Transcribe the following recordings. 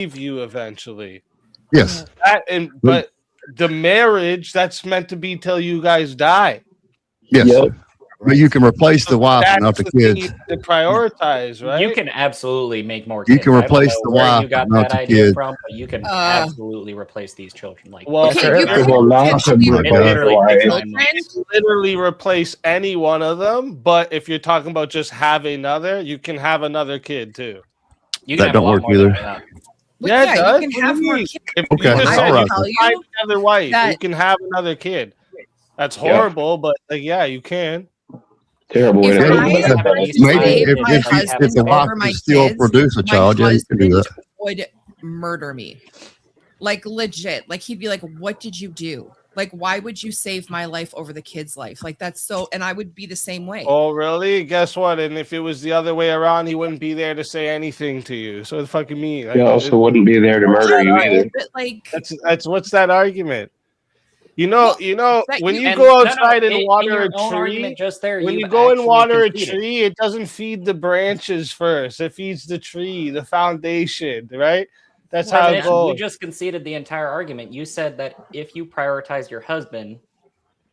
you eventually. Yes. But the marriage, that's meant to be till you guys die. Yes. Yep. But you can replace the wife and not That's the the thing you kids. have to prioritize, right? You can absolutely make more You kids. can I don't replace know the where wife, you got but not that the idea kid. from, but you can absolutely replace these children. Like, Well, Okay, you okay, can well, not to potentially replace replace the wife. children. literally replace any one of them. But if you're talking about just having another, you can have another kid too. you That can have a don't lot work more than either. that. Well, Yeah, it yeah, does. you can What do have you more mean? kids. If Okay, you just I said all you right. tell can find you another wife, that- you can have another kid. That's horrible, but like, yeah, you can. Terrible way If to Yeah, I think because about it. had to maybe save if, my if, you, if husband the wife over my can still kids, produce a my child, yeah, you can do husband that. would murder me. Like legit. Like he'd be like, "What did you do? Like, why would you save my life over the kid's life? Like that's so." And I would be the same way. Oh, really? Guess what? And if it was the other way around, he wouldn't be there to say anything to you. So it's fucking me. Like, He also wouldn't be there to murder you either. But like, that's what's that argument? You know, that when you- you And go outside in and water your a own tree, argument just there, when you've you go and actually water a conceded. tree, it doesn't feed the branches first. It feeds the tree, the foundation, right? That's how it You goes. just conceded the entire argument. You said that if you prioritize your husband,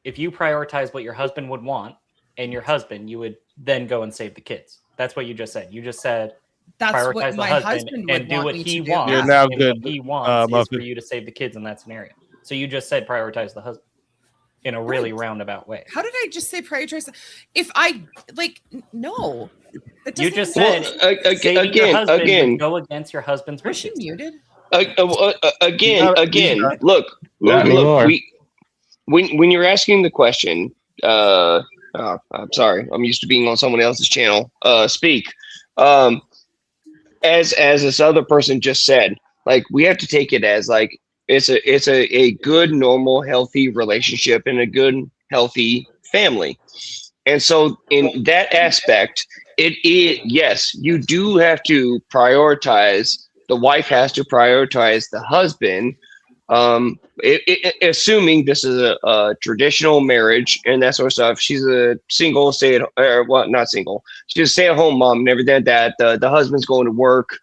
if you prioritize what your husband would want and your husband, you would then go and save the kids. That's what you just said. You just said that's prioritize what the my husband husband and would do want what me he to do. wants. You're now and good, what he wants is Muffin. for you to save the kids in that scenario. So you just said prioritize the husband in a really roundabout way. How did I just say prioritize? If I like, no. That You doesn't just make said sense. saving your husband would go against your husband's Was she wishes. muted? Again. Look. Not anymore. When you're asking the question, I'm sorry, I'm used to being on someone else's channel. Speak. As this other person just said, like we have to take it as like it's a good, normal, healthy relationship and a good, healthy family. And so in that aspect, yes, you do have to prioritize. The wife has to prioritize the husband. Assuming this is a traditional marriage and that sort of stuff, she's a single not single. She's a stay-at-home mom and everything like that. The husband's going to work,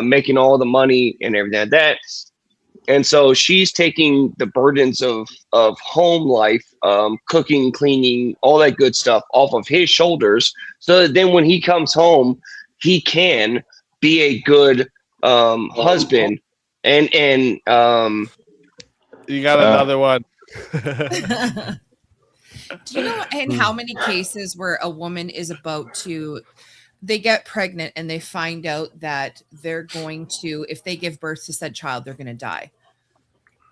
making all the money and everything like that. And so she's taking the burdens of home life, cooking, cleaning, all that good stuff off of his shoulders. So that then when he comes home, he can be a good husband. And you got another one. Do you know in how many cases where a woman is about to, they get pregnant and they find out that they're going to, if they give birth to said child, they're going to die?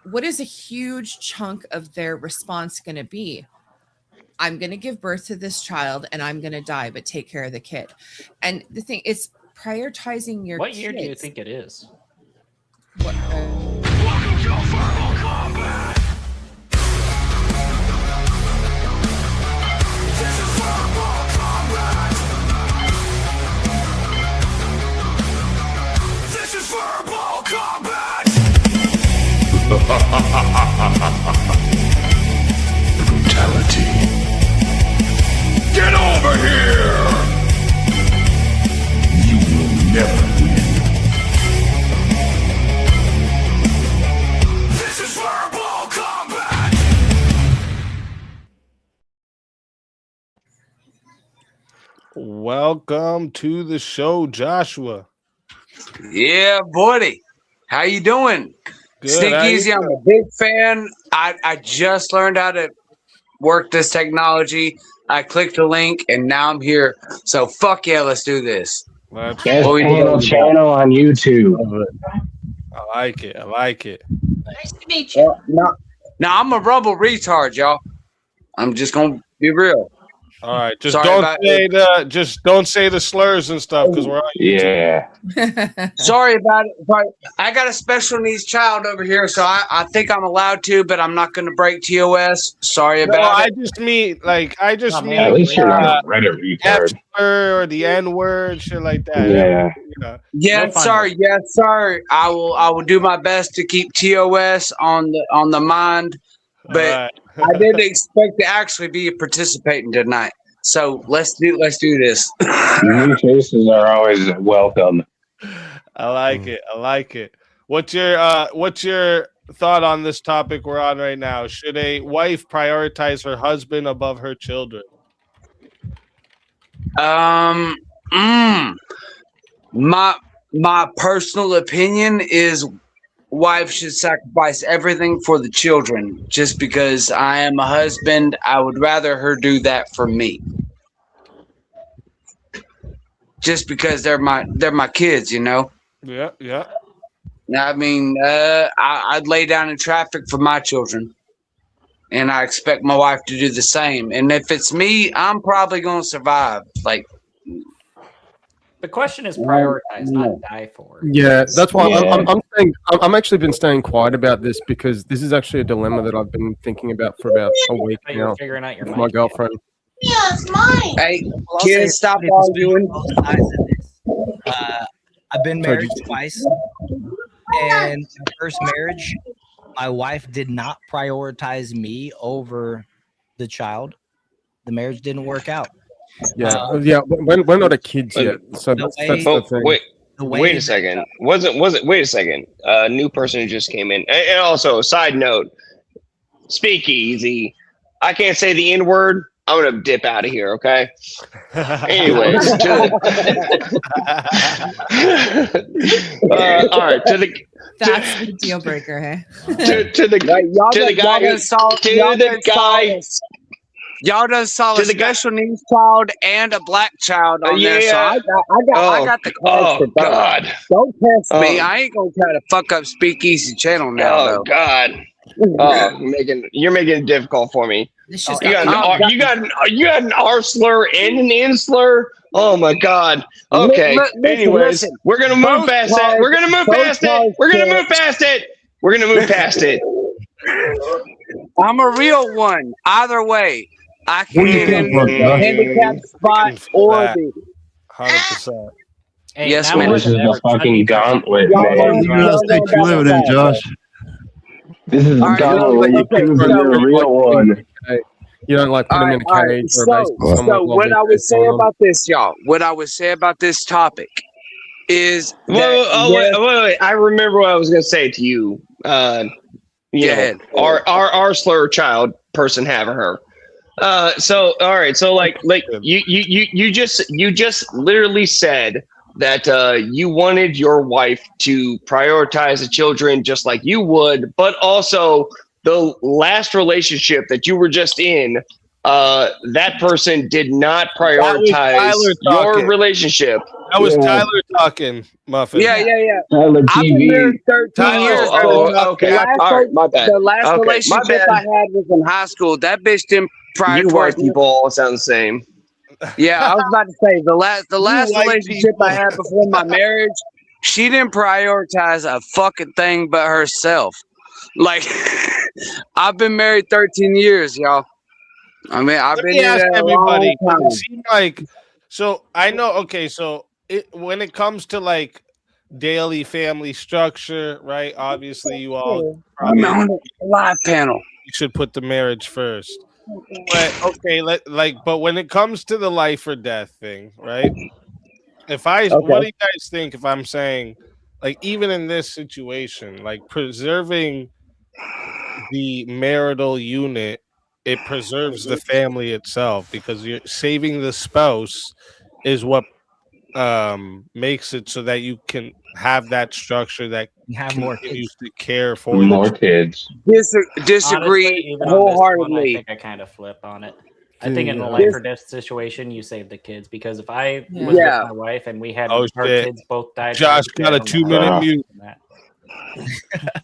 What is a huge chunk of their response going to be? I'm going to give birth to this child and I'm going to die, but take care of the kid. And the thing is prioritizing your What year kids. do you think it is? What, Welcome to Verbal Combat. This is Verbal Combat. This is Verbal Combat. Brutality. Get over here. You will never win. This is Verbal Combat! Welcome to the show, Joshua. Yeah, buddy. How you doing? Good. Speakeazy, I'm a big fan. I just learned how to work this technology. I clicked the link and now I'm here. So fuck yeah, let's do this. Best channel on YouTube. I like it. I like it. Nice to meet you. Now I'm a rebel retard, y'all. I'm just gonna be real. All right, just Sorry don't say the slurs and stuff because we're on Yeah. Sorry about it, but I got a special needs child over here, so I think I'm allowed to, but I'm not gonna break TOS. Sorry about I it. just mean At least you're not a Reddit retard. or the N word, shit like that. Yeah. You know. Yeah, sorry. Yeah, sorry. I will do my best to keep TOS on the mind, but I didn't expect to actually be participating tonight. So let's do this. New faces are always welcome. I like it. I like it. What's your thought on this topic we're on right now? Should a wife prioritize her husband above her children? My personal opinion is wife should sacrifice everything for the children. Just because I am a husband, I would rather her do that for me. Just because they're my kids, you know. Yeah, yeah. I mean, I'd lay down in traffic for my children, and I expect my wife to do the same. And if it's me, I'm probably gonna survive. Like, The question is prioritize, not die for. Yeah, that's why Yeah. I'm saying I'm actually been staying quiet about this because this is actually a dilemma that I've been thinking about for about a week But you're now figuring out your with my mic. girlfriend. hey, Well, I'll say kids, stop somebody that's been arguing. on both sides of this. I've been Sorry, married twice, and my first marriage, my wife did not prioritize me over the child. The marriage didn't work out. Yeah, yeah. We're not a kids yet, so that's the Oh, thing. The way wait a second. Wait a second. New person who just came in. And also, side note, Speakeazy. I can't say the N word. I'm gonna dip out of here. Okay. Anyways, all right. That's the deal breaker, hey? To the guy Y'all done saw To a the guy- special needs child and a black child on there, so Yeah. I got the cards for both. God. Don't test me. Oh. I ain't gonna try to fuck up Speakeasy channel now, Oh though. God. Oh, you're making it difficult for me. This just You got got you got an R slur and an N slur. Oh my God. Okay. Anyways, listen. we're gonna move Both past that. cars- We're gonna move both past it. cars We're gonna can- move past it. We're gonna move past it. I'm a real one. Either way, I Who can you get in come from, the Josh? handicap spot or the. 100%. Hey, Yes, now man. more This than is ever, the fucking Chucky- gauntlet, Y'all man. don't- United y'all States don't you living in, got that, Josh. This is the All right, gauntlet where you okay, prove so- you're a real one. You don't like put them in a All right, cage or a so, basement somewhere so while what they I would face say on them. about this, y'all, what I would say about this topic is that Wait. I remember what I was gonna say to you. Go You know, ahead. our slur child person have her. So all right, so like you just literally said that you wanted your wife to prioritize the children just like you would, but also the last relationship that you were just in, that person did not prioritize Tyler your talking. relationship. That was Yeah. Tyler talking, Muffin. Yeah. Tyler I've been TV. married 13 Tyler, years. Okay. The last, All right, my bad. the last Okay, my relationship bad. I had was in high school. That bitch didn't You white prioritize me. people all sound the same. Yeah, I was about to say the last white relationship people. I had before my marriage, she didn't prioritize a fucking thing but herself. Like, I've been married 13 years, y'all. I mean, I've Let been me in ask it a everybody. long Does time. it seem like so? I know. Okay, so when it comes to like daily family structure, right? Obviously, you all I'm probably on the live panel. you should put the marriage first. But okay, but when it comes to the life or death thing, right? What do you guys think if I'm saying, like, even in this situation, like preserving the marital unit, it preserves the family itself because you're saving the spouse is what makes it so that you can have that structure that You have more kids. continues to care for More the kids. Disagree Honestly, even on this one, I wholeheartedly. think I kind of flip on it. I think in a Yeah. life or death situation, you save the kids because if I was Yeah. with my wife and we had Oh, our shit. kids both died, Josh I got a don't know 2-minute how to mute. do that.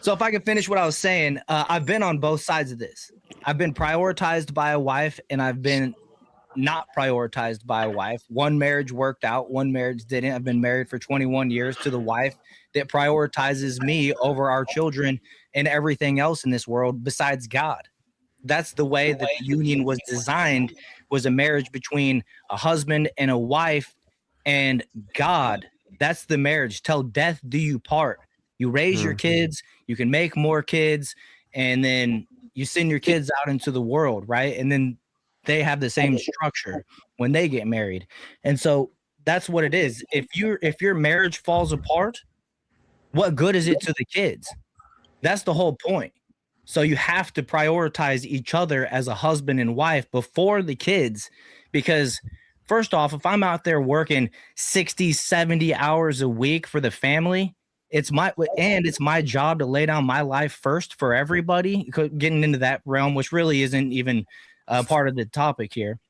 So if I can finish what I was saying, I've been on both sides of this. I've been prioritized by a wife, and I've been not prioritized by a wife. One marriage worked out, one marriage didn't. I've been married for 21 years to the wife that prioritizes me over our children and everything else in this world besides God. That's the way that the union was designed, was a marriage between a husband and a wife and God. That's the marriage. Till death do you part. You raise your kids, you can make more kids, and then you send your kids out into the world, right? And then they have the same structure when they get married. And so that's what it is. If your marriage falls apart, What good is it to the kids? That's the whole point. So you have to prioritize each other as a husband and wife before the kids, because first off, if I'm out there working 60, 70 hours a week for the family, it's my job to lay down my life first for everybody. Getting into that realm, which really isn't even part of the topic here.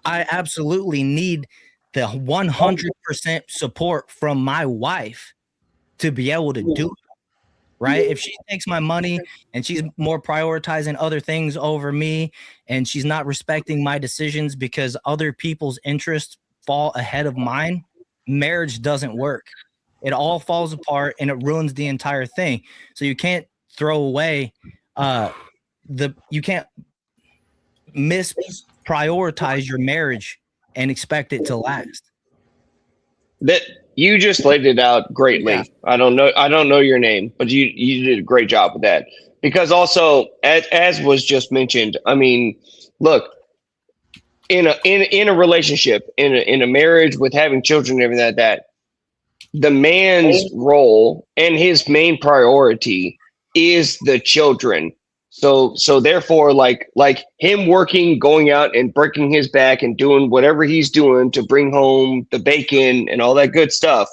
I absolutely need the 100% support from my wife to be able to do it. Right? If she takes my money and she's more prioritizing other things over me, and she's not respecting my decisions because other people's interests fall ahead of mine, marriage doesn't work. It all falls apart and it ruins the entire thing. So you can't throw away you can't misprioritize your marriage and expect it to last. That you just laid it out greatly. Yeah. I don't know your name, but you did a great job with that. Because also, as was just mentioned, I mean, look, in a relationship, in a marriage with having children and everything like that, the man's role and his main priority is the children. So therefore, like him working, going out and breaking his back and doing whatever he's doing to bring home the bacon and all that good stuff,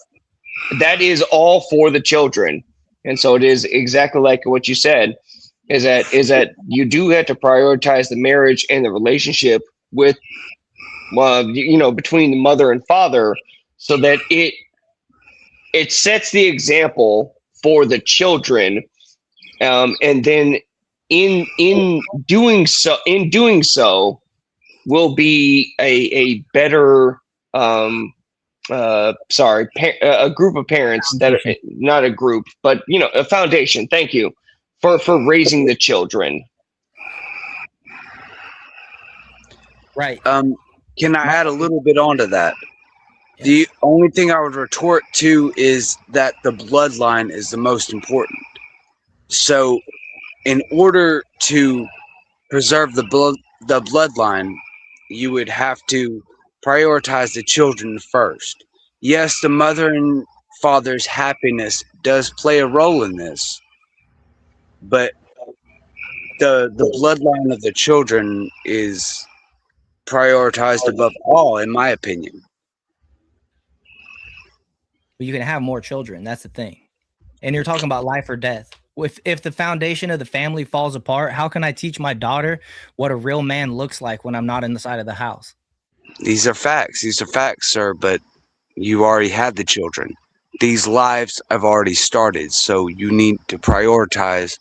that is all for the children. And so it is exactly like what you said, is that you do have to prioritize the marriage and the relationship with, between the mother and father, so that it sets the example for the children, and then in doing so will be a better a group of parents that are not a group, but a foundation. Thank you for raising the children. Right. Can I add a little bit onto that? The only thing I would retort to is that the bloodline is the most important. So in order to preserve the bloodline, you would have to prioritize the children first. Yes, the mother and father's happiness does play a role in this, but the bloodline of the children is prioritized above all, in my opinion. You can have more children. That's the thing. And you're talking about life or death. If the foundation of the family falls apart, how can I teach my daughter what a real man looks like when I'm not in the side of the house? These are facts, sir, but you already had the children. These lives have already started, so you need to prioritize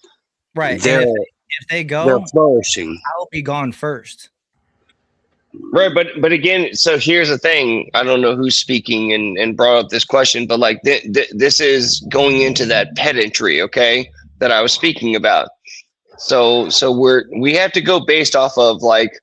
their, if they go, their flourishing. I'll be gone first. Right, but again, so here's the thing. I don't know who's speaking and brought up this question, but like this is going into that pedantry, okay, that I was speaking about. So we have to go based off of like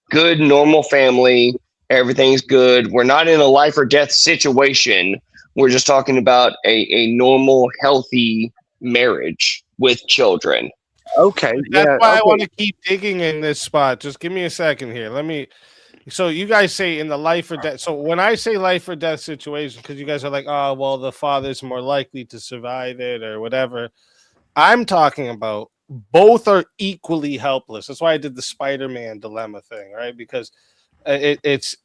good, normal family. Everything's good. We're not in a life or death situation. We're just talking about a normal, healthy marriage with children. Okay. That's why I want to keep digging in this spot. Just give me a second here. So you guys say in the life or death. So when I say life or death situation, because you guys are like, oh, well, the father's more likely to survive it or whatever. I'm talking about both are equally helpless. That's why I did the Spider-Man dilemma thing, right? Because it's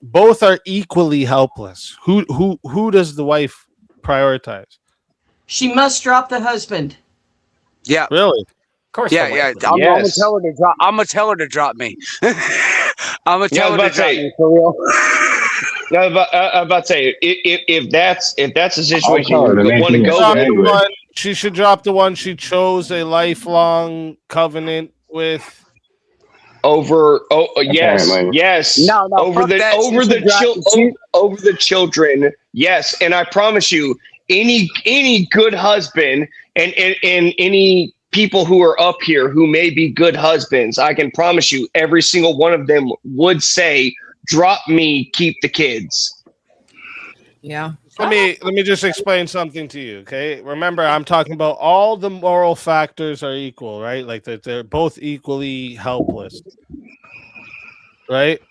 both are equally helpless. Who does the wife prioritize? She must drop the husband. Yeah. Really? Of course. Yeah. I'm gonna tell her to drop. I'm gonna tell her to drop me. I'm gonna tell her to drop me for real. I'm about to say if that's the situation you want to go with, she should drop the one she chose a lifelong covenant with. Yes. No, over the children. Yes, and I promise you, any good husband and any people who are up here who may be good husbands, I can promise you, every single one of them would say, "Drop me, keep the kids." Yeah. Let me just explain something to you, okay? Remember, I'm talking about all the moral factors are equal, right? Like that they're both equally helpless. right?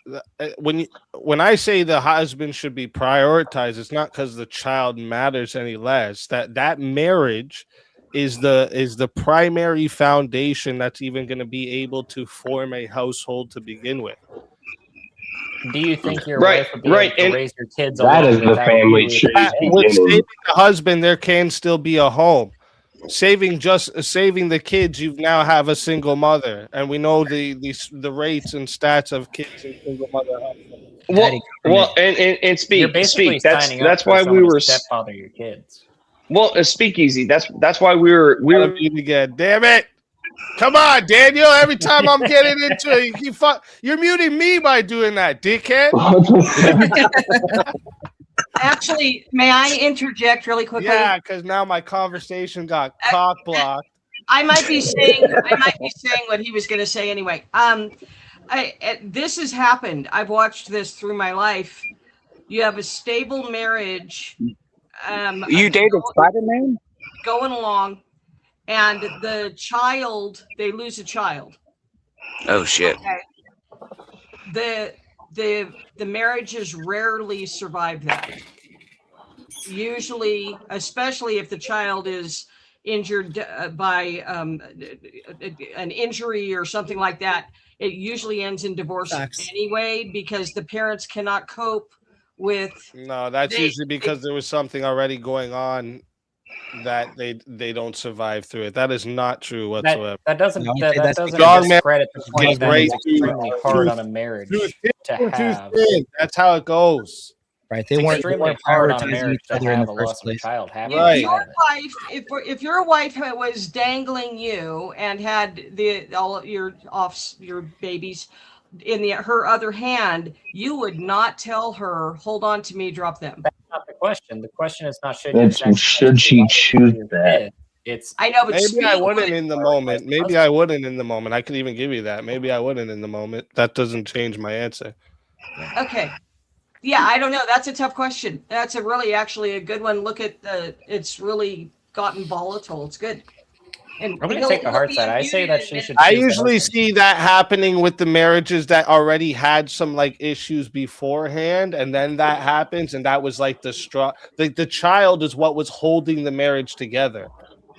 When I say the husband should be prioritized, it's not because the child matters any less. That marriage is the primary foundation that's even going to be able to form a household to begin with. Do you think your Right, wife would be right, able to and raise your kids That alone is the without family you? tree With saving beginning. the husband, there can still be a home. Saving the kids, you now have a single mother, and we know the rates and stats of kids in single mother households. Well, and You're speak. basically signing up That's for why we someone were to stepfather your kids. well. Speakeasy. That's why we were again. Damn it! Come on, Daniel. Every time I'm getting into it, you're muting me by doing that, dickhead. Actually, may I interject really quickly? Yeah, because now my conversation got cock blocked. I might be saying what he was going to say anyway. This has happened. I've watched this through my life. You have a stable marriage. You dated Spider-Man? Going along, and they lose a child. Oh shit. Okay. The marriages rarely survive that. Usually, especially if the child is injured by an injury or something like that, it usually ends in divorce anyway, because the parents cannot cope with. No, that's usually because there was something already going on that they don't survive through it. That is not true whatsoever. That doesn't discredit the point that it's extremely hard on a marriage to have. That's how it goes. Right, It's extremely hard on a marriage to have a loss of a child. Right. If your wife was dangling you and had all your babies in her other hand, you would not tell her, "Hold on to me, drop them." That's not the question. The question is not Should she choose that? I know, but maybe I wouldn't in the moment. Maybe I wouldn't in the moment. I could even give you that. Maybe I wouldn't in the moment. That doesn't change my answer. Okay. Yeah, I don't know. That's a tough question. That's actually a good one. Look at it's really gotten volatile. It's good. And I'm going to take the hard side. I say that she should. I usually see that happening with the marriages that already had some like issues beforehand, and then that happens, and that was like the straw. The child is what was holding the marriage together.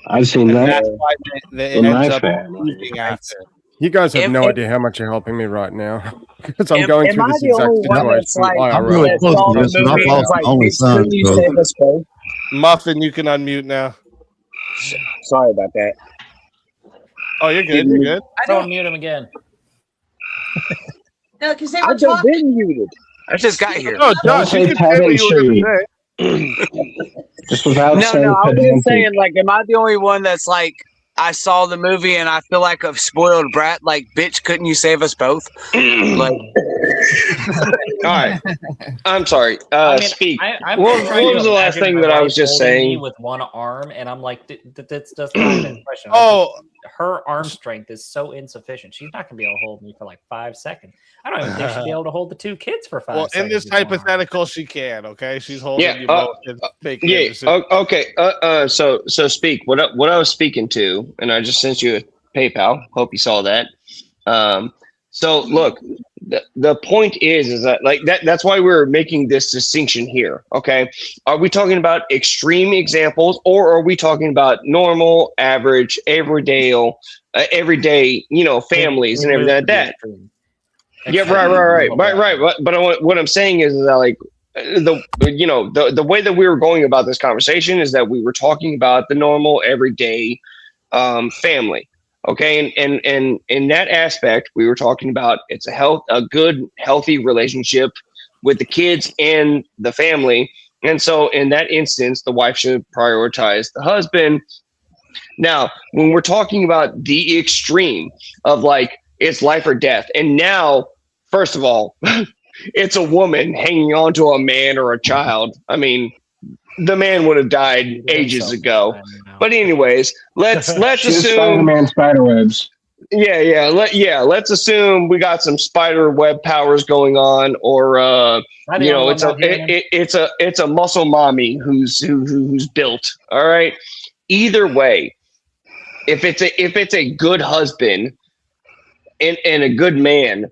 I've seen And that that's why it in ends my up family. moving after. You guys have no idea how much you're helping me right now because I'm going through this exact situation. I'm really close to this, and I've lost my only son. So. Muffin, you can unmute now. Sorry about that. Oh, you're good. You're good. Don't mute him again. No, because they were I've just talking. been muted. I just got here. No, Josh, you can say what you were going to say. Just without saying No, I was just pedantic. saying, like, am I the only one that's like, I saw the movie and I feel like a spoiled brat? Like, bitch, couldn't you save us both? Like, all right. I'm sorry. Speak. I'm What was the last thing that I was just saying? With one arm, and I'm like, that's not an impression. Oh, her arm strength is so insufficient. She's not gonna be able to hold me for like 5 seconds. I don't even think she'd be able to hold the 2 kids for 5 seconds. Well, in this hypothetical, she can. Okay, she's holding you both. Okay. So speak. What I was speaking to, and I just sent you a PayPal. Hope you saw that. So look, the point is that like that's why we're making this distinction here. Okay, are we talking about extreme examples, or are we talking about normal, average, everyday, families and everything like that? Yeah, right. But what I'm saying is that like the way that we were going about this conversation is that we were talking about the normal, everyday family. Okay, and in that aspect, we were talking about it's a good, healthy relationship with the kids and the family. And so in that instance, the wife should prioritize the husband. Now, when we're talking about the extreme of like it's life or death, and now, first of all, it's a woman hanging on to a man or a child. I mean, the man would have died ages ago. But anyways, let's assume Spider-Man spiderwebs. Let's assume we got some spider web powers going on, or it's a muscle mommy who's built. All right. Either way, if it's a good husband and a good man,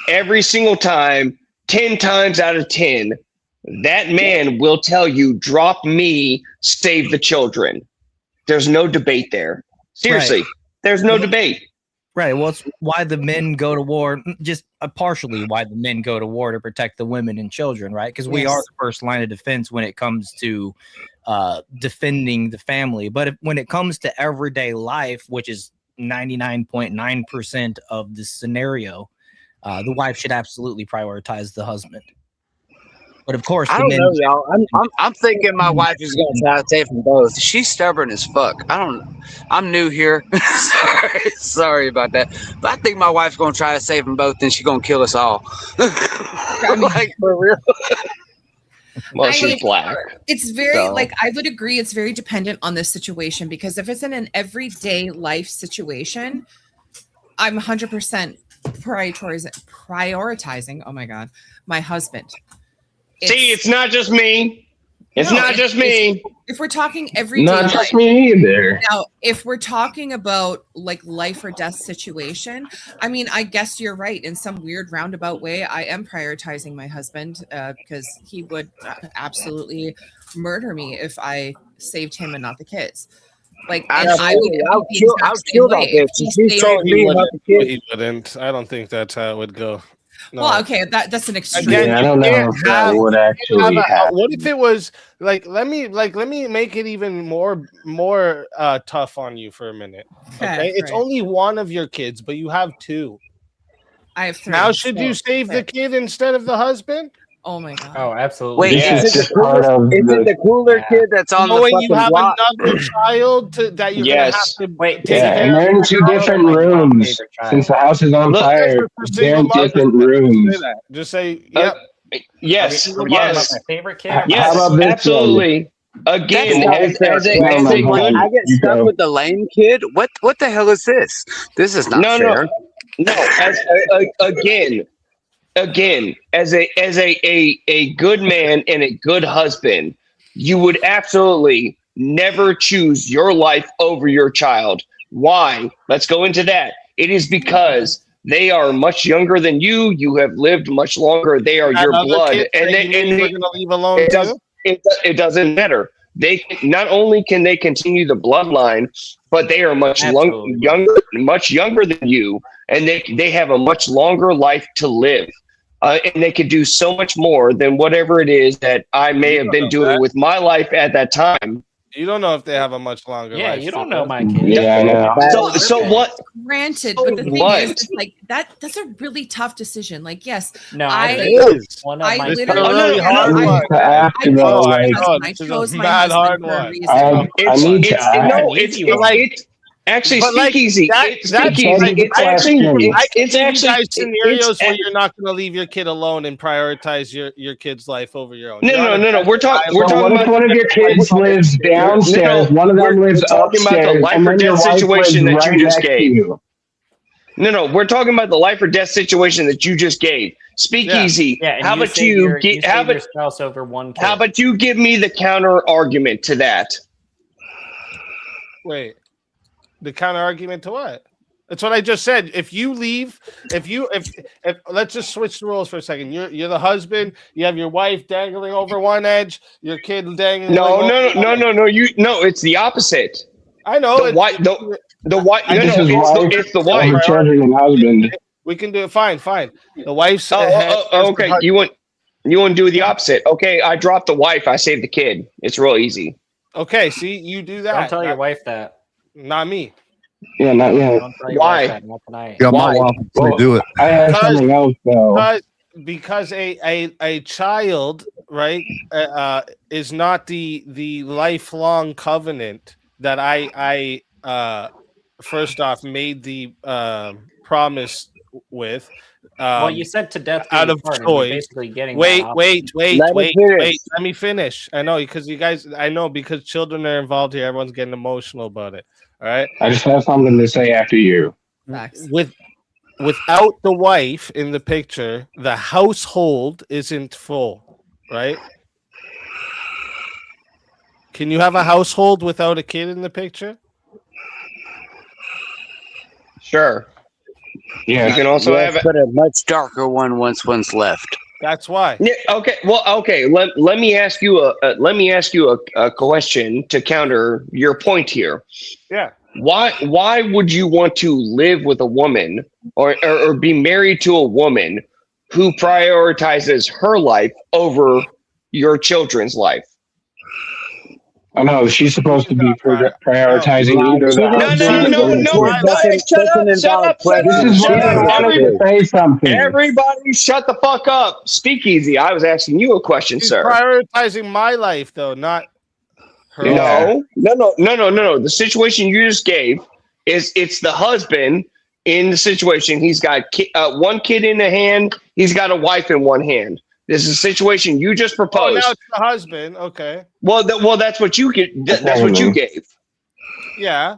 every single time, 10 times out of 10, that man will tell you, drop me, save the children. There's no debate there. Seriously, there's no debate. Right. Well, it's why the men go to war, just partially why the men go to war to protect the women and children, right? Because we are the first line of defense when it comes to defending the family. But when it comes to everyday life, which is 99.9% of the scenario, the wife should absolutely prioritize the husband. But of course, I don't know, y'all. I'm thinking my wife is gonna try to save them both. She's stubborn as fuck. I'm new here. sorry about that. But I think my wife's gonna try to save them both, and she's gonna kill us all. Like for real. Well, she's black. It's very like I would agree. It's very dependent on this situation because if it's in an everyday life situation, I'm 100% prioritizing. Oh my god, my husband. See, it's not just me. It's not just me. If we're talking everyday Not life, just me either. now, if we're talking about like life or death situation, I mean, I guess you're right. In some weird roundabout way, I am prioritizing my husband because he would absolutely murder me if I saved him and not the kids. Like, and I would I'll kill that bitch. She told me about the kids. He wouldn't. I don't think that's how it would go. No. Well, okay, that's an extreme. Again, I don't know if that would actually happen. What if it was like? Let me make it even more tough on you for a minute. Okay, it's only one of your kids, but you have two. I have three. Now, should you save the kid instead of the husband? Oh my god! Oh, absolutely. Wait, is it the cooler kid that's on the fucking you have block? another child that you're gonna have to wait. Yeah, and they're in two different rooms. Since the house is on fire, they're in different rooms. Just say, yep. Yes. My favorite kid. Yes, How about this absolutely. Again, as a I get stuck with the lame kid. What the hell is this? This is not fair. No. Again, as a good man and a good husband, you would absolutely never choose your life over your child. Why? Let's go into that. It is because they are much younger than you. You have lived much longer. They are your blood, and we're gonna leave alone. It doesn't matter. They not only can they continue the bloodline, but they are much younger than you, and they have a much longer life to live. And they could do so much more than whatever it is that I may have been doing with my life at that time. You don't know if they have a much longer life. Yeah, you don't know my kid. Yeah, I know. So what? Granted, but the thing is, it's like that's a really tough decision. Like, yes, No, I literally I chose my husband for a reason. I need to. It's actually Speakeazy. It's actually scenarios where you're not going to leave your kid alone and prioritize your kid's life over your own. No. We're talking about one of your kids lives downstairs, one of them lives upstairs, about the life or death situation that you just gave. No, we're talking about the life or death situation that you just gave. Speakeazy. Yeah, how about you get your spouse over one kid? How about you give me the counter argument to that? Wait. The counter argument to what? That's what I just said. If you leave, if let's just switch the roles for a second. You're the husband. You have your wife dangling over one edge. Your kid dangling. No. It's the opposite. I know. The wife. It's the wife. Children and husband. We can do it. Fine. The wife's. Okay. You want to do the opposite? Okay. I drop the wife. I save the kid. It's real easy. Okay. See, you do that. Don't tell your wife that. Not me. Yeah, not yet. Why? Yeah, my wife would do it. I have something else though. Because a child, right, is not the lifelong covenant that I first off made the promise with. Well, you said to death out of choice. Basically getting wait. Let me finish. I know because because children are involved here. Everyone's getting emotional about it. All right. I just have something to say after you. Without the wife in the picture, the household isn't full, right? Can you have a household without a kid in the picture? Sure. Yeah. You can also have but a much darker one once one's left. That's why. Yeah, okay. Well, okay. Let me ask you a question to counter your point here. Yeah. Why would you want to live with a woman or be married to a woman who prioritizes her life over your children's life? I know she's supposed to be prioritizing either the Shut up. This is why I wanted to say something. Everybody shut the fuck up. Speakeasy. I was asking you a question, She's sir. prioritizing my life, though, not her. No. The situation you just gave is it's the husband in the situation. He's got one kid in the hand. He's got a wife in one hand. This is a situation you just proposed. Oh, now it's the husband. Okay. Well, that's what you get. That's what you gave. Yeah.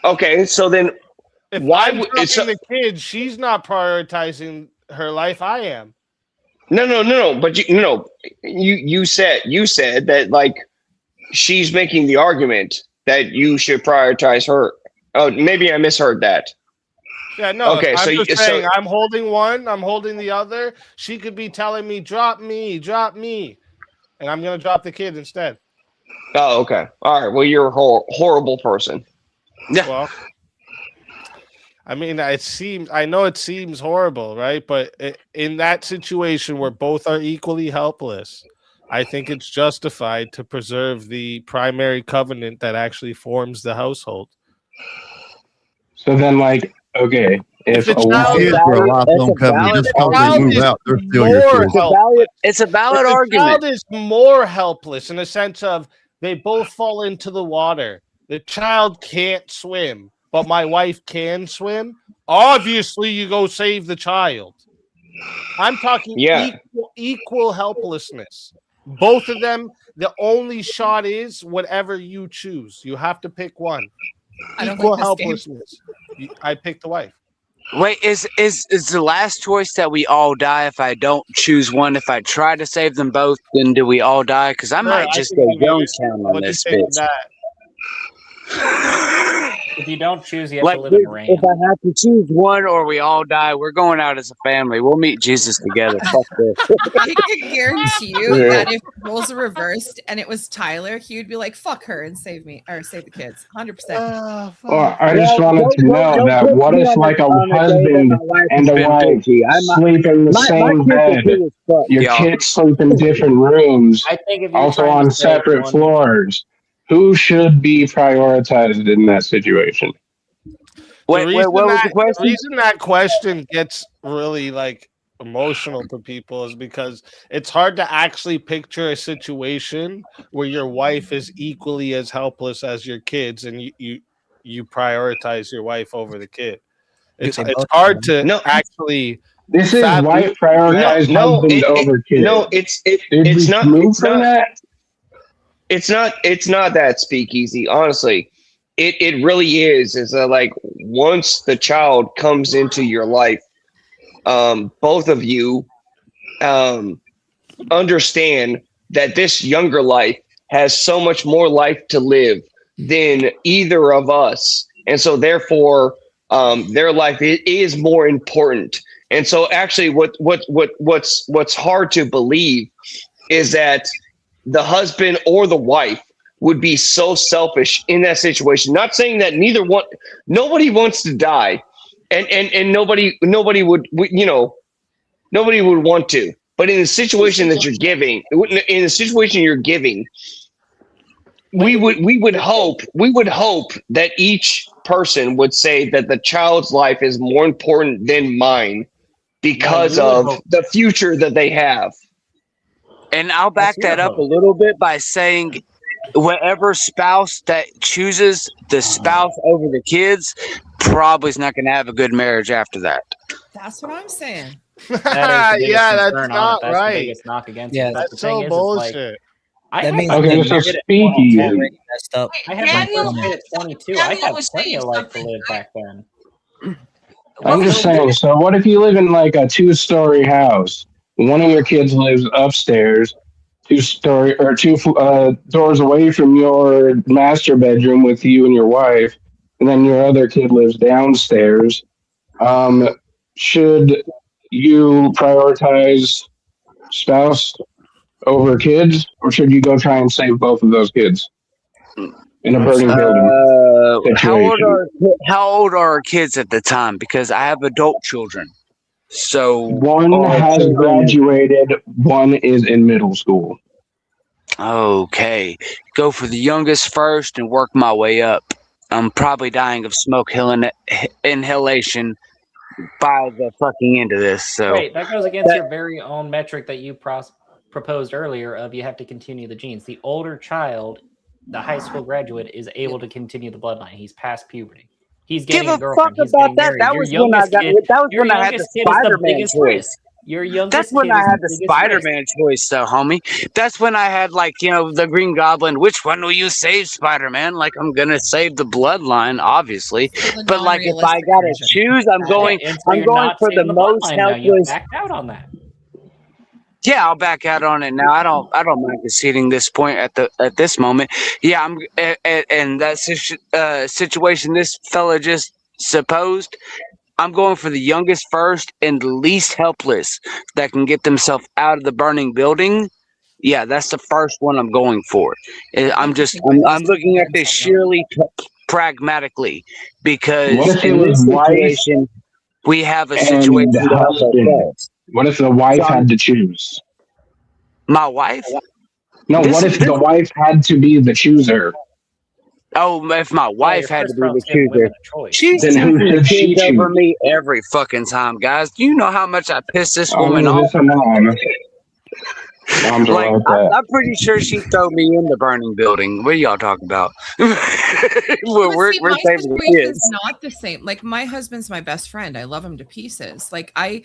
Okay, so then if why I'm dropping the kid? She's not prioritizing her life. I am. No. But you said that like she's making the argument that you should prioritize her. Oh, maybe I misheard that. Yeah, no. Okay, I'm just saying I'm holding one, I'm holding the other. She could be telling me, drop me, and I'm gonna drop the kid instead. Oh, okay. All right. Well, you're a horrible person. Yeah. Well, I mean, I know it seems horrible, right? But in that situation where both are equally helpless, I think it's justified to preserve the primary covenant that actually forms the household. So then, like, okay, if a kids were a lifelong covenant, just because they move out, they're still your kids. It's a valid the argument. child is more helpless in the sense of they both fall into the water. The child can't swim, but my wife can swim. Obviously, you go save the child. I'm talking equal helplessness. Both of them, the only shot is whatever you choose. You have to pick one. Equal helplessness. I picked the wife. Wait, is the last choice that we all die if I don't choose one? If I try to save them both, then do we all die? Because I might just go Jonestown on this bitch. If you don't choose, you have to live in rain. If I have to choose one or we all die, we're going out as a family. We'll meet Jesus together. Fuck this. I can guarantee you that if roles are reversed and it was Tyler, he would be like, fuck her and save me or save the kids. 100%. Well, I just wanted to know that what if like a husband and a wife sleep in the same bed? Your kids sleep in different rooms, also on separate floors. Who should be prioritized in that situation? What was the question? The reason that question gets really like emotional to people is because it's hard to actually picture a situation where your wife is equally as helpless as your kids, and you prioritize your wife over the kid. It's hard to actually. This is wife prioritized husband over kid. No, it's not. It's not that Speakeasy. Honestly, it really is. Is that like once the child comes into your life, both of you understand that this younger life has so much more life to live than either of us, and so therefore, their life is more important. And so, actually, what's hard to believe is that the husband or the wife would be so selfish in that situation. Not saying that nobody wants to die, and nobody would nobody would want to. But in the situation that you're giving, we would hope that each person would say that the child's life is more important than mine because of the future that they have. And I'll back that up a little bit by saying whatever spouse that chooses the spouse over the kids probably is not going to have a good marriage after that. That's what I'm saying. That's not right. The biggest knock against yeah, it. that's so bullshit. That means okay, so Speakeazy. I had my first kid at 22. I had plenty of life to live back then. I'm just saying, so what if you live in like a 2-story house? One of your kids lives upstairs, 2-story or 2 doors away from your master bedroom with you and your wife, and then your other kid lives downstairs. Should you prioritize spouse over kids, or should you go try and save both of those kids in a burning building situation? How old are our kids at the time? Because I have adult children. So one has graduated, one is in middle school. Okay, go for the youngest first and work my way up. I'm probably dying of smoke inhalation by the fucking end of this. So Wait, that goes against your very own metric that you proposed earlier of you have to continue the genes. The older child, the high school graduate, is able to continue the bloodline. He's past puberty. He's getting a girlfriend. He's getting married. That was when I had the Spider-Man choice. Your youngest That's when I had the Spider-Man choice, though, homie. That's when I had, like, you know, the Green Goblin. Which one will you save, Spider-Man? Like, I'm gonna save the bloodline, obviously. But like, if I gotta choose, I'm going for the most helpless. Backed out on that. Yeah, I'll back out on it now. I don't mind conceding this point at this moment. Yeah, I'm and that situation this fella just supposed. I'm going for the youngest first and the least helpless that can get themselves out of the burning building. Yeah, that's the first one I'm going for. I'm looking at this sheerly pragmatically because in this situation we have a situation to help ourselves. What if the wife had to choose? My wife? No, what if the wife had to be the chooser? Oh, if my wife had to be the chooser, she's choosing the kids over me every fucking time, guys. Do you know how much I piss this woman off? Like, I'm pretty sure she throw me in the burning building. What are y'all talking about? we're saving the kids. It's not the same. Like, my husband's my best friend. I love him to pieces. Like, I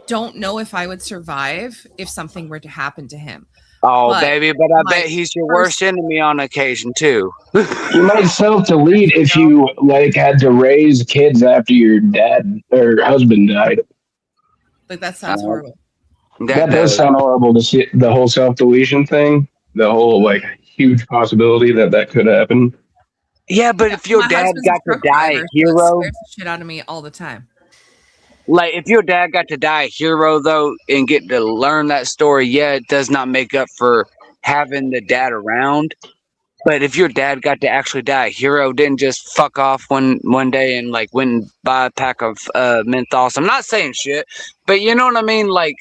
don't know if I would survive if something were to happen to him. Oh, baby, but I bet he's your worst enemy on occasion too. You might self-delete if you like had to raise kids after your dad or husband died. Like, that sounds horrible. That does sound horrible to see the whole self-deletion thing. The whole like huge possibility that could happen. Yeah, but if your dad got to die a hero, scares the shit out of me all the time. Like, if your dad got to die a hero, though, and get to learn that story, yeah, it does not make up for having the dad around. But if your dad got to actually die a hero, didn't just fuck off one day and, like, went and buy a pack of menthols. I'm not saying shit, but you know what I mean? Like,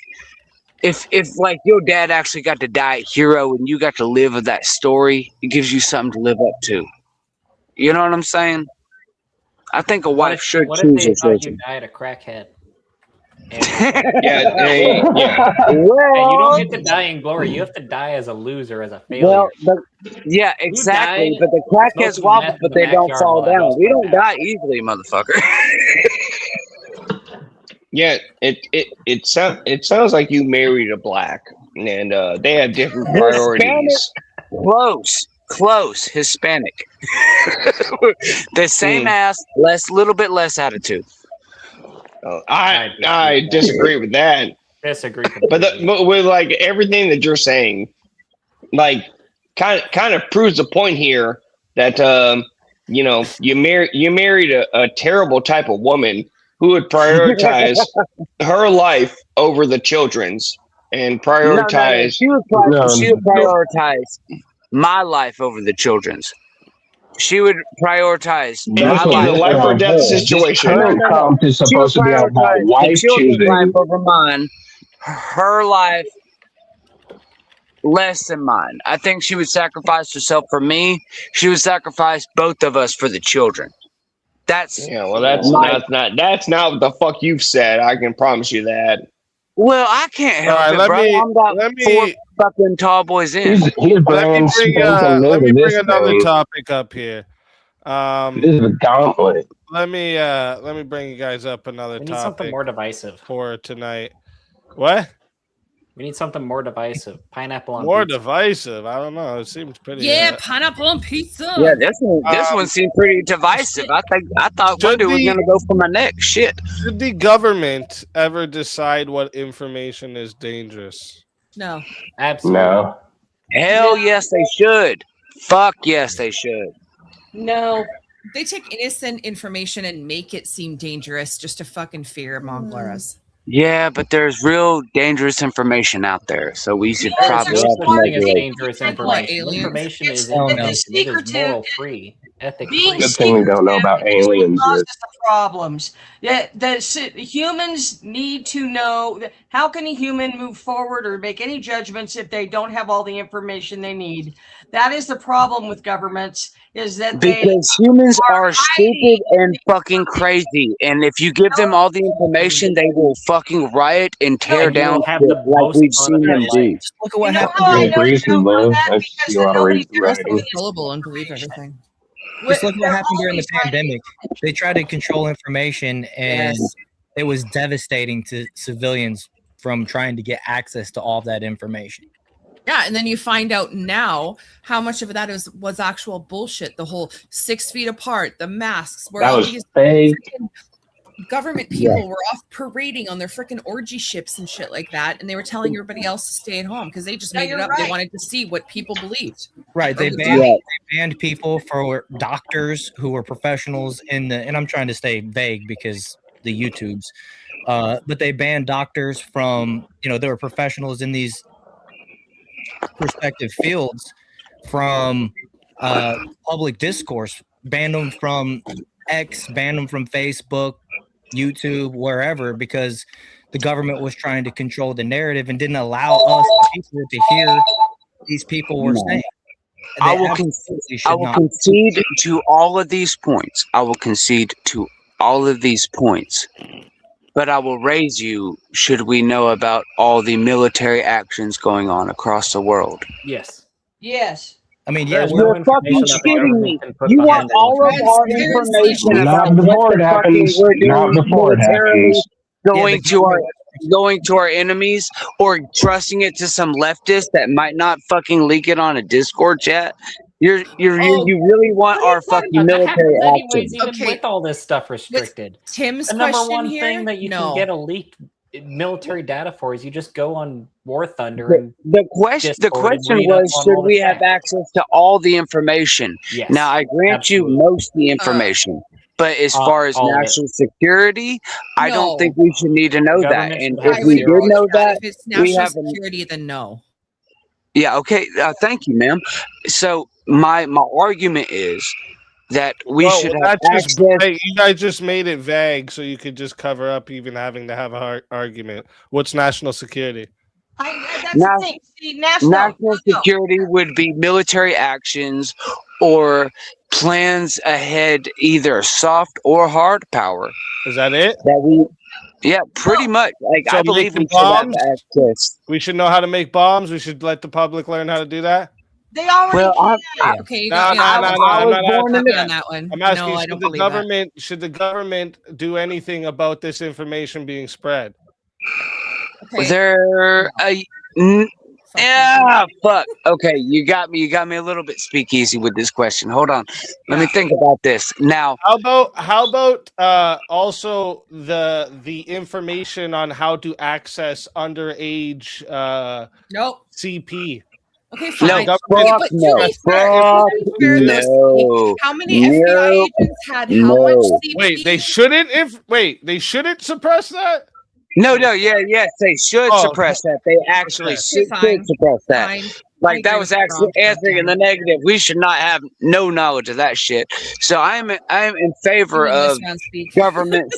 if like, your dad actually got to die a hero and you got to live with that story, it gives you something to live up to. You know what I'm saying? I think a wife should choose What if they a thought children. you died a crackhead? Yeah. Hey, you don't get to die in glory. You have to die as a loser, as a failure. Well, yeah, exactly. But the crackheads wobble, but they don't fall down. We don't die easily, motherfucker. Yeah, it sounds like you married a black, and they have different priorities. Close, Hispanic. The same ass, little bit less attitude. I disagree with that. But with like everything that you're saying, like kind of proves the point here that you know, you married a terrible type of woman who would prioritize her life over the children's and prioritize. She would prioritize my life over the children's. She would prioritize the life or death situation. Is supposed to be about my wife choosing life over mine. Her life less than mine. I think she would sacrifice herself for me. She would sacrifice both of us for the children. That's not what the fuck you've said. I can promise you that. Well, I can't help it, bro. I'm about 4 fucking tall boys in. Let me bring another topic up here. This is a gauntlet. Let me bring you guys up another topic. We need something more divisive for tonight. What? We need something more divisive. Pineapple on more pizza. divisive. I don't know. It seems pretty. Yeah, pineapple on pizza. Yeah, this one seemed pretty divisive. I thought one dude was gonna go for my neck. Shit. Should the government ever decide what information is dangerous? No. Absolutely. No. Hell yes, they should. Fuck yes, they should. No. They take innocent information and make it seem dangerous just to fucking fear monger us. Yeah, but there's real dangerous information out there, so we should Yes, probably there's have to Nothing is regulate. dangerous What, information. aliens? Information is Oh, no. information. It is moral free, ethic Being free. Good thing we don't know about aliens. causes the problems. Yeah, humans need to know how can a human move forward or make any judgments if they don't have all the information they need. That is the problem with governments, is that Because humans are stupid and fucking crazy, and if you give them all the information, they will fucking riot and tear And you down will have shit the like most we've fun seen of your them do. life. Look at what You know happened. how I With know you reason, don't know though. that? I Because see a lot of nobody reason trusts writing. me. Gullible and believe everything. Just look what They're happened during the always right. pandemic. They tried to control information, and Yes. it was devastating to civilians from trying to get access to all that information. Yeah, and then you find out now how much of that was actual bullshit. The whole 6 feet apart, the masks, where That all was these fake. freaking government people were off parading on their freaking orgy ships and shit like that, and they were telling everybody else to stay at home because they just No, made it you're up. They right. wanted to see what people believed. Right. They Yeah. banned people for doctors who were professionals in the, and I'm trying to stay vague because the YouTubes, but they banned doctors from, they were professionals in these respective fields from public discourse, banned them from X, banned them from Facebook, YouTube, wherever, because the government was trying to control the narrative and didn't allow us people to hear what these people were saying. I will concede to all of these points. I will concede to all of these points. But I will raise you, should we know about all the military actions going on across the world? Yes. Yes. I mean, yeah, You're fucking kidding me. You want all of our information Not about before what it the fucking happens. we're Not doing before it militarily, happens. going to our enemies, or trusting it to some leftist that might not fucking leak it on a Discord chat. You really want our fucking That military happens anyways, action. even with all this stuff restricted. Tim's the number question one here? thing that you No. can get a leaked military data for is you just go on War Thunder and The question Discord and read up was, on should all the we have facts. access to all the information? Yes, Now, I grant you most of the information, but as far as all of it. national security, I don't No. think we should need to know that. Government And should if have we zero did know that, If it's we national have security, then no. yeah, okay. Thank you, ma'am. So my argument is that we should have that's access. just, hey, you guys just made it vague so you could just cover up even having to have an argument. What's national security? That's Now- the thing. See, national security would be military actions or plans ahead, either soft or hard power. Is that it? Yeah, pretty much. Like, So I believe we making should have bombs? access. We should know how to make bombs. We should let the public learn how to do that. They already can. Okay, you No, got me no, on no, that no, one. I'm not Got asking me that. on that one. I'm asking, No, I should don't the believe that. government do anything about this information being spread? Fuck. Okay, you got me a little bit speakeasy with this question. Hold on. Let me think about this. Now, How about also the information on how to access underage Nope. CP? Okay, No, fine. fuck Okay, but to no. be fair, Fuck to be fair, though, no. how many FBI agents had how much CP? Wait, they shouldn't suppress that? No, yes, they should suppress that. They actually should suppress that. Fine. Like, I that agree was with actually Rob. answering in the negative. We should not have no knowledge of that shit. So I'm in favor You win this of round, Speak. government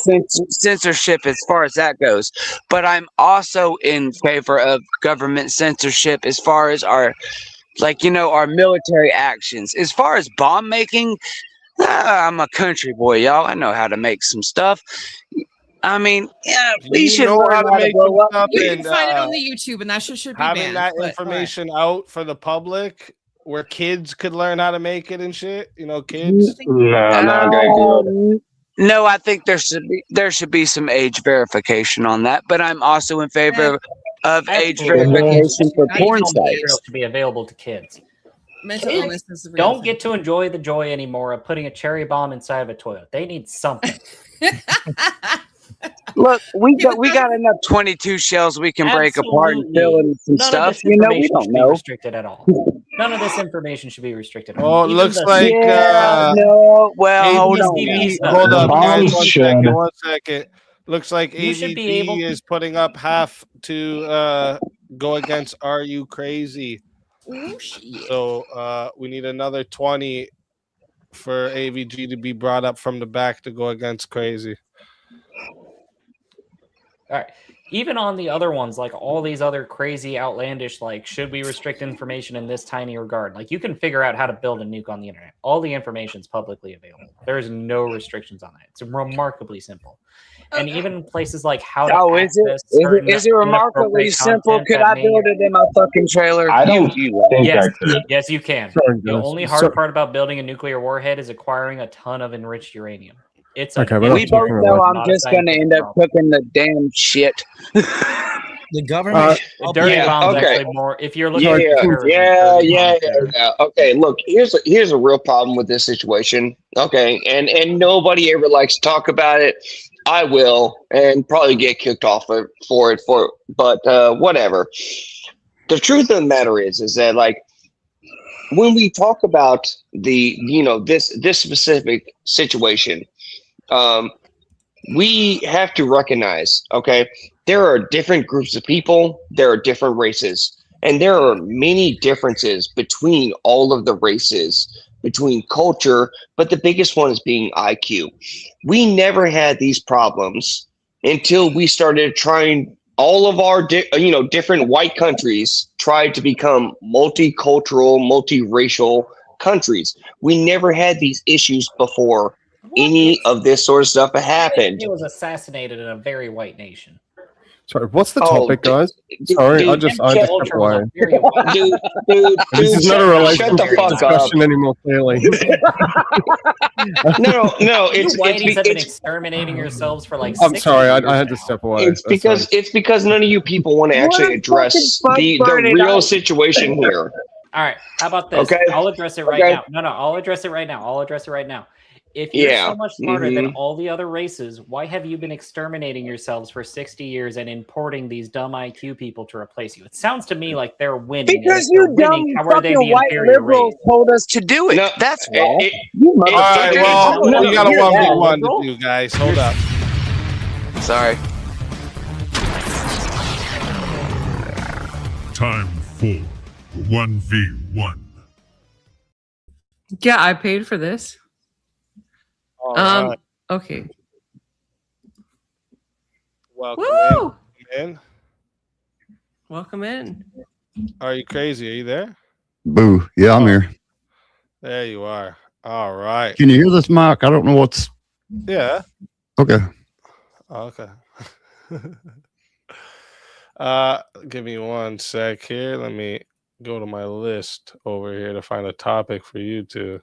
censorship as far as that goes. But I'm also in favor of government censorship as far as our military actions. As far as bomb making, I'm a country boy, y'all. I know how to make some stuff. I mean, yeah, we should know learn how to make blow up. stuff You can and, find it on the YouTube, and that should be having banned. that but, information out for the public where kids could learn how to make it and shit. Kids. No, not good. No, I think there should be some age verification on that, but I'm also in favor of age verification for porn sites. To be available to kids. Mental Kids illness is the real don't thing. get to enjoy the joy anymore of putting a cherry bomb inside of a toilet. They need something. Look, we got enough 22 shells we can break apart and fill in some None stuff. of this You know, we information don't should be know. restricted at all. None of this information should be restricted. Oh, it Even looks the like no. Well, hold on. ABCD stuff. Hold up, guys. bombs One second. Looks like You should be able AVG is putting up half to go against Are You Crazy? Oh, shit. So we need another 20 for AVG to be brought up from the back to go against Crazy. All right. Even on the other ones, like all these other crazy, outlandish, like, should we restrict information in this tiny regard? Like, you can figure out how to build a nuke on the internet. All the information is publicly available. There's no restrictions on that. It's remarkably simple. And even in places like how to access is it remarkably simple? Could I build it in my fucking trailer? I don't think I could. Yes, you can. Sorry, The guys. only hard part about building a nuclear warhead is acquiring a ton of enriched uranium. It's Okay, we both know I'm just gonna end up cooking the damn shit. The government. Dirty bombs okay. actually more. If you're looking Yeah. Okay, look, here's a real problem with this situation. Okay, and nobody ever likes to talk about it. I will, and probably get kicked off for it. But whatever. The truth of the matter is that, like, when we talk about this specific situation, we have to recognize, okay, there are different groups of people, there are different races, and there are many differences between all of the races, between culture, but the biggest one is being IQ. We never had these problems until we started trying. All of our different white countries tried to become multicultural, multiracial countries. We never had these issues before any of this sort of stuff happened. It was assassinated in a very white nation. Sorry, what's the topic, guys? Sorry, I just stepped away. Dude, This is not a relationship fuck discussion anymore, clearly. No, You whiteys have been exterminating yourselves for like. I'm 60 sorry, years I had now. to step away. It's because none of you people want to actually address the real situation here. All right, how about this? Okay. I'll address it right now. No, I'll address it right now. If you're so much smarter than all the other races, why have you been exterminating yourselves for 60 years and importing these dumb IQ people to replace you? It sounds to me like they're winning. Because you dumb fucking white liberals told us to do it. No, that's why. All right, well, we got a 1v1 to do, guys. Hold up. Sorry. Time for 1v1. Yeah, I paid for this. Right. Okay. Welcome Woo! in. Welcome in. Are you crazy? Are you there? Boo. Yeah, I'm here. There you are. All right. Can you hear this, Mike? I don't know what's. Yeah. Okay. Okay. Give me 1 sec here. Let me go to my list over here to find a topic for you two.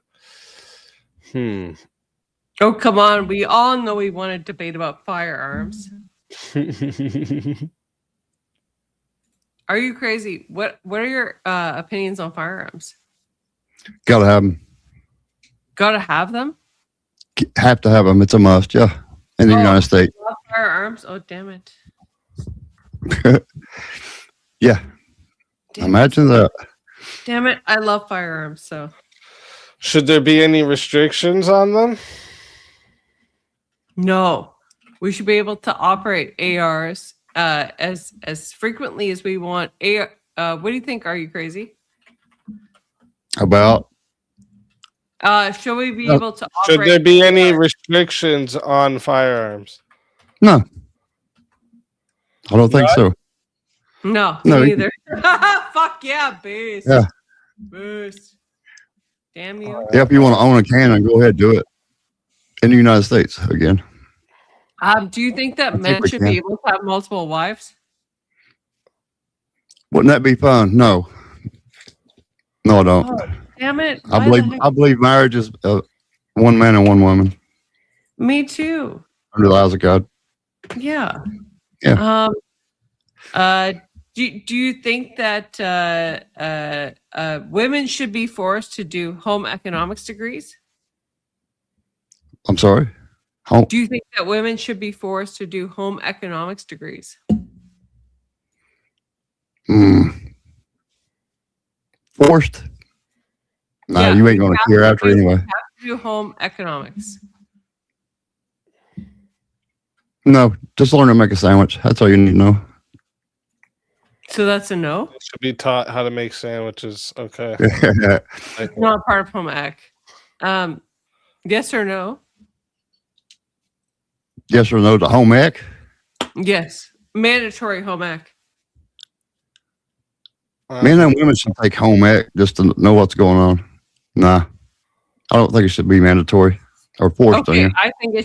Oh, come on. We all know we want to debate about firearms. Are you crazy? What are your opinions on firearms? Gotta have them. Gotta have them? Have to have them. It's a must. Yeah. In the United States. Love firearms? Oh, damn it. Yeah. Imagine that. Damn it. I love firearms. So Should there be any restrictions on them? no. We should be able to operate ARs as frequently as we want. What do you think? Are you crazy? About. Should we be able to operate? Should there be any restrictions on firearms? No. I don't think so. No, No, me you- either. Fuck yeah, boost. Yeah. Boost. Damn you. Yeah, if you want to own a cannon, go ahead, do it. In the United States again. Do you think that think men we should can. be able to have multiple wives? Wouldn't that be fun? No. No, I don't. Oh, damn it. I Why the heck- believe marriage is one man and one woman Me too. under the eyes of God. Yeah. Yeah. Do you think that women should be forced to do home economics degrees? I'm sorry. Do you think that women should be forced to do home economics degrees? Forced? No, Yeah, you ain't going to care after anyway. You have to do home economics. No, just learn to make a sandwich. That's all you need to know. So that's a no? Should be taught how to make sandwiches. Okay. It's not part of home ec. Yes or no? Yes or no to home ec? Yes. Mandatory home ec. Men and women should take home ec just to know what's going on. Nah, I don't think it should be mandatory or forced. Okay, I think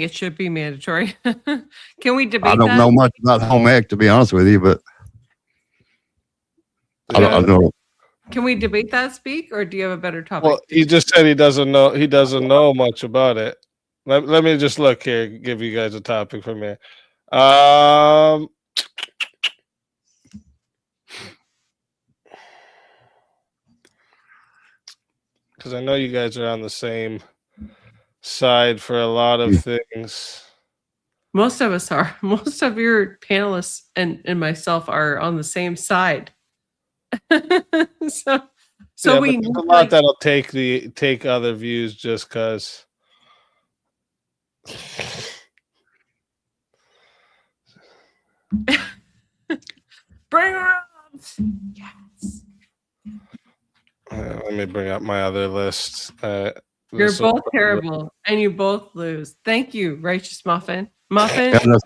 it should be mandatory. Can we debate? I don't know much about home ec, to be honest with you, but I don't know. Can we debate that, Speak, or do you have a better topic? Well, he just said he doesn't know. He doesn't know much about it. Let me just look here. Give you guys a topic from here. Because I know you guys are on the same side for a lot of things. Most of us are. Most of your panelists and myself are on the same side. so yeah, we there's a lot that'll take other views just because. Bring her up. Yes. Let me bring up my other list. You're both terrible, and you both lose. Thank you, Righteous Muffin. Muffin. Yeah,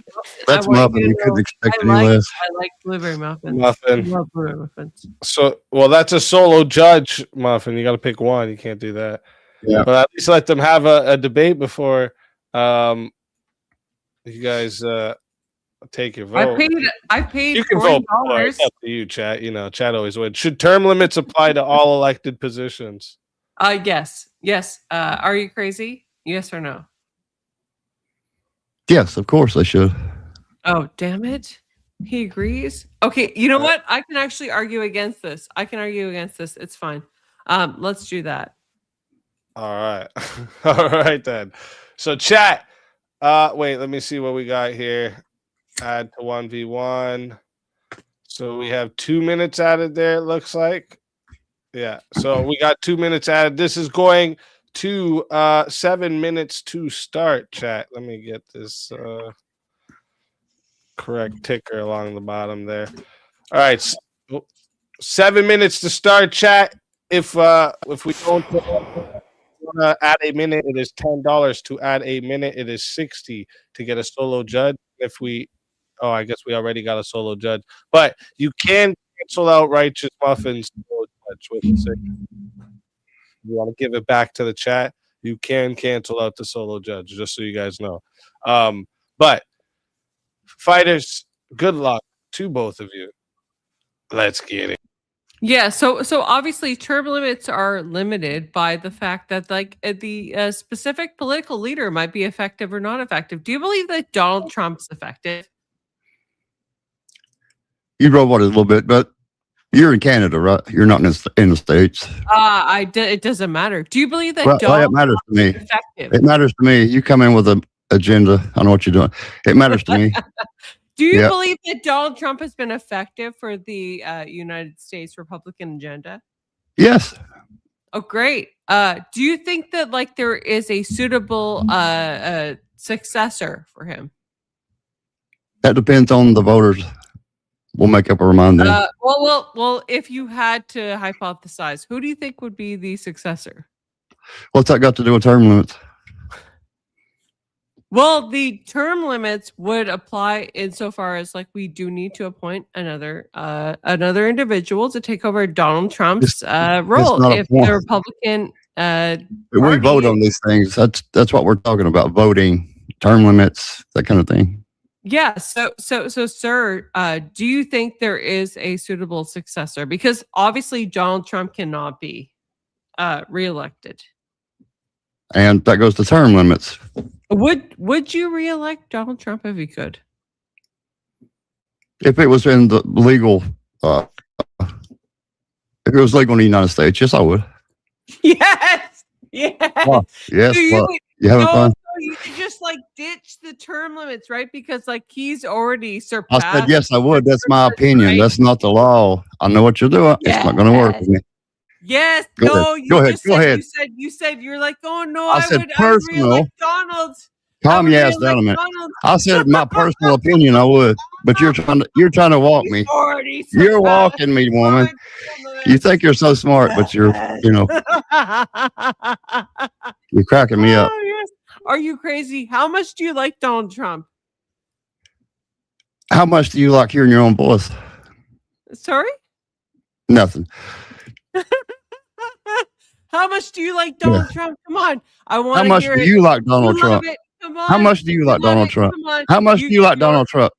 that's Muffin. You couldn't expect any less. I like blueberry muffins. Muffin. I love blueberry muffins. So, well, that's a solo judge, Muffin. You got to pick one. You can't do that. Yeah. But at least let them have a debate before you guys take your vote. I paid. You can vote. It's up to you, chat. You know, chat always wins. Should term limits apply to all elected positions? Yes. Are you crazy? Yes or no? Yes, of course they should. Oh, damn it. He agrees. Okay, you know what? I can actually argue against this. It's fine. Let's do that. All right. All right then. So chat. Wait, let me see what we got here. Add to 1v1. So we have 2 minutes added there, it looks like. Yeah. So we got 2 minutes added. This is going to 7 minutes to start, chat. Let me get this correct ticker along the bottom there. All right. So 7 minutes to start, chat. If we don't add a minute, it is $10. To add a minute, it is $60 to get a solo judge. If we I guess we already got a solo judge. But you can cancel out Righteous Muffins solo judge with the $60. You want to give it back to the chat, you can cancel out the solo judge, just so you guys know. But fighters, good luck to both of you. Let's get it. Yeah, so obviously term limits are limited by the fact that the specific political leader might be effective or not effective. Do you believe that Donald Trump's effective? You robot it a little bit, but you're in Canada, right? You're not in the States. It doesn't matter. Do you believe that Well, Donald it matters to me. is effective? It matters to me. You come in with an agenda. I know what you're doing. It matters to me. Do you believe that Donald Trump has been effective for the United States Republican agenda? Yes. Oh, great. Do you think that there is a suitable successor for him? That depends on the voters. We'll make up our mind then. Well, if you had to hypothesize, who do you think would be the successor? What's that got to do with term limits? Well, the term limits would apply insofar as we do need to appoint another individual to take over Donald Trump's role if the Republican we vote on these things. That's what we're talking about: voting, term limits, that kind of thing. Yeah. So, sir, do you think there is a suitable successor? Because obviously Donald Trump cannot be reelected. And that goes to term limits. Would you reelect Donald Trump if you could? If it was in the legal, if it was legal in the United States, yes, I would. Yes. Yes. Well, yes. You having fun? So you could just like ditch the term limits, right? Because like he's already I surpassed. said, yes, I would. That's my opinion. Right? That's not the law. I know what you're doing. It's not going to work with me. Yes. Go No, ahead. you Go ahead. just Go said ahead. you said you're like, oh no, I I said would personal. re-elect Donald. Calm your ass down a minute. I said my personal opinion. I would, but you're trying to walk me. You're walking me, woman. You think you're so smart, but you're cracking me up. Oh, yes. Are you crazy? How much do you like Donald Trump? How much do you like hearing your own voice? Sorry? Nothing. How much do you like Donald Trump? Come on. I want How to much hear do it. you like Donald You Trump? love it. Come on. How much do you like Donald Trump? Come on. How much do you like Donald Trump?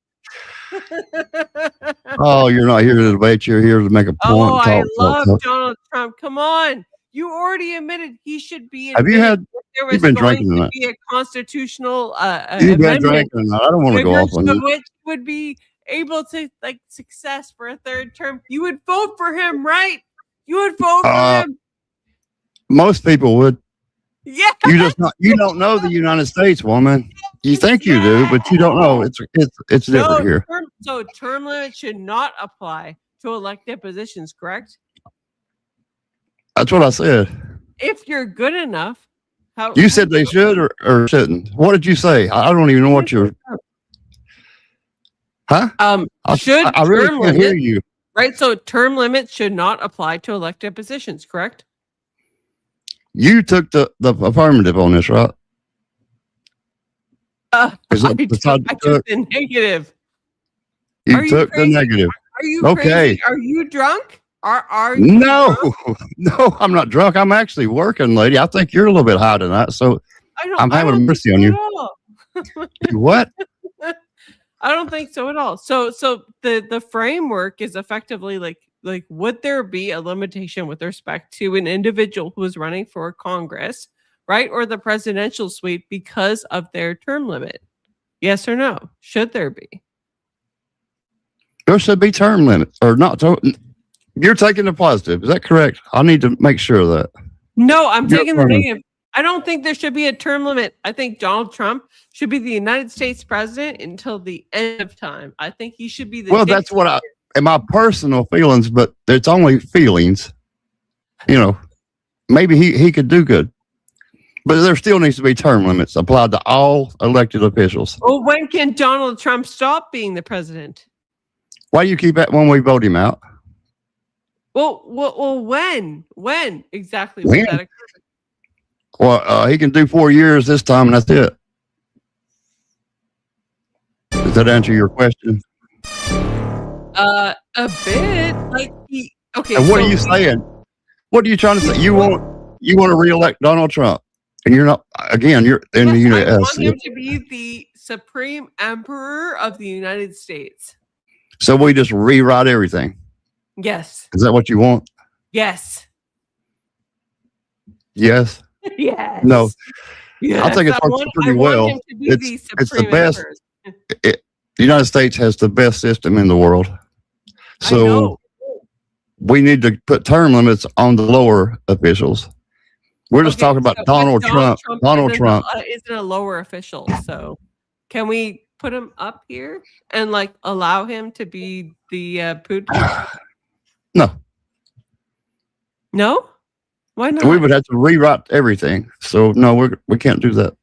Oh, you're not here to debate. You're here to make a point. Oh, I talk. love Donald Trump. Come on. You already admitted he should be. Have you had? There You've was been going drinking to tonight. be a constitutional You've been amendment. drinking tonight. I don't want to go off on you. Which would be able to like success for a third term. You would vote for him, right? You would vote for him. Most people would. Yeah. You don't know the United States, woman. You think you do, but you don't know. It's different here. So term limits should not apply to elected positions, correct? That's what I said. If you're good enough. You said they should or shouldn't. What did you say? I don't even know what you're. Huh? Should I really can't hear you. Right. So term limits should not apply to elected positions, correct? You took the affirmative on this, right? I took the negative. You took the negative. Are you okay? Crazy? Are you drunk? Are you? No, drunk? no, I'm not drunk. I'm actually working, lady. I think you're a little bit high tonight, so I'm having mercy on you. What? I don't think so at all. So the framework is effectively like would there be a limitation with respect to an individual who is running for Congress, right, or the presidential suite because of their term limit? Yes or no? Should there be? There should be term limits or not. You're taking the positive. Is that correct? I need to make sure of that. No, I'm taking the negative. I don't think there should be a term limit. I think Donald Trump should be the United States president until the end of time. I think he should be the. Well, that's what in my personal feelings, but it's only feelings. You know, maybe he could do good, but there still needs to be term limits applied to all elected officials. Well, when can Donald Trump stop being the president? Why do you keep that when we vote him out? Well, when exactly When? would that occur? Well, he can do 4 years this time, and that's it. Does that answer your question? A bit. Like okay. And what are you saying? What are you trying to say? You want to reelect Donald Trump, and you're not. Again, you're in the United I want him to be the supreme emperor of the United States. So we just rewrite everything. Yes. Is that what you want? Yes. Yes. Yes. No. Yes. I think it's worked pretty well. It's the best. The United States has the best system in the world. So we need to put term limits on the lower officials. We're just talking about Donald Trump. Donald Trump isn't a lower official. So can we put him up here and like allow him to be the Putin? No. No? Why not? We would have to rewrite everything. So no, we can't do that.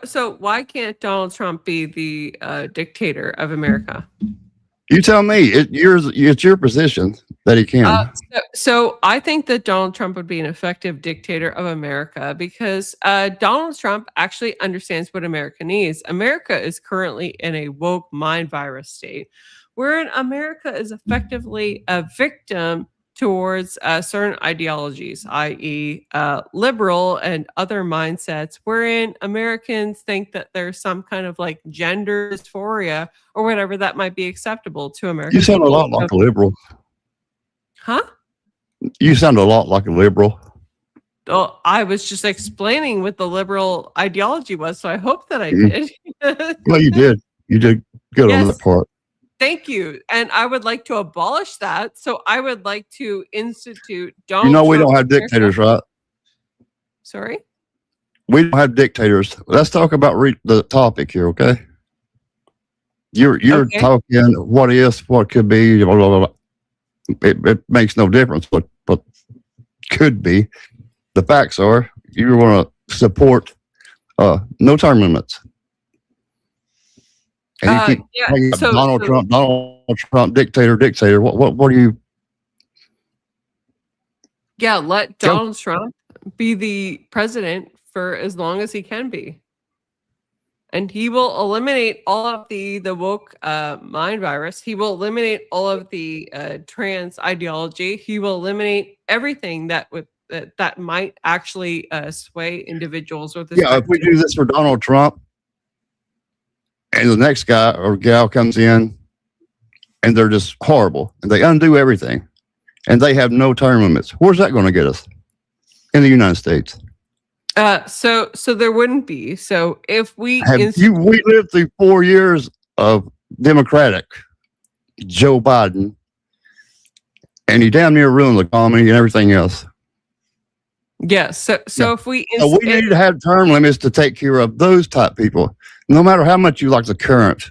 So why can't Donald Trump be the dictator of America? You tell me. It's your position that he can. So I think that Donald Trump would be an effective dictator of America because Donald Trump actually understands what America needs. America is currently in a woke mind virus state, wherein America is effectively a victim towards certain ideologies, i.e., liberal and other mindsets, wherein Americans think that there's some kind of like gender dysphoria or whatever that might be acceptable to America. You sound a lot like a liberal. Huh? You sound a lot like a liberal. Oh, I was just explaining what the liberal ideology was, so I hope that I did. Well, you did. You did good on that part. Thank you. And I would like to abolish that. So I would like to institute Donald You know, we Trump don't have dictators, right? Sorry? We don't have dictators. Let's talk about the topic here, okay? You're Okay. talking what if, what could be, blah, blah, blah, blah. It makes no difference what could be. The facts are you want to support no term limits. And you keep bringing up Donald Trump, dictator. What do you? Yeah, let Donald Trump be the president for as long as he can be. And he will eliminate all of the woke mind virus. He will eliminate all of the trans ideology. He will eliminate everything that might actually sway individuals with respect. Yeah, if we do this for Donald Trump, and the next guy or gal comes in, and they're just horrible, and they undo everything, and they have no term limits. Where's that going to get us in the United States? So there wouldn't be. So if we we lived through 4 years of Democratic Joe Biden, and he damn near ruined the economy and everything else. Yeah. So if we need to have term limits to take care of those type people, no matter how much you like the current.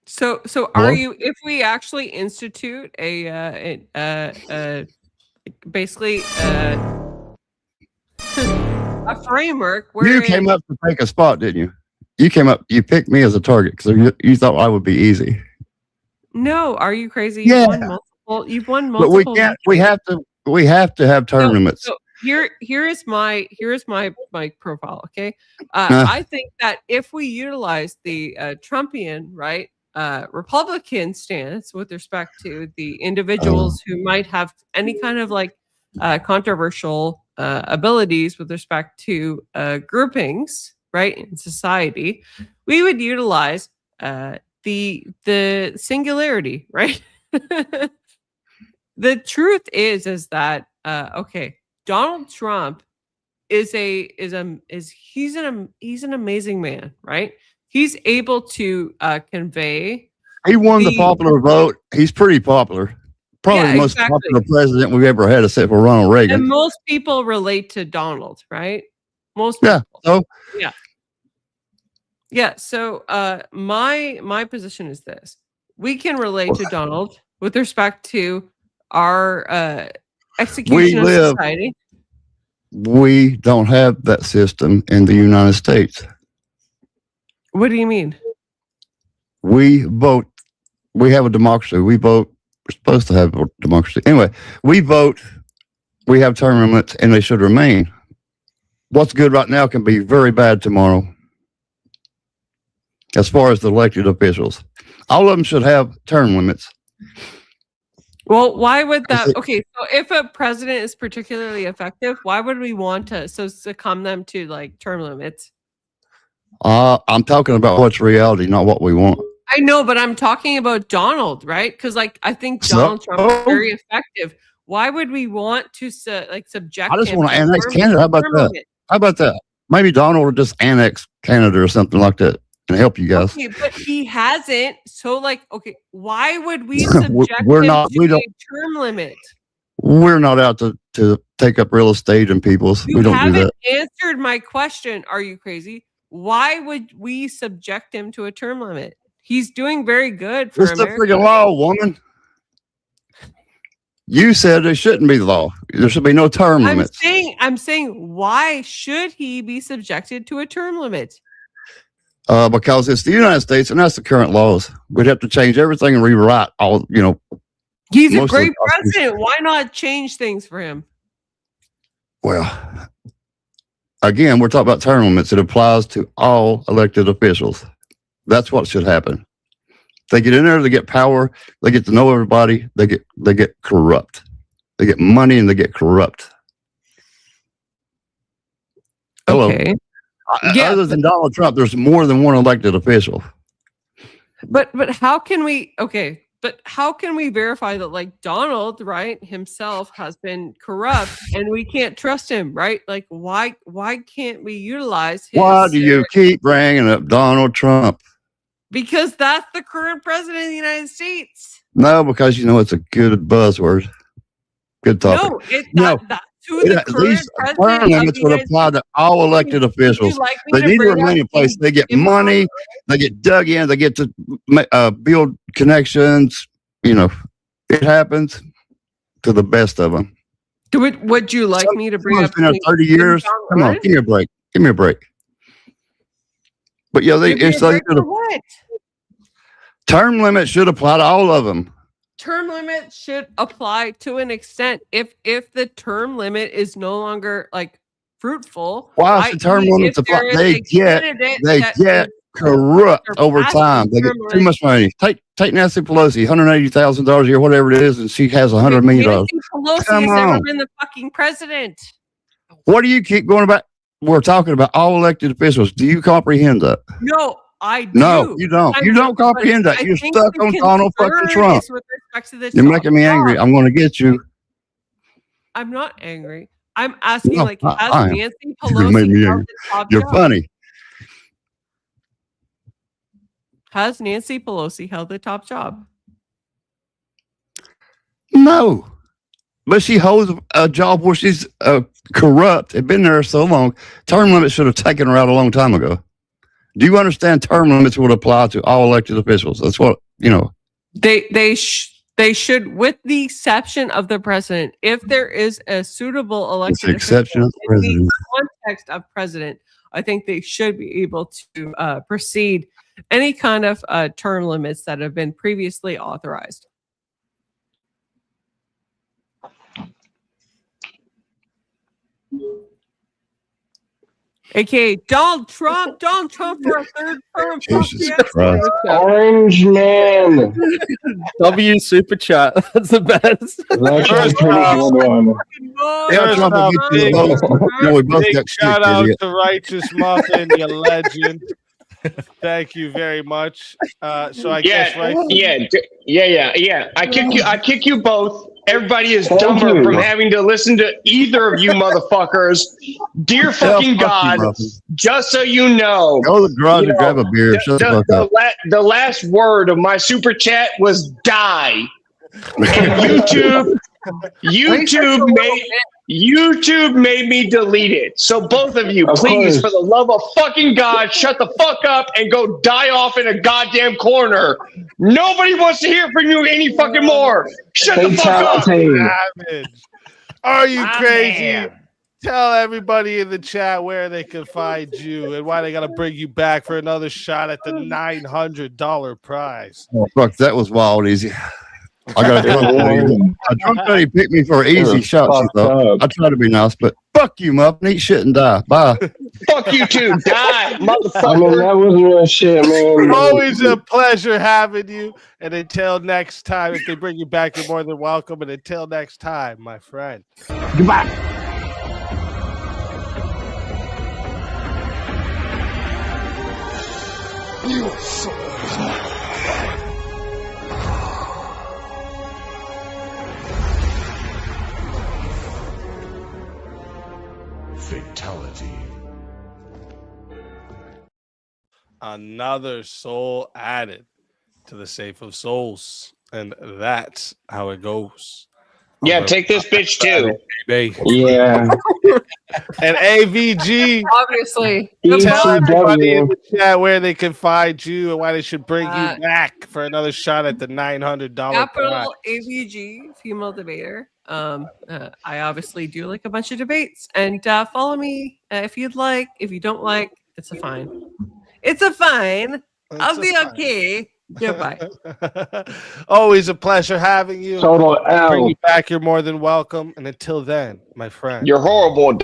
So are you? If we actually institute basically a framework where you came up to take a spot, didn't you? You picked me as a target because you thought I would be easy. No, are you crazy? Yeah. You've won multiple. But we can't. We have to have term limits. So here is my profile. Okay, I think that if we utilize the Trumpian Republican stance with respect to the individuals who might have any kind of controversial abilities with respect to groupings, right, in society, we would utilize the singularity, right? The truth is that Donald Trump he's an amazing man, right? He's able to convey. He won the popular vote. He's pretty popular. Probably the most popular president we've ever had, except for Ronald Reagan. And most people relate to Donald, right? Most people. So So my position is this: we can relate to Donald with respect to our execution of society. We don't have that system in the United States. What do you mean? We vote. We have a democracy. We vote. We're supposed to have a democracy. Anyway, we vote. We have term limits, and they should remain. What's good right now can be very bad tomorrow. As far as the elected officials, all of them should have term limits. Well, why would that? Okay, so if a president is particularly effective, why would we want to succumb them to term limits? I'm talking about what's reality, not what we want. I know, but I'm talking about Donald, right? Because I think Donald Trump is very effective. Why would we want to subject? I just want to annex Canada. How about that? How about that? Maybe Donald will just annex Canada or something like that and help you guys. Okay, but he hasn't. So, why would we subject him to a term limit? We're not out to take up real estate and people's. We don't do that. You haven't answered my question. Are you crazy? Why would we subject him to a term limit? He's doing very good for America. It's the freaking law, woman. You said there shouldn't be the law. There should be no term limits. I'm saying, why should he be subjected to a term limit? Because it's the United States, and that's the current laws. We'd have to change everything and rewrite all. He's a great president. Why not change things for him? Well, again, we're talking about term limits. It applies to all elected officials. That's what should happen. They get in there, they get power, they get to know everybody, they get corrupt. They get money and they get corrupt. Hello. Okay. Other than Donald Trump, there's more than one elected official. But how can we verify that Donald, right, himself has been corrupt and we can't trust him, right? Why can't we utilize his Why do you keep bringing up Donald Trump? Because that's the current president of the United States. No, because it's a good buzzword. Good topic. No, that's to the current These president term of limits the would United apply States. to all elected officials. like me They to need to bring remain in up place. They get improper- money. They get dug in. They get to build connections. You know, it happens to the best of them. Would you like me to bring up Been there 30 years. Come on, give me a break. Give me a break. But yeah, it's like what? term limits should apply to all of them. Term limit should apply to an extent. If the term limit is no longer like fruitful, Why is the term i.e. limits if there apply? is They a candidate that get is corrupt over surpassing time. They get term too limit. much money. Take Nancy Pelosi, $180,000 a year, whatever it is, and she has $100 million. Nancy Pelosi Come has never on. been the fucking president. What do you keep going about? We're talking about all elected officials. Do you comprehend that? No, I do. No, you don't. You don't comprehend that. You're stuck on Donald fucking Trump. With respect to the You're top making me angry. job. I'm going to get you. I'm not angry. I'm asking, No, like, I has am. Nancy You made Pelosi me held angry. the top You're job? funny. Has Nancy Pelosi held the top job? No. But she holds a job where she's corrupt and been there so long. Term limits should have taken her out a long time ago. Do you understand term limits would apply to all elected officials? That's what, you know. They should, with the exception of the president, if there is a suitable elected exception official of the president. in the context of president, I think they should be able to proceed any kind of term limits that have been previously authorized. AKA Donald Trump for a third term. Jesus Christ. Orange man. W super chat. That's the best. That's actually pretty good one. Yeah, Trump will get you the vote. No, we both Big got shout shit, out idiot. to Righteous Muffin, you legend. Thank you very much. So I guess right. Yeah. I kick you both. Everybody is Thank dumber you. from having to listen to either of you motherfuckers. Dear fucking God, just so you know, Go to the garage and grab a beer. Shut the fuck up. the last word of my super chat was die. And YouTube made me delete it. So both of you, Of please, course. for the love of fucking God, shut the fuck up and go die off in a goddamn corner. Nobody wants to hear from you any fucking more. Shut the fuck up. Fatality. Savage. Are you crazy? Tell everybody in the chat where they can find you and why they got to bring you back for another shot at the $900 prize. Oh, fuck, that was wild easy. I got a drunk buddy picked me for an easy shot. She thought. I try to be nice, but fuck you, Muffin. Eat shit and die. Bye. Fuck you too. Die, motherfucker. I mean, that was real shit, man. Always a pleasure having you. And until next time, if they bring you back, you're more than welcome. And until next time, my friend. Goodbye. Fatality. Another soul added to the safe of souls. And that's how it goes. Yeah, take this bitch too. Yeah. And AVG. Obviously. Tell everybody in ECW. the chat where they can find you and why they should bring you back for another shot at the $900 prize. Capital AVG, female debater. I obviously do like a bunch of debates, and follow me if you'd like. If you don't like, it's a fine. It's a fine. I'll be okay. Goodbye. Always a pleasure having you. Total Bring L. you back. You're more than welcome. And until then, my friend. You're horrible.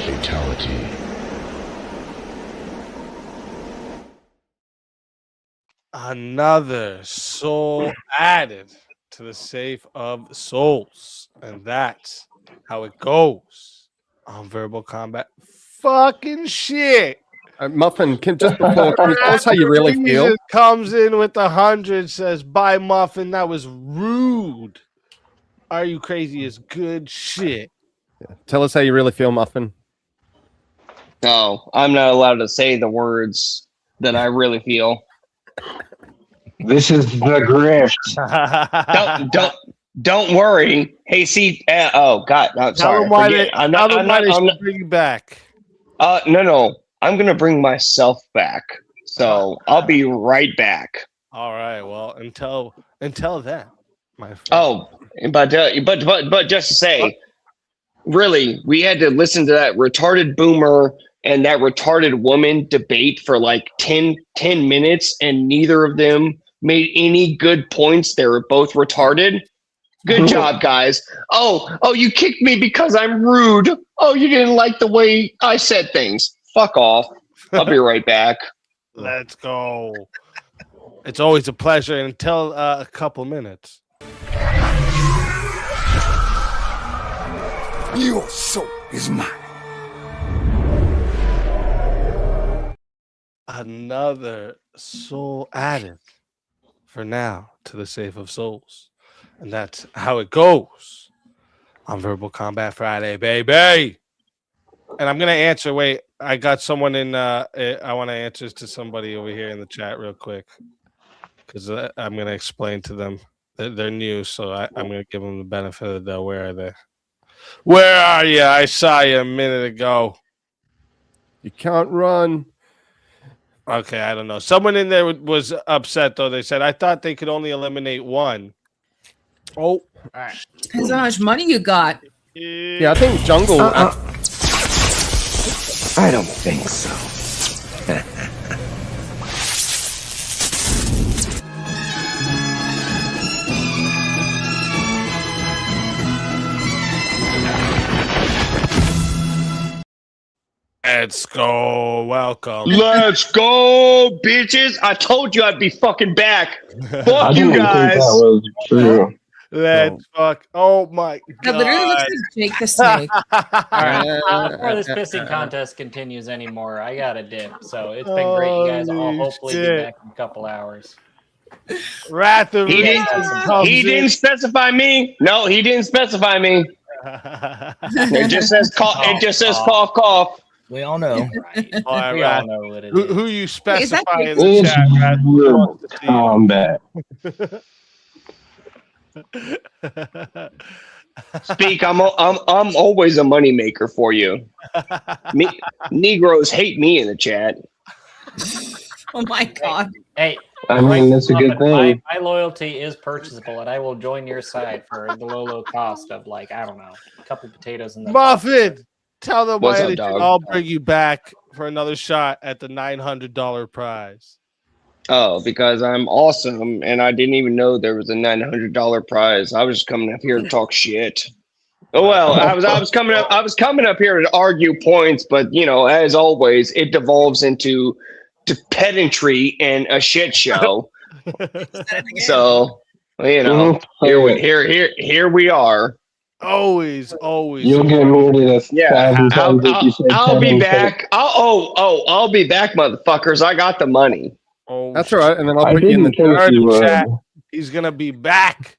Fatality. Another soul added to the safe of souls. And that's how it goes on Verbal Combat. Fucking shit. Muffin, can you tell us how you really feel? Jesus comes in with 100, says, "Bye, Muffin. That was rude. Are you crazy? Is good shit." Tell us how you really feel, Muffin. No, I'm not allowed to say the words that I really feel. This is the grift. Don't worry. Hey, see. Oh God, I'm sorry. I'm not bring you back. No. I'm gonna bring myself back. So I'll be right back. All right. Well, until then, my friend. Oh, but just to say, really, we had to listen to that retarded boomer and that retarded woman debate for like 10 minutes, and neither of them made any good points. They were both retarded. Good job, guys. Oh, you kicked me because I'm rude. Oh, you didn't like the way I said things. Fuck off. I'll be right back. Let's go. It's always a pleasure until a couple minutes. Your soul is mine. Another soul added for now to the Safe of Souls. And that's how it goes on Verbal Combat Friday, baby. And I'm going to answer. Wait, I got someone in. I want to answer to somebody over here in the chat real quick, because I'm going to explain to them. They're new, so I'm going to give them the benefit of the doubt. Where are they? Where are you? I saw you a minute ago. You can't run. Okay, I don't know. Someone in there was upset, though. They said, I thought they could only eliminate one. Oh, all right. Depends on how much money you got. Yeah, I think Jungle. I don't think so. Let's go. Welcome. Let's go, bitches. I told you I'd be fucking back. Fuck you guys. Think that was true. Let's fuck. Oh my That literally looks god. like Jake the Snake. All right. Before this pissing contest continues anymore, I got a dip. So it's been great, you guys. I'll Holy hopefully shit. be back in a couple hours. Wrath of He didn't specify me. No, he didn't specify me. It just says cough. It just says cough, cough. We all know. All right, We Wrath. all know what it Who, is. who you Wait, is that specify in Jake the chat, Wrath? Who wants to see you? Combat. Speak. I'm always a moneymaker for you. Negroes hate me in the chat. Oh my god. Hey, I mean, that's a good thing. My loyalty is purchasable, and I will join your side for the low cost of, like, I don't know, a couple potatoes in the Muffin, tell them What's why up, they dog? should all bring you back for another shot at the $900 prize. Oh, because I'm awesome, and I didn't even know there was a $900 prize. I was just coming up here to talk shit. Oh well, I was coming up here to argue points, but you know, as always, it devolves into pedantry and a shit show. So you know, here we are. Always. You'll get muted 1,000 times if you say I'll be Kevin back. I'll be back, motherfuckers. I got the money. Oh, That's all right. And then I'll I put you in the didn't think Heard you the would. chat. He's gonna be back,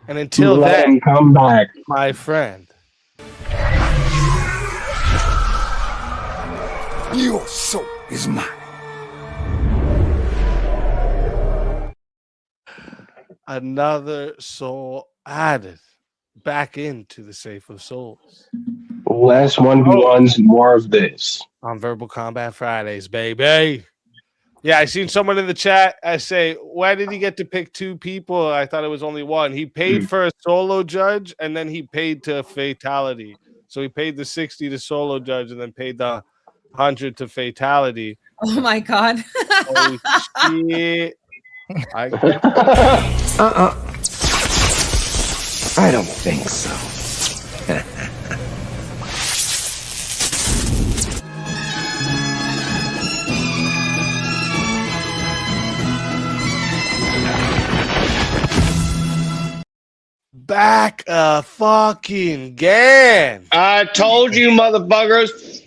and until Let then, him come back. my friend. Your soul is mine. Another soul added back into the Safe of Souls Less 1v1s, more of this. on Verbal Combat Fridays, baby. Yeah, I seen someone in the chat. I say, why did he get to pick two people? I thought it was only one. He paid for a solo judge, and then he paid to fatality. So he paid the 60 to solo judge, and then paid the 100 to fatality. Oh my god. Holy shit! I don't think so. Back fucking again. I told you, motherfuckers.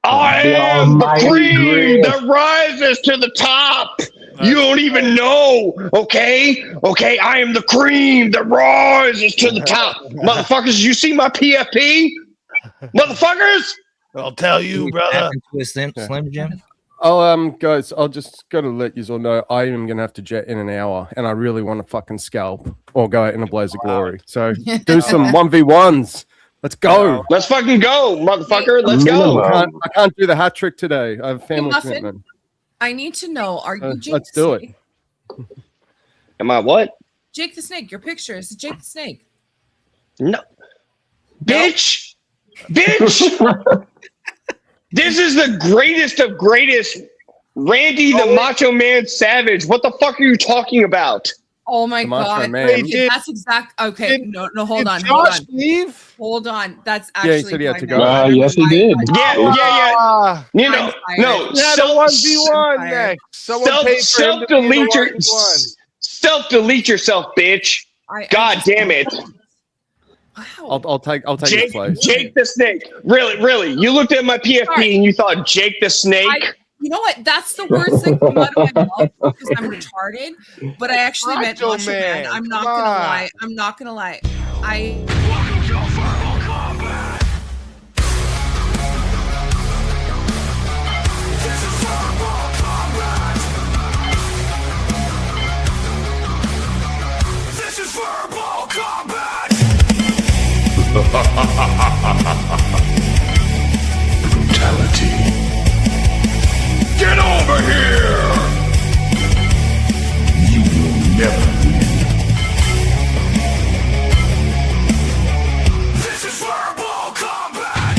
I am the cream that rises to the top. You don't even know, okay? Okay, I am the cream that rises to the top. Motherfuckers, you see my PFP? Motherfuckers! I'll tell you, brother. Slim Jim. Oh, guys, I'll just gotta let you all know I am gonna have to jet in an hour, and I really want to fucking scalp or go out in a blaze of glory. So do some 1v1s. Let's go. Let's fucking go, motherfucker. Let's go. I can't do the hat trick today. I have family Muffin, commitment. I need to know, are you Jake Let's the do Snake? it. Am I what? Jake the Snake, your picture is Jake the Snake. No. Bitch! Bitch! This is the greatest of greatest Randy the Macho Man Savage. What the fuck are you talking about? Oh my God. Okay, that's exact. Okay, no, hold on. Hold on. That's actually. Yeah, he said he had to go. Yes, he did. Yeah. You know, no. Self-1v1 next. Self-delete yourself, bitch. God damn it. I'll take Jake, his place. Jake the Snake. Really. You looked at my PFP and you thought Jake the Snake. You know what? That's the words that come out of my mouth because I'm retarded. But I actually meant Macho Man. I'm not gonna lie. I'm not gonna lie. This is verbal combat. Brutality. Get over here! You will never win. This is verbal combat!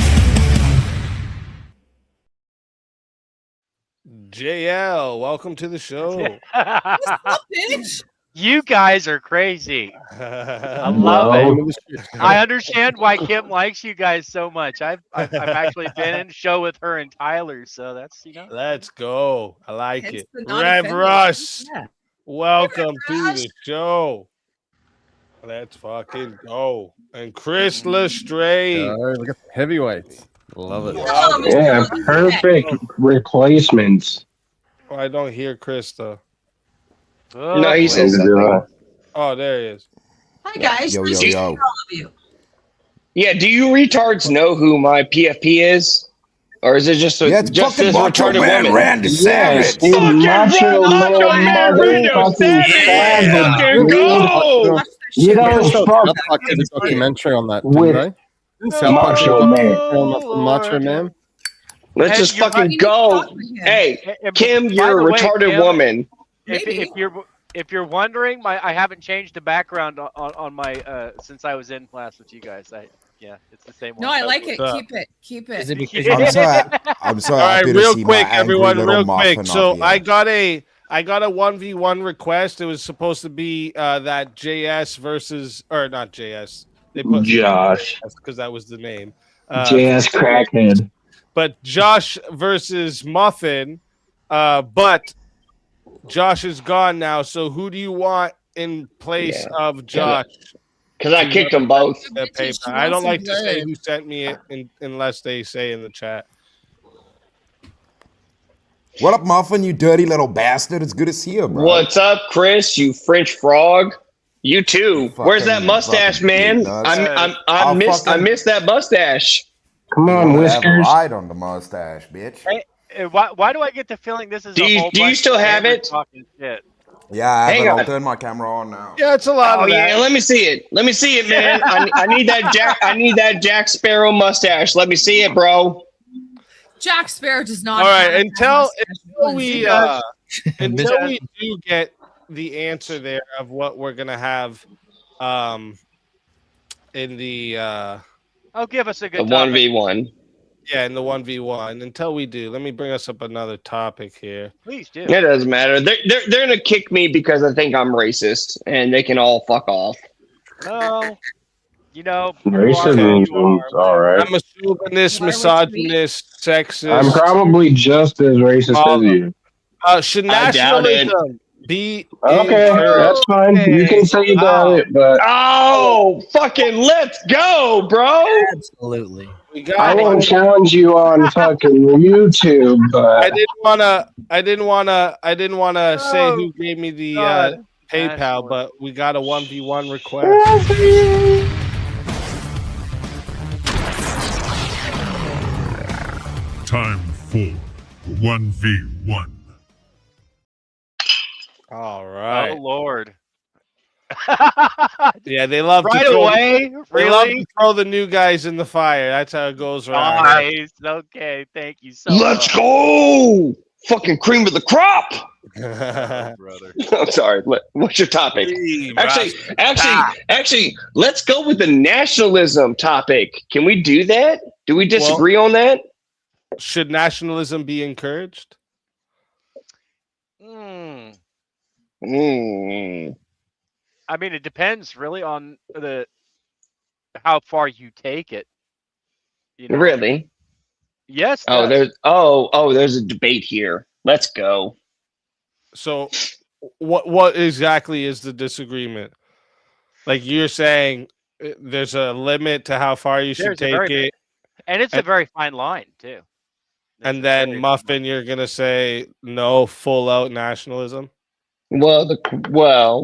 JL, welcome to the show. What's up, bitch? You guys are crazy. I love it. I understand why Kim likes you guys so much. I've actually been in a show with her and Tyler, so that's Let's go. I like it. the Rev non-offender. Russ, Yeah. welcome to the show. Let's fucking go. And Chris Lestrade. Look at the heavyweights. Love it. Yeah, perfect replacements. Oh, I don't hear Chris though. No, he says something. Oh, there he is. Hi guys. Yo. Nice to meet all of you. Yeah, do you retards know who my PFP is? Or is it just it's just fucking this Macho retarded Man woman? Randy Savage. Dude, Macho Man Randy Savage. Go! You don't South fuck Park did a documentary on that, with didn't they? South Park did a Macho Man. documentary on Macho Man. Let's just fucking go. Hey, Kim, you're a retarded woman. If you're wondering, I haven't changed the background on my since I was in class with you guys. It's the same one. No, I like it. Keep it. Is it because I'm sorry. All right, happy to real see quick, my angry everyone, little real quick. muffin So up here. I got a 1v1 request. It was supposed to be that JS versus, or not JS. They put Josh. because that was the name. JS Crackhead. But Josh versus Muffin. But Josh is gone now. So who do you want in place of Josh? Because I kicked them both. I don't like to say who sent me it unless they say in the chat. What up, Muffin? You dirty little bastard. It's good to see you, bro. What's up, Chris? You French frog. You too. Where's that mustache, man? I miss that mustache. Come on, Whiskers. Ride on the mustache, bitch. Hey, why do I get the feeling this is Do a you- whole do you bunch still of have gamers it? talking shit? Yeah, I have Hang it. on. I'll turn my camera on now. Yeah, it's a lot Oh of that. yeah, let me see it. Let me see it, man. I need that Jack. I need that Jack Sparrow mustache. Let me see it, bro. Jack Sparrow does not. All right, have until we do get the answer there of what we're gonna have in the Oh, give us a good The 1v1. Yeah, in the 1v1. Until we do, let me bring us up another topic here. Please do. It doesn't matter. They're gonna kick me because I think I'm racist, and they can all fuck off. No, Racism's all right. I'm a chauvinist, misogynist, sexist. I'm probably just as racist as you. Should I doubt it. nationalism be Okay, that's fine. You can say you got it, but Oh, fucking let's go, bro. Absolutely. I won't challenge you on fucking YouTube, but I didn't wanna say Oh who gave me the God. PayPal, but we got a 1v1 request. Time for 1v1. All right. Oh Lord. Yeah, they love Right to throw, away? They love Really? to throw the new guys in the fire. That's how it goes around here. Nice. Okay, thank you so Let's much. go! Fucking cream of the crop. Oh, brother. I'm sorry. What's your topic? Hey, Actually, let's go with the nationalism topic. Can we do that? Do we disagree on that? Should nationalism be encouraged? Hmm. Hmm. I mean, it depends really on how far you take it. You know? Really? Yes. Oh, there's a debate here. Let's go. So, what exactly is the disagreement? Like you're saying, there's a limit to how far you should take it, and it's a very fine line too. And then Muffin, you're gonna say no, full out nationalism. Well,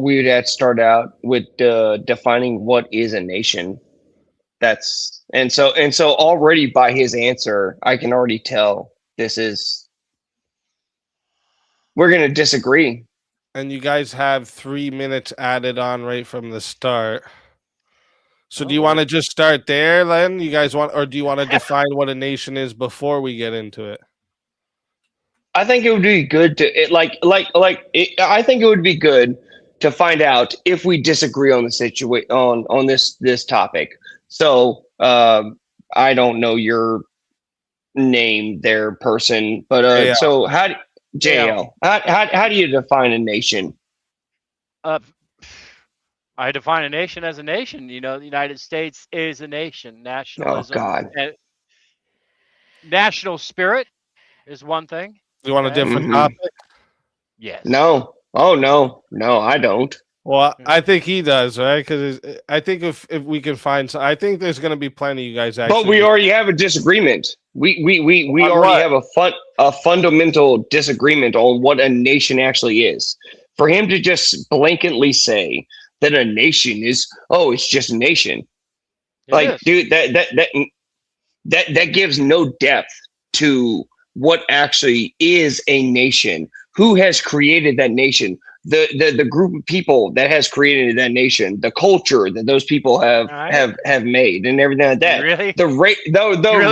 we would have to start out with defining what is a nation. And so already by his answer, I can already tell we're gonna disagree. And you guys have 3 minutes added on right from the start. So do you want to just start there, Len? You guys want, or do you want to define what a nation is before we get into it? I think it would be good to I think it would be good to find out if we disagree on the situation on this topic. So I don't know your name there, person, but JL. So how do you define a nation? I define a nation as a nation. You know, the United States is a nation. Nationalism. Oh God. National spirit is one thing. You want a different topic? Yes. No. Oh no, I don't. Well, I think he does, right? Because I think if we can find, I think there's going to be plenty of you guys. Actually, but we already have a disagreement. We already have a fundamental disagreement on what a nation actually is. For him to just blanketly say that a nation is, it's just a nation. Dude, that gives no depth to what actually is a nation. Who has created that nation? The group of people that has created that nation, the culture that those people have made, and everything like that. Really? The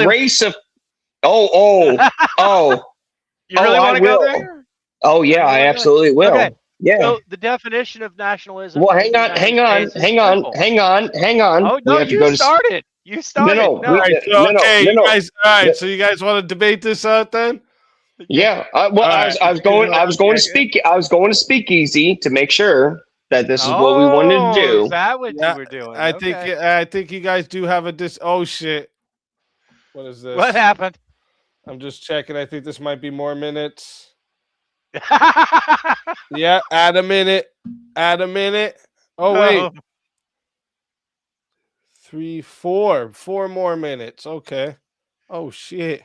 race of You really want to go there? Oh yeah, I absolutely will. Okay. Yeah. So the definition of nationalism. Well, hang on. Oh no, you started. You started. No. You guys. All right. So you guys want to debate this out then? Yeah. I was going to Speakeazy to make sure that this is what we wanted to do. Is that what you were doing? I think you guys do have a Oh shit! What is this? What happened? I'm just checking. I think this might be more minutes. Yeah, add a minute. Oh wait, 3, 4 more minutes. Okay. Oh shit.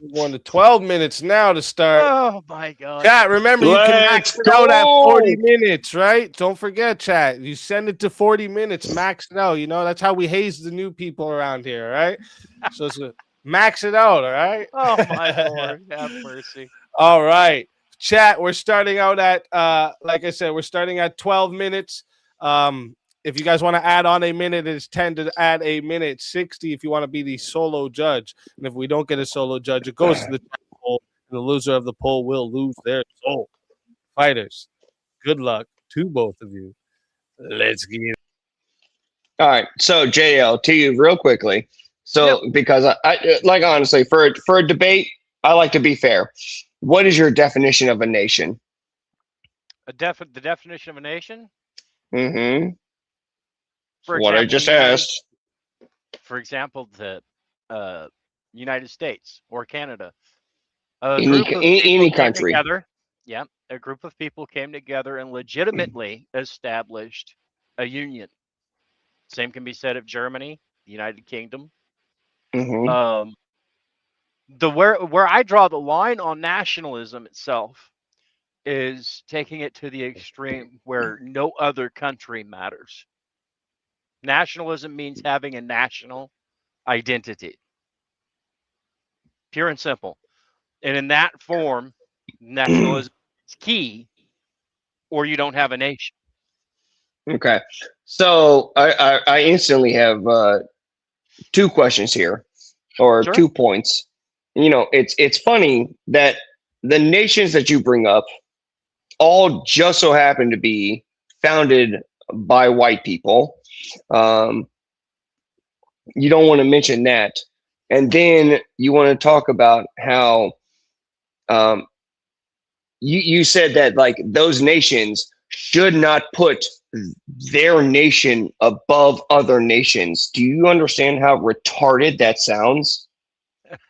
We're going to 12 minutes now to start. Oh my god. Chat, remember you can max it out at 40 minutes, right? Don't forget, chat. You send it to 40 minutes, max it out. You know, that's how we haze the new people around here, right? So max it out, all right? Oh my lord, have mercy. All right. Chat, we're starting out at like I said, we're starting at 12 minutes. If you guys want to add on a minute, it's 10 to add a minute, 60 if you want to be the solo judge. And if we don't get a solo judge, it goes to the poll, and the loser of the poll will lose their soul. Fighters, good luck to both of you. Let's get it. All right. So JL, to you real quickly. So because I like honestly for a debate, I like to be fair. What is your definition of a nation? The definition of a nation? Mm-hmm. For what example, I just asked. For example, the United States or Canada. Any country. A group of people came together and legitimately established a union. Same can be said of Germany, the United Kingdom, Mm-hmm. Where I draw the line on nationalism itself is taking it to the extreme where no other country matters. Nationalism means having a national identity, pure and simple. And in that form, nationalism is key, or you don't have a nation. Okay, so I instantly have two questions here, or Sure. 2 points. It's funny that the nations that you bring up all just so happen to be founded by white people. Um, you don't want to mention that, and then you want to talk about how um, you said that like those nations should not put their nation above other nations. Do you understand how retarded that sounds?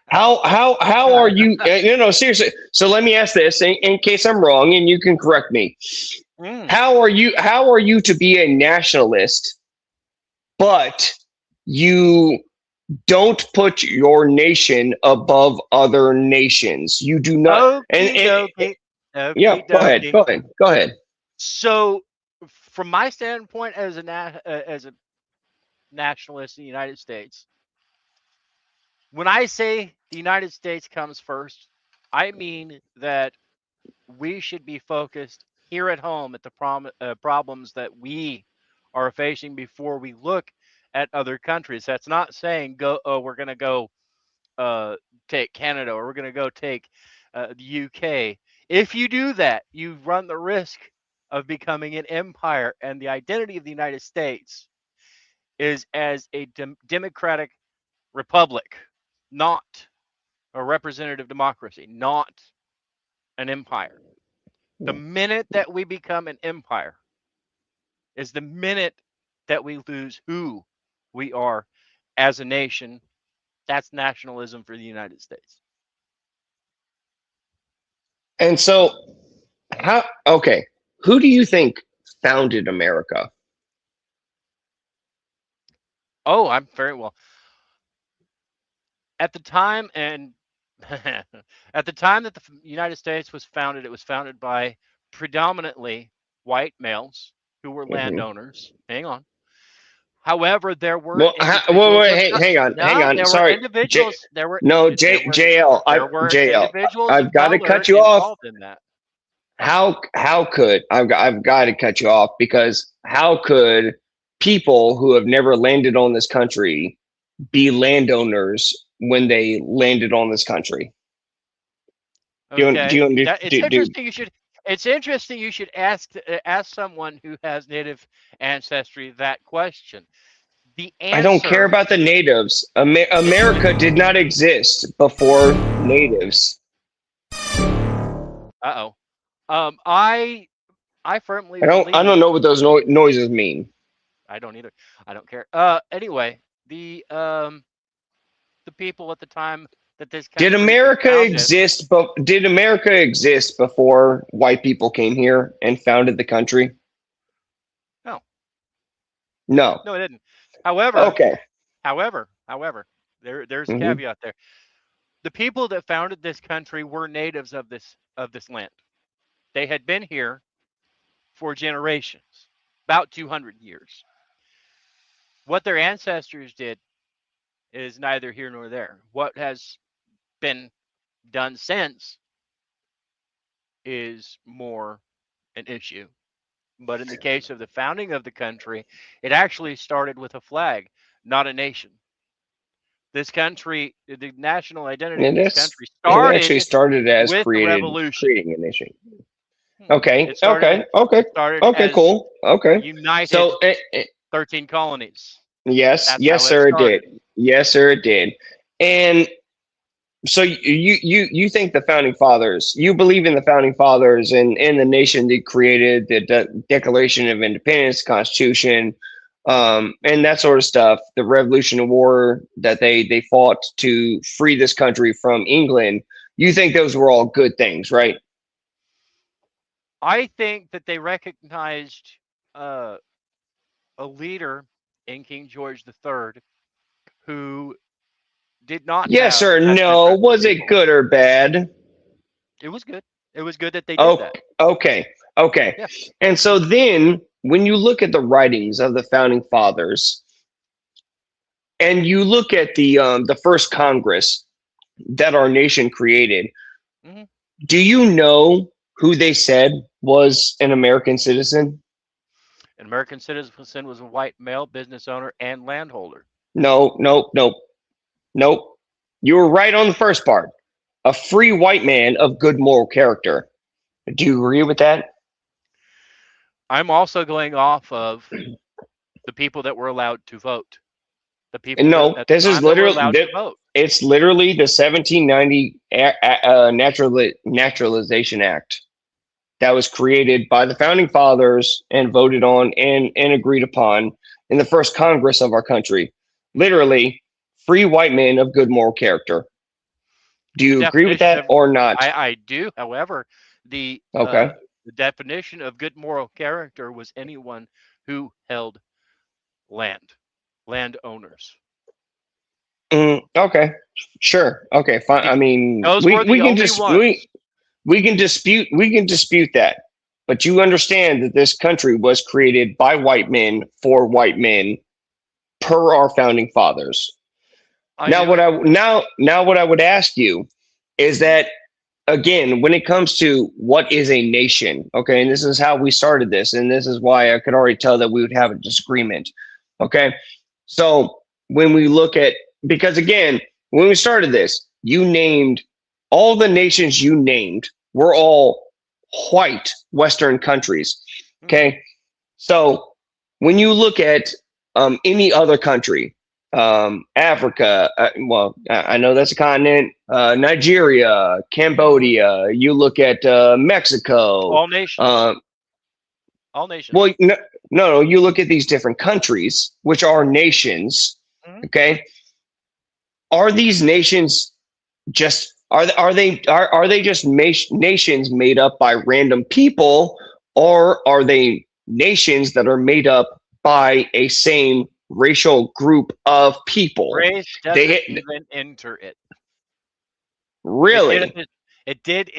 How are you? No, seriously. So let me ask this in case I'm wrong, and you can correct me. How are you to be a nationalist, but you don't put your nation above other nations? You do not. Yeah, go ahead. Go ahead. So, from my standpoint as a nationalist in the United States, when I say the United States comes first, I mean that we should be focused here at home at the problems that we are facing before we look at other countries. That's not saying we're going to go take Canada, or we're going to go take the UK. If you do that, you run the risk of becoming an empire. And the identity of the United States is as a democratic republic, not a representative democracy, not an empire. The minute that we become an empire is the minute that we lose who we are as a nation. That's nationalism for the United States. And so, who do you think founded America? Oh, I'm very well. At the time, and at the time that the United States was founded, it was founded by predominantly white males who were landowners. Hang on. However, there were individuals. Wait, hang on. There were Sorry, individuals. There were JL. There were individuals I've of got to color cut you off. involved in that. How could I've got to cut you off, because how could people who have never landed on this country be landowners when they landed on this country? Okay, it's interesting. It's interesting. You should ask someone who has native ancestry that question. The answer. I don't care about the natives. America did not exist before natives. I firmly I don't know what those noises mean. I don't either. I don't care. Anyway, the people at the time that this country Did America exist before white people came here and founded the country? No. No. No, it didn't. However, there's a caveat there. The people that founded this country were natives of this land. They had been here for generations, about 200 years. What their ancestors did is neither here nor there. What has been done since is more an issue. But in the case of the founding of the country, it actually started with a flag, not a nation. This country, the national identity of this country started as with the revolution. Creating a nation. Okay. Cool. Okay. United 13 colonies. Yes, sir, it did. Yes, sir, it did. And so you think the founding fathers, you believe in the founding fathers and the nation they created, the Declaration of Independence, Constitution, and that sort of stuff, the Revolutionary War that they fought to free this country from England. You think those were all good things, right? I think that they recognized a leader in King George III who did not. Yes have or best no? interest Was of it people. good or bad? It was good. It was good that they did that. Okay. Yeah. And so then, when you look at the writings of the founding fathers, and you look at the first Congress that our nation created, Mm-hmm. do you know who they said was an American citizen? An American citizen was a white male business owner and landholder. No. You were right on the first part. A free white man of good moral character. Do you agree with that? I'm also going off of the people that were allowed to vote. The people No, at this the is time that were literally allowed to vote. it's literally the 1790 Naturalization Act that was created by the founding fathers and voted on and agreed upon in the first Congress of our country. Literally, free white men of good moral character. Do you agree with that or not? I do. However, the definition of good moral character was anyone who held landowners. Okay, sure. Okay, fine. I mean, Those were the only ones. we can dispute that, but you understand that this country was created by white men for white men, per our founding fathers. Now what I would ask you is that, again, when it comes to what is a nation, okay, and this is how we started this, and this is why I could already tell that we would have a disagreement. Okay, so when we look at, because again, when we started this, you named all the nations you named were all white Western countries. Okay, so when you look at any other country, Africa, I know that's a continent, Nigeria, Cambodia, you look at Mexico. All nations. All nations. Well, no, you look at these different countries, which are nations, okay? Are these nations just, are they just nations made up by random people, or are they nations that are made up by a same racial group of people? Race doesn't even enter it. Really? It did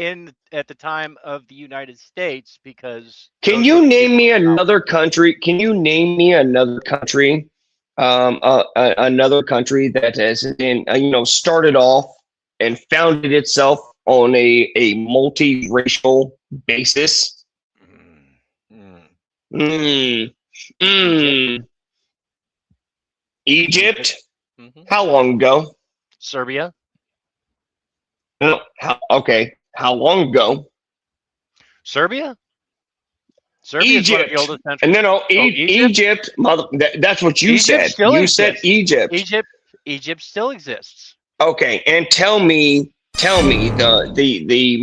at the time of the United States, because. Can you name me another country? Can you name me another country? Another country that has started off and founded itself on a multiracial basis. Egypt. How long ago? Serbia. No. How long ago? Serbia. Egypt. Egypt. That's what you said. You said Egypt. Egypt still exists. Okay, and tell me the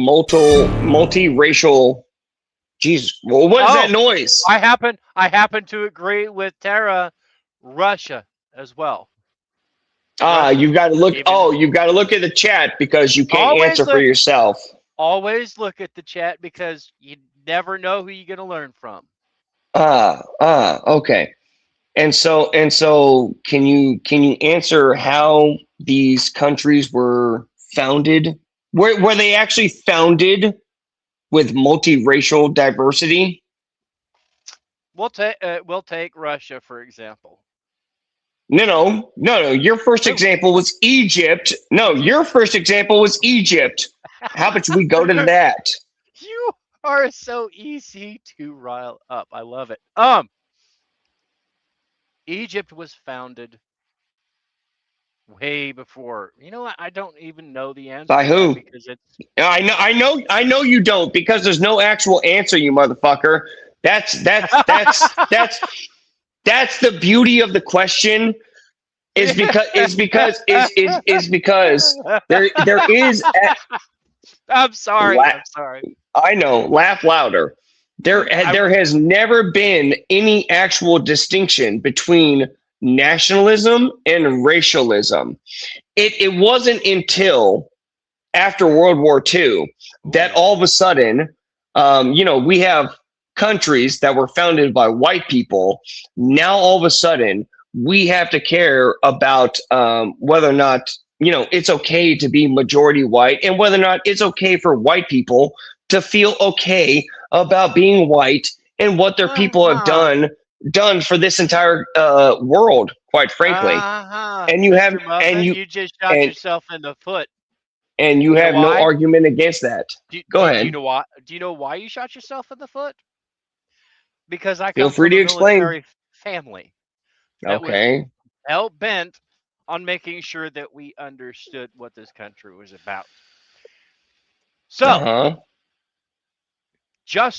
multiracial. Jesus, well, what is that noise? I happen to agree with Tara. Russia as well. You've got to look. You've got to look at the chat because you can't answer for yourself. Always look at the chat because you never know who you're going to learn from. Okay. And so can you answer how these countries were founded? Were they actually founded with multiracial diversity? We'll take Russia, for example. No. Your first example was Egypt. No, your first example was Egypt. How about we go to that? You are so easy to rile up. I love it. Egypt was founded way before. You know what? I don't even know the answer. By who? Because it's. I know you don't, because there's no actual answer, you motherfucker. That's the beauty of the question. Is because there is. I'm sorry. I know. Laugh louder. There has never been any actual distinction between nationalism and racialism. It wasn't until after World War II that all of a sudden, we have countries that were founded by white people. Now all of a sudden we have to care about whether or not it's okay to be majority white, and whether or not it's okay for white people to feel okay about being white and what their people have done for this entire world, quite frankly. And Mr. Muffin, you just shot yourself in the foot. And you have no argument against that. Go ahead. Do you know why? Do you know why you shot yourself in the foot? Because I Feel come free from to a explain. military family that was hell bent on making sure that we understood what this country was about. So,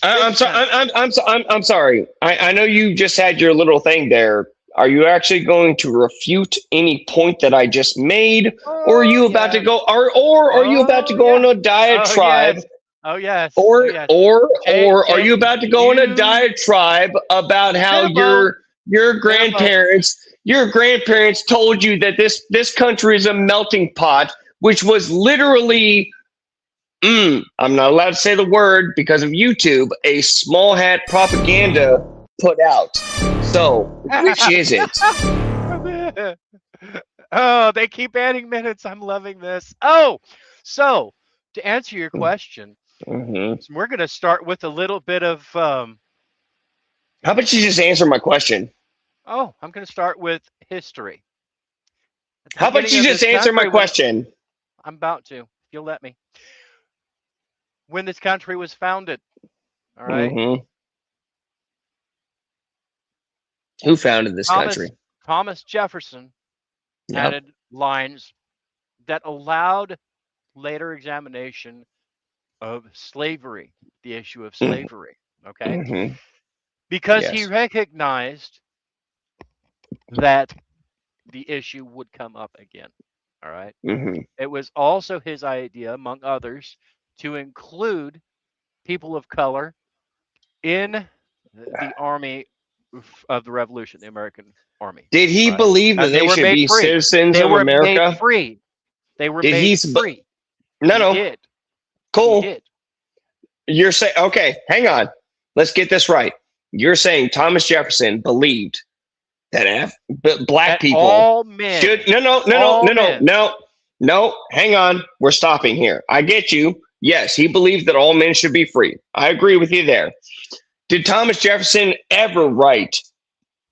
I'm sorry. I know you just had your little thing there. Are you actually going to refute any point that I just made, or are you about to go, or are you about to go on a diatribe? Oh yes. Or are you about to go on a diatribe about how your grandparents told you that this country is a melting pot, which was literally, I'm not allowed to say the word because of YouTube, a small hat propaganda put out. So which is it? Oh, they keep adding minutes. I'm loving this. Oh, so to answer your question, we're going to start with a little bit of. How about you just answer my question? Oh, I'm going to start with history. How about you just answer my question? I'm about to. If you'll let me. When this country was founded, all right. Who founded this country? Thomas Jefferson added lines that allowed later examination of slavery, the issue of slavery, okay? Because he recognized that the issue would come up again, all right? It was also his idea, among others, to include people of color in the army of the Revolution, the American Army. Did he believe that they should be citizens of America? They were made free. They were made free. No. He did. Cool. He did. You're saying, okay, hang on. Let's get this right. You're saying Thomas Jefferson believed that black people should. No. Hang on. We're stopping here. I get you. Yes, he believed that all men should be free. I agree with you there. Did Thomas Jefferson ever write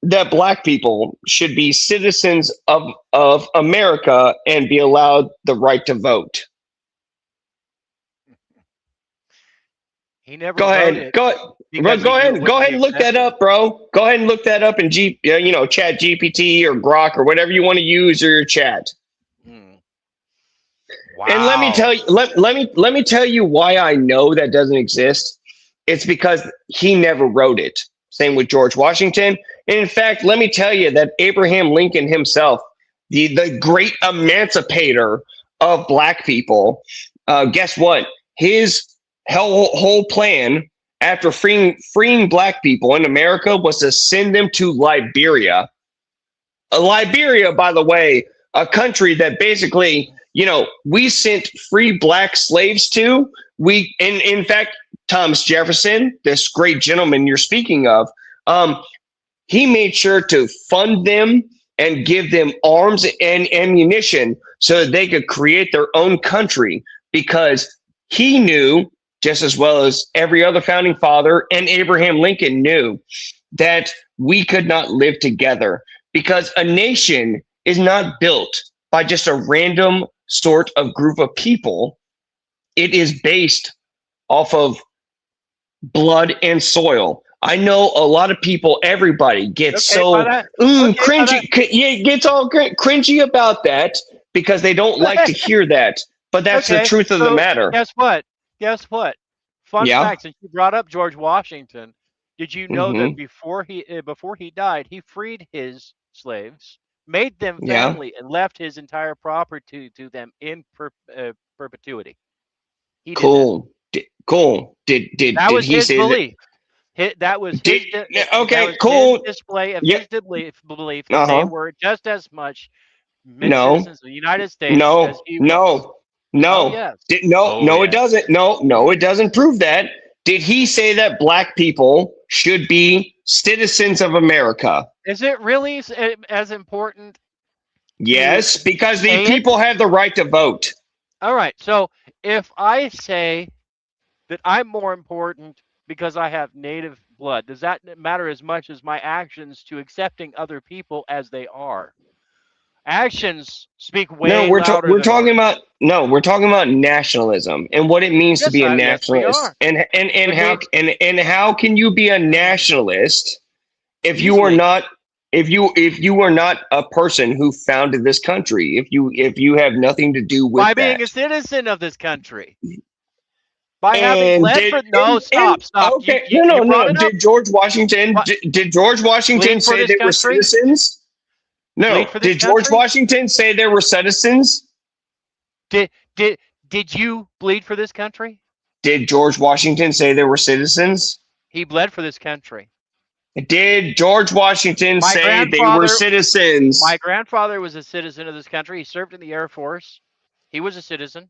that black people should be citizens of America and be allowed the right to vote? He never. Go ahead. Go ahead and look that up, bro. Go ahead and look that up in Chat GPT or Grok or whatever you want to use or your chat. Wow. And let me tell you, let me tell you why I know that doesn't exist. It's because he never wrote it. Same with George Washington. And in fact, let me tell you that Abraham Lincoln himself, the great emancipator of black people, guess what? His whole plan after freeing black people in America was to send them to Liberia. Liberia, by the way, a country that basically, we sent free black slaves to. In fact, Thomas Jefferson, this great gentleman you're speaking of, he made sure to fund them and give them arms and ammunition so that they could create their own country, because he knew, just as well as every other founding father and Abraham Lincoln knew, that we could not live together, because a nation is not built by just a random sort of group of people. It is based off of blood and soil. I know a lot of people, everybody gets cringy. Gets all cringy about that because they don't like to hear that. But that's the truth of the matter. Guess what? Fun fact, since you brought up George Washington, did you know that before he died, he freed his slaves, made them family, and left his entire property to them in perpetuity? He cool. Did he his say belief? That was his display of his belief that they were just as much citizens of the United States as he was. It doesn't. No, it doesn't prove that. Did he say that black people should be citizens of America? Is it really as important Yes, because the say it? people have the right to vote. All right. So if I say that I'm more important because I have native blood, does that matter as much as my actions to accepting other people as they are? Actions speak No, way louder we're than talking words. about we're talking about nationalism and what it means to be a Yes, we nationalist. are. And how can you be a nationalist if you are Easily. not if you are not a person who founded this country, if you have nothing to do with By that? being a citizen of this country. By having And led for stop. okay, You brought no. it up. Did George Washington What? did George Washington Bleed for say this they were country? citizens? No. Bleed for this Did George country? Washington say they were citizens? Did you bleed for this country? Did George Washington say they were citizens? He bled for this country. Did George Washington say they were citizens? My grandfather was a citizen of this country. He served in the Air Force. He was a citizen.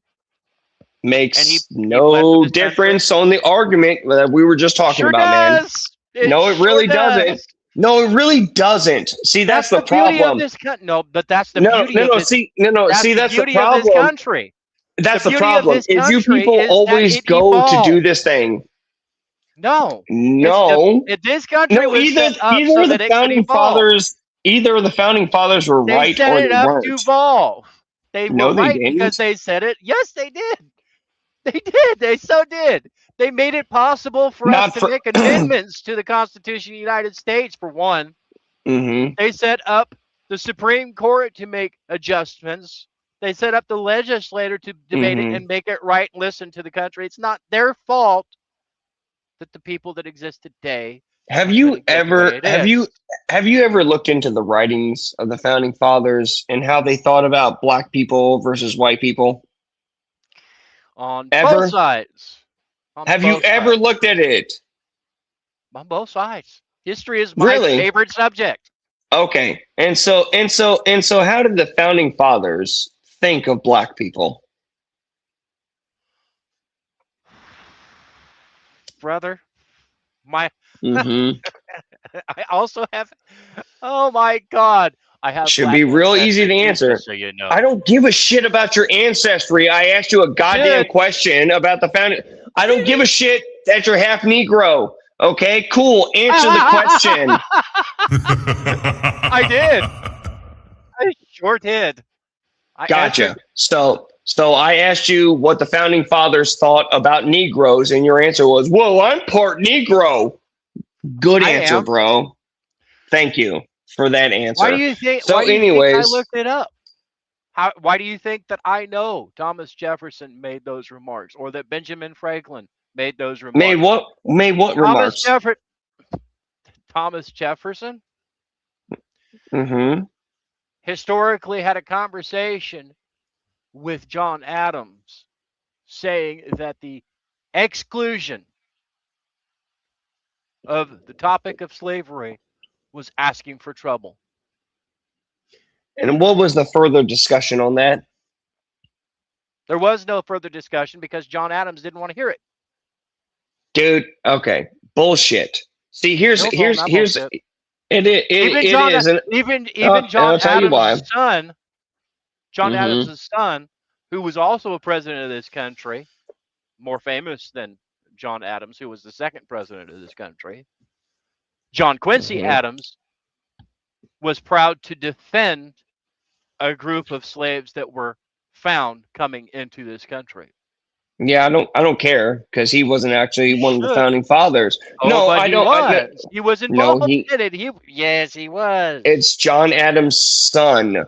Makes no difference on the argument that we were just talking about, man. No, it really doesn't. No, it really doesn't. See, that's the beauty problem. of this country. No, but that's the beauty of this. See, that's the beauty of this problem. country. That's the the beauty of problem. this Is you country people is that always it go to do evolved. this thing. No. No. This country was set up either so the that it could founding evolve. fathers, either the founding fathers were They right set or it they up weren't. to evolve. They No, were they right because didn't. they said it. Yes, they did. They did. They so did. They made it possible for us to make amendments to the Constitution of the United States, for one. Mm-hmm. They set up the Supreme Court to make adjustments. They set up the legislator to debate it and make it right and listen to the country. It's not their fault that the people that exist today Have you ever looked into the writings of the founding fathers and how they thought about black people versus white people? On both sides. Have you ever looked at it? On both sides. History is my favorite subject. Okay. And so how did the founding fathers think of black people? Brother, I also have, oh my God, I have. Should be real easy to answer. So you know. I don't give a shit about your ancestry. I asked you a goddamn question about the founding. I don't give a shit that you're half Negro. Okay, cool. Answer the question. I did. I sure did. Gotcha. So I asked you what the founding fathers thought about Negroes, and your answer was, "Whoa, I'm part Negro." Good answer, bro. Thank you for that answer. Why do you think? So, why do you anyways, think I looked it up? Why do you think that I know Thomas Jefferson made those remarks, or that Benjamin Franklin made those remarks? Made what remarks? Thomas Jefferson. Mm-hmm. Historically had a conversation with John Adams, saying that the exclusion of the topic of slavery was asking for trouble. And what was the further discussion on that? There was no further discussion because John Adams didn't want to hear it. Dude, okay. Bullshit. See, here's it is. Even John Adams' son, John Mm-hmm. Adams' son, who was also a president of this country, more famous than John Adams, who was the second president of this country, John Quincy Mm-hmm. Adams, was proud to defend a group of slaves that were found coming into this country. Yeah, I don't care because he wasn't actually one of the founding fathers. Oh, no, but I don't. He was involved in it. Yes, he was. It's John Adams' son.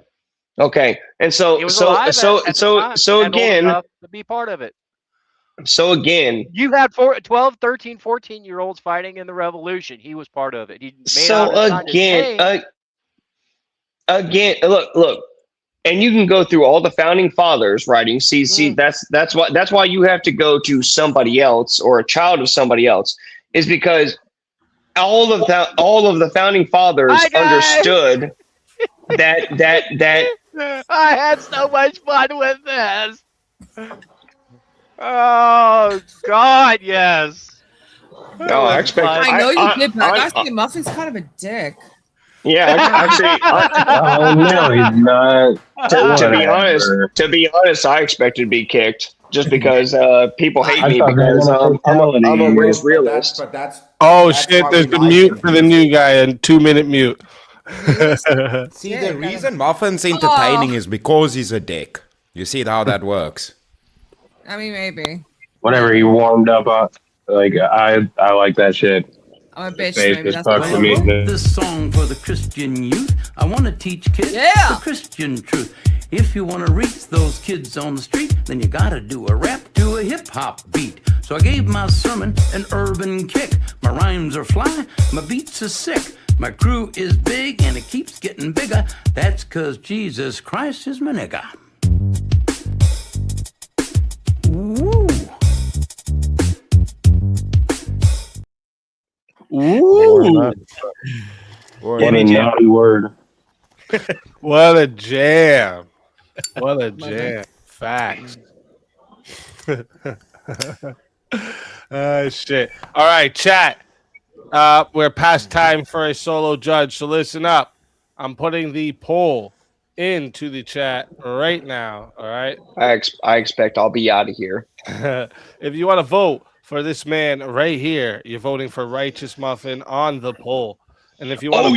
Okay, and so He was so alive so at the so time so and old again, enough to be part of it. So again, you had 12, 13, 14-year-olds fighting in the revolution. He was part of it. He made so again, look, and you can go through all the founding fathers writing. See, that's why you have to go to somebody else or a child of somebody else, is because all of the founding fathers understood that I had so much fun with this. Oh God, yes. No, I know you did, but I gotta say, Muffin's kind of a dick. Yeah, actually, oh no, he's not. To be honest, I expected to be kicked just because people hate me thought they were because gonna I'm a race But realist. that's Oh that's shit! why There's we the like mute him. for the new guy and 2-minute mute. See, the reason Muffin's entertaining is because he's a dick. You see how that works? I mean, maybe. Whatever he warmed up on. Like I like that shit. I'm a bitch. Safe Maybe as that's fuck why. for me. This song for the Christian youth. I want to teach kids the Christian truth. If you want to reach those kids on the street, then you gotta do a rap to a hip hop beat. So I gave my sermon an urban kick. My rhymes are fly, my beats are sick. My crew is big and it keeps getting bigger. That's 'cause Jesus Christ is my nigga. Woo. Ooh. What a naughty word. What a jam. What a jam. Facts. Shit. All right, chat. We're past time for a solo judge, so listen up. I'm putting the poll into the chat right now. All right. I expect I'll be out of here. If you want to vote for this man right here, you're voting for Righteous Muffin on the poll. And if you want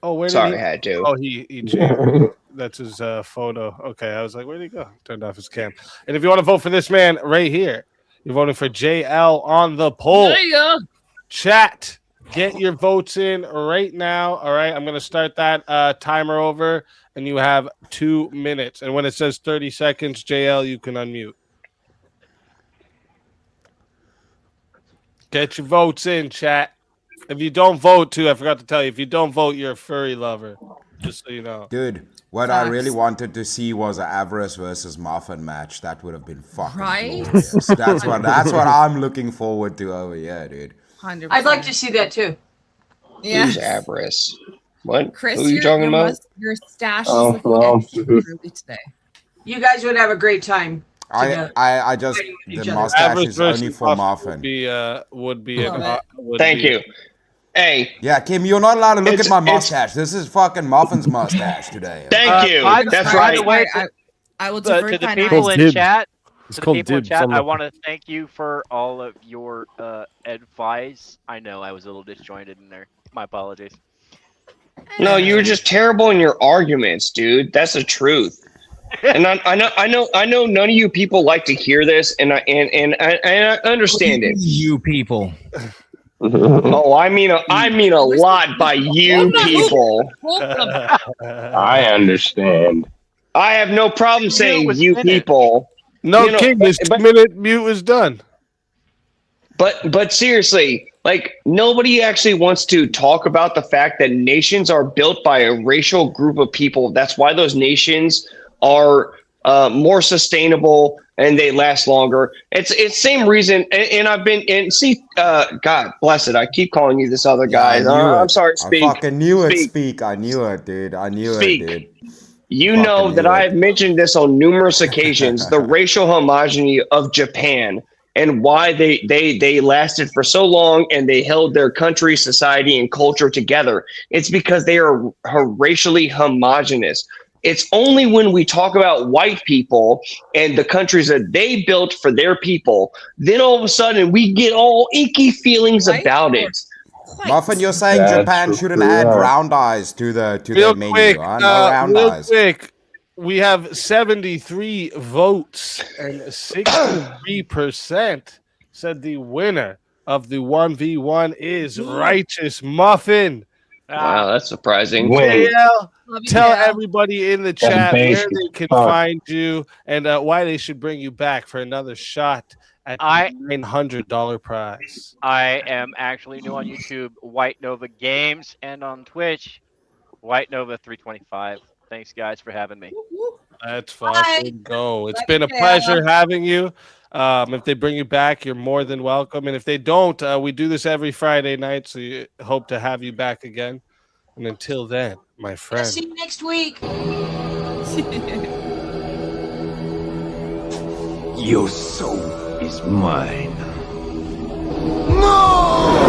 Oh, where did Sorry, he? I had to. Oh, he jammed. That's his photo. Okay, I was like, where'd he go? Turned off his cam. And if you want to vote for this man right here, you're voting for JL on the poll. There you go. Chat, get your votes in right now. All right, I'm going to start that timer over, and you have 2 minutes. And when it says 30 seconds, JL, you can unmute. Get your votes in, chat. If you don't vote, too, I forgot to tell you, if you don't vote, you're a furry lover. Just so you know. Dude, what I really wanted to see was an Avarice versus Muffin match. That would have been fucking glorious. That's what I'm looking forward to over here, dude. 100%. I'd like to see that too. Yeah. Who's Avarice? What? Chris, Who are you talking about? Your stash is Oh, looking well. extra curly today. You guys would have a great time. I just each the other. mustache Average is only versus for Muffin Muffin. would be Thank you. Hey. Yeah, Kim, you're not allowed to look at my mustache. This is fucking Muffin's mustache today. Thank you. That's right. I will To divert the that people now. in chat, It's to the called people in dibs chat, on the- I want to thank you for all of your advice. I know I was a little disjointed in there. My apologies. No, you were just terrible in your arguments, dude. That's the truth. And I know none of you people like to hear this, and I understand it. You people. Oh, I mean a lot by you people. I understand. I have no problem saying you people. No, You know, King, this 2-minute mute is done. But seriously, like nobody actually wants to talk about the fact that nations are built by a racial group of people. That's why those nations are more sustainable and they last longer. It's same reason. And I've been God bless it. I keep calling you this other guy. I'm sorry, Speak. I fucking knew it, Speak. I knew it, dude. I knew Speak. it, dude. You know that I have mentioned this on numerous occasions, the racial homogeny of Japan and why they lasted for so long and they held their country, society, and culture together. It's because they are racially homogenous. It's only when we talk about white people and the countries that they built for their people, then all of a sudden we get all icky feelings about it. Muffin, you're saying That's Japan shouldn't add round eyes to their menu, Quick, huh? No round real eyes. quick. We have 73 votes and 63% said the winner of the 1v1 is Righteous Muffin. Wow, that's surprising. JL, tell everybody in the chat where basic they can fuck. find you and why they should bring you back for another shot at the $900 prize. I am actually new on YouTube, White Nova Games, and on Twitch, White Nova 325. Thanks, guys, for having me. Let's fucking go. It's been a pleasure having you. If they bring you back, you're more than welcome. And if they don't, we do this every Friday night, so you hope to have you back again. And until then, my friend. See you next week. Your soul is mine. No!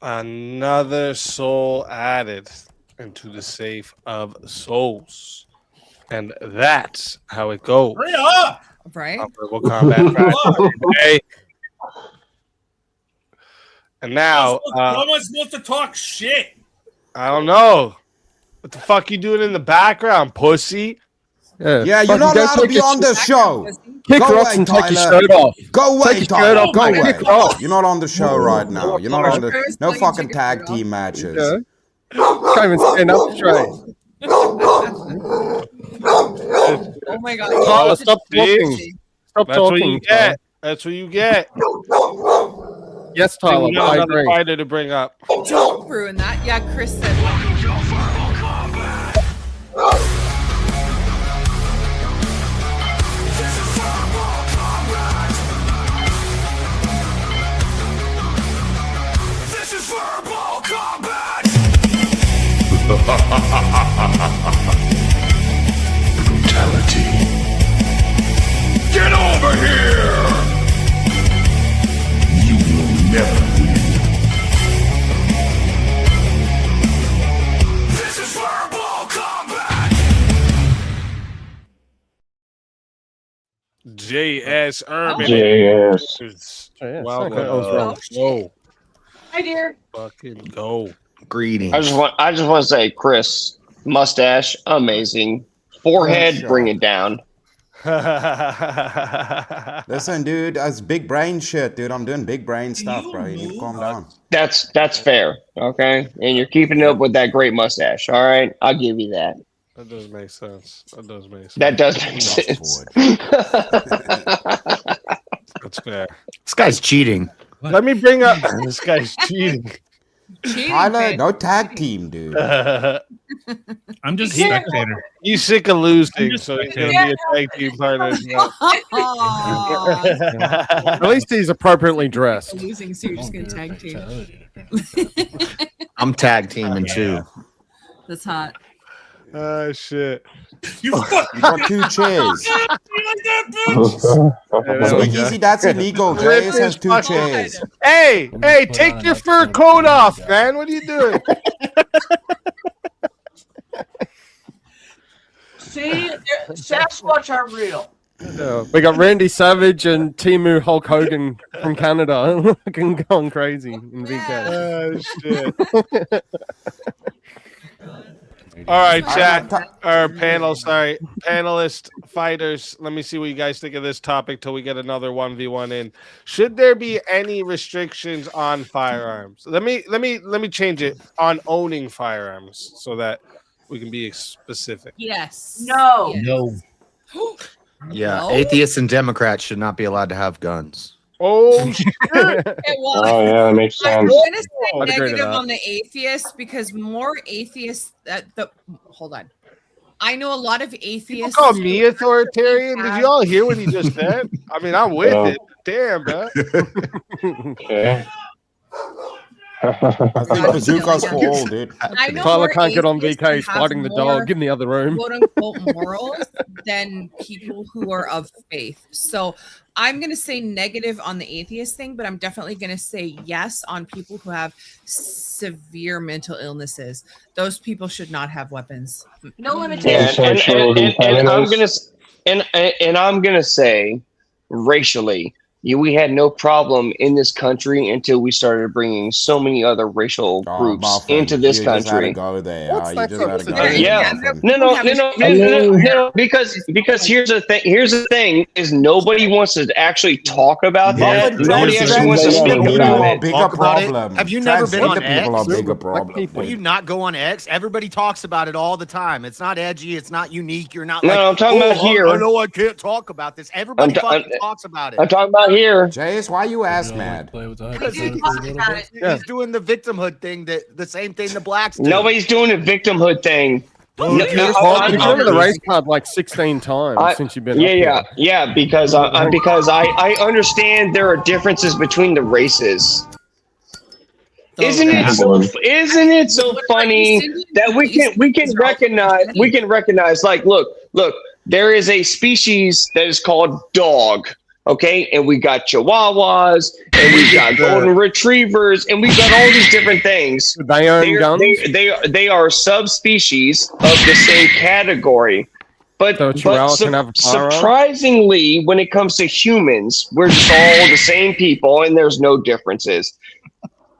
Another soul added into the safe of souls. And that's how it goes. Hurry up! Right? We'll Kombat Friday. And now, how am I supposed to talk shit? I don't know. What the fuck you doing in the background, pussy? Yeah, you're not allowed to be on the show. Kick Go rocks away, and take your Tyler. shirt off. Go away, Take your Tyler. shirt off, Go mate. away. Kick off. You're not on the show right now. You're not on the. No fucking tag team matches. Yeah. Can't even stand up straight. Oh my God. Tyler, stop talking. Stop That's what talking. you get. That's what you get. Yes, Tyler. We got I another agree. fighter to bring up. Don't ruin that. Yeah, Chris said. This is verbal combat. Brutality. Get over here. You will never win. This is verbal combat. J.S. Urban. JS. Welcome. okay, I was wrong. Go. Hi, dear. Fucking go. Greetings. I just want to say, Chris, mustache, amazing. Forehead, bring it down. Listen, dude, that's big brain shit, dude. I'm doing big brain stuff, bro. You need to calm down. That's fair, okay? And you're keeping up with that great mustache, all right? I'll give you that. That does make sense. That does make sense. That does make sense. That's fair. This guy's cheating. Let me bring up this guy's cheating. Tyler, no tag team, dude. I'm just a spectator. He's sick of losing, so he's gonna be a tag team partner as well. At least he's appropriately dressed. Losing, so you're just gonna tag team. I'm tag teaming too. That's hot. Oh shit! You fucking got 2 chairs. Speakeazy, that's illegal. Jace has 2 chairs. Hey, take your fur coat off, man. What are you doing? See, Sasquatch are real. Yeah, we got Randy Savage and Timu Hulk Hogan from Canada. Fucking going crazy in VK. Oh shit! All right, chat or panel. Sorry, panelist fighters. Let me see what you guys think of this topic till we get another 1v1 in. Should there be any restrictions on firearms? Let me change it on owning firearms so that we can be specific. Yes. No. No. Yeah, No? atheists and Democrats should not be allowed to have guns. Oh shit! Oh yeah, that makes I'm sense. going to say I'd agree to negative that. on the atheists because more atheists hold on. I know a lot of You atheists. call me authoritarian? Did you all hear what he just said? I mean, I'm with it. Damn, bro. Okay. I think bazookas for all, dude. I know Tyler more can't get on atheists VK. that He's have fighting the more dog in the other room. quote unquote morals than people who are of faith. So I'm going to say negative on the atheist thing, but I'm definitely going to say yes on people who have severe mental illnesses. Those people should not have weapons. No limitations. And I'm gonna say, racially, we had no problem in this country until we started bringing so many other racial groups into this country. Go there. Yeah, no. Because here's the thing. Here's the thing: is nobody wants to actually talk about that. Nobody actually wants to speak about it. Bigger problem. Have you never been on X? People are bigger problem. Will you not go on X? Everybody talks about it all the time. It's not edgy. It's not unique. You're not No, like, I'm talking about here. I know I can't talk about this. Everybody fucking talks about it. I'm talking about here. Jace, why you ass mad? He's doing the victimhood thing, the same thing the blacks do. Nobody's doing a victimhood thing. You've been to the race card like 16 times since you've been up here. Yeah, because I understand there are differences between the races. Isn't it so funny that we can recognize like look, there is a species that is called dog. Okay, and we got Chihuahuas, and we got golden retrievers, and we got all these different things. They own guns. They are subspecies of the same category. But, So a Chihuahua can have a firearm? surprisingly, when it comes to humans, we're just all the same people, and there's no differences.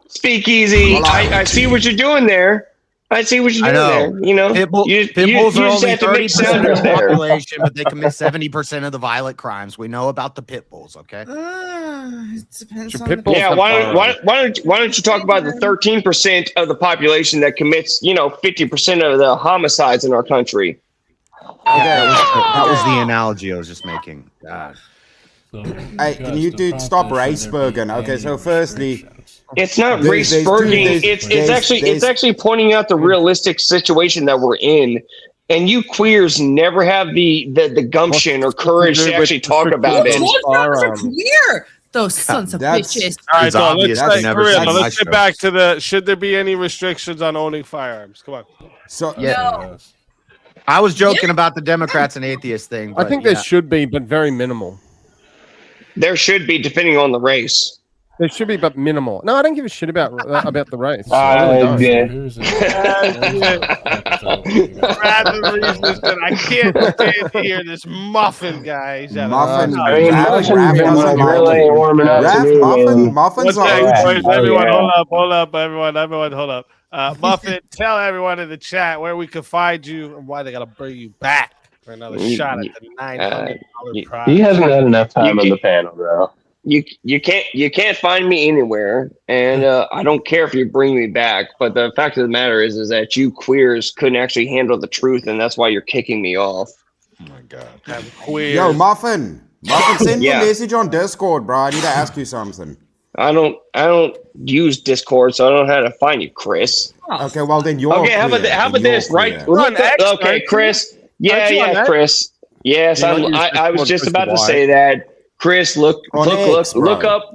Speakeasy, I see what you're doing there. I see what you're doing there. You know, pit bulls you are just only have to make 30% of sounders the there. population, but they commit 70% of the violent crimes. We know about the pit bulls, okay? It depends Should on pit the bulls Yeah, have firearms? why don't you talk about the 13% of the population that commits, 50% of the homicides in our country? That was the analogy I was just making. God. Hey, can you dude stop race burging? Okay, so firstly, it's not there's race burging. It's actually pointing out the realistic situation that we're in, and you queers never have the gumption or courage to actually talk about it. Queer. Those sons of bitches. All right, so That's let's get back to the. Should there be any restrictions on owning firearms? Come on. So Yeah. I was joking about the Democrats and atheists thing. I think there should be, but very minimal. There should be, depending on the race. There should be, but minimal. No, I don't give a shit about the race. I can't stand to hear this muffin, guys. Muffin. Muffin's everyone, hold up, everyone, hold up. Muffin, tell everyone in the chat where we can find you and why they gotta bring you back for another shot at the $900 prize. He hasn't had enough time on the panel, bro. You can't find me anywhere, and I don't care if you bring me back. But the fact of the matter is that you queers couldn't actually handle the truth, and that's why you're kicking me off. Oh my god! I'm queer. Yo, Muffin, send me Yeah. a message on Discord, bro. I need to ask you something. I don't use Discord, so I don't know how to find you, Chris. Okay, well then you're Okay, how about this? Right? Okay, Chris. Yeah, Chris. Yes, I was just about to say that. Chris, look up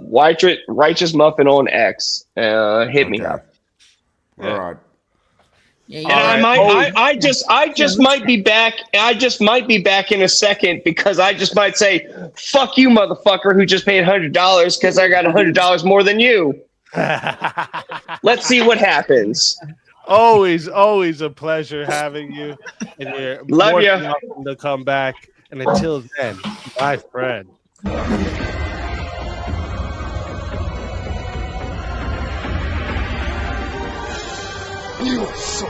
Righteous Muffin on X. Hit me up. All right. And I just might be back. I just might be back in a second because I just might say, "Fuck you, motherfucker!" Who just paid $100 because I got $100 more than you. Let's see what happens. Always a pleasure having you. And you're Love more ya. than welcome to come back. And until then, my friend. You so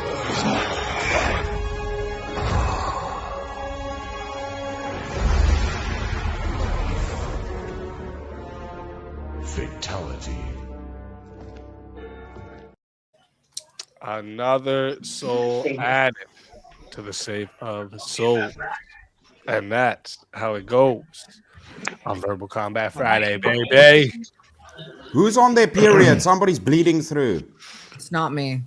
fatality. Another soul added to the save of souls. And that's how it goes on Verbal Combat Friday, baby. Who's on their period? Somebody's bleeding through. It's not me.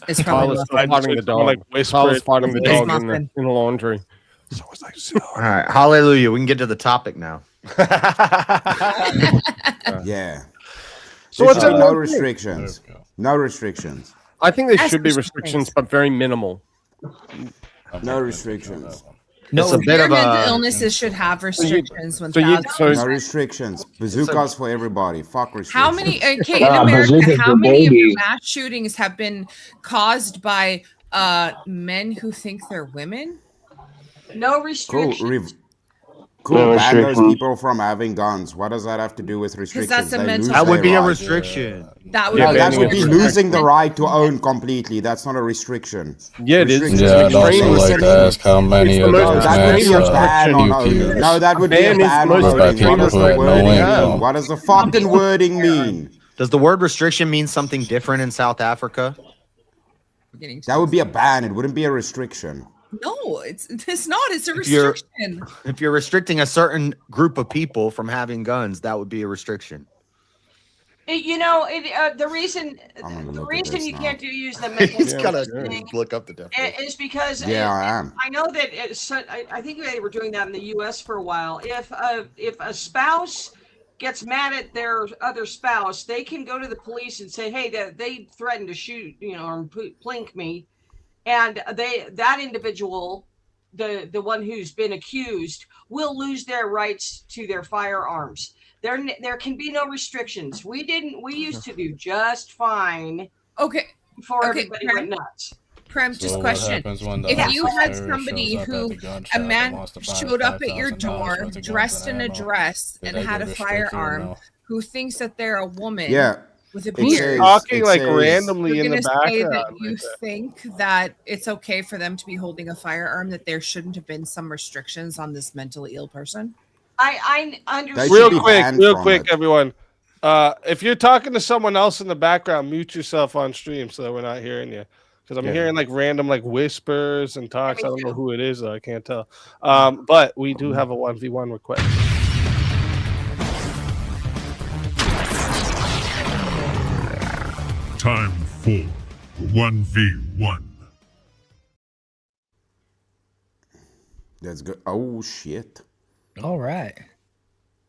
It's Tyler's probably fighting the dog. Tyler's fighting the dog in the laundry. All right, hallelujah. We can get to the topic now. Yeah. So There what's should be that no one? restrictions. No restrictions. I think there should be restrictions, but very minimal. No restrictions. It's a bit of mental a illnesses should have restrictions. No restrictions. Bazookas for everybody. Fuck restrictions. How many? Okay, in America, how many of the mass shootings have been caused by men who think they're women? No Cool. restrictions. Cool. No Ban those restrictions. people from having guns. What does that have to do with restrictions? that's a They mental lose that would their be a right. restriction. That would No, be that would be restriction. losing the right to own completely. That's not a restriction. Yeah, it is. Restrictions Yeah, are I'd also extreme like to restrictions. ask how many of the those most That would be a mass ban on owning. shooters No, that would be a Ban is ban on most owning. people What does who the have no wording income. mean? What does the fucking wording mean? Does the word restriction mean something different in South Africa? That would be a ban. It wouldn't be a restriction. No, it's not. It's a If you're- restriction. If you're restricting a certain group of people from having guns, that would be a restriction. The reason you can't use the mental He's gotta thing look up the definition. is because Yeah, I am. I know that I think they were doing that in the U.S. for a while. If a spouse gets mad at their other spouse, they can go to the police and say, "Hey, they threatened to shoot, or plink me," and that individual the one who's been accused will lose their rights to their firearms. There can be no restrictions. We used to do just fine. Okay. Before everybody went nuts. Prem, just question. If you had somebody who, a man showed up at your door dressed in a dress and had a firearm who thinks that they're a woman with a beard, talking like randomly in the say that background. you think that it's okay for them to be holding a firearm, that there shouldn't have been some restrictions on this mentally ill person? I understand. Real quick, everyone. If you're talking to someone else in the background, mute yourself on stream so that we're not hearing you. Because I'm hearing like random like whispers and talks. I don't know who it is, though. I can't tell. But we do have a 1v1 request. Time for 1v1. That's good. Oh shit. All right.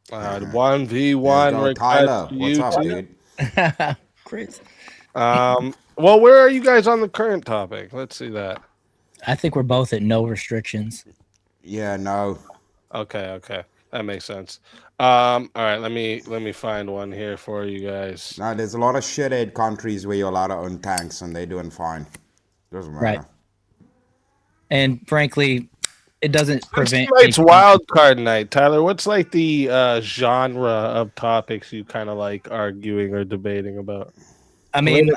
1v1. Tyler, what's up, dude? Chris. Well, where are you guys on the current topic? Let's see that. I think we're both at no restrictions. Yeah, no. Okay, that makes sense. All right, let me find one here for you guys. No, there's a lot of shithead countries where you're allowed to own tanks and they're doing fine. Doesn't matter. Right. And frankly, it doesn't prevent. It's wild card night, Tyler. What's like the genre of topics you kind of like arguing or debating about? I mean,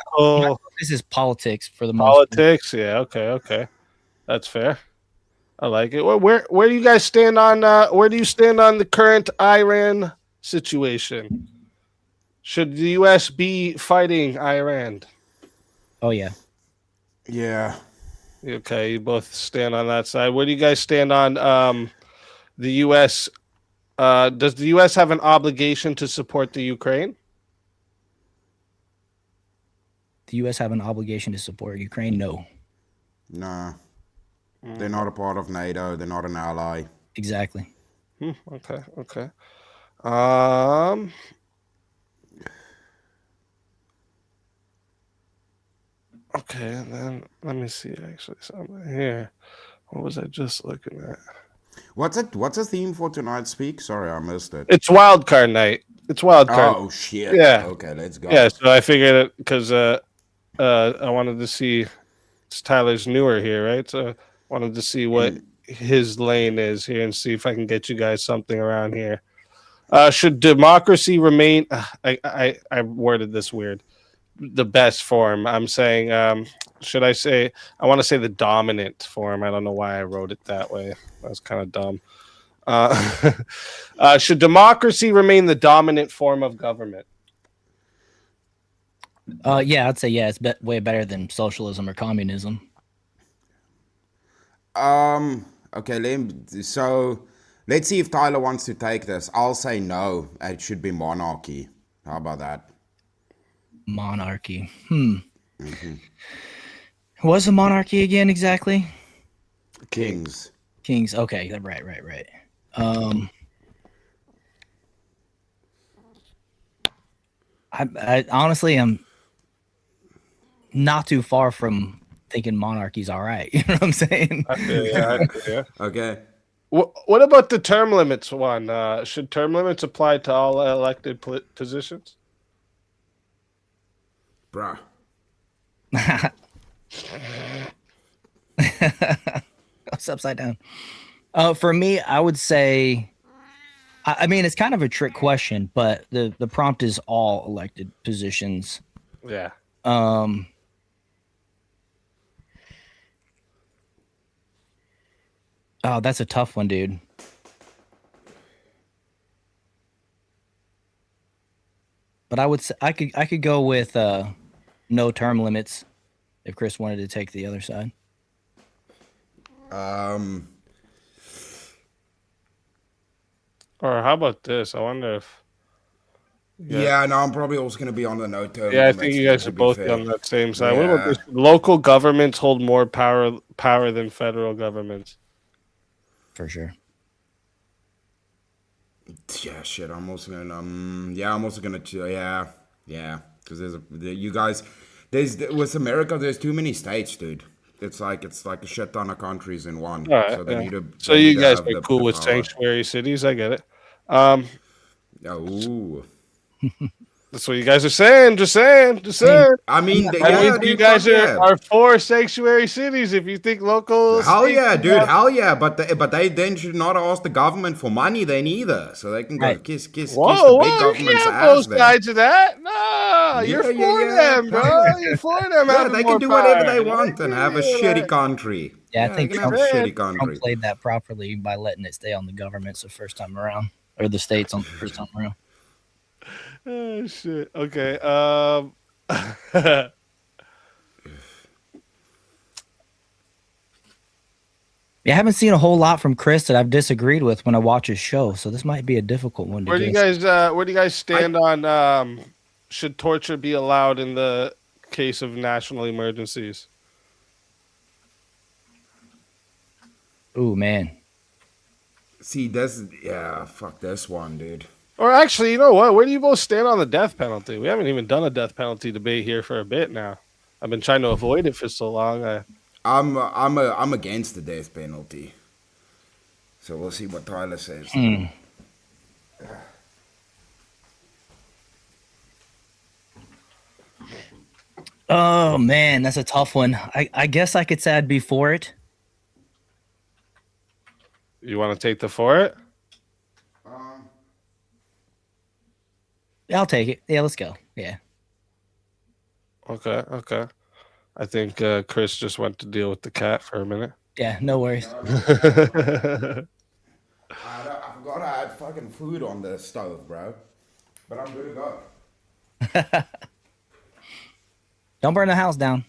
this is politics for the most politics. Yeah, okay, that's fair. I like it. Where do you guys stand on? Where do you stand on the current Iran situation? Should the U.S. be fighting Iran? Oh yeah. Yeah. Okay, you both stand on that side. Where do you guys stand on the U.S.? Does the U.S. have an obligation to support the Ukraine? The U.S. have an obligation to support Ukraine? No. Nah. They're not a part of NATO. They're not an ally. Exactly. Okay. Okay, and then let me see actually something here. What was I just looking at? What's the theme for tonight's speak? Sorry, I missed it. It's wild card night. It's wild card. Oh shit. Yeah. Okay, let's go. Yeah, so I figured it because I wanted to see. It's Tyler's newer here, right? So I wanted to see what his lane is here and see if I can get you guys something around here. Should democracy remain? I worded this weird. The best form. I'm saying. Should I say? I want to say the dominant form. I don't know why I wrote it that way. That's kind of dumb. Should democracy remain the dominant form of government? Yeah, I'd say yeah. It's way better than socialism or communism. Okay. So let's see if Tyler wants to take this. I'll say no. It should be monarchy. How about that? Monarchy. What's a monarchy again exactly? Kings. Okay, right. I honestly am not too far from thinking monarchy's all right. You know what I'm saying? Yeah. Okay. What about the term limits one? Should term limits apply to all elected positions? Bruh. It's upside down. For me, I would say, I mean, it's kind of a trick question, but the prompt is all elected positions. Yeah. Oh, that's a tough one, dude. But I would say I could go with no term limits if Chris wanted to take the other side. Or how about this? I wonder if. Yeah, no, I'm probably also going to be on the no term. Yeah, I think you guys are both on that same side. Yeah. What about this? Local governments hold more power than federal governments. For sure. Yeah, shit. I'm also gonna. I'm also gonna. Yeah. Because with America, there's too many states, dude. it's like a shit ton of countries in one. All right, So they yeah. need to. So they you need to guys have are cool with power. sanctuary cities. I get it. Ooh. That's what you guys are saying. Just saying. I mean, That yeah, means dude, you guys fuck yeah. are for sanctuary cities. If you think local, Hell states yeah, should dude, have- hell yeah. But they then should not ask the government for money then either. So they can go kiss the Whoa, big you government's can't ass both then. sides of that. No, you're for them, bro. You're for them. Yeah, having they more can do whatever power. they want and have a shitty country. Yeah, I they think can Trump, have a shitty Trump country. played that properly by letting it stay on the governments the first time around, or the states on the first time around. Oh shit. Okay. Yeah, I haven't seen a whole lot from Chris that I've disagreed with when I watch his show, so this might be a difficult one to Where do you guess. guys stand on should torture be allowed in the case of national emergencies? Ooh, man. See, fuck this one, dude. Or actually, you know what? Where do you both stand on the death penalty? We haven't even done a death penalty debate here for a bit now. I've been trying to avoid it for so long. I'm against the death penalty. So we'll see what Tyler says. Oh man, that's a tough one. I guess I could say I'd be for it. You want to take the for it? Yeah, I'll take it. Yeah, let's go. Yeah. Okay. I think Chris just went to deal with the cat for a minute. Yeah, no worries. I forgot I had fucking food on the stove, bro. But I'm good to go. Don't burn the house down.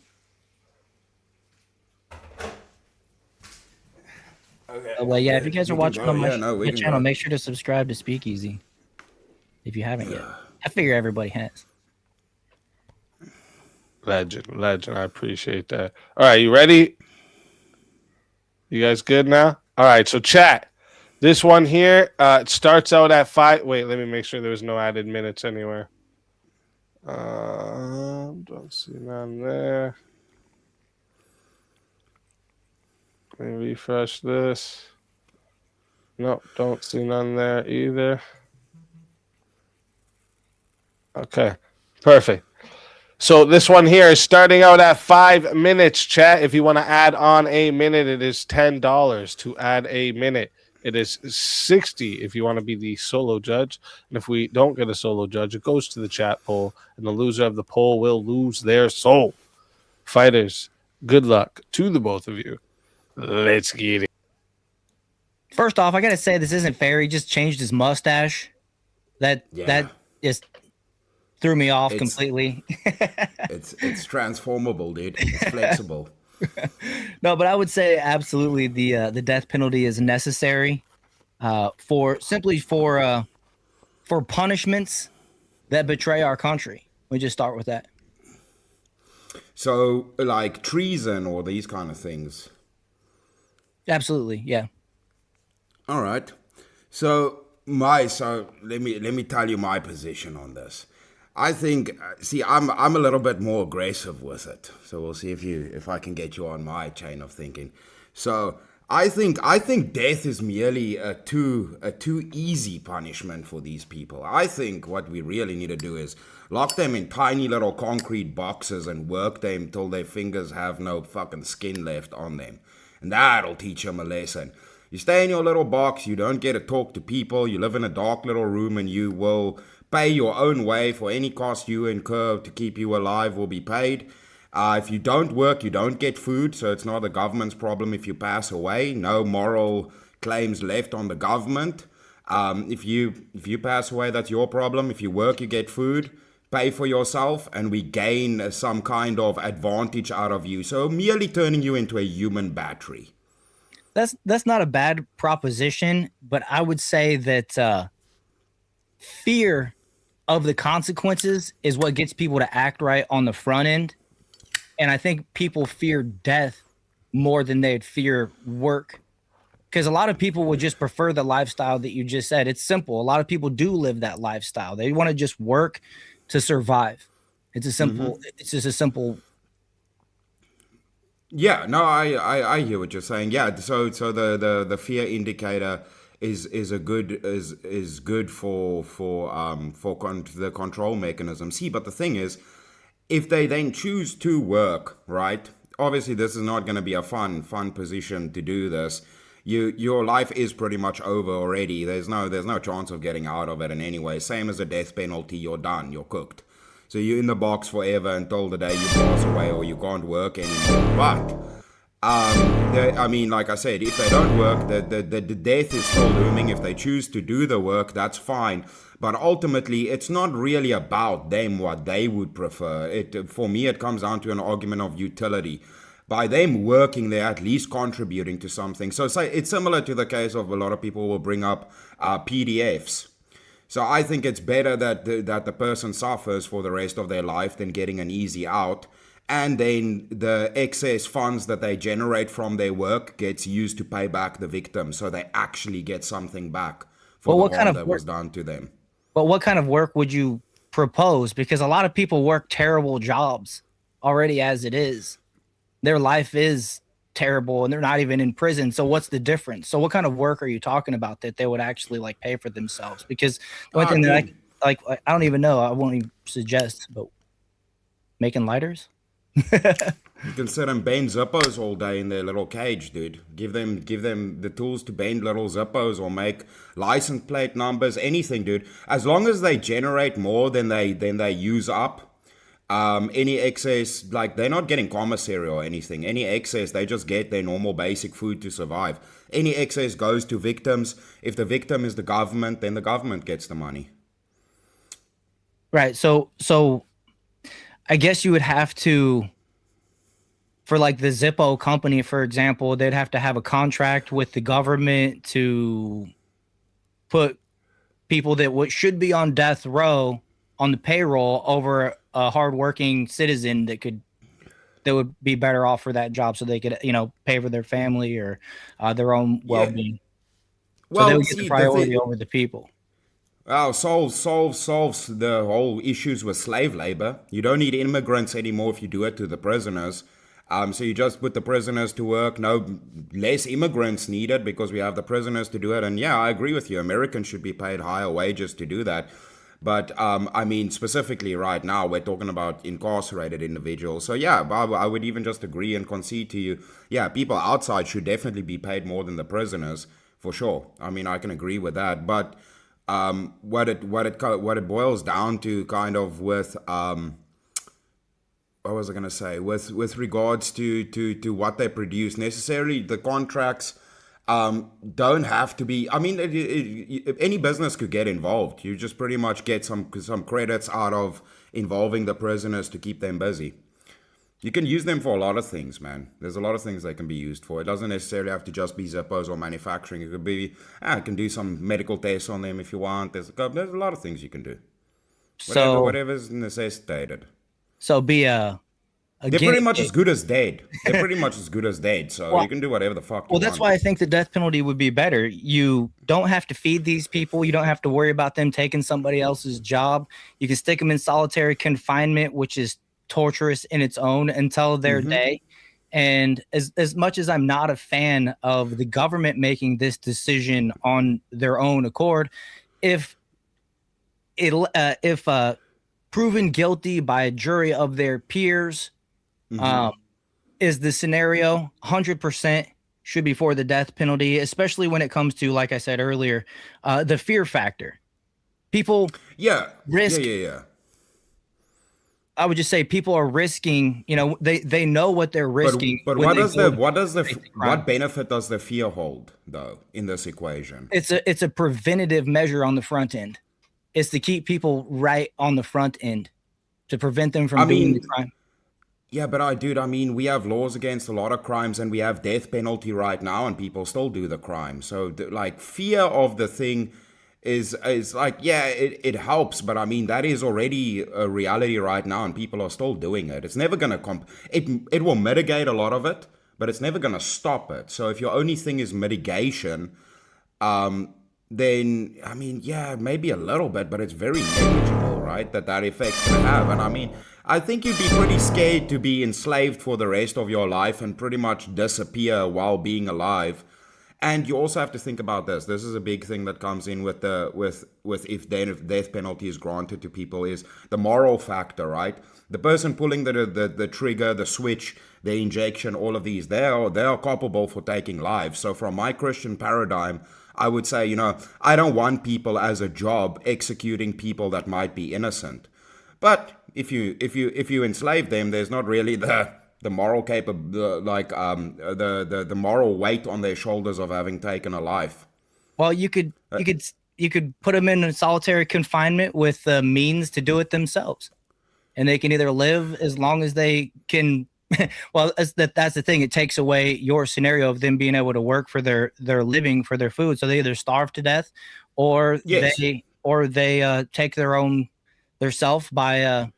Okay. Well, yeah, if you guys are watching on my channel, go. make sure to subscribe to Speakeazy if you haven't yet. I figure everybody has. Legend. I appreciate that. All right, you ready? You guys good now? All right, so chat. This one here, it starts out at 5. Wait, let me make sure there was no added minutes anywhere. Don't see none there. Let me refresh this. Nope, don't see none there either. Okay, perfect. So this one here is starting out at 5 minutes, chat. If you want to add on a minute, it is $10 to add a minute. It is $60 if you want to be the solo judge. And if we don't get a solo judge, it goes to the chat poll, and the loser of the poll will lose their soul. Fighters, good luck to the both of you. Let's get it. First off, I gotta say this isn't fair. He just changed his mustache. That just threw me off completely. It's transformable, dude. It's flexible. No, but I would say absolutely the death penalty is necessary for punishments that betray our country. We just start with that. So, like treason or these kind of things. Absolutely, yeah. All right. So let me tell you my position on this. I think, I'm a little bit more aggressive with it. So we'll see if I can get you on my chain of thinking. So I think death is merely a too easy punishment for these people. I think what we really need to do is lock them in tiny little concrete boxes and work them till their fingers have no fucking skin left on them. And that'll teach them a lesson. You stay in your little box, you don't get to talk to people, you live in a dark little room, and you will pay your own way for any cost you incur to keep you alive will be paid. If you don't work, you don't get food, so it's not the government's problem if you pass away. No moral claims left on the government. If you pass away, that's your problem. If you work, you get food. Pay for yourself, and we gain some kind of advantage out of you. So merely turning you into a human battery. That's not a bad proposition, but I would say that fear of the consequences is what gets people to act right on the front end. And I think people fear death more than they'd fear work. Because a lot of people would just prefer the lifestyle that you just said. It's simple. A lot of people do live that lifestyle. They want to just work to survive. It's a simple, it's just a simple Yeah, no, I hear what you're saying. Yeah, so the fear indicator is a good is good for the control mechanism. See, but the thing is, if they then choose to work, right? Obviously, this is not going to be a fun position to do this. Your life is pretty much over already. There's no chance of getting out of it in any way. Same as a death penalty, you're done, you're cooked. So you're in the box forever until the day you pass away or you can't work anymore. But I mean, like I said, if they don't work, the death is still looming. If they choose to do the work, that's fine. But ultimately, it's not really about them what they would prefer. For me, it comes down to an argument of utility. By them working, they're at least contributing to something. So say it's similar to the case of a lot of people will bring up PDFs. So I think it's better that the person suffers for the rest of their life than getting an easy out. And then the excess funds that they generate from their work gets used to pay back the victim. So they actually get something back for the harm that was done to them. But what kind of work would you propose? Because a lot of people work terrible jobs already as it is. Their life is terrible and they're not even in prison. So what's the difference? So what kind of work are you talking about that they would actually like pay for themselves? Because the one thing that I don't even know, I won't even suggest, but making lighters? You can sit and bend Zippos all day in their little cage, dude. Give them the tools to bend little Zippos or make license plate numbers, anything, dude. As long as they generate more than they use up. Any excess, like they're not getting commissary or anything. Any excess, they just get their normal basic food to survive. Any excess goes to victims. If the victim is the government, then the government gets the money. Right. So I guess you would have to, for like the Zippo company, for example, they'd have to have a contract with the government to put people that should be on death row on the payroll over a hardworking citizen that would be better off for that job, so they could, pay for their family or their own well-being. So they would get the priority over the people. Well, solves the whole issues with slave labor. You don't need immigrants anymore if you do it to the prisoners. So you just put the prisoners to work. No less immigrants needed because we have the prisoners to do it. And yeah, I agree with you. Americans should be paid higher wages to do that. But I mean, specifically right now, we're talking about incarcerated individuals. So yeah, I would even just agree and concede to you. Yeah, people outside should definitely be paid more than the prisoners, for sure. I mean, I can agree with that. But what it boils down to, kind of, with what was I going to say? With regards to what they produce, necessarily the contracts don't have to be. I mean, any business could get involved. You just pretty much get some credits out of involving the prisoners to keep them busy. You can use them for a lot of things, man. There's a lot of things they can be used for. It doesn't necessarily have to just be Zippos or manufacturing. It could be, you can do some medical tests on them if you want. There's a lot of things you can do. Whatever's necessitated. So they're pretty much as good as dead. They're pretty much as good as dead. So you can do whatever the fuck you want. Well, that's why I think the death penalty would be better. You don't have to feed these people. You don't have to worry about them taking somebody else's job. You can stick them in solitary confinement, which is torturous in its own, until their day. And as much as I'm not a fan of the government making this decision on their own accord, if proven guilty by a jury of their peers, is the scenario, 100% should be for the death penalty, especially when it comes to, like I said earlier, the fear factor. People risk. I would just say people are risking, they know what they're risking. But what benefit does the fear hold, though, in this equation? It's a preventative measure on the front end. It's to keep people right on the front end, to prevent them from doing the crime. Yeah, but I mean, we have laws against a lot of crimes, and we have death penalty right now, and people still do the crime. So, fear of the thing is like, yeah, it helps, but I mean, that is already a reality right now, and people are still doing it. It's never gonna it will mitigate a lot of it, but it's never gonna stop it. So if your only thing is mitigation, then, I mean, yeah, maybe a little bit, but it's very negligible, right? That effect's gonna have. And I mean, I think you'd be pretty scared to be enslaved for the rest of your life and pretty much disappear while being alive. And you also have to think about this. This is a big thing that comes in with if death penalty is granted to people, is the moral factor, right? The person pulling the trigger, the switch, the injection, all of these, they are culpable for taking lives. So from my Christian paradigm, I would say, I don't want people as a job executing people that might be innocent. But if you enslave them, there's not really the moral the moral weight on their shoulders of having taken a life. Well, you could put them in solitary confinement with the means to do it themselves, and they can either live as long as they can. Well, that's the thing. It takes away your scenario of them being able to work for their living, for their food. So they either starve to death, or they take their self by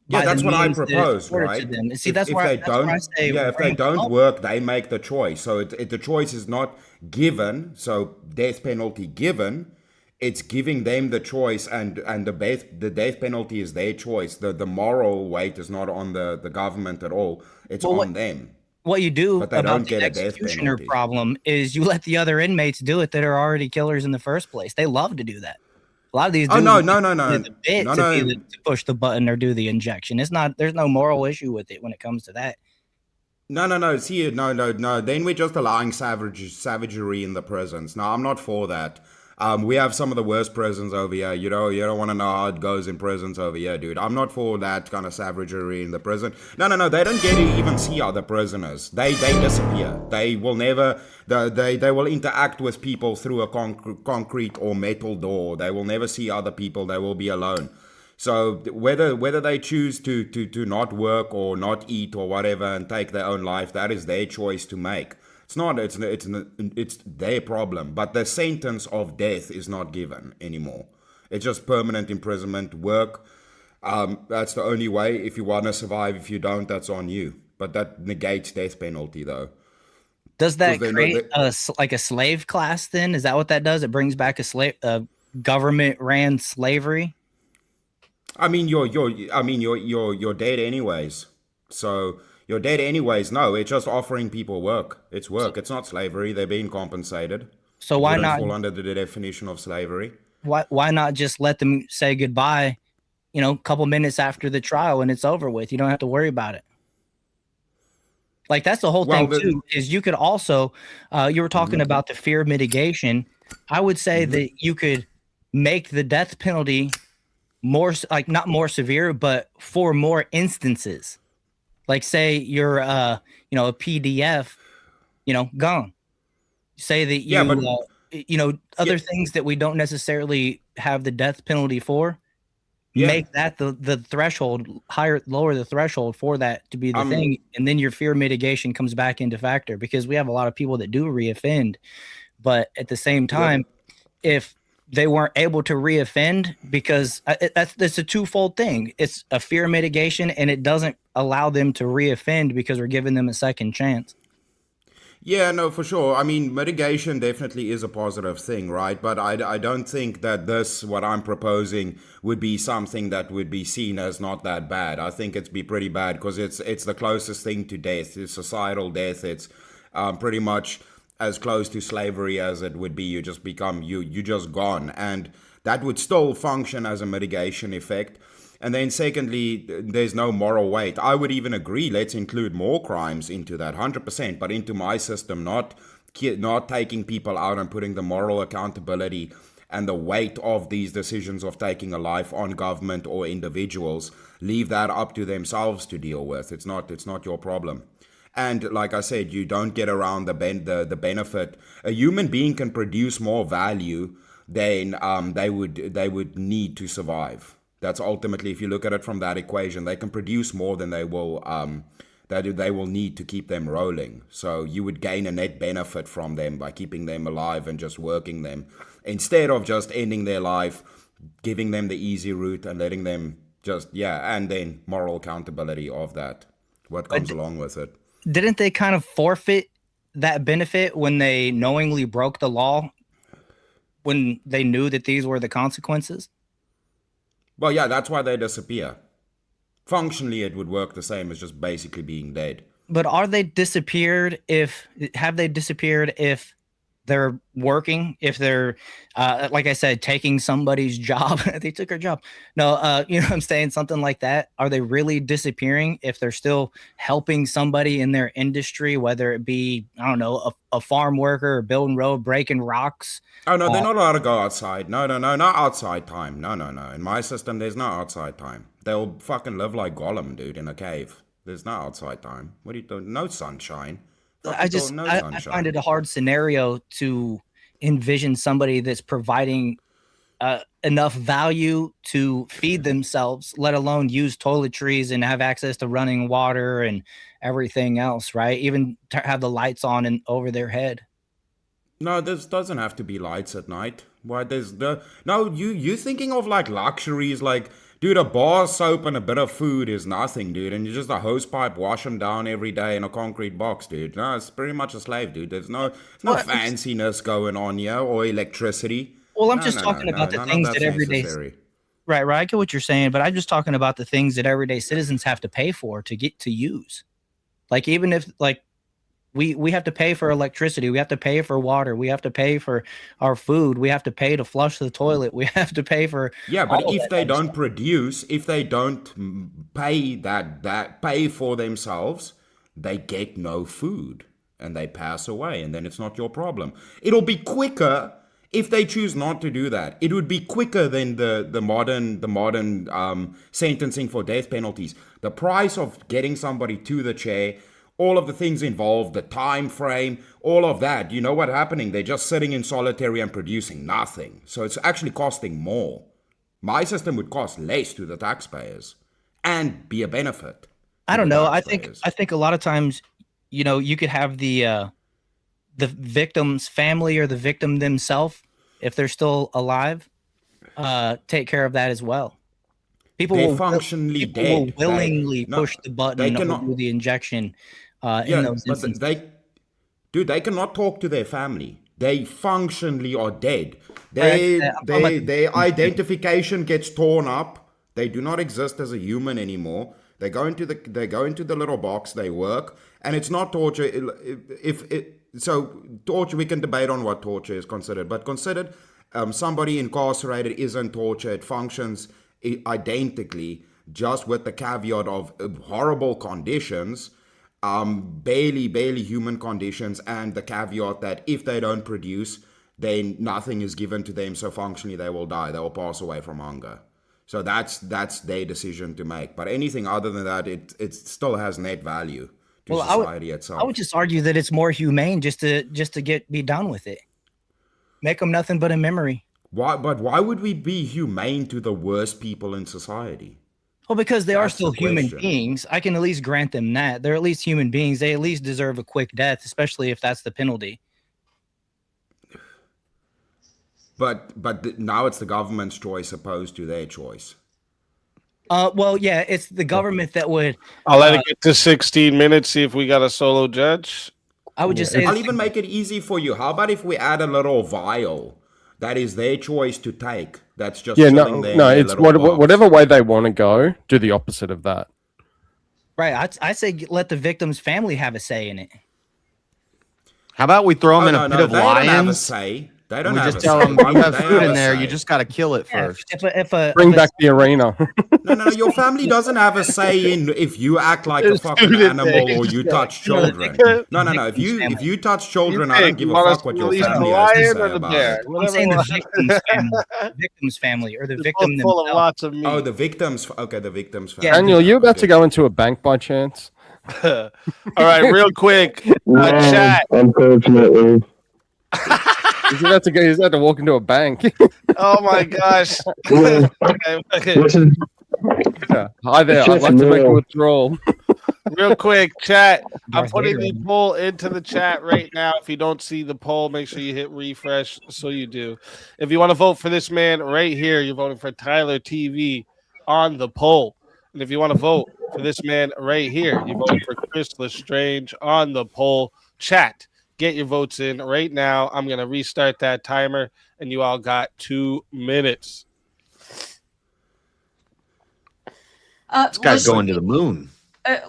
that's what I propose, right? See, if they don't work, they make the choice. So the choice is not given. So death penalty given, it's giving them the choice, and the death penalty is their choice. The moral weight is not on the government at all. It's on them. What you do but they about don't get the a death executioner penalty. problem is you let the other inmates do it that are already killers in the first place. They love to do that. A lot of these dudes to push the button or do the injection. There's no moral issue with it when it comes to that. No. See, no. Then we're just allowing savagery in the prisons. No, I'm not for that. We have some of the worst prisons over here. You don't want to know how it goes in prisons over here, dude. I'm not for that kind of savagery in the prison. No. They don't get to even see other prisoners. They disappear. They will never. They will interact with people through a concrete or metal door. They will never see other people. They will be alone. So whether they choose to not work or not eat or whatever and take their own life, that is their choice to make. It's their problem. But the sentence of death is not given anymore. It's just permanent imprisonment, work. That's the only way. If you want to survive, if you don't, that's on you. But that negates death penalty, though. Does that create a slave class then? Is that what that does? It brings back a government ran slavery? I mean, you're dead anyways. So you're dead anyways. No, it's just offering people work. It's work. It's not slavery. They're being compensated. So why not fall under the definition of slavery? Why not just let them say goodbye? A couple minutes after the trial, and it's over with. You don't have to worry about it. Like that's the whole thing too. Is you could also, you were talking about the fear mitigation. I would say that you could make the death penalty more, like not more severe, but for more instances. Like say you're a PDF, gone. Say that you other things that we don't necessarily have the death penalty for. Make that the threshold lower the threshold for that to be the thing, and then your fear mitigation comes back into factor, because we have a lot of people that do reoffend, but at the same time, if they weren't able to reoffend, because that's a twofold thing. It's a fear mitigation, and it doesn't allow them to reoffend because we're giving them a second chance. Yeah, no, for sure. I mean, mitigation definitely is a positive thing, right? But I don't think that what I'm proposing would be something that would be seen as not that bad. I think it's be pretty bad because it's the closest thing to death. It's societal death. It's pretty much as close to slavery as it would be. You just become, you just gone. And that would still function as a mitigation effect. And then secondly, there's no moral weight. I would even agree, let's include more crimes into that, 100%, but into my system, not taking people out and putting the moral accountability and the weight of these decisions of taking a life on government or individuals. Leave that up to themselves to deal with. It's not your problem. And like I said, you don't get around the benefit. A human being can produce more value than they would need to survive. That's ultimately, if you look at it from that equation, they can produce more than they will need to keep them rolling. So you would gain a net benefit from them by keeping them alive and just working them, instead of just ending their life, giving them the easy route and letting them and then moral accountability of that, what comes along with it. Didn't they kind of forfeit that benefit when they knowingly broke the law, when they knew that these were the consequences? Well, yeah, that's why they disappear. Functionally, it would work the same as just basically being dead. But have they disappeared if they're working, if they're like I said, taking somebody's job? They took her job. No, you know what I'm saying? Something like that. Are they really disappearing if they're still helping somebody in their industry, whether it be, I don't know, a farm worker or building road, breaking rocks? Oh no, they're not allowed to go outside. No, not outside time. No. In my system, there's no outside time. They'll fucking live like Gollum, dude, in a cave. There's no outside time. What are you doing? No sunshine. I find it a hard scenario to envision somebody that's providing enough value to feed themselves, let alone use toiletries and have access to running water and everything else, right? Even to have the lights on and over their head. No, this doesn't have to be lights at night. Why you thinking of like luxuries, like, dude, a bar of soap and a bit of food is nothing, dude, and you just a hose pipe wash them down every day in a concrete box, dude. No, it's pretty much a slave, dude. There's no fanciness going on here or electricity. Well, I'm just talking about the things that everyday. Right. I get what you're saying, but I'm just talking about the things that everyday citizens have to pay for to get to use. Like, even if like we have to pay for electricity, we have to pay for water, we have to pay for our food, we have to pay to flush the toilet, we have to pay for but if they don't produce, if they don't pay pay for themselves, they get no food and they pass away, and then it's not your problem. It'll be quicker if they choose not to do that. It would be quicker than the modern sentencing for death penalties. The price of getting somebody to the chair, all of the things involved, the time frame, all of that. You know what's happening? They're just sitting in solitary and producing nothing. So it's actually costing more. My system would cost less to the taxpayers and be a benefit. I don't know. I think a lot of times, you know, you could have the victim's family or the victim themselves, if they're still alive, take care of that as well. People will willingly push the button or do the injection in those instances. They cannot talk to their family. They functionally are dead. Their identification gets torn up. They do not exist as a human anymore. They go into the little box. They work, and it's not torture. So torture, we can debate on what torture is considered, but considered somebody incarcerated isn't torture. It functions identically, just with the caveat of horrible conditions, barely human conditions, and the caveat that if they don't produce, then nothing is given to them, so functionally they will die, they will pass away from hunger. So that's their decision to make. But anything other than that, it still has net value to society itself. I would just argue that it's more humane just to be done with it. Make them nothing but a memory. Why would we be humane to the worst people in society? Well, because they are still human beings. I can at least grant them that. They're at least human beings. They at least deserve a quick death, especially if that's the penalty. But now it's the government's choice opposed to their choice. Well, yeah, it's the government that would. I'll let it get to 16 minutes, see if we got a solo judge. I would just say I'll even make it easy for you. How about if we add a little vial? That is their choice to take. That's just it's whatever way they want to go. Do the opposite of that. Right. I say let the victim's family have a say in it. How about we throw them in a pit of lions? Don't have a say. They don't we have just a tell say. them you have food in there. You just got to kill it first. Bring back the arena. No, your family doesn't have a say in if you act like a fucking animal or you touch children. No. If you touch children, I don't give a fuck what your family has to say about it. I'm saying the victim's family or the victim full of lots of meat. Oh, the victims. Okay, the victims' family. Daniel, you about to go into a bank by chance? All right, real quick. Chat. Unfortunately. He's about to walk into a bank. Oh my gosh. Hi there. I'd like to make a withdrawal. Real quick, chat. I'm putting the poll into the chat right now. If you don't see the poll, make sure you hit refresh so you do. If you want to vote for this man right here, you're voting for Tyler TV on the poll. And if you want to vote for this man right here, you're voting for Chris Lestrange on the poll. Chat. Get your votes in right now. I'm going to restart that timer, and you all got 2 minutes. This guy's going to the moon.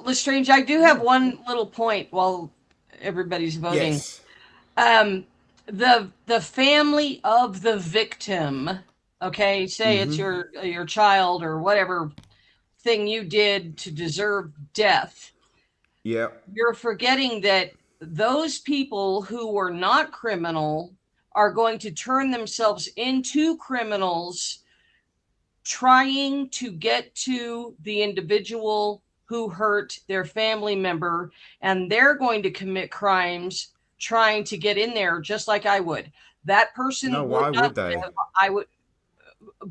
Lestrange, I do have one little point while everybody's voting. Yes. The family of the victim, okay, say it's your child or whatever thing you did to deserve death. Yeah. You're forgetting that those people who were not criminal are going to turn themselves into criminals trying to get to the individual who hurt their family member, and they're going to commit crimes trying to get in there just like I would. That person why would they? I would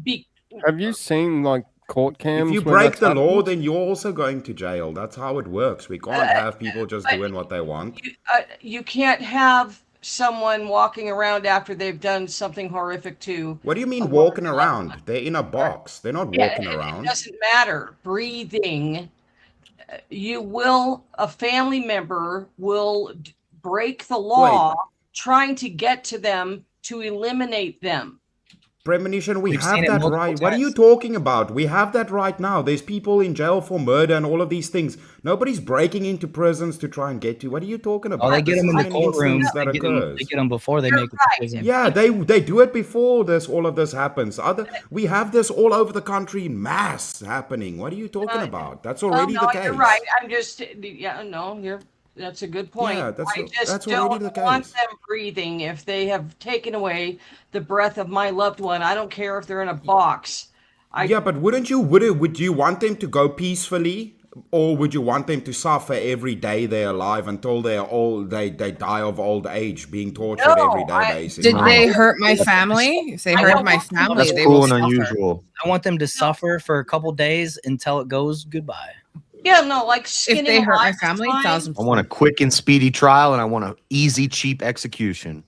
be. Have you seen like court cams? If you where break that's the law, happened? then you're also going to jail. That's how it works. We can't have people just doing what they want. You can't have someone walking around after they've done something horrific to. What do you mean walking around? They're in a box. They're not walking around. It doesn't matter. Breathing. A family member will break the law trying to get to them to eliminate them. Premonition, we have that right. What are you talking about? We have that right now. There's people in jail for murder and all of these things. Nobody's breaking into prisons to try and get to. What are you talking about? Oh, they get them in the courtroom. That They get them before they make it to prison. Yeah, they do it before all of this happens. We have this all over the country in mass happening. What are you talking about? That's already the case. You're right. That's a good point. Yeah, I just already don't the want case. them breathing if they have taken away the breath of my loved one. I don't care if they're in a box. But would you want them to go peacefully, or would you want them to suffer every day they're alive until they die of old age, being tortured every day, basically? Did they hurt my family? If they hurt my family, they will suffer. I want them to suffer for a couple days until it goes goodbye. Yeah, no, like skinning if they hurt my alive is family, fine. 1,000%. I want a quick and speedy trial, and I want an easy, cheap execution.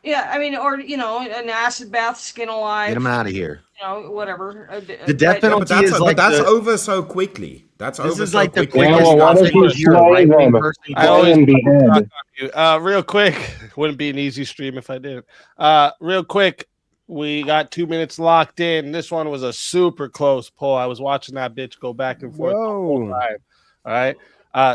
Yeah, I mean, or an acid bath, skin alive. Get them out of here. Whatever. The death penalty is like that's over so quickly. That's this over is so like the quickly. quickest I always talk on you. Real quick, wouldn't be an easy stream if I did. Real quick, we got 2 minutes locked in. This one was a super close poll. I was watching that bitch go back and forth the whole time. All right.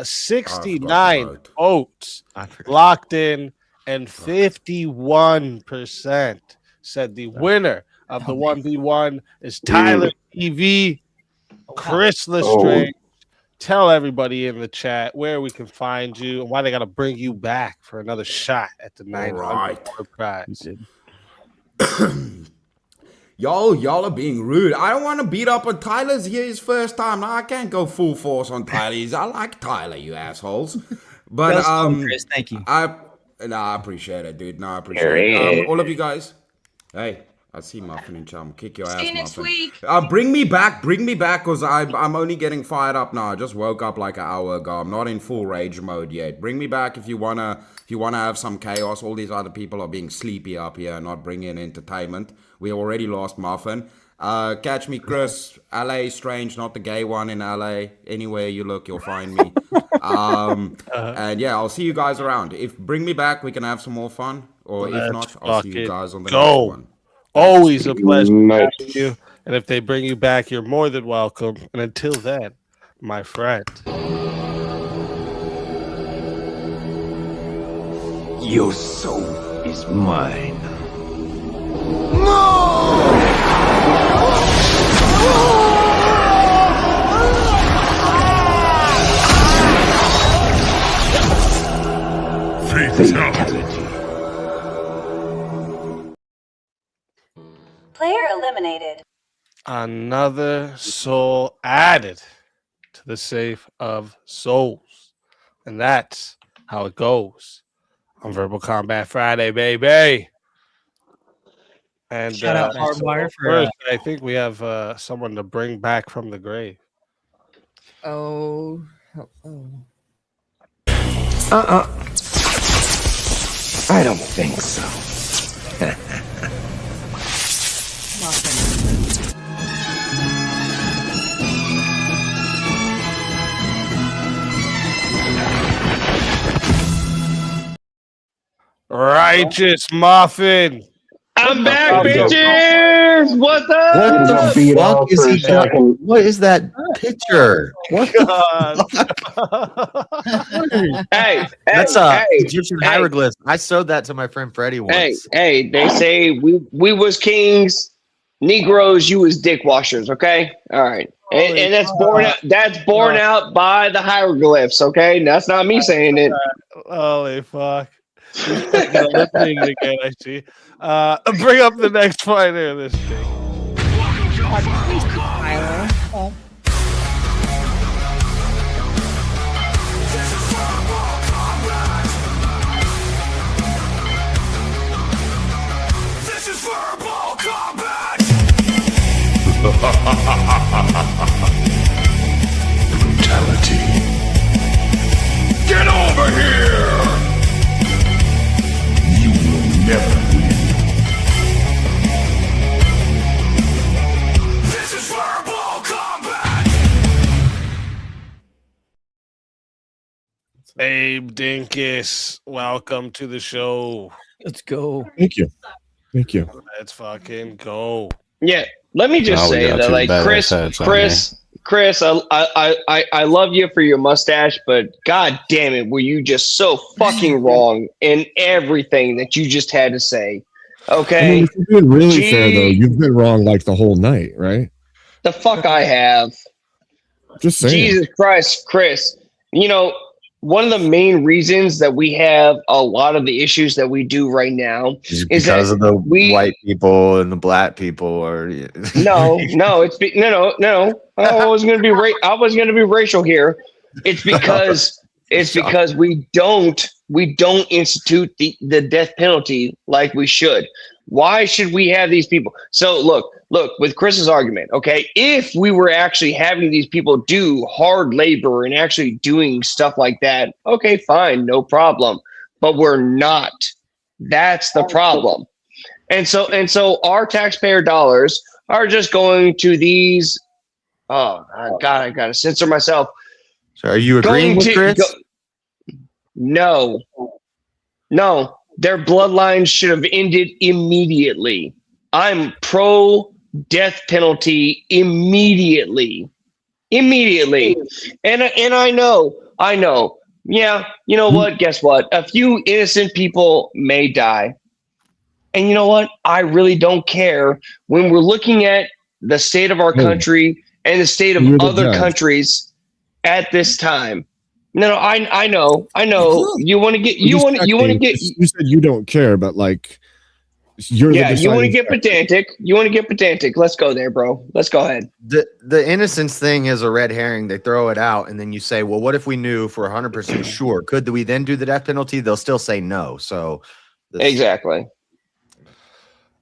69 votes locked in, and 51% said the winner of the 1v1 is Tyler TV, Chris Lestrange. Tell everybody in the chat where we can find you and why they got to bring you back for another shot at the $900 prize. Y'all are being rude. I don't want to beat up on Tyler's here his first time. No, I can't go full force on Tyler. I like Tyler, you assholes. But Chris, thank you. I appreciate it, dude. No, I appreciate it. All of you guys. Hey, I see Muffin and Chum. Kick your ass, See you next Muffin. week. Bring me back, because I'm only getting fired up now. I just woke up like an hour ago. I'm not in full rage mode yet. Bring me back if you wanna have some chaos. All these other people are being sleepy up here and not bringing entertainment. We already lost Muffin. Catch me, Chris. LA Strange, not the gay one in LA. Anywhere you look, you'll find me. And yeah, I'll see you guys around. If bring me back, we can have some more fun. Or if not, I'll see you guys on the next one. Always a pleasure having you. And if they bring you back, you're more than welcome. And until then, my friend. Your soul is mine. Fatality. Player eliminated. Another soul added to the safe of souls. And that's how it goes on Verbal Combat Friday, baby. And Shout out Hardwire for first, I think we have someone to bring back from the grave. Oh. I don't think so. Righteous Muffin. I'm back, bitches! Cheers. What the the fuck is he doing? What is that picture? What Hey, That's hey, Egyptian hieroglyphs. I showed that to my friend Freddie once. Hey, they say we was kings, Negroes, you was dick washers, okay? All right. And that's born out by the hieroglyphs, okay? That's not me saying it. Holy fuck. He's fucking eliminated again, I see. Bring up the next fighter of this thing. This is verbal combat. Brutality. Get over here. You will never win. This is verbal combat. Abe Dinkus, welcome to the show. Let's go. Thank you. Thank you. Let's fucking go. Yeah, let me just say that, like, Chris, I love you for your mustache, but god damn it, were you just so fucking wrong in everything that you just had to say? Okay, I mean, if you're being really fair though, you've been wrong like the whole night, right? the fuck I have. Just saying. Jesus Christ, Chris. You know, one of the main reasons that we have a lot of the issues that we do right now is Because that of the white people and the black people, or no, no. I wasn't gonna be racial here. It's because we don't institute the death penalty like we should. Why should we have these people? So look, with Chris's argument, okay, if we were actually having these people do hard labor and actually doing stuff like that, okay, fine, no problem. But we're not. That's the problem. And so our taxpayer dollars are just going to these. Oh God, I gotta censor myself. So are you agreeing with Chris? No. Their bloodlines should have ended immediately. I'm pro death penalty immediately. And I know. Yeah, you know what? Guess what? A few innocent people may die. And you know what? I really don't care when we're looking at the state of our country and the state of other countries at this time. No, I know. You want to get. You said you don't care, but like, you're. Yeah, you want to get pedantic. Let's go there, bro. Let's go ahead. The innocence thing is a red herring. They throw it out, and then you say, "Well, what if we knew for 100% sure? Could we then do the death penalty?" They'll still say no. So exactly.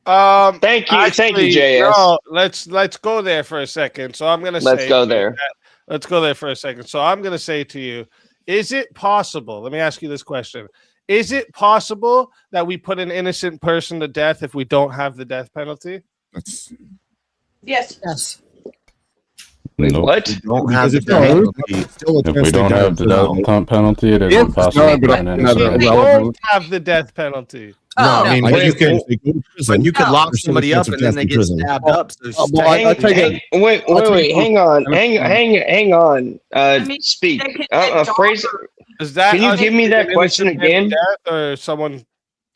Thank you, JS. No, let's go there for a second. So I'm gonna let's go there. Let's go there for a second. So I'm gonna say to you, is it possible? Let me ask you this question: is it possible that we put an innocent person to death if we don't have the death penalty? Yes. Wait, what? If we don't have the death penalty, it is impossible. We don't have the death penalty. No, I mean, but you could lock somebody up and then they get stabbed up. So wait, hang on. Speak. Phrase. Can you give me that question again? Or someone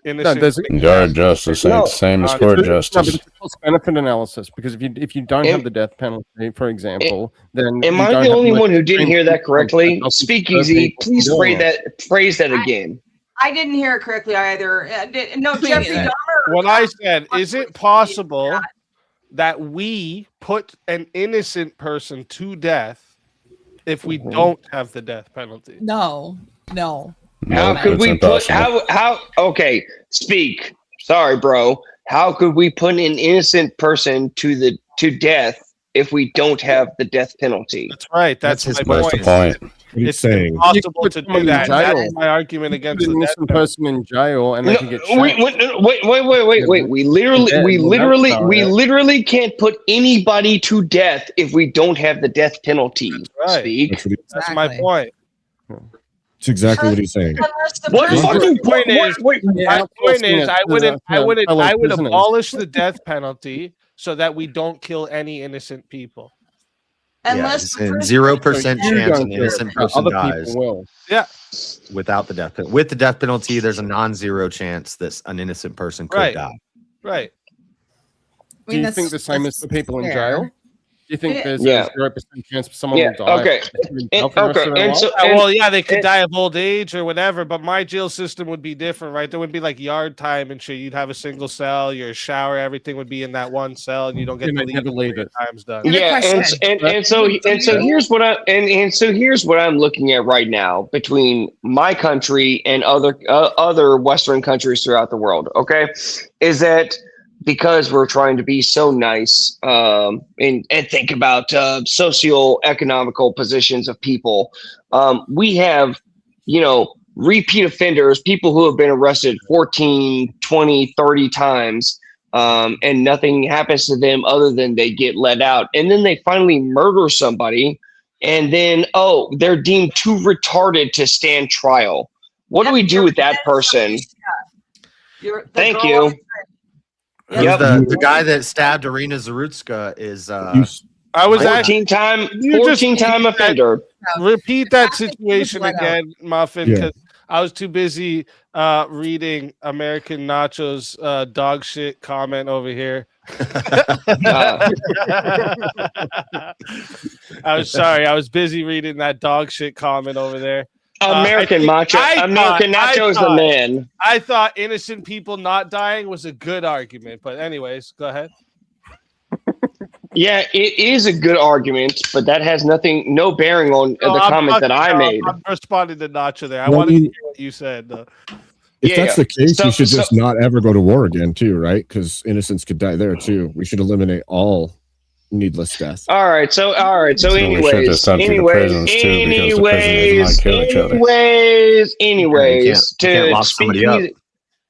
innocent? Yard justice ain't the same as court justice. No, but it's a cost-benefit analysis, because if you don't have the death penalty, for example, then am I the only one who didn't hear that correctly? Speakeazy, please phrase that again. I didn't hear it correctly either. No, Jeffrey Dahmer. What I said, is it possible that we put an innocent person to death if we don't have the death penalty? No. How could we put how okay, speak. Sorry, bro. How could we put an innocent person to death if we don't have the death penalty? That's right. That's my point. It's impossible to do that. That's my argument against the death person in jail, and they can get wait. We literally can't put anybody to death if we don't have the death penalty. That's right. Speak. That's my point. That's exactly what he's saying. What fucking point is? My point is, I would abolish the death penalty so that we don't kill any innocent people. Unless Yeah, 0% chance an innocent person other dies. people will. Yeah. Without the death penalty. With the death penalty, there's a non-zero chance that an innocent person could Right. die. Right. Do you think the same as the people in fair. jail? Do you think there's Yeah. a 0% chance someone Yeah, will die? okay. Well, yeah, they could die of old age or whatever, but my jail system would be different, right? There would be like yard time and shit. You'd have a single cell, your shower, everything would be in that one cell, and you don't get to leave it. Time's done. Yeah, and so here's what I'm looking at right now between my country and other Western countries throughout the world. Okay, is that because we're trying to be so nice and think about socio-economical positions of people, we have, repeat offenders, people who have been arrested 14, 20, 30 times, and nothing happens to them other than they get let out. And then they finally murder somebody, and then, they're deemed too retarded to stand trial. What do we do with that person? Thank you. Yep. The guy that stabbed Irina Zarutska is I was 14-time offender. Repeat that situation again, Muffin, Yeah. because I was too busy reading American Nacho's dog shit comment over here. I was sorry. I was busy reading that dog shit comment over there. American Nacho is the man. I thought innocent people not dying was a good argument, but anyways, go ahead. Yeah, it is a good argument, but that has no bearing on the comment that I made. I'm responding to Nacho there. I Well, want to hear what you said, though. If that's the case, you should just not ever go to war again, too, right? Because innocents could die there too. We should eliminate all needless death. All right. So anyways,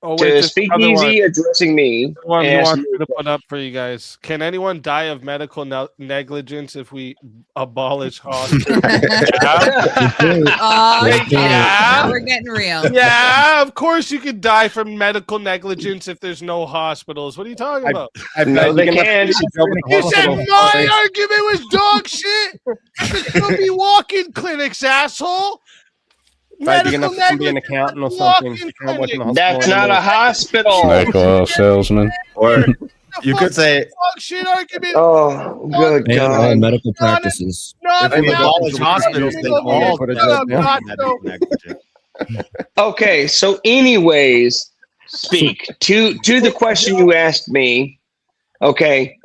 to Speakeazy addressing me. One he wants me to put up for you guys. Can anyone die of medical negligence if we abolish hospitals? Yeah, we're getting real. Yeah, of course you could die from medical negligence if there's no hospitals. What are you talking about? No, they can. You said my argument was dog shit. There's gonna be walk-in clinics, asshole. Right, you're gonna have to be an accountant or something. That's not a hospital. Snake oil salesman. Or you could say, oh, good God. Medical practices. If we abolish hospitals, they all Okay, so anyways, speak to the question you asked me. Okay.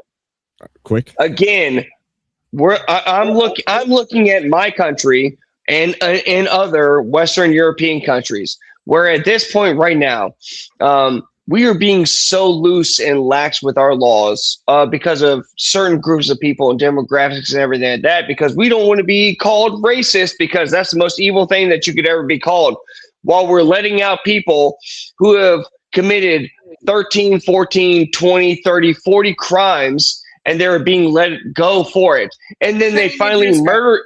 Quick. Again, I'm looking at my country and in other Western European countries, where at this point right now, we are being so loose and lax with our laws because of certain groups of people and demographics and everything like that, because we don't want to be called racist, because that's the most evil thing that you could ever be called, while we're letting out people who have committed 13, 14, 20, 30, 40 crimes, and they're being let go for it. And then they finally murder,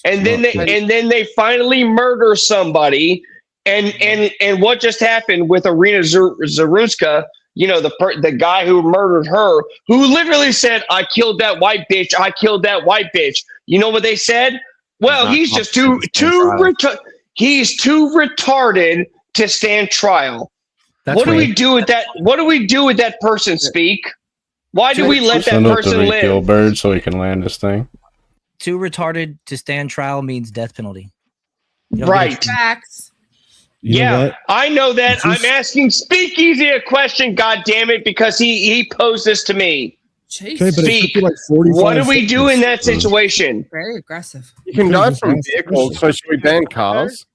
and then they finally murder somebody. And what just happened with Irina Zarutska, the guy who murdered her, who literally said, "I killed that white bitch. I killed that white bitch." You know what they said? Well, he's just he's too retarded to stand trial. What do we do with that? What do we do with that person? Speak. Why do we let that person live? Kill bird so he can land this thing. Too retarded to stand trial means death penalty. Right. Facts. Yeah, I know that. I'm asking Speakeazy a question, God damn it, because he posed this to me. Okay, Speak. What do we do in that situation? Very aggressive. You can die from vehicles, so should we ban cars?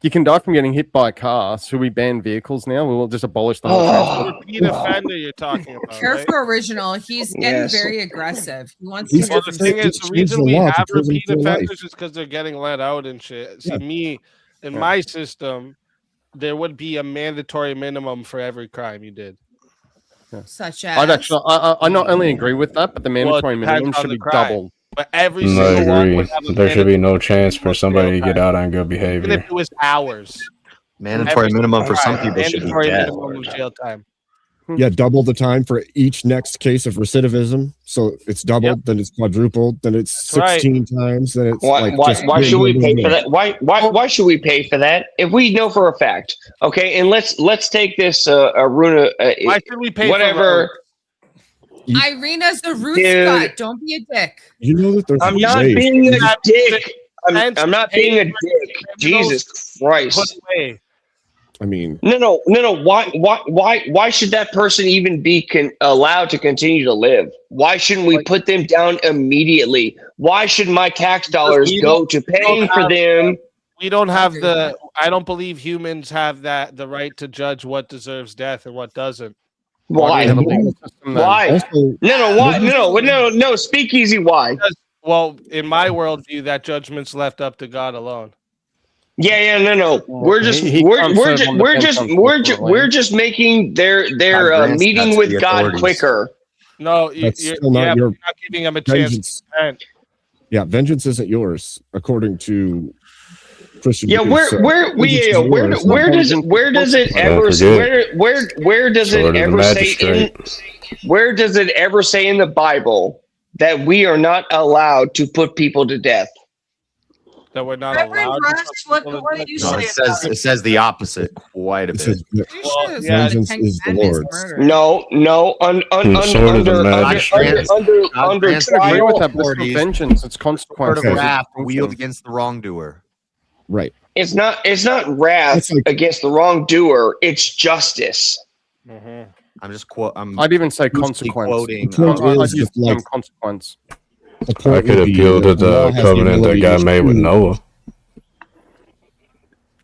You can die from getting hit by a car. Should we ban vehicles now? We will just abolish the whole Repeat offender you're talking about. Careful, original. He's getting very aggressive. He wants to. Well, the thing is, the reason we have repeat offenders is because they're getting let out and shit. See, in my system, there would be a mandatory minimum for every crime you did. Such as I not only agree with that, but the mandatory it depends minimum on should the be crime. doubled. But every I single one agree. would have a There should be no mandatory chance for somebody to get out on good even if behavior. it was hours. Mandatory minimum for some people should be mandatory death. minimum of jail time. Yeah, double the time for each next case of recidivism. So it's doubled, then it's quadrupled, then it's That's 16 times, then it's Why, like just why should we pay for that? Why should we pay for that if we know for a fact? Okay, and let's take this Aruna. Why should we pay whatever? Irina's the root Dude. Scott. Don't be a dick. You know that there's I'm not ways. being a dick. I'm not being a dick. Jesus Christ. I mean, No. Why should that person even be allowed to continue to live? Why shouldn't we put them down immediately? Why should my tax dollars go to paying for them? We don't have the. I don't believe humans have the right to judge what deserves death and what doesn't. Why? Why? No. Speakeasy. Why? Well, in my worldview, that judgment's left up to God alone. Yeah, no. We're just making their meeting with God quicker. No, That's you're still not your not giving them a chance. Yeah, vengeance isn't yours, according to Christian. Yeah, where does it ever say in the Bible that we are not allowed to put people to death? That we're not Reverend allowed. Russ, what did you say? It says the opposite quite a bit. Vengeance is the Lord's. No. Under trial, vengeance, it's consequences. Sort of wrath wield against the wrongdoer. Right. It's not wrath against the wrongdoer. It's justice. I'm just I'd even say consequence. Quoting. I'd use the term consequence. I could appeal to the covenant that God made with Noah.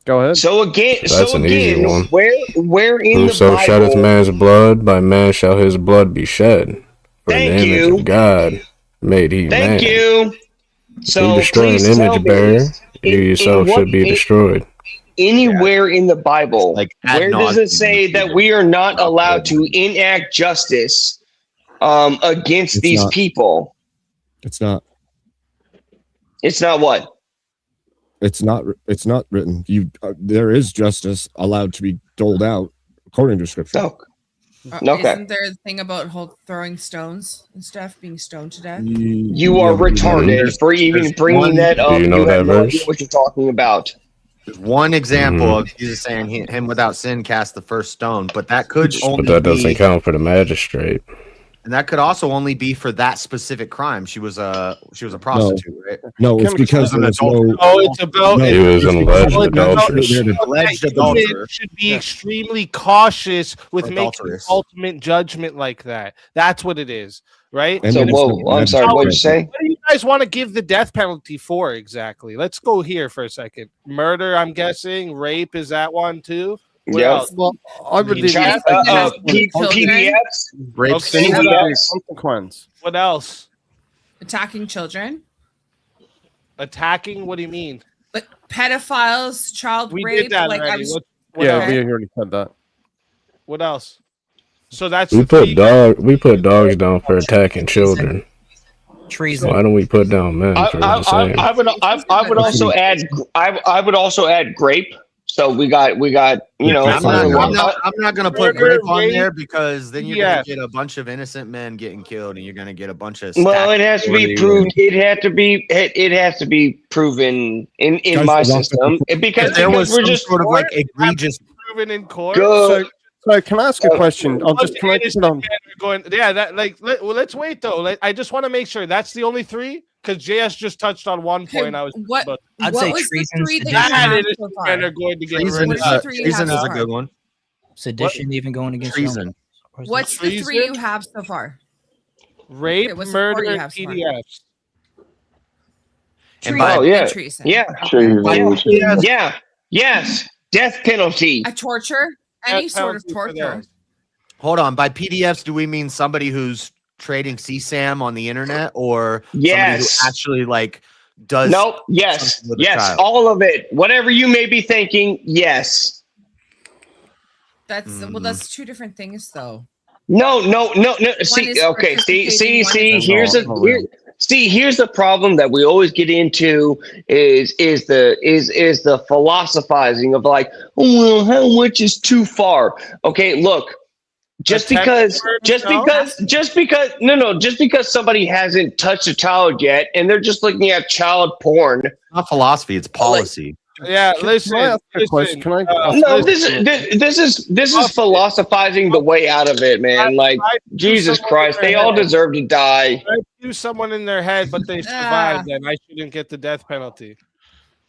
Go ahead. So again, That's an easy one. Where in Whoso the sheddeth Bible? man's blood, by man shall his blood be shed. For Thank in the image you. of God made he Thank man. you. So You destroy an please tell image me, bearer, you yourself should be in- destroyed. Anywhere in the Bible, ad where does nauseam it say that we are not allowed to enact justice against these people? It's not. It's not what? It's not written. There is justice allowed to be doled out according to Scripture. Okay. Isn't there a thing about throwing stones and stuff, being stoned to death? You are retarded for even bringing that up. Do you know that have no idea verse? what you're talking about. There's one example of Jesus saying him without sin cast the first stone, but that could only But that doesn't be, count for the magistrate. and that could also only be for that specific crime. She was a prostitute, right? No, it's because an there's adulterer. no. Oh, it's about. He was an alleged adulteress. Alleged Women adulterer. should be extremely cautious with making Adulteress. ultimate judgment like that. That's what it is, right? And So, then it's whoa, the I'm sorry, what did you say? What do you guys want to give the death penalty for exactly? Let's go here for a second. Murder, I'm guessing. Rape, is that one too? What Yeah. else? Well, I would PDFs. Rape Okay, sin. what else? consequence. What else? Attacking children, Attacking? What do you mean? like pedophiles, child We rape. did that Like already. I've, What Yeah, else? we already said that. What else? So that's We the put three- we put dogs down for attacking children. Treason. Why don't we put down men for the same? I would also add grape. So we got you know. I'm not gonna put Murder, grape on rape, there because then you're yeah. gonna get a bunch of innocent men getting killed, and you're gonna get a bunch of. Well, it has to be proved. It has to be proven in my system because there was we're some just sort of like egregious. proven in court. Good. So can I ask a question? I'll just can I Innocent put on? men are going, yeah, that let's wait though. I just want to make sure that's the only three because JS just touched on one point. I was what? about- I'd what say was the treason, three that you that have innocent so men far? are going to get Treason, What is the three you treason have is so a far? good one. Sedition, even going against your own- Treason. What's the three you have so far? rape, Okay, what's the four murder, you and have so far? PDFs. And Treason by- Oh yeah, and treason. yeah, yes, death penalty. A torture, any Death sort of penalty for torture. those. Hold on. By PDFs, do we mean somebody who's trading CSAM on the internet, or Yes. somebody who actually like does? Nope. Yes. something with a Yes. child? All of it. Whatever you may be thinking. Yes. That's well, that's two different things though. No. See. is Okay. See. participating, one is Here's not. here's the problem that we always get into is the philosophizing of like, oh, well, how much is too far? Okay. Look. Just because somebody hasn't touched a child yet, and they're just looking at child porn. Not philosophy, it's policy. Yeah, listen. No, this is philosophizing the way out of it, man. Like Jesus Christ, they all deserve to die. If I shoot someone in their head, but they survive, then I shouldn't get the death penalty.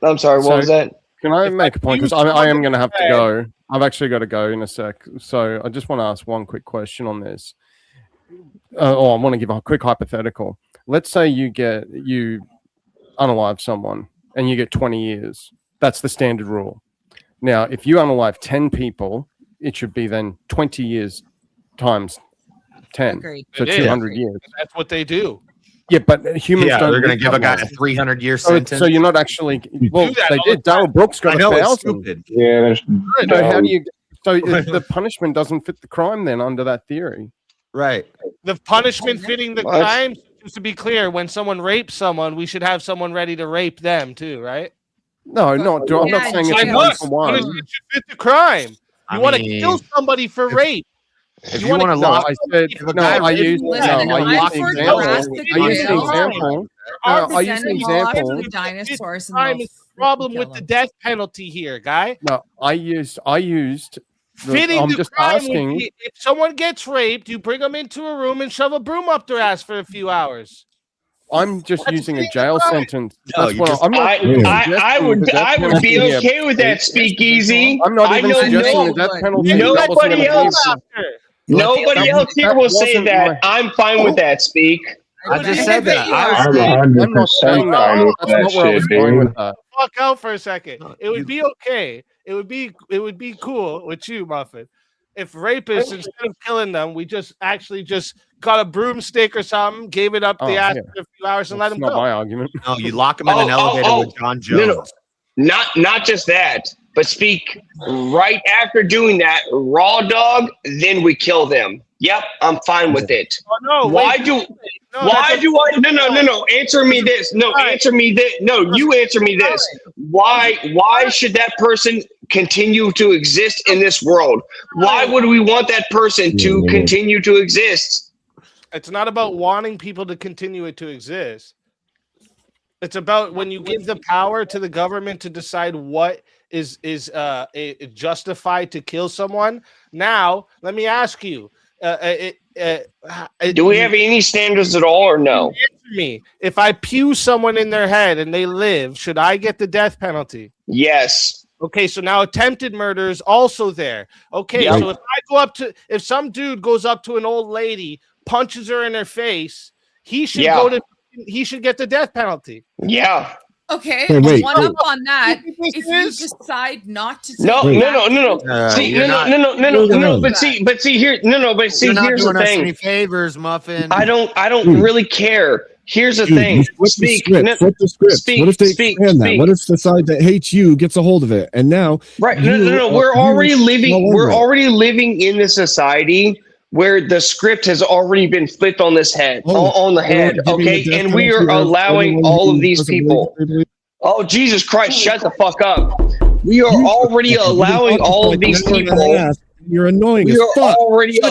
I'm sorry, what was that? Can I make a point? Because I am going to have to go. I've actually got to go in a sec. So I just want to ask one quick question on this. I want to give a quick hypothetical. Let's say you unalive someone and you get 20 years. That's the standard rule. Now, if you unalive 10 people, it should be then 20 years times 10. Agreed. So 200 years. That's what they do. Yeah, but humans don't. They're going to give a guy a 300-year sentence. So you're not actually. Well, they did. Darryl Brooks got 1,000. Yeah, So how do you? So the punishment doesn't fit the crime then under that theory, right? The punishment fitting the crime. Just to be clear, when someone rapes someone, we should have someone ready to rape them too, right? No, I'm not saying it's one for one. Punishment should fit the crime. You want to kill somebody for rape. If you want to lock, I used the example. The dinosaurs. Crime is the problem with the death penalty here, guy. No, I used. Fitting I'm the just crime asking. would be, if someone gets raped, you bring them into a room and shove a broom up their ass for a few hours. I'm just using a jail sentence. No, That's what I'm not. I would be okay with that, Speakeazy. I'm not even suggesting the death penalty. Nobody else here will say that. I'm fine with that, Speak. I just said that. I'm 100% fine with that shit, dude. Fuck out for a second. It would be okay. It would be cool with you, Muffin. If rapists, instead of killing them, we just got a broomstick or something, gave it up the ass for a few hours and let them go. That's not my argument. No, you lock them in an elevator with John Jones. No. Not just that, but Speak, right after doing that, raw dog, then we kill them. Yep, I'm fine with it. Oh, no, answer me this. Answer me this. No, you answer me this. Why should that person continue to exist in this world? Why would we want that person to continue to exist? It's not about wanting people to continue it to exist. It's about when you give the power to the government to decide what is justified to kill someone. Now, let me ask you. Do we have any standards at all or no? Answer me. If I pew someone in their head and they live, should I get the death penalty? Yes. Okay, so now attempted murder is also there. Okay, so if some dude goes up to an old lady, punches her in her face, he should get the death penalty. Yeah. Okay, wait. One up on that. If you decide not to, no. See, no. But see, here's the thing. Any favors, Muffin. I don't really care. Here's the thing. Flip the script. What if they expand that? What if the side that hates you gets a hold of it? And now, right? No. We're already living in this society where the script has already been flipped on this head, on the head, okay? And we are allowing all of these people. Oh, Jesus Christ, shut the fuck up. We are already allowing all of these people. You're annoying as fuck. Already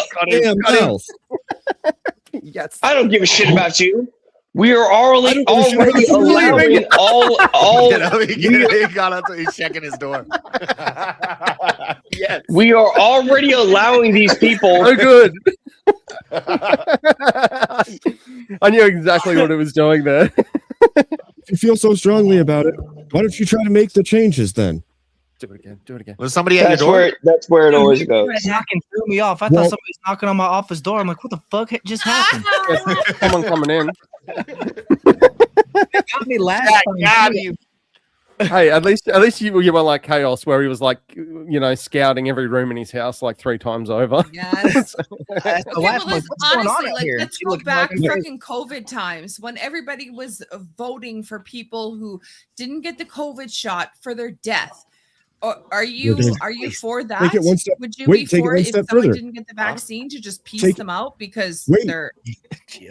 Yes. I don't give a shit about you. We are already allowing all. He got up. He's checking his door. Yes. We are already allowing these people. So good. I knew exactly what it was doing there. If you feel so strongly about it, why don't you try to make the changes then? Do it again. Was somebody at your door? That's where it always goes. Knocking threw me off. I thought somebody was knocking on my office door. I'm like, what the fuck just happened? Someone coming in. Got me last time. Hey, at least you were like Chaos, where he was like, scouting every room in his house like 3 times over. Yes. Okay, honestly, let's go back freaking COVID times when everybody was voting for people who didn't get the COVID shot for their death. Are you for that? Would you be for it if someone didn't get the vaccine to just piece them out because they're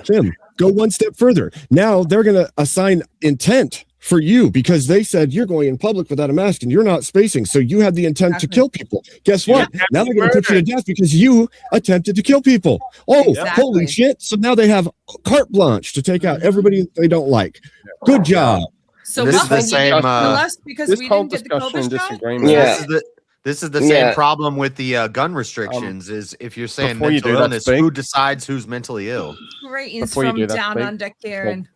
Tim, go one step further. Now they're going to assign intent for you because they said you're going in public without a mask and you're not spacing. So you had the intent to kill people. Guess what? Now they're going to put you to death because you attempted to kill people. Oh, holy shit. So now they have carte blanche to take out everybody they don't like. Good job. So this is the same. Because we didn't get the COVID shot? This is the same problem with the gun restrictions. Is if you're saying mental illness, who decides who's mentally ill? Greetings from down under, Karen.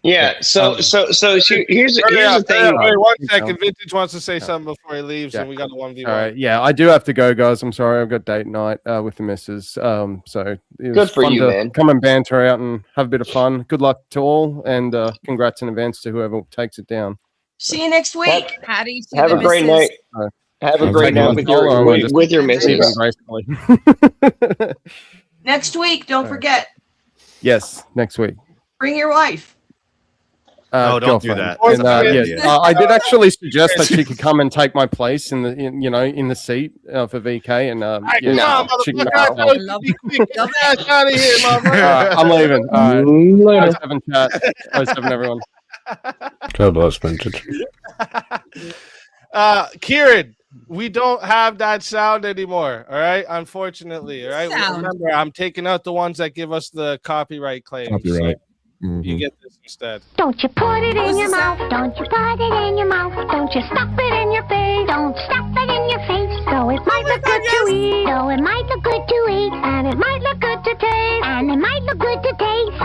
Yeah. So here's the thing. Wait 1 second. Vintage wants to say something before he leaves, and we got a 1v1. All right. Yeah, I do have to go, guys. I'm sorry. I've got date night with the missus. So it was good for fun you, to man. come and banter out and have a bit of fun. Good luck to all, and congrats in advance to whoever takes it down. See you next week. Patty, Have a great night. Have a great night with your missus. Next week, don't forget. Yes, next week. Bring your wife. No, don't do that. And, I did actually suggest that she could come and take my place in the seat for VK, and she can out of here, motherfucker. I'm leaving. All right. 07 chat. 07 everyone. God bless Vintage. Kieran, we don't have that sound anymore. All right, unfortunately. All right, remember, I'm taking out the ones that give us the copyright claims. Copyright. You get this instead. Don't you put it in your mouth. Don't you put it in your mouth. Don't you stuff it in your face. Don't stuff it in your face. So it might look good to eat. So it might look good to eat. And it might look good to taste. And it might look good to taste.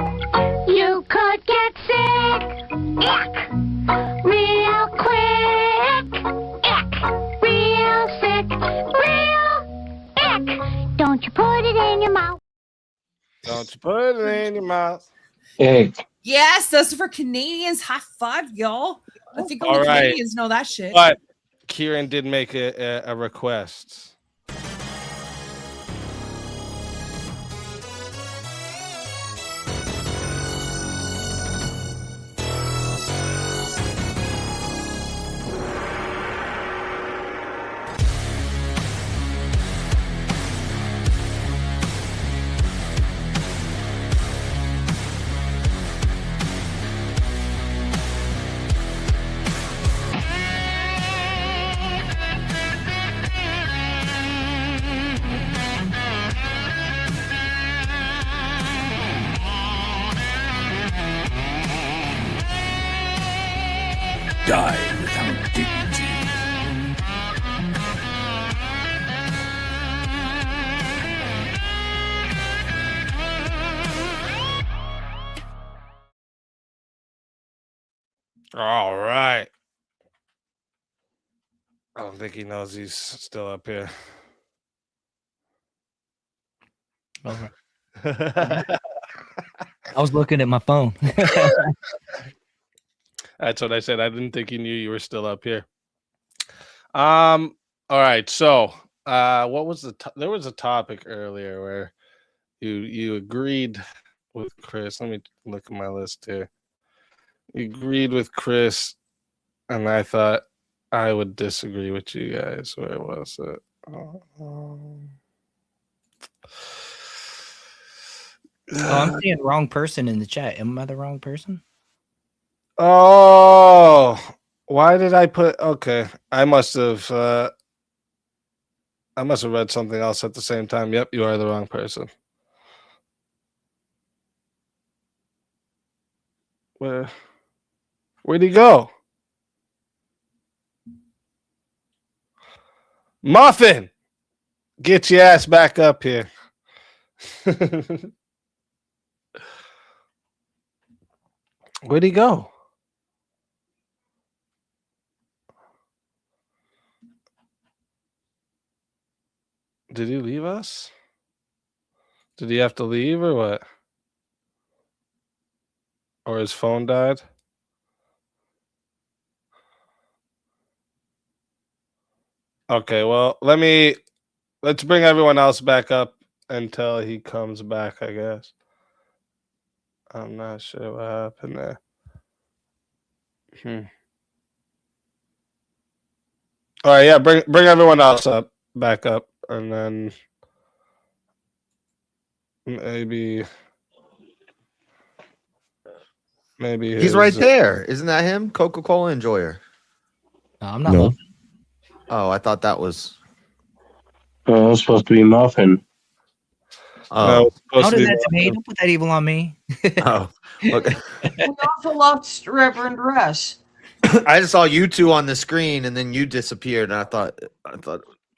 You could get sick. Ick. Real quick. Ick. Real sick. Real ick. Don't you put it in your mouth. Don't you put it in your mouth. Yes, that's for Canadians. High five, y'all. I think only Canadians know that shit. But Kieran did make a request. Die without dignity. All right. I don't think he knows he's still up here. Okay. I was looking at my phone. That's what I said. I didn't think he knew you were still up here. All right. So, what was there was a topic earlier where you agreed with Chris. Let me look at my list here. You agreed with Chris, and I thought I would disagree with you guys. Where was it? I'm seeing wrong person in the chat. Am I the wrong person? Oh, why did I put? Okay, I must have read something else at the same time. Yep, you are the wrong person. Where'd he go? Muffin, get your ass back up here. Where'd he go? Did he leave us? Did he have to leave or what? Or his phone died? Okay, well, let's bring everyone else back up until he comes back, I guess. I'm not sure what happened there. All right, yeah, bring everyone else back up, and then maybe Maybe he's right there. Isn't that him? Coca-Cola enjoyer. No, I'm not. No. Muffin. Oh, I thought that was. Oh, it's supposed to be Muffin. Oh, How did that to me? Don't put that evil on me. oh. Okay. We also lost Reverend Russ. I just saw you two on the screen, and then you disappeared, and I thought.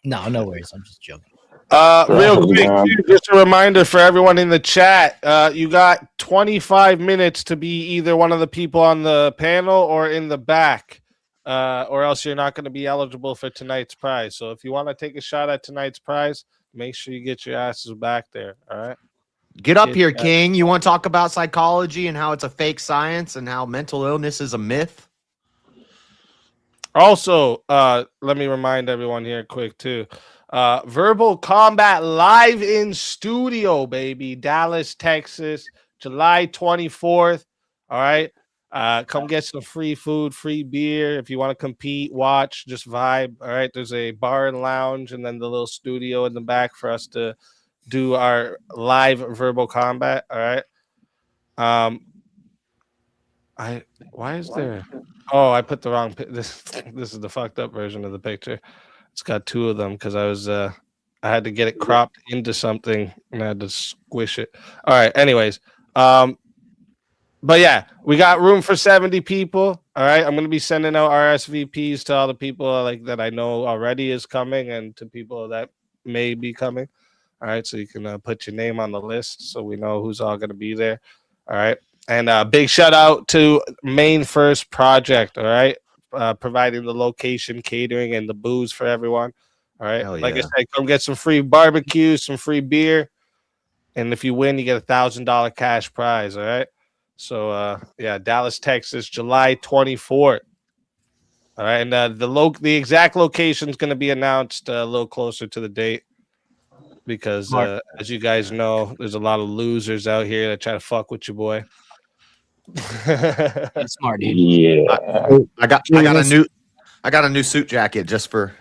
No worries. I'm just joking. Real quick, too, just a reminder for everyone in the chat. You got 25 minutes to be either one of the people on the panel or in the back, or else you're not going to be eligible for tonight's prize. So if you want to take a shot at tonight's prize, make sure you get your asses back there. All right. Get up here, King. You want to talk about psychology and how it's a fake science and how mental illness is a myth? Also, let me remind everyone here quick too. Verbal Combat live in studio, baby. Dallas, Texas, July 24th. All right. Come get some free food, free beer. If you want to compete, watch, just vibe. All right. There's a bar and lounge and then the little studio in the back for us to do our live verbal combat. All right. Why is there? Oh, I put the wrong. This is the fucked up version of the picture. It's got two of them because I had to get it cropped into something and I had to squish it. All right. Anyways, but yeah, we got room for 70 people. All right. I'm gonna be sending out RSVPs to all the people like that I know already is coming and to people that may be coming. All right. So you can put your name on the list so we know who's all gonna be there. All right. And big shout out to Main First Project, all right, providing the location, catering, and the booze for everyone. All right, like I said, come get some free barbecue, some free beer, and if you win, you get $1,000 cash prize. All right, so yeah, Dallas, Texas, July 24th. All right, and the exact location is going to be announced a little closer to the date because, as you guys know, there's a lot of losers out here that try to fuck with your boy. That's smart, dude. Yeah, I got a new suit jacket just for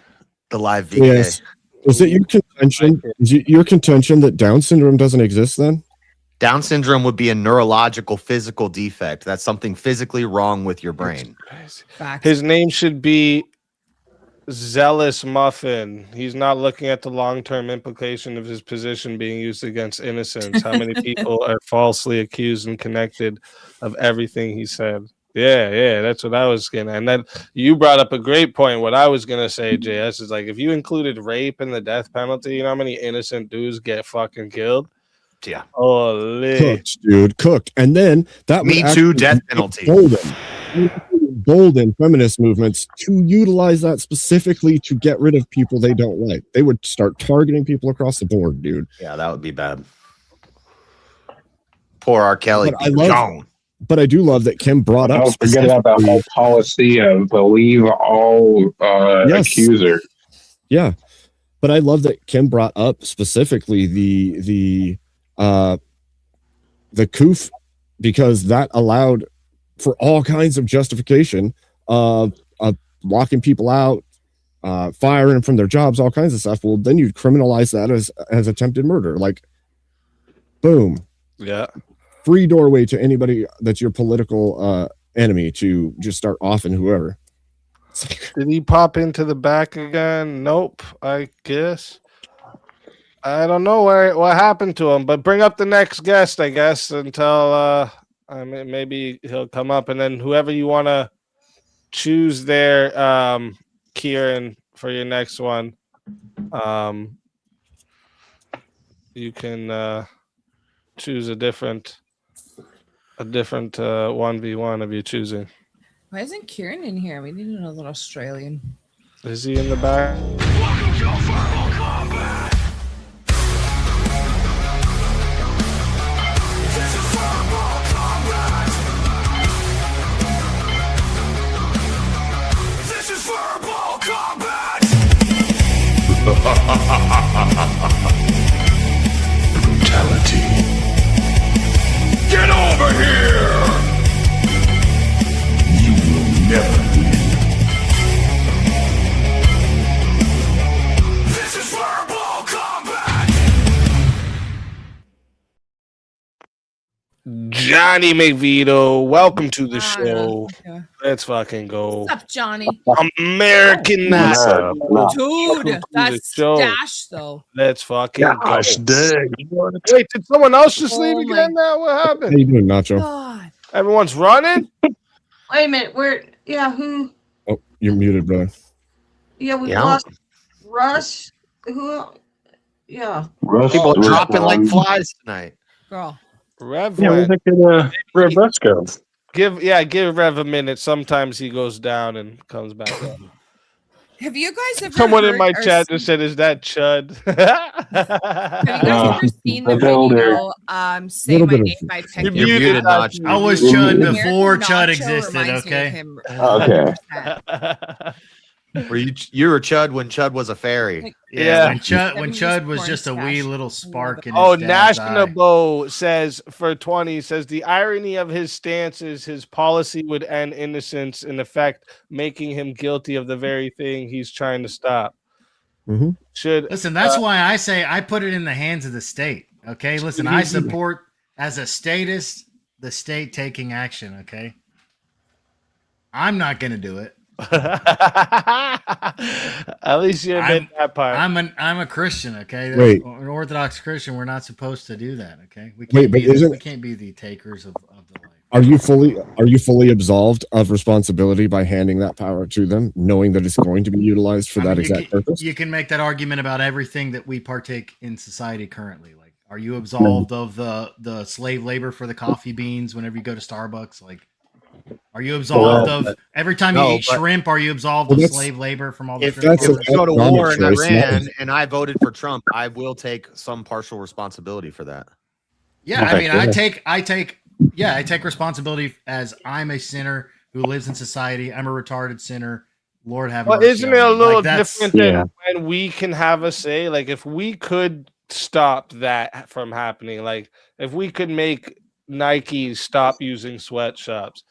the live VK. Yes. Is it your contention? Is it your contention that Down syndrome doesn't exist then? Down syndrome would be a neurological physical defect. That's something physically wrong with your brain. His name should be Zealous Muffin. He's not looking at the long-term implication of his position being used against innocents. How many people are falsely accused and connected of everything he said? Yeah, that's what I was getting. And then you brought up a great point. What I was gonna say, JS, is like if you included rape in the death penalty, you know how many innocent dudes get fucking killed? Yeah. Holy Cooked, dude, cooked. And then that Me would Too actually death be penalty. golden feminist movements to utilize that specifically to get rid of people they don't like. They would start targeting people across the board, dude. Yeah, that would be bad. Poor R. Kelly. But I do love that Kim brought up. Don't forget about the whole policy of believe all accuser. Yeah, but I love that Kim brought up specifically the COOF because that allowed for all kinds of justification of locking people out, firing them from their jobs, all kinds of stuff. Well, then you'd criminalize that as attempted murder. Like, boom. Yeah. Free doorway to anybody that's your political enemy to just start offing whoever. Did he pop into the back again? Nope, I guess. I don't know what happened to him, but bring up the next guest, I guess, until maybe he'll come up, and then whoever you want to choose there, Kieran, for your next one, you can choose a different 1v1 of your choosing. Why isn't Kieran in here? We need another Australian. Is he in the back? This is verbal combat. Brutality. Get over here. You will never win. This is verbal Johnny McVito, welcome to the show. Yeah. Let's fucking go. What's up, Johnny? American NASA. Dude, that's Dash though. Let's fucking Gosh, dang. Wait, did someone else just leave Oh again now? What How happened? you doing, Nacho? God. Everyone's running? Wait a minute. Where? Yeah. Who? Oh, you're muted, brother. Yeah, we Yeah. lost Russ. Who? Yeah. People are dropping like flies tonight. Girl. Rev Yeah, went. we could Rev Briscoe. Give Rev a minute. Sometimes he goes down and comes back up. Have you guys ever Someone in heard my or chat seen- just said, "Is that Chud?" Have you guys ever seen the video Say Little My bit of- Name by Peggy? You're muted, Nacho. I was You're Chud muted. before American Chud Nacho existed, reminds me of okay? him Okay. 100%. Were you were Chud when Chud was a fairy? Yeah. When Chud 70s was porn just a stash. wee little spark in Oh, his dad's eye. Nashionabo says for 20 says the irony of his stance is his policy would end innocence, in effect, making him guilty of the very thing he's trying to stop. Mm-hmm. Should Listen, that's why I say I put it in the hands of the state. Okay, listen, I support as a statist the state taking action. Okay, I'm not going to do it. At least you admit that part. I'm a Christian. Okay, Wait. An Orthodox Christian. We're not supposed to do that. Okay, we Wait, can't but be the, isn't- we can't be the takers of the life. Are you fully absolved of responsibility by handing that power to them, knowing that it's going to be utilized for that exact purpose? You can make that argument about everything that we partake in society currently. Like, are you absolved of the slave labor for the coffee beans whenever you go to Starbucks? Like, are you absolved of every time you No, eat but- shrimp? Are you absolved Well, of that's- slave labor from all the If shrimp? that's farmers? a- go to war in choice, Iran no. and I voted for Trump, I will take some partial responsibility for that. Yeah, Okay, I mean, cool. I take responsibility as I'm a sinner who lives in society. I'm a retarded sinner. Lord have Well, mercy. isn't on it a me. little Like, that's- different than Yeah. when we can have a say? Like, if we could stop that from happening, like if we could make Nike stop using sweatshops,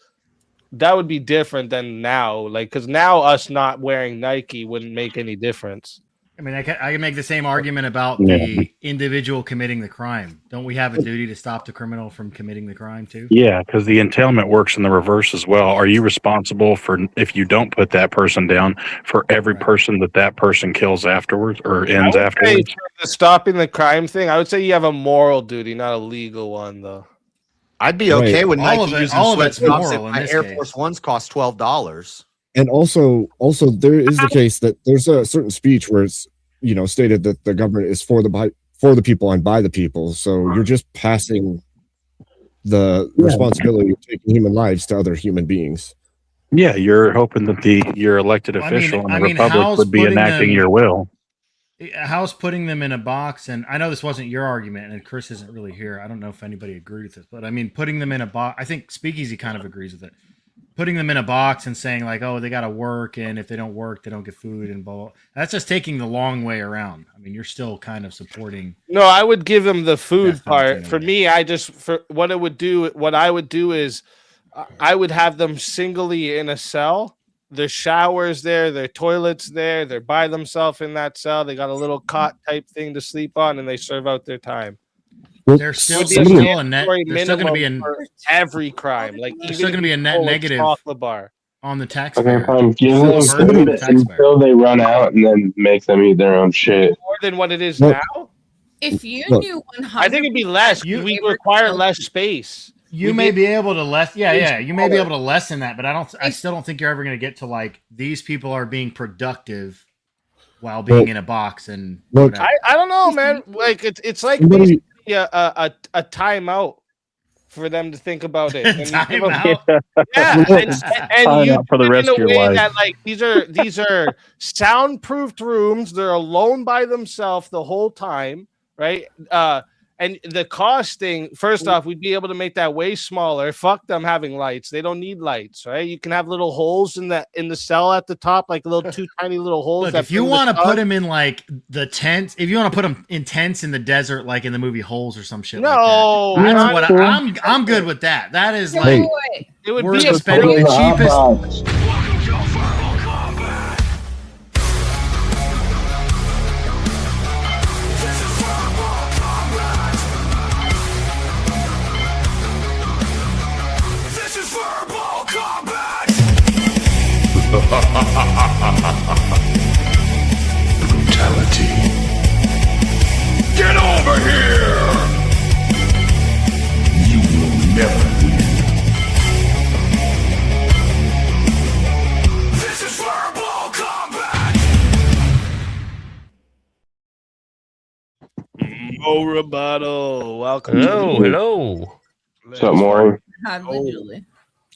that would be different than now. Like, because now us not wearing Nike wouldn't make any difference. I mean, I can make the same argument about Yeah. the individual committing the crime. Don't we have a duty to stop the criminal from committing the crime too? Yeah, because the entailment works in the reverse as well. Are you responsible for, if you don't put that person down, for every person that person kills afterwards or ends I would say afterwards? for the stopping the crime thing, I would say you have a moral duty, not a legal one, though. I'd be Right. okay with All Nike of it- using all of it's sweatshops moral if in my this Air case. Force Ones cost $12. And also there is the case that there's a certain speech where it's stated that the government is for the people and by the people. So you're just passing the responsibility of taking human lives to other human beings. Yeah, you're hoping that your elected I mean- official in I the mean, republic how's would be putting enacting them- your will. How's putting them in a box? And I know this wasn't your argument, and Chris isn't really here. I don't know if anybody agreed with this, but I mean, putting them in a box. I think Speakeazy kind of agrees with it. Putting them in a box and saying like, "Oh, they got to work, and if they don't work, they don't get food," and blah, blah. That's just taking the long way around. I mean, you're still kind of supporting. No, I would give him the food Death part. penalty, For me, what I would do is I would have them singly in a cell. Their showers there, their toilets there, they're by themselves in that cell. They got a little cot type thing to sleep on, and they serve out their time. Well, There's still, Would be there's a still a net. mandatory There's still going to be minimum a for every crime. Like There's even still if going to be a you net pull negative chocolate bar. on the Okay, taxpayer. fine. Give Still them a burden on food the taxpayer. until they run out, and then make them eat their own shit. More than what it is Look, now. If you Look. knew 100%, I think it'd be less. We require less space. You We may did- be able to less. Yeah, It's yeah. You may be smaller. able to lessen that, but I still don't think you're ever going to get to like these people are being productive while being Well, in a box and look, whatever. I don't know, man. Like it's like Somebody- basically a timeout for them to think about it. And you give them- Timeout. Yeah, Look, and Time you out for the do it rest in of a your way life. that like these are soundproofed rooms. They're alone by themselves the whole time, right? And the cost thing, first off, we'd be able to make that way smaller. Fuck them having lights. They don't need lights, right? You can have little holes in the cell at the top, like little two tiny little holes. Look, that if you bring the want to sun. put them in like the tents, if you want to put them in tents in the desert, like in the movie Holes or some shit No, like that, not that's what I'm good with that. That is like Hey. it would we're be a spending the cheapest. Oh, rebuttal. Welcome. Hello. What's up, Maury?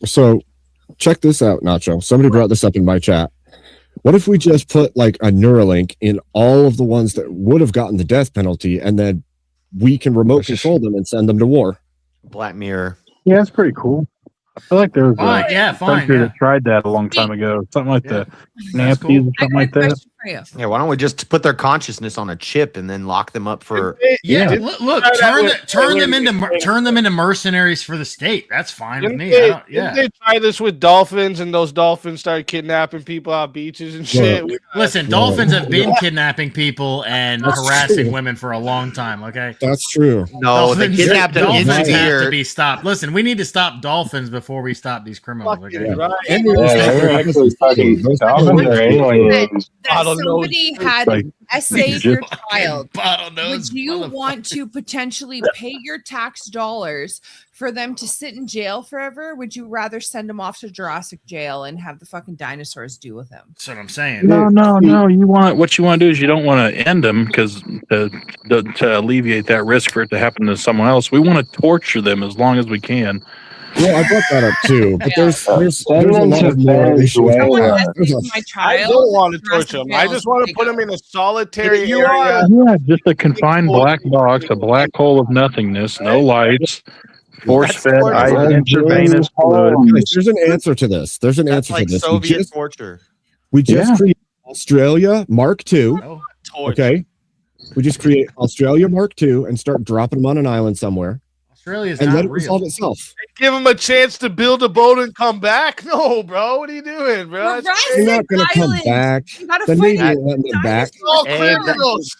So check this out, Nacho. Somebody brought this up in my chat. What if we just put like a Neuralink in all of the ones that would have gotten the death penalty, and then we can remote control them and send them to war? Black Mirror. Yeah, that's pretty cool. I feel like there was Fine, a yeah, fine, country yeah. that tried that a long time ago. Something like the That's Nappies cool. or something like that. Yeah, why don't we just put their consciousness on a chip and then lock them up for? Yeah, Yeah. look, turn them into mercenaries for the state. That's fine with me. Didn't they try this with dolphins, and those dolphins started kidnapping people off beaches and shit? Listen, dolphins have been kidnapping people and harassing women for a long time. Okay, that's true. No, they kidnapped an dolphins have engineer. to be stopped. Listen, we need to stop dolphins before we stop these criminals. Okay, they're actually fucking dolphins or aliens. That somebody had essayed your child. Bottlenose Would you want to potentially pay your tax dollars for them to sit in jail forever? Would you rather send them off to Jurassic jail and have the fucking dinosaurs deal with them? That's what I'm saying. No. What you want to do is you don't want to end them because to alleviate that risk for it to happen to someone else. We want to torture them as long as we can. Well, I brought that up too, but there's a lot of more issues. I don't want to torture them. I just want to put them in a solitary area. Yeah, just a confined black box, a black hole of nothingness, no lights, force-fed intravenous fluid. There's an answer to this. There's an answer to this. Soviet torture. We just create Australia Mark II. Okay. We just create Australia Mark II and start dropping them on an island somewhere. Australia's and not let it real. resolve itself. Give them a chance to build a boat and come back? No, bro. What are you doing, bro? They're not going to come back. The Navy ain't letting them back. All Hey, criminals.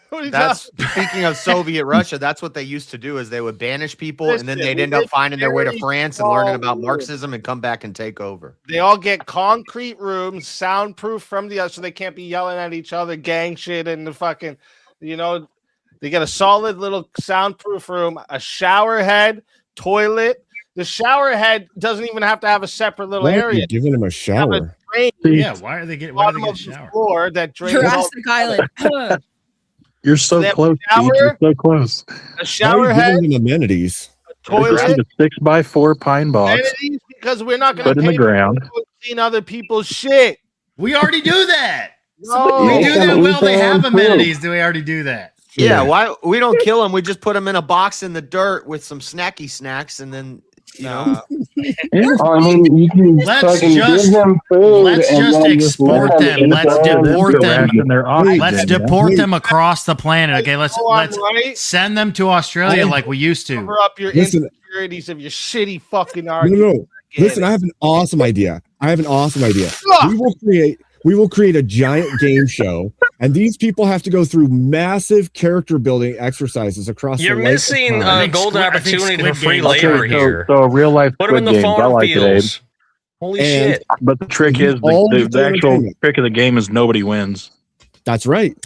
What are you That's talking- speaking of Soviet Russia. That's what they used to do. Is they would banish people, and then Listen, they'd end we up finding their way to very France and learning about small Marxism and come back and take over. They all get concrete rooms, soundproof from the other, so they can't be yelling at each other, gang shit, and the fucking, they get a solid little soundproof room, a shower head, toilet. The shower head doesn't even have to have a separate little Why are area. you giving them a shower? Yeah, why are they getting a shower? Floor that drains all- Jurassic Island. You're so They have a close. Steve. shower? You're so close. A Why are shower you head, giving them amenities? toilet, Just a 6x4 pine box. amenities, because we're not going Put to in the pay ground. people to clean other people's shit. We already do that. No. We do that. Well, they have Too. amenities. Do we already do that? Yeah, why we don't kill them? We just put them in a box in the dirt with some snacky snacks, and then I mean, you can Let's fucking just- give them food. Let's and just then export let them. Let's burn deport them. them. And they're Let's deport them across the planet. Okay, let's Right? send them to Australia like we used to. Cover up your Listen. insecurities of your shitty fucking No, argument. no. Listen, I have an awesome idea. We will create a giant game show, and these people have to go through massive character building exercises across You're the length of missing time. golden I think opportunity Squid for free Game- labor here. So real life Put them in Squid the Games. I farm like it, Abe. fields. Holy And- shit. But the trick is All the the actual entertainment. trick of the game is nobody wins. That's right.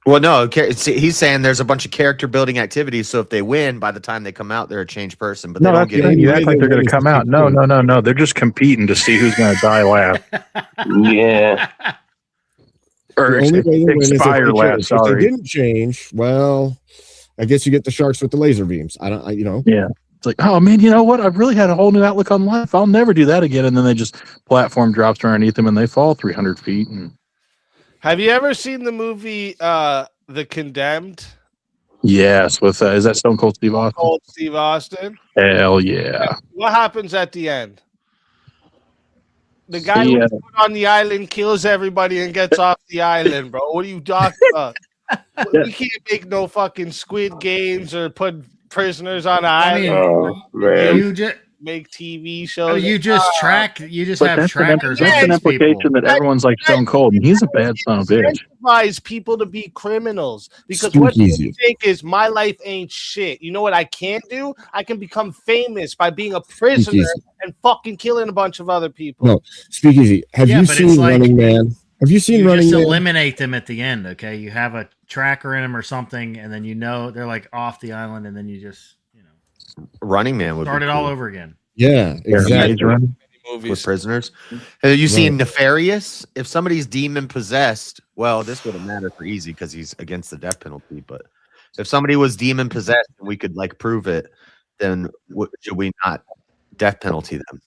well, no, see, he's saying there's a bunch of character building activities. So if they win, by the time they come out, they're a changed person. But they No, don't that's the get thing. it. You act like they're going to come out. No. They're just competing to see who's going to die last. Yeah. The Or only way they win is if expire they last. change. If they Sorry. didn't change, well, I guess you get the sharks with the laser beams. Yeah. It's like, oh man, you know what? I've really had a whole new outlook on life. I'll never do that again. And then they just platform drops underneath them and they fall 300 feet. And Have you ever seen the movie The Condemned? yes, with is that Stone Cold Steve Austin? Old Steve Austin. Hell yeah. What happens at the end? The guy Yeah. who's put on the island kills everybody and gets off the island, bro. What are you talking about? We can't make no fucking Squid Games or put prisoners on an I mean, island. Oh, man. you just Make TV shows. you just track. You just But have that's trackers. that's on an these implication people. that everyone's like Stone Cold, and he's a bad son of a bitch. Incentivize people to be criminals because what you Speakeazy. think is my life ain't shit. You know what I can do? I can become famous by being a prisoner Speakeasy. and fucking killing a bunch of other people. No, Speakeazy. Have Yeah, you but seen it's like- Running Man? Have you seen You Running just Man? eliminate them at the end. Okay, you have a tracker in them or something, and then they're like off the island, and then you just Running Man would start be it all cool. over again. Yeah, Maze exactly. Run. with prisoners. You see nefarious. If somebody's demon possessed, well, this wouldn't matter for easy because he's against the death penalty. But if somebody was demon possessed and we could like prove it, then should we not death penalty them?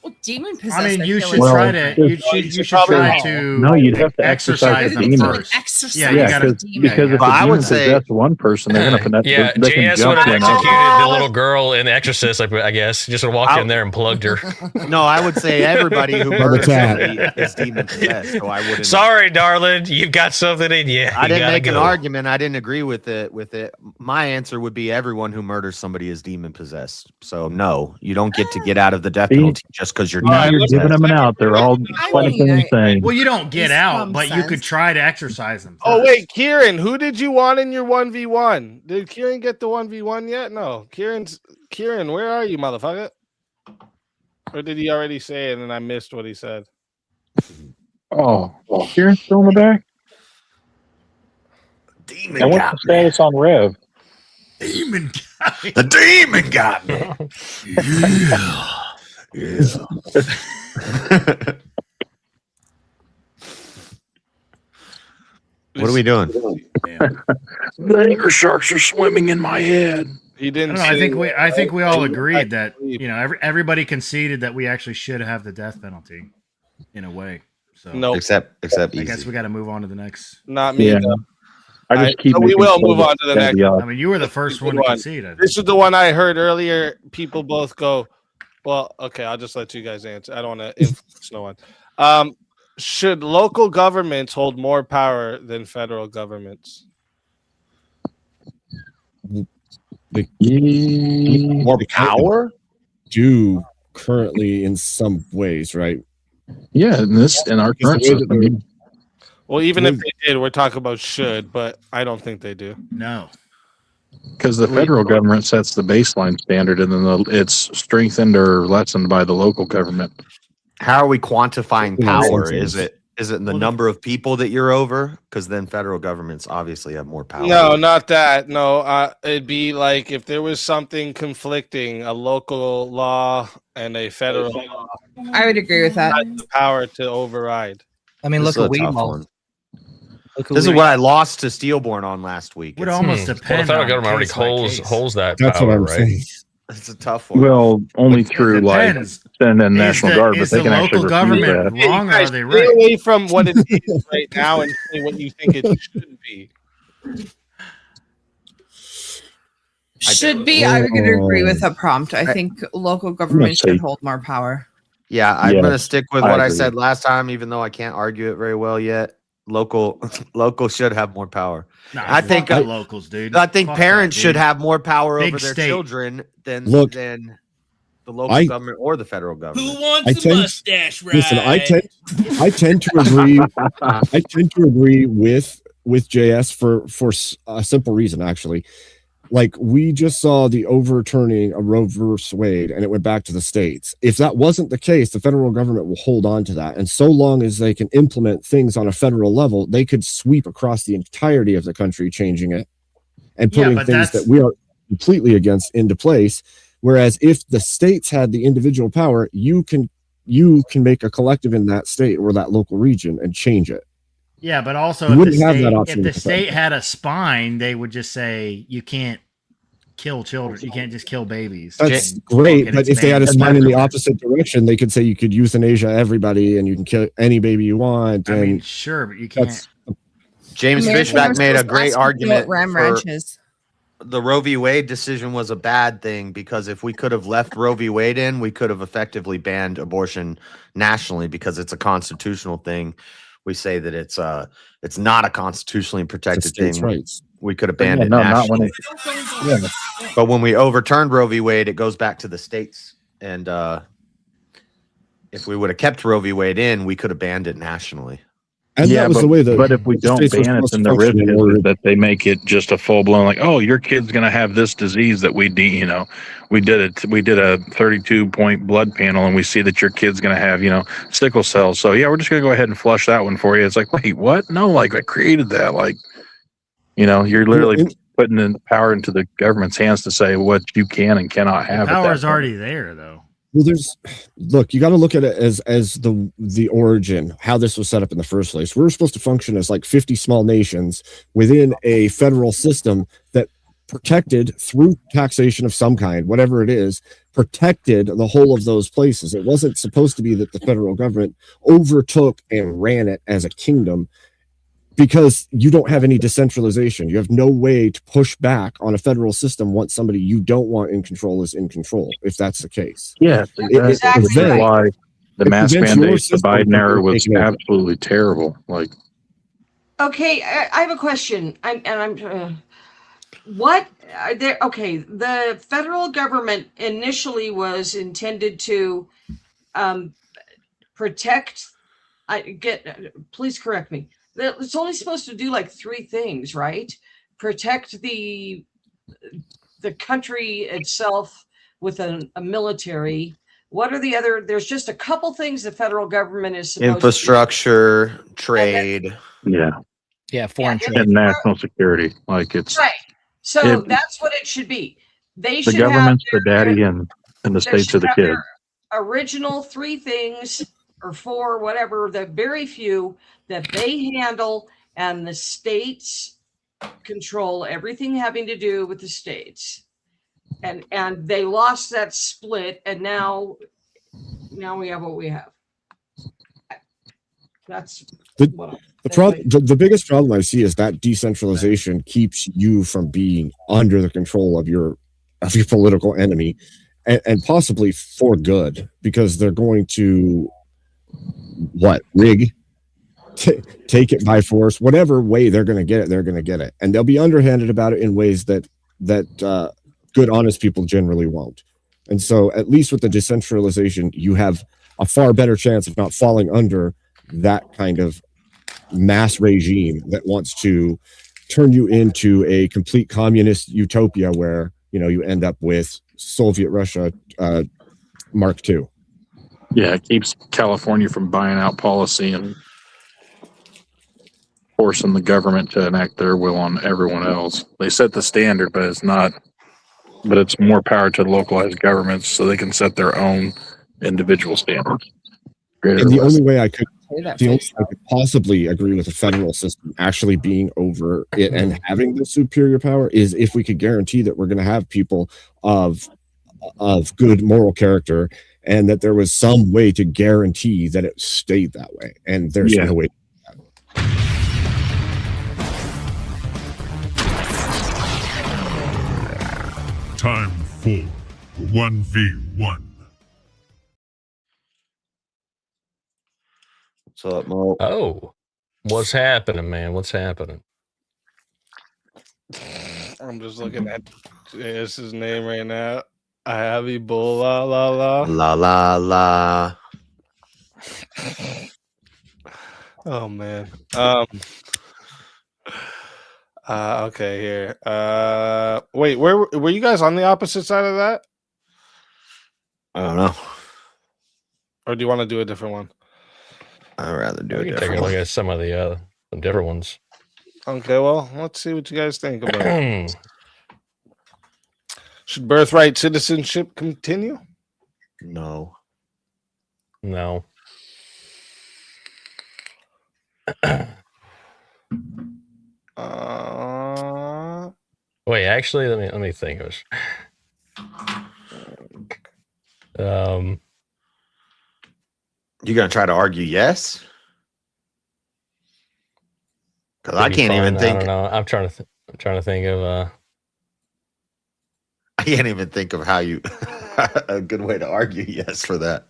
Well, demon possessed. I mean, you feel should like- try to. You should try to. No, you'd have to exercise the demon first. Exercise Yeah, you gotta. because if Well, a I demon would say- possess one person, they're gonna Yeah, they can JS jump would have in. executed the little girl in The Exorcist, I guess. Just would have walked in there and plugged her. No, I would say everybody who murders somebody is demon possessed. So I wouldn't. Sorry, darling, you've got something in you. I You didn't gotta make an go. argument. I didn't agree with it. My answer would be everyone who murders somebody is demon possessed. So no, you don't get to get out of the death penalty just because you're. Now you're giving them an out. They're all clinically insane. Well, you don't get It's out, common but you sense. could try to exercise them. Oh wait, Kieran, who did you want in your 1v1? Did Kieran get the 1v1 yet? No. Kieran, where are you, motherfucker? Or did he already say it and I missed what he said? Oh, Kieran's still in the back. Demon And what's the status on Rev? Demon The demon got me. What are we doing? The anger sharks are swimming in my head. He didn't. I think we all agreed that everybody conceded that we actually should have the death penalty, in a way. So Nope. Except I easy. guess we got to move on to the next. Not me. Yeah. Though. I just keep. we making will sure move that on to the that'd next. be I mean, you were the first one to concede. I think. This is the one I heard earlier. People both go, well, okay, I'll just let you guys answer. I don't want to influence no one. Should local governments hold more power than federal governments? More power? Do currently in some ways, right? Yeah, in our current system. Well, even if they did, we're talking about should, but I don't think they do. No. Because the federal government sets the baseline standard, and then it's strengthened or lessened by the local government. How are we quantifying power? Incentives. Is it in the number of people that you're over? Because then federal governments obviously have more power. No, not that. No, it'd be like if there was something conflicting, a local law and a federal law. I would agree with that. Had the power to override. I mean, This look is at a weed tough laws. one. Look at This is weed- what I lost to Steelborn on last week. Would It's- almost Well, the depend. federal on government already case by holds case. that That's power, what I'm right? saying. It's a tough one. Well, only through like depends. send in Is National the- Guard, but is they the can actually local refuse government that. wrong or Guys, are they stay right? away from what it is right now and say what you think it should be. Should be. I would agree with a prompt. I think local government say- should hold more power. Yeah, I'm Yeah, gonna stick with I what I agree. said last time, even though I can't argue it very well yet. Local should have more power. Nah, I think fuck the locals, dude. I think Fuck parents that, should dude. have more power Big over their state. children than Look, the local I- government or the federal government. Who wants I the tend- mustache ride? Listen, I tend to agree. I tend to agree with JS for a simple reason, actually. Like, we just saw the overturning of Roe versus Wade, and it went back to the states. If that wasn't the case, the federal government will hold on to that. And so long as they can implement things on a federal level, they could sweep across the entirety of the country, changing it and Yeah, putting but things that's- that we are completely against into place. Whereas if the states had the individual power, you can make a collective in that state or that local region and change it. Yeah, but also You if the wouldn't have state, that if option the with the state had a spine, they would just say you can't kill children. You can't just kill babies. That's And great, fucking but if they had a expand spine in the everywhere. opposite direction, they could say you could euthanasia everybody and you can kill any baby you want. I And mean, sure, but you can't. that's James Americans Fishback are made a supposed to great ask you to argument ram for ranches. the Roe v. Wade decision was a bad thing because if we could have left Roe v. Wade in, we could have effectively banned abortion nationally because it's a constitutional thing. We say that it's not a constitutionally protected states' thing. rights. We could have banned Yeah, it no, not when nationally. it. Yeah. But when we overturned Roe v. Wade, it goes back to the states. And if we would have kept Roe v. Wade in, we could have banned it nationally. and Yeah, that was but, the way that but if we the don't states were ban it, supposed then to the risk function in order is that they make it just a full blown like, oh, your kid's gonna have this disease that we did a 32-point blood panel and we see that your kid's gonna have sickle cell. So yeah, we're just gonna go ahead and flush that one for you. It's like, wait, what? No, like I created that. Like, you're literally putting in power into the government's hands to say what you can and cannot have. The at that power's point. already there, though. Well, look, you got to look at it as the origin, how this was set up in the first place. We were supposed to function as like 50 small nations within a federal system that protected through taxation of some kind, whatever it is, protected the whole of those places. It wasn't supposed to be that the federal government overtook and ran it as a kingdom, because you don't have any decentralization. You have no way to push back on a federal system once somebody you don't want in control is in control, if that's the case. Yeah, exactly. That's why the mask mandates, the Biden era was absolutely terrible. Like, Okay, I have a question. What are there? Okay, the federal government initially was intended to protect. Please correct me. It's only supposed to do like 3 things, right? Protect the country itself with a military. What are the other? There's just a couple things the federal government is supposed Infrastructure, trade. Yeah, foreign trade. And national security. Like, it's right. So that's what it should be. They the should government's have the daddy and the states are the kid. Original 3 things or 4, whatever, the very few that they handle, and the states control everything having to do with the states. And they lost that split, and now we have what we have. That's the biggest problem I see is that decentralization keeps you from being under the control of your political enemy, and possibly for good, because they're going to rig, take it by force, whatever way they're going to get it, and they'll be underhanded about it in ways that good, honest people generally won't. And so, at least with the decentralization, you have a far better chance of not falling under that kind of mass regime that wants to turn you into a complete communist utopia where you end up with Soviet Russia Mark II. Yeah, it keeps California from buying out policy and forcing the government to enact their will on everyone else. They set the standard, but it's not. But it's more power to the localized governments so they can set their own individual standards. And the only way I could possibly agree with the federal system actually being over it and having the superior power is if we could guarantee that we're going to have people of good moral character, and that there was some way to guarantee that it stayed that way. And there's no way. Time for 1v1. What's up, Mo? Oh, what's happening, man? What's happening? I'm just looking at it's his name right now. I have Ebola, la la la la la. Oh man. Okay, here. Wait, where were you guys on the opposite side of that? I don't know. Or do you want to do a different one? I'd rather do a Take different a look one. at some of the different ones. Okay, well, let's see what you guys think about it. Should birthright citizenship continue? No. No. Wait, actually, let me think. You gonna try to argue yes? Because I can't even think. I don't know. I'm trying to think of. I can't even think of how you a good way to argue yes for that.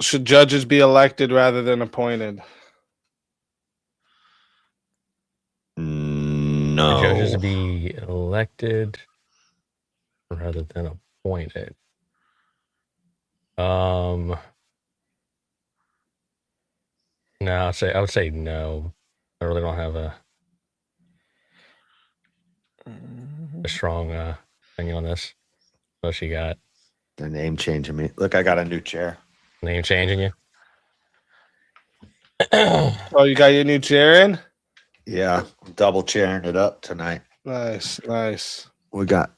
Should judges be elected rather than appointed? No. Should judges be elected rather than appointed? No, I would say no. I really don't have a strong opinion on this. What you got? The name changing me. Look, I got a new chair. Name changing you? Oh, you got your new chair in? Yeah, double chairing it up tonight. Nice. We got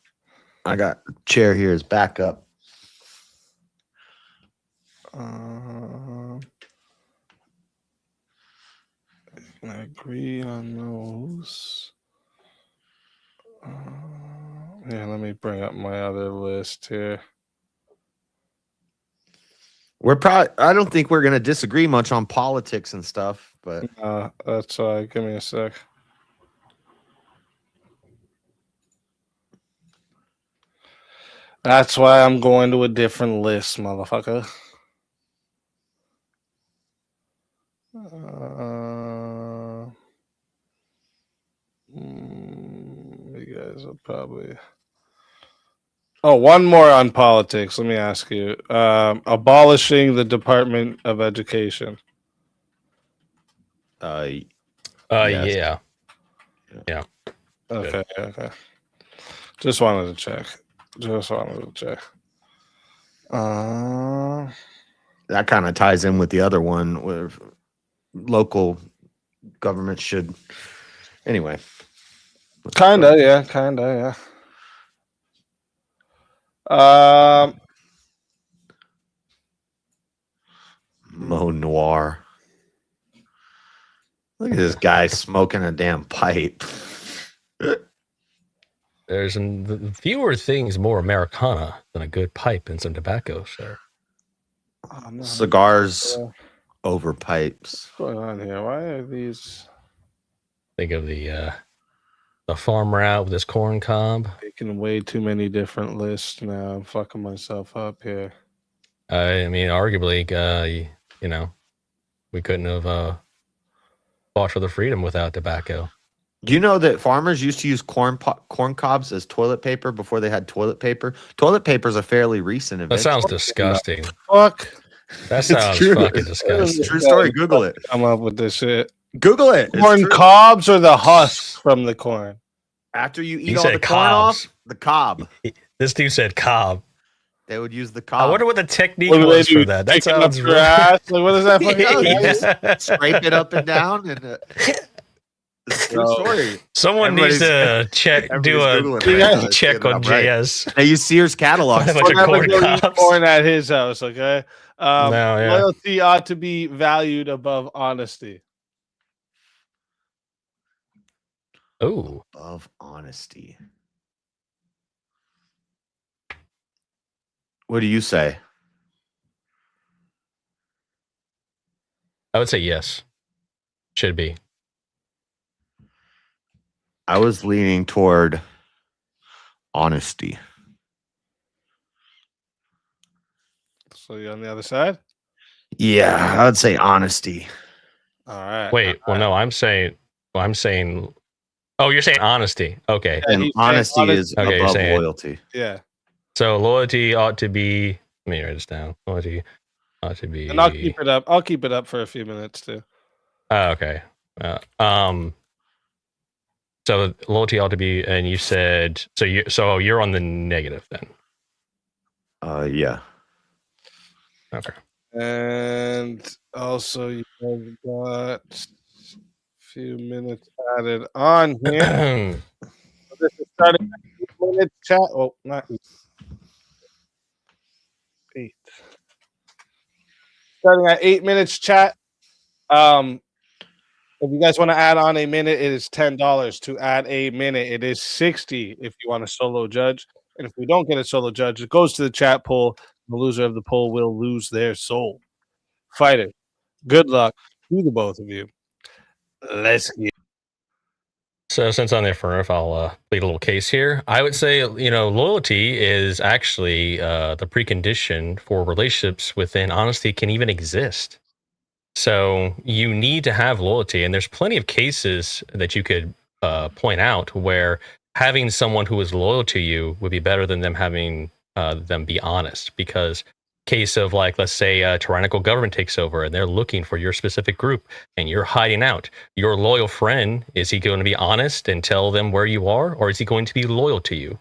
I got chair here as backup. I agree on those. Yeah, let me bring up my other list here. I don't think we're gonna disagree much on politics and stuff, but that's why. Give me a sec. That's why I'm going to a different list, motherfucker. You guys are probably. Oh, one more on politics. Let me ask you. Abolishing the Department of Education. Yes. Yeah. Okay. Okay. Just wanted to check. That kind of ties in with the other one where local government should. Anyway. Kinda, yeah. Mo Noir. Look at this guy smoking a damn pipe. There's fewer things more Americana than a good pipe and some tobacco, sir. Cigars over pipes. What's going on here? Why are these? Think of the farmer out with his corn cob. Making way too many different lists now. I'm fucking myself up here. I mean, arguably, we couldn't have fought for the freedom without tobacco. Do you know that farmers used to use corn cobs as toilet paper before they had toilet paper? Toilet paper is a fairly recent That invention. sounds disgusting. Fuck. That sounds fucking disgusting. True story. Google it. Come up with this shit. Google it. It's Corn true. cobs or the husk from the corn? After you He eat all said the corn cobs. off, the cob. This dude said cob. They would use the I cob. wonder what the technique What do they was do, for that. That picking up sounds your really... ass? Like, what is that fucking Yeah. Scrape it up and down, and it's a true story. Someone needs to check, do a check on JS. They use Sears catalogs. Find a bunch of corn Go eat cobs. corn at his house, okay? No, yeah. Loyalty ought to be valued above honesty. Oh, above honesty. What do you say? I would say yes. Should be. I was leaning toward honesty. So you on the other side? Yeah, I would say honesty. All right. Wait, well, no, I'm saying. Oh, you're saying honesty. Okay. Yeah, And he's honesty saying is Okay, you're above saying- loyalty. Yeah. So loyalty ought to be. Let me write this down. Loyalty ought to be. And I'll keep it up. I'll keep it up for a few minutes too. Oh, okay. So loyalty ought to be, and you said so. You're on the negative then. Yeah. Okay. And also, you guys got a few minutes added on here. So this is starting at 8 minutes chat. Oh, not 8. Starting at 8 minutes chat. If you guys want to add on a minute, it is $10. To add a minute, it is $60 if you want a solo judge. And if we don't get a solo judge, it goes to the chat poll. The loser of the poll will lose their soul. Fighter, good luck to the both of you. Let's get. So since I'm there for enough, I'll plead a little case here. I would say, loyalty is actually the precondition for relationships within honesty can even exist. So you need to have loyalty, and there's plenty of cases that you could point out where having someone who is loyal to you would be better than them having them be honest. Because case of, like, let's say a tyrannical government takes over and they're looking for your specific group and you're hiding out. Your loyal friend, is he going to be honest and tell them where you are, or is he going to be loyal to you?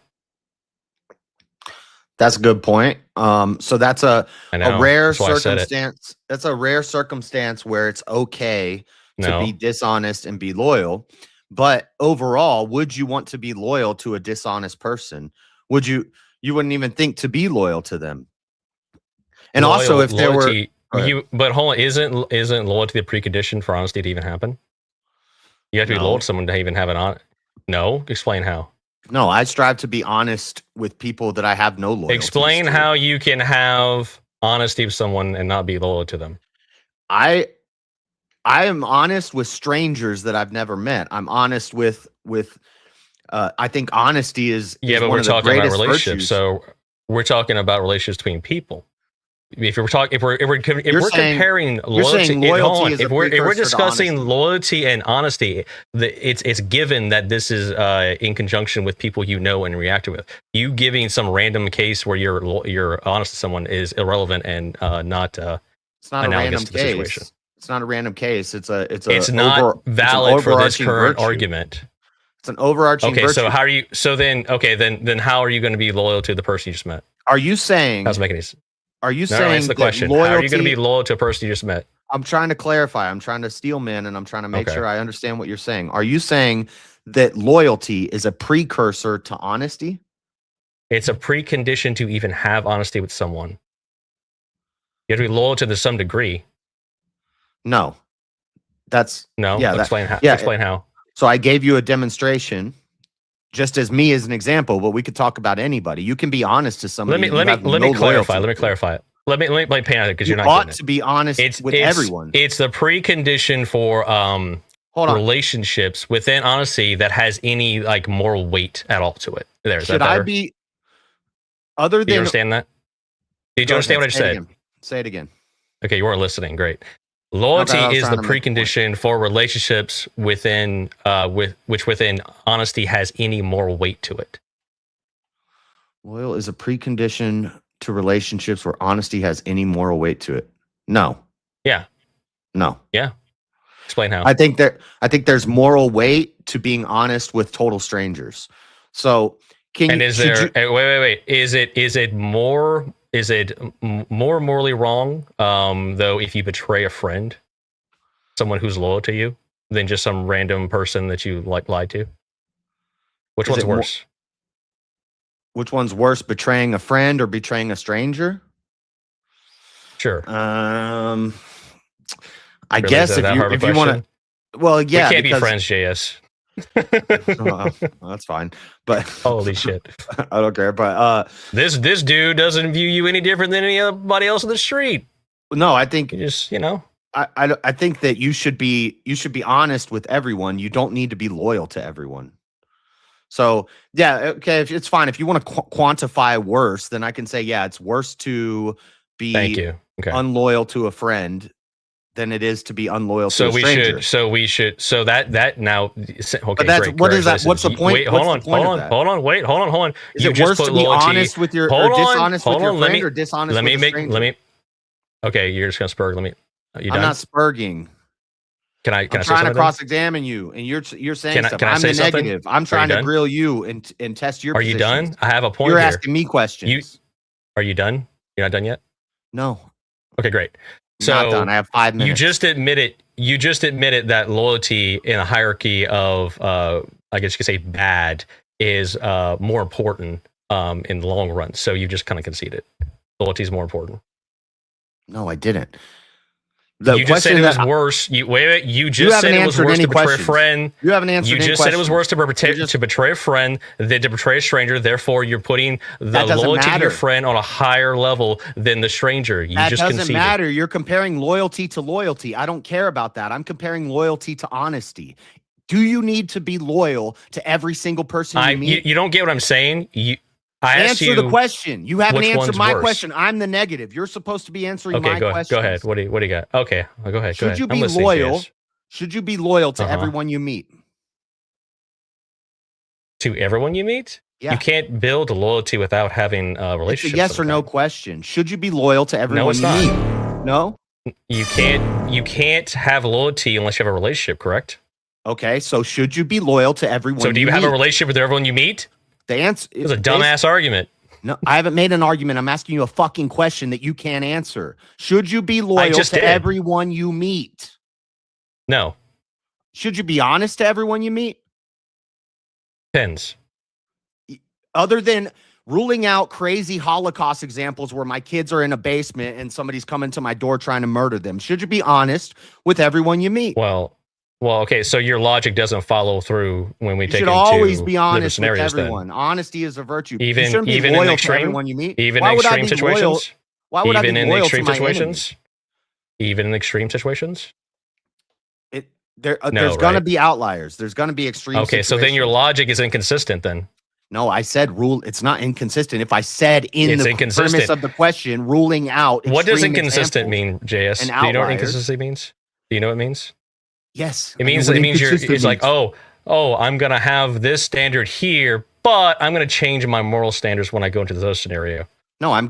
That's a good point. So that's a rare That's why I said it. circumstance. That's a rare circumstance where it's okay to No. be dishonest and be loyal. But overall, would you want to be loyal to a dishonest person? you wouldn't even think to be loyal to them. And also, if there loyalty, were, but hold on, isn't loyalty the precondition for honesty to even happen? You have to be loyal to someone to even have No, explain how. No, I strive to be honest with people that I have no loyalty. Explain how you can have honesty with someone and not be loyal to them. I am honest with strangers that I've never met. I'm honest with. I think honesty is But one we're of the talking about greatest relationships. virtues. So we're talking about relationships between people. If we're talking, if we're comparing loyalty, if we're discussing loyalty and honesty, it's given that this is in conjunction with people you know and react with. You giving some random case where you're honest to someone is irrelevant and not. It's not a random case. It's not a random case. It's not valid for this current argument. It's an overarching. Okay, so how are you? So then, then how are you going to be loyal to the person you just met? Are you saying? How's making sense? Are you saying that's the question? How are you going to be loyal to a person you just met? I'm trying to clarify. I'm trying to steel man, and I'm trying to make sure I understand what you're saying. Are you saying that loyalty is a precursor to honesty? It's a precondition to even have honesty with someone. You have to be loyal to some degree. No, Explain how. Explain how. So I gave you a demonstration. Just as me as an example, but we could talk about anybody. You can be honest to somebody. Let me clarify. Let me clarify it. Let me paint it because you're not ought to be honest with everyone. It's the precondition for relationships within honesty that has any moral weight at all to it. Should I be other than? Do you understand that? Did you understand what I just said? Say it again. Okay, you weren't listening. Great. Loyalty is the precondition for relationships within which within honesty has any moral weight to it. Loyal is a precondition to relationships where honesty has any moral weight to it. No. Yeah. No. Yeah. Explain how. I think there's moral weight to being honest with total strangers. So wait. Is it more morally wrong, though, if you betray a friend, someone who's loyal to you, than just some random person that you lied to? Which one's worse? Which one's worse, betraying a friend or betraying a stranger? Sure. I guess if you want to, well, yeah, we can't be friends, JS. Well, that's fine, but holy shit, I don't care. But this dude doesn't view you any different than anybody else in the street. No, I think I think that you should be honest with everyone. You don't need to be loyal to everyone. So yeah, okay, if it's fine. If you want to quantify worse, then I can say it's worse to be unloyal to a friend than it is to be unloyal to a stranger. So that now. Okay, but that's great, what is that? What's the point? Wait, hold on. Hold on. Is it worse to be honest with your or dishonest with your friend or dishonest with a stranger? Okay, you're just gonna spurg. I'm not spurging. Can I I'm say trying something? to cross-examine you, and you're saying stuff. Can I I'm say the something? negative. I'm trying to grill you and test your. Are you done? I have a point. You're here. asking me questions. Are you done? You're not done yet? No. Okay, great. So not done. I have 5 minutes. You just admitted that loyalty in a hierarchy of I guess you could say bad is more important in the long run. So you just kind of conceded. Loyalty is more important. No, I didn't. You just said it was worse. You just said it was worse to betray a friend. You haven't answered any questions. You just said it was worse to betray a friend than to betray a stranger. Therefore, you're putting the loyalty to your friend on a higher level than the stranger. That doesn't matter. You're comparing loyalty to loyalty. I don't care about that. I'm comparing loyalty to honesty. Do you need to be loyal to every single person you meet? You don't get what I'm saying. I answer the question. You haven't answered my question. I'm the negative. You're supposed to be answering my question. Go ahead. What do you got? Okay, go ahead. Should you be loyal? Should you be loyal to everyone you meet? To everyone you meet? Yeah. You can't build loyalty without having a relationship. It's a yes or no question. Should you be loyal to everyone you meet? No. You can't have loyalty unless you have a relationship. Correct? Okay. So should you be loyal to everyone? So do you have a relationship with everyone you meet? The answer is a dumbass argument. No, I haven't made an argument. I'm asking you a fucking question that you can't answer. Should you be loyal to everyone you meet? No. Should you be honest to everyone you meet? Depends. Other than ruling out crazy Holocaust examples where my kids are in a basement and somebody's coming to my door trying to murder them. Should you be honest with everyone you meet? Well, okay. So your logic doesn't follow through when we You take should into always be different honest with scenarios. everyone. Honesty is a virtue. You Even shouldn't be in loyal to extreme, everyone you meet. even Why in would I extreme be loyal? situations. Why would I Even be in loyal to extreme my enemy? situations. Even in extreme situations. There's No, going to right? be outliers. There's going to be extreme. Okay, so then your situations. logic is inconsistent. Then No, I said rule. It's not inconsistent. If I said in It's the inconsistent. premise of the question, ruling out. what does extreme inconsistent examples mean, JS? and Do you know what outliers. inconsistency means? Do you know what it means? Yes, It I know means what it means you're. inconsistent It's like means. oh, I'm gonna have this standard here, but I'm gonna change my moral standards when I go into this scenario. No, I'm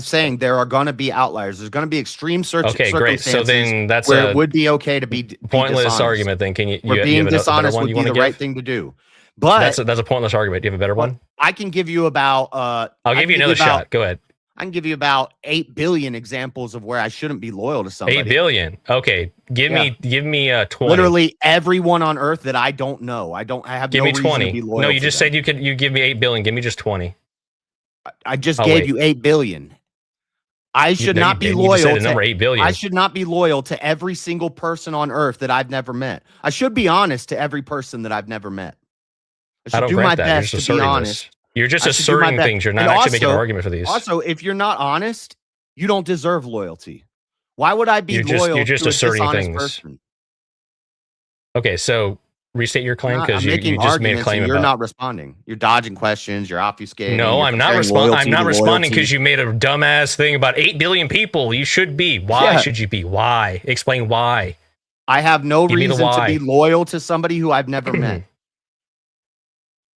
saying there are going to be outliers. There's going to be extreme Okay, great. So circumstances then that's where a it would be okay to be pointless dishonest. argument. Then can you? Where you being have a better dishonest one would you be want the to right give? thing to do. But That's a pointless argument. Do you have a better one? I can give you about. I'll give you another shot. Go ahead. I can give you about 8 billion examples of where I shouldn't be loyal to somebody. 8 billion. Okay, give me 20. Literally everyone on earth that I don't know. I have Give no me reason 20. to be loyal. No, you to just them. said you give me 8 billion. Give me just 20. I just I'll gave wait. you 8 billion. I should No, you not be didn't. You just loyal said the number to 8 billion. I should not be loyal to every single person on earth that I've never met. I should be honest to every person that I've never met. I I should don't do my grant that. You're best just to be asserting honest. this. You're just I should do my asserting best. things. You're not And actually making an also- argument for these. Also, if you're not honest, you don't deserve loyalty. Why would I be loyal You're just to a asserting dishonest things. person? Okay, so restate your claim I'm because you making just made a arguments claim and you're about. not responding. You're dodging questions. You're obfuscating. No, you're I'm not comparing responding. loyalty I'm not to responding loyalty. because you made a dumbass thing about 8 billion people. You should be. Why Yeah. should you be? Why? Explain why. I have no Give me the reason to why. be loyal to somebody who I've never met.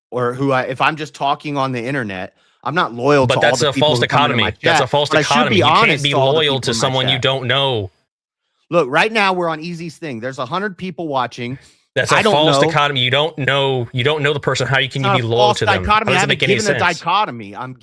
Or if I'm just talking on the internet, I'm not loyal to But all that's the a people false who come into dichotomy. my That's chat, a false but I should dichotomy. be You can't honest be to all the loyal people to in my someone you chat. don't know. Look, right now we're on Easy's thing. There's 100 people watching. That's a I don't false know. dichotomy. You don't know the person. How can It's you not be a loyal false to them? How dichotomy. I does it haven't make any given a sense? dichotomy. I'm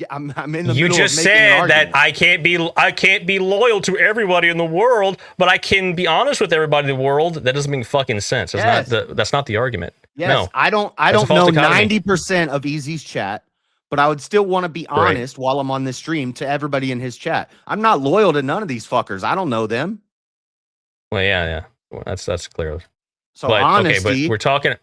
in the You middle just of making an said that argument. I can't be loyal to everybody in the world, but I can be honest with everybody in the world. That doesn't make fucking sense. That's not the argument. Yes, No. I don't That's a false know dichotomy. 90% of Easy's chat, but I would still want to be Right. honest while I'm on this stream to everybody in his chat. I'm not loyal to none of these fuckers. I don't know them. Well, yeah. Well, that's clear. So but honesty. but we're talking.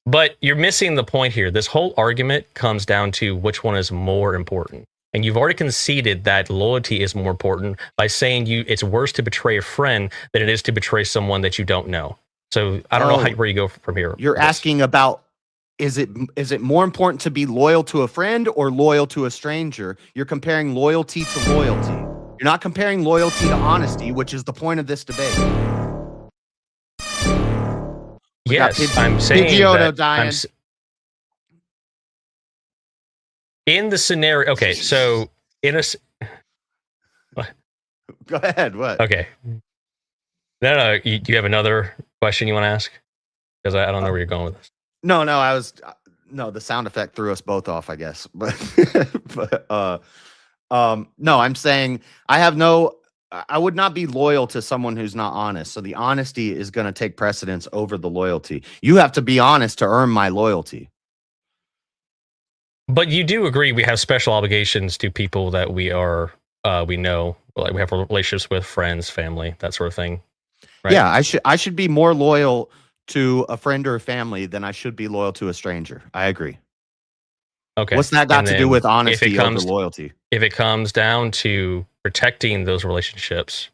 But you're missing the point here. This whole argument comes down to which one is more important. And you've already conceded that loyalty is more important by saying it's worse to betray a friend than it is to betray someone that you don't know. So I don't know where you go from here. You're asking about is it more important to be loyal to a friend or loyal to a stranger? You're comparing loyalty to loyalty. You're not comparing loyalty to honesty, which is the point of this debate. We got Yes, I'm saying Pidgeotto that dying. In the scenario. Okay, so Go ahead. What? Okay. No. You have another question you want to ask? Because I don't know where you're going with this. No, the sound effect threw us both off, I guess. No, I'm saying I would not be loyal to someone who's not honest. So the honesty is going to take precedence over the loyalty. You have to be honest to earn my loyalty. But you do agree we have special obligations to people that we know, like we have relationships with, friends, family, that sort of thing. Right? Yeah, I should be more loyal to a friend or a family than I should be loyal to a stranger. I agree. Okay. What's that got And to do then with honesty if it comes over loyalty? If it comes down to protecting those relationships,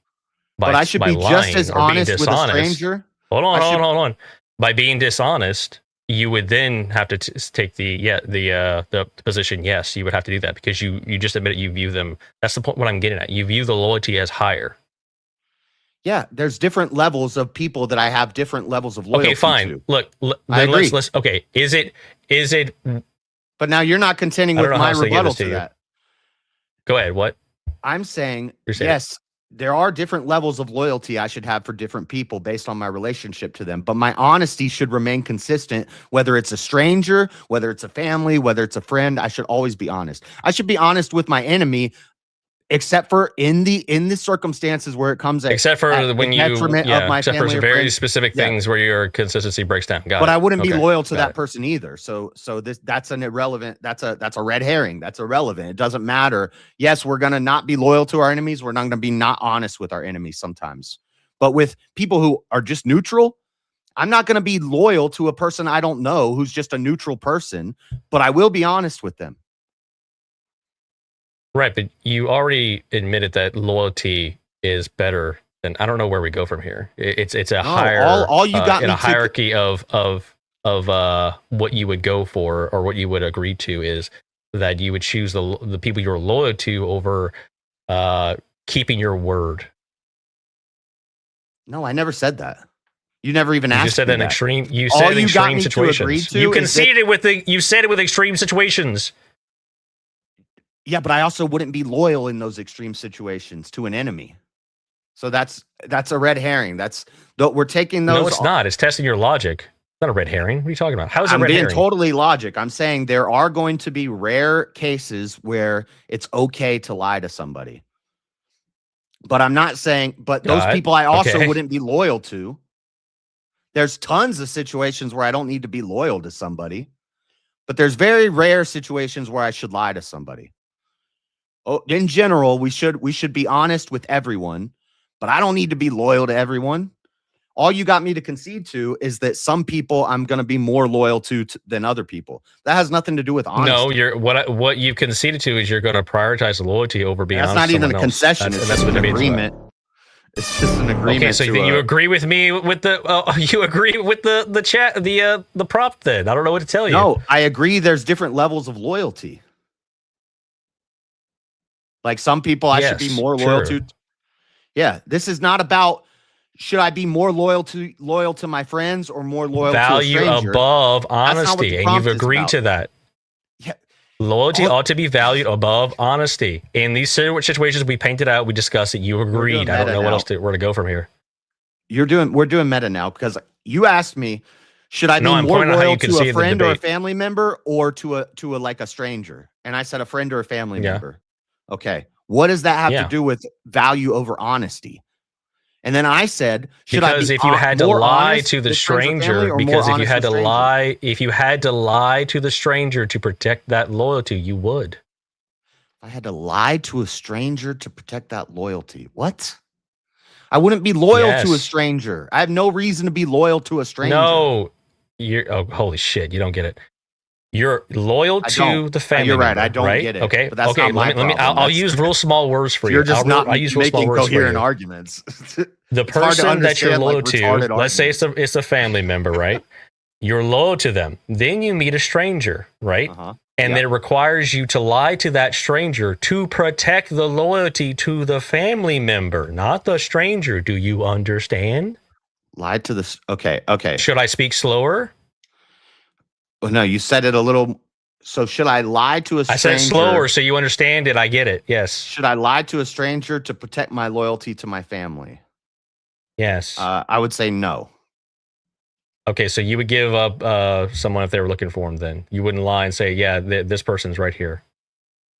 But I should be just as honest with a stranger. Hold on. By being dishonest, you would then have to take the position. Yes, you would have to do that because you just admitted you view them. That's the point. What I'm getting at. You view the loyalty as higher. Yeah, there's different levels of people that I have different levels of loyalty Okay, fine. to. Look, I agree. let's. Okay, is it? But now you're not contending I with don't know my how else to give rebuttal this to to you. that. Go ahead. What? I'm saying, You're saying- yes, there are different levels of loyalty I should have for different people based on my relationship to them. But my honesty should remain consistent, whether it's a stranger, whether it's a family, whether it's a friend. I should always be honest. I should be honest with my enemy except for in the circumstances where it comes except for when you of my except for family some or very friends. specific things where your consistency breaks down. But I wouldn't be loyal to Got that it. person either. So that's an irrelevant. That's a red herring. That's irrelevant. It doesn't matter. Yes, we're gonna not be loyal to our enemies. We're not gonna be not honest with our enemies sometimes. But with people who are just neutral, I'm not gonna be loyal to a person I don't know who's just a neutral person. But I will be honest with them. Right, but you already admitted that loyalty is better than. I don't know where we go from here. It's a higher all you got in me a hierarchy of what you would go for or what you would agree to is that you would choose the people you're loyal to over keeping your word. No, I never said that. You never even asked. You said me an that. extreme. You All said you got extreme me to agree situations. to You is conceded that- it with the. You said it with extreme situations. Yeah, but I also wouldn't be loyal in those extreme situations to an enemy. So that's a red herring. We're taking those. No, it's not. It's testing your logic. It's not a red herring. What are you talking about? How is it I'm red being herring? totally logic. I'm saying there are going to be rare cases where it's okay to lie to somebody. But I'm not saying, but those people I also wouldn't be loyal to. There's tons of situations where I don't need to be loyal to somebody, but there's very rare situations where I should lie to somebody. Oh, in general, we should be honest with everyone, but I don't need to be loyal to everyone. All you got me to concede to is that some people I'm going to be more loyal to than other people. That has nothing to do with honesty. No, you're what you conceded to is you're going to prioritize loyalty over being honest. That's not with even a someone else. concession. It's just an agreement. It's just an agreement. Okay, so you agree with me with the you agree with the chat the prop then. I don't know what to tell you. No, I agree there's different levels of loyalty. Like some people I should be more loyal to. Yeah, this is not about should I be more loyal to my friends or more loyal to a stranger. Value above honesty, and you've agreed to that. Yeah. Loyalty ought to be valued above honesty. In these situations we painted out, we discussed it. You agreed. I don't know what else where to go from here. We're doing meta now because you asked me, should I be more loyal to a friend or a family member or to a like a stranger? And I said a friend or a family member. Okay. What does that have to do with value over honesty? And then I said, because if you had to lie to the stranger, because if you had to lie, to the stranger to protect that loyalty, you would. I had to lie to a stranger to protect that loyalty. What? I wouldn't be loyal to a stranger. I have no reason to be loyal to a stranger. No, holy shit, you don't get it. You're loyal to the family. You're right. Member, I don't get it. Okay. But that's not my problem. I'll use real small words for you. You're just not I'll use real making small words coherent for you. arguments. The person that you're loyal to, let's say it's a family member, right? You're loyal to them. Then you meet a stranger, right? And it requires you to lie to that stranger to protect the loyalty to the family member, not the stranger. Do you understand? Lie to the. Okay. Should I speak slower? Oh, no, you said it a little. So should I lie to a stranger? I said slower so you understand it. I get it. Yes. Should I lie to a stranger to protect my loyalty to my family? Yes. I would say no. Okay, so you would give up someone if they were looking for him. Then you wouldn't lie and say, "Yeah, this person's right here."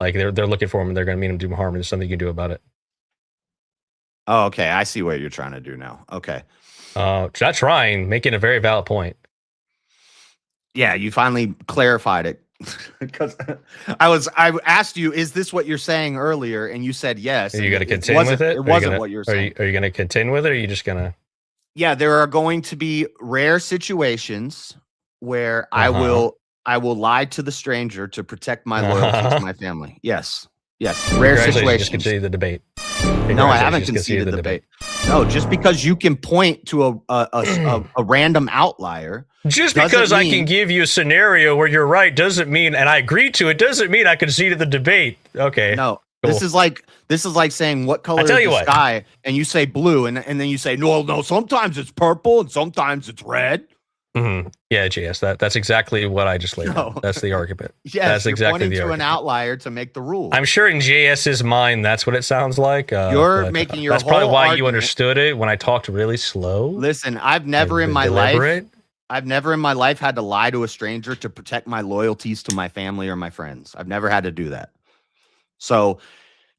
Like they're looking for him and they're going to mean him do harm, and there's something you can do about it. Oh, okay. I see what you're trying to do now. Okay. Not trying, making a very valid point. Yeah, you finally clarified it. Because I asked you, is this what you're saying earlier? And you said yes. Are you going to contend with it? It wasn't what you're saying. Are you going to contend with it, or are you just going to? Yeah, there are going to be rare situations where I will lie to the stranger to protect my loyalty to my family. Yes. Rare situations. Just conceded the debate. No, I haven't conceded the debate. No, just because you can point to a random outlier. Just because I can give you a scenario where you're right doesn't mean, and I agree to it, doesn't mean I conceded the debate. Okay. No, cool. This is like saying what color is the sky, and you say blue, and then you say no. Sometimes it's purple, and sometimes it's red. Mm-hmm. Yeah, JS, that's exactly what I just laid out. That's the argument. Yes, that's exactly pointing the to argument. An outlier to make the rule. I'm sure in JS's mind, that's what it sounds like. You're making your That's whole probably why argument. you understood it when I talked really slow. Listen, I've never in my life had to lie to a stranger to protect my loyalties to my family or my friends. I've never had to do that. So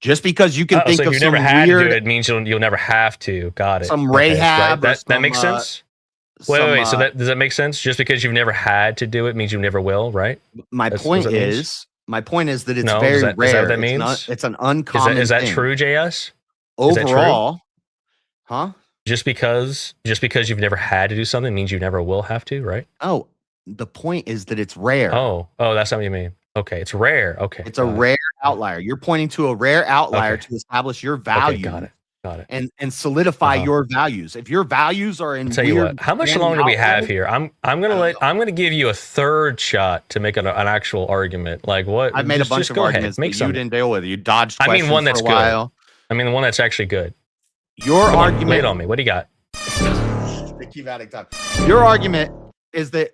Just because you can think so if of you some never had weird, to do it, means you'll never have to. Got it. some Okay, Rahab, right. or That makes some, sense. Wait. So that does that make sense? Just because you've never had to do it means you never will, right? My point is that it's no. very Is that rare. what that means? It's an uncommon. Is that thing. true, JS? Overall, huh? Just because you've never had to do something means you never will have to, right? Oh, the point is that it's rare. Oh, that's not what you mean. Okay, it's rare. Okay, it's a rare outlier. You're pointing to a rare outlier to establish your value. Got it. And solidify your values. If your values are in, I'll tell you what. How much longer do we have here? I'm gonna give you a third shot to make an actual argument. Like what? I've made a bunch of arguments, but you didn't deal with it. You dodged. I mean, one that's for a while. good. I mean, the one that's actually good. Your argument. Lay it on me. What do you got? They keep adding time. Your argument is that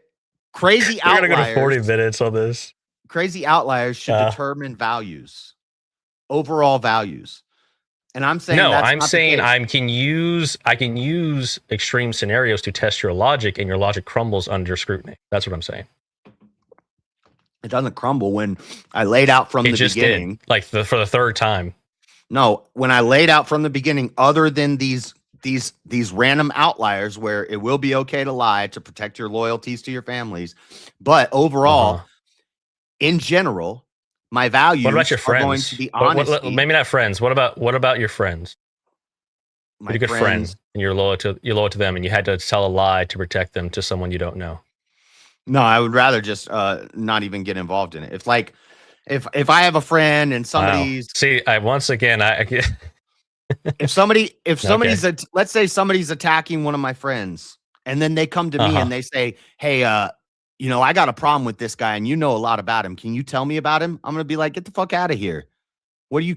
crazy outliers. We're gonna go to 40 minutes on this. Crazy outliers should determine values, overall values. And I'm saying no. That's I'm not saying the case. I can use extreme scenarios to test your logic, and your logic crumbles under scrutiny. That's what I'm saying. It doesn't crumble when I laid out from the beginning. Did, like for the third time. No, when I laid out from the beginning, other than these random outliers where it will be okay to lie to protect your loyalties to your families, but overall, in general, my values what about your friends? are going to be honesty. Maybe not friends. What about your friends? My you're a good friend, and you're loyal to them, and you had to tell a lie to protect them to someone you don't know. No, I would rather just not even get involved in it. If I have a friend and somebody's once again if somebody's let's say somebody's attacking one of my friends, and then they come to me and they say, "Hey, I got a problem with this guy, and you know a lot about him. Can you tell me about him?" I'm gonna be like, "Get the fuck out of here." What do you?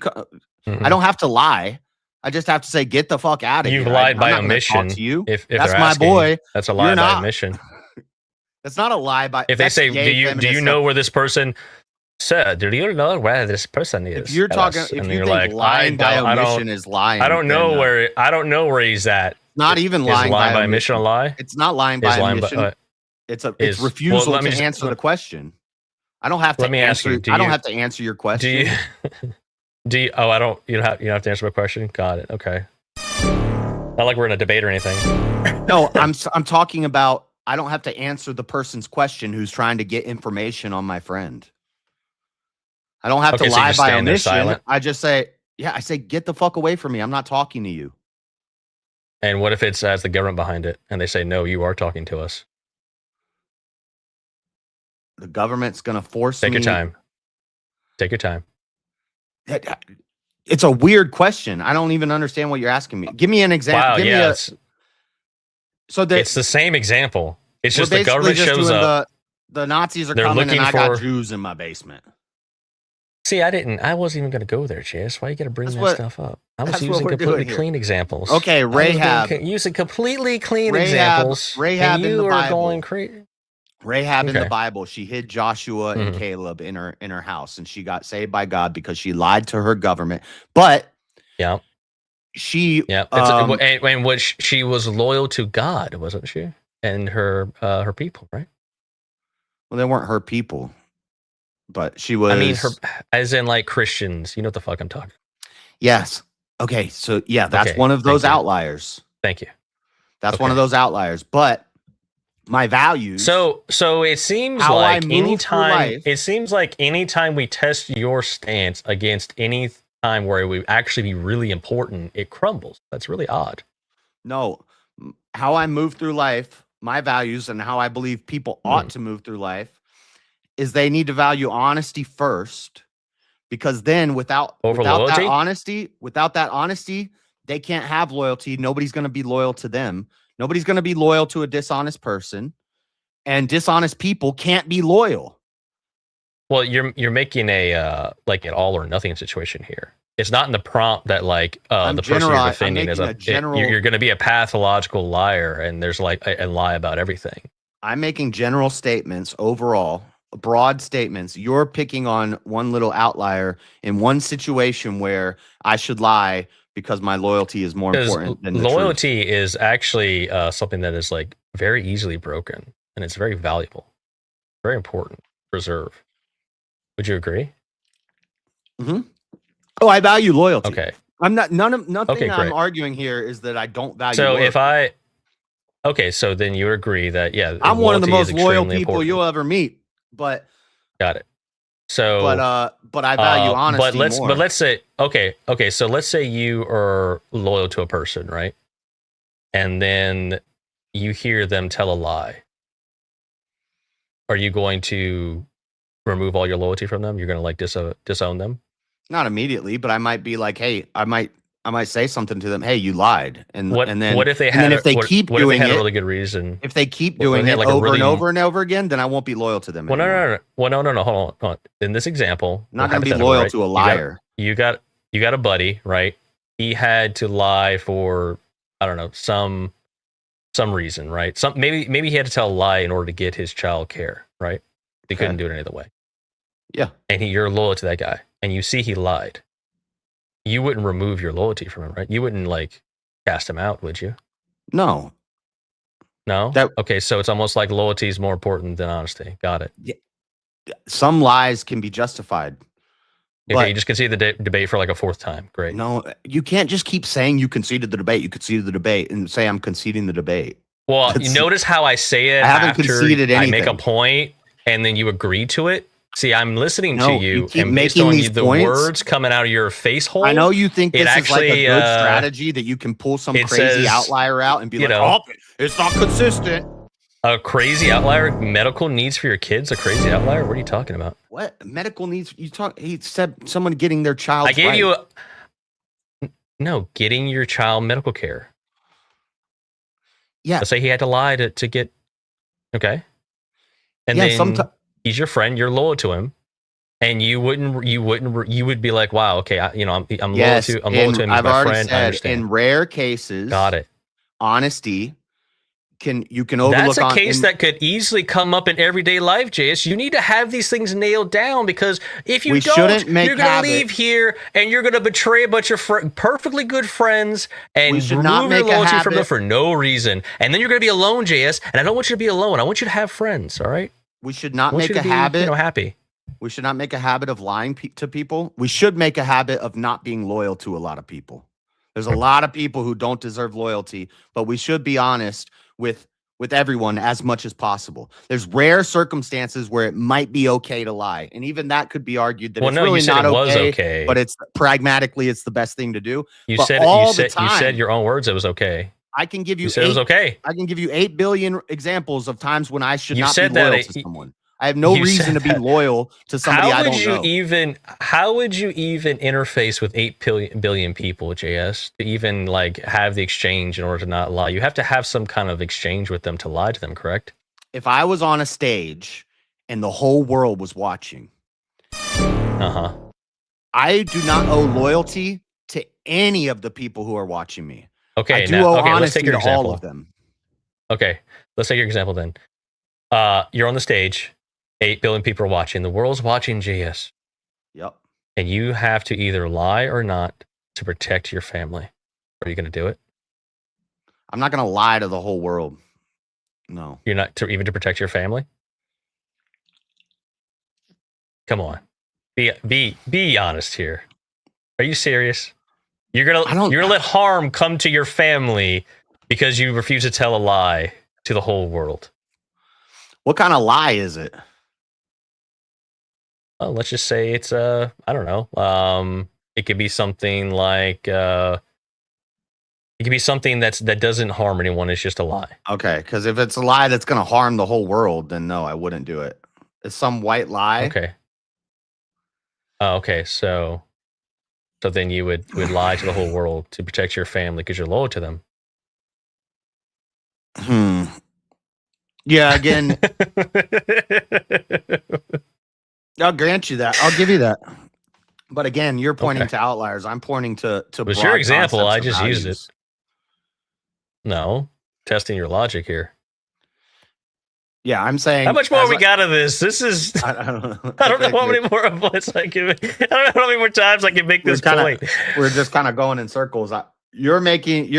I don't have to lie. I just have to say, "Get the fuck out of here." You've lied by omission. To you. If that's my boy. That's a lie by omission. That's not a lie by. If they say, "Do you know where this person?" Sir, do you know where this person is? If you're talking, if you think lying by omission is lying, I don't know where he's at. Not even lying by omission. A lie. It's not lying by omission. It's refusal to answer the question. I don't have to answer. I don't have to answer your question. Do you? Oh, I don't. You don't have to answer my question. Got it. Okay. Not like we're in a debate or anything. No, I'm talking about. I don't have to answer the person's question who's trying to get information on my friend. I don't have to lie by omission. I just say, I say, get the fuck away from me. I'm not talking to you. And what if it has the government behind it and they say, no, you are talking to us? The government's going to force me. Take your time. Take your time. It's a weird question. I don't even understand what you're asking me. Give me an example. Wow, It's the same example. It's just the government shows up. The Nazis are coming and I got Jews in my basement. See, I wasn't even going to go there, Chase. Why you got to bring that stuff up? I was using completely clean examples. Okay, Rahab. Using completely clean examples. Rahab and you in the are Bible. Going crazy. Rahab in the Bible, she hid Joshua and Caleb in her house, and she got saved by God because she lied to her government. But she and what she was loyal to God, wasn't she? And her people, right? Well, they weren't her people. But she was. I mean, as in like Christians. You know what the fuck I'm talking. Yes. Okay. So that's one of those outliers. Thank you. That's one of those outliers. But my values. So it seems like anytime we test your stance against any time where it would actually be really important, it crumbles. That's really odd. No, how I move through life, my values, and how I believe people ought to move through life. Is they need to value honesty first, because then without that honesty, they can't have loyalty. Nobody's going to be loyal to them. Nobody's going to be loyal to a dishonest person, and dishonest people can't be loyal. Well, you're making a like an all or nothing situation here. It's not in the prompt that like the person you're defending is you're going to be a pathological liar and there's like a lie about everything. I'm making general statements overall. Broad statements. You're picking on one little outlier in one situation where I should lie because my loyalty is more important than the loyalty is actually something that is like very easily broken, and it's very valuable, very important to preserve. Would you agree? Mm-hmm. Oh, I value loyalty. Okay. I'm not nothing Okay, I'm great. arguing here is that I don't value So loyalty. so then you agree that I'm one of the loyalty is most loyal extremely people important. you'll ever meet, but Got it. So, but I value honesty more. But let's say, okay. So let's say you are loyal to a person, right? And then you hear them tell a lie. Are you going to remove all your loyalty from them? You're going to like disown them? Not immediately, but I might be like, hey, I might say something to them. Hey, you lied, and then what if they had a a really good reason? If they keep doing it over and over and over again, then I won't be loyal to them. Well, no. Hold on. In this example, I'm not going to be loyal to a liar. You got a buddy, right? He had to lie for, I don't know, some reason, right? Maybe he had to tell a lie in order to get his child care, right? He couldn't do it any other way. Yeah. And you're loyal to that guy, and you see he lied. You wouldn't remove your loyalty from him, right? You wouldn't like cast him out, would you? No. Okay, so it's almost like loyalty is more important than honesty. Got it. Yeah. Some lies can be justified. Okay, you just conceded the debate for like a fourth time. Great. No, you can't just keep saying you conceded the debate. You conceded the debate and say I'm conceding the debate. Well, you notice how I say it I haven't after conceded anything. I make a point and then you agree to it. See, I'm listening to you, keep and based making on these the points. words coming out of your face hole. I know you think this is like a good uh, strategy that you can pull some it crazy says, outlier out and be you like, know, oh, it's not consistent. A crazy outlier, medical needs for your kids, a crazy outlier? What are you talking about? What medical needs? He said someone getting their child. I gave you getting your child medical care. Yeah. Let's say he had to lie to get. Okay. And Yeah, then he's your friend. You're loyal to him, and you would be like, wow, okay, I'm loyal to him. He's I've my already friend. I said understand. in rare cases, Got it. Honesty you can overlook. That's a case that could easily come up in everyday life, JS. You need to have these things nailed down, because if you don't, you're going to leave here and you're going to betray a bunch of perfectly good friends and remove your loyalty from them for no reason. And then you're going to be alone, JS. And I don't want you to be alone. I want you to have friends. All right. We should not make a habit. Happy. We should not make a habit of lying to people. We should make a habit of not being loyal to a lot of people. There's a lot of people who don't deserve loyalty, but we should be honest with everyone as much as possible. There's rare circumstances where it might be okay to lie, and even that could be argued that it's really not okay. But it's pragmatically, it's the best thing to do. You but said your own words. It was okay. I can give you. You said it was okay. I can give you 8 billion examples of times when I should not be said loyal that to someone. I have no reason to be loyal to somebody I don't know. How would you even interface with 8 billion people, JS, to even like have the exchange in order to not lie? You have to have some kind of exchange with them to lie to them, correct? If I was on a stage and the whole world was watching, I do not owe loyalty to any of the people who are watching me. Okay, I do owe honesty let's take your to example. all of them. Okay, let's take your example then. You're on the stage. 8 billion people are watching. The world's watching JS. Yep. And you have to either lie or not to protect your family. Are you going to do it? I'm not going to lie to the whole world. No. You're not even to protect your family? Come on. Be honest here. Are you serious? You're gonna let harm come to your family because you refuse to tell a lie to the whole world. What kind of lie is it? Let's just say it's I don't know. It could be something like it could be something that doesn't harm anyone. It's just a lie. Okay, because if it's a lie that's going to harm the whole world, then no, I wouldn't do it. It's some white lie. Okay. Okay, so then you would lie to the whole world to protect your family because you're loyal to them. Yeah, again. I'll grant you that. I'll give you that. But again, you're pointing to outliers. I'm pointing to It was your example. I just used it. No, testing your logic here. Yeah, I'm saying. How much more we got of this? This is. I don't know how many more points I can make. I don't know how many more times I can make this point. We're just kind of going in circles. You're making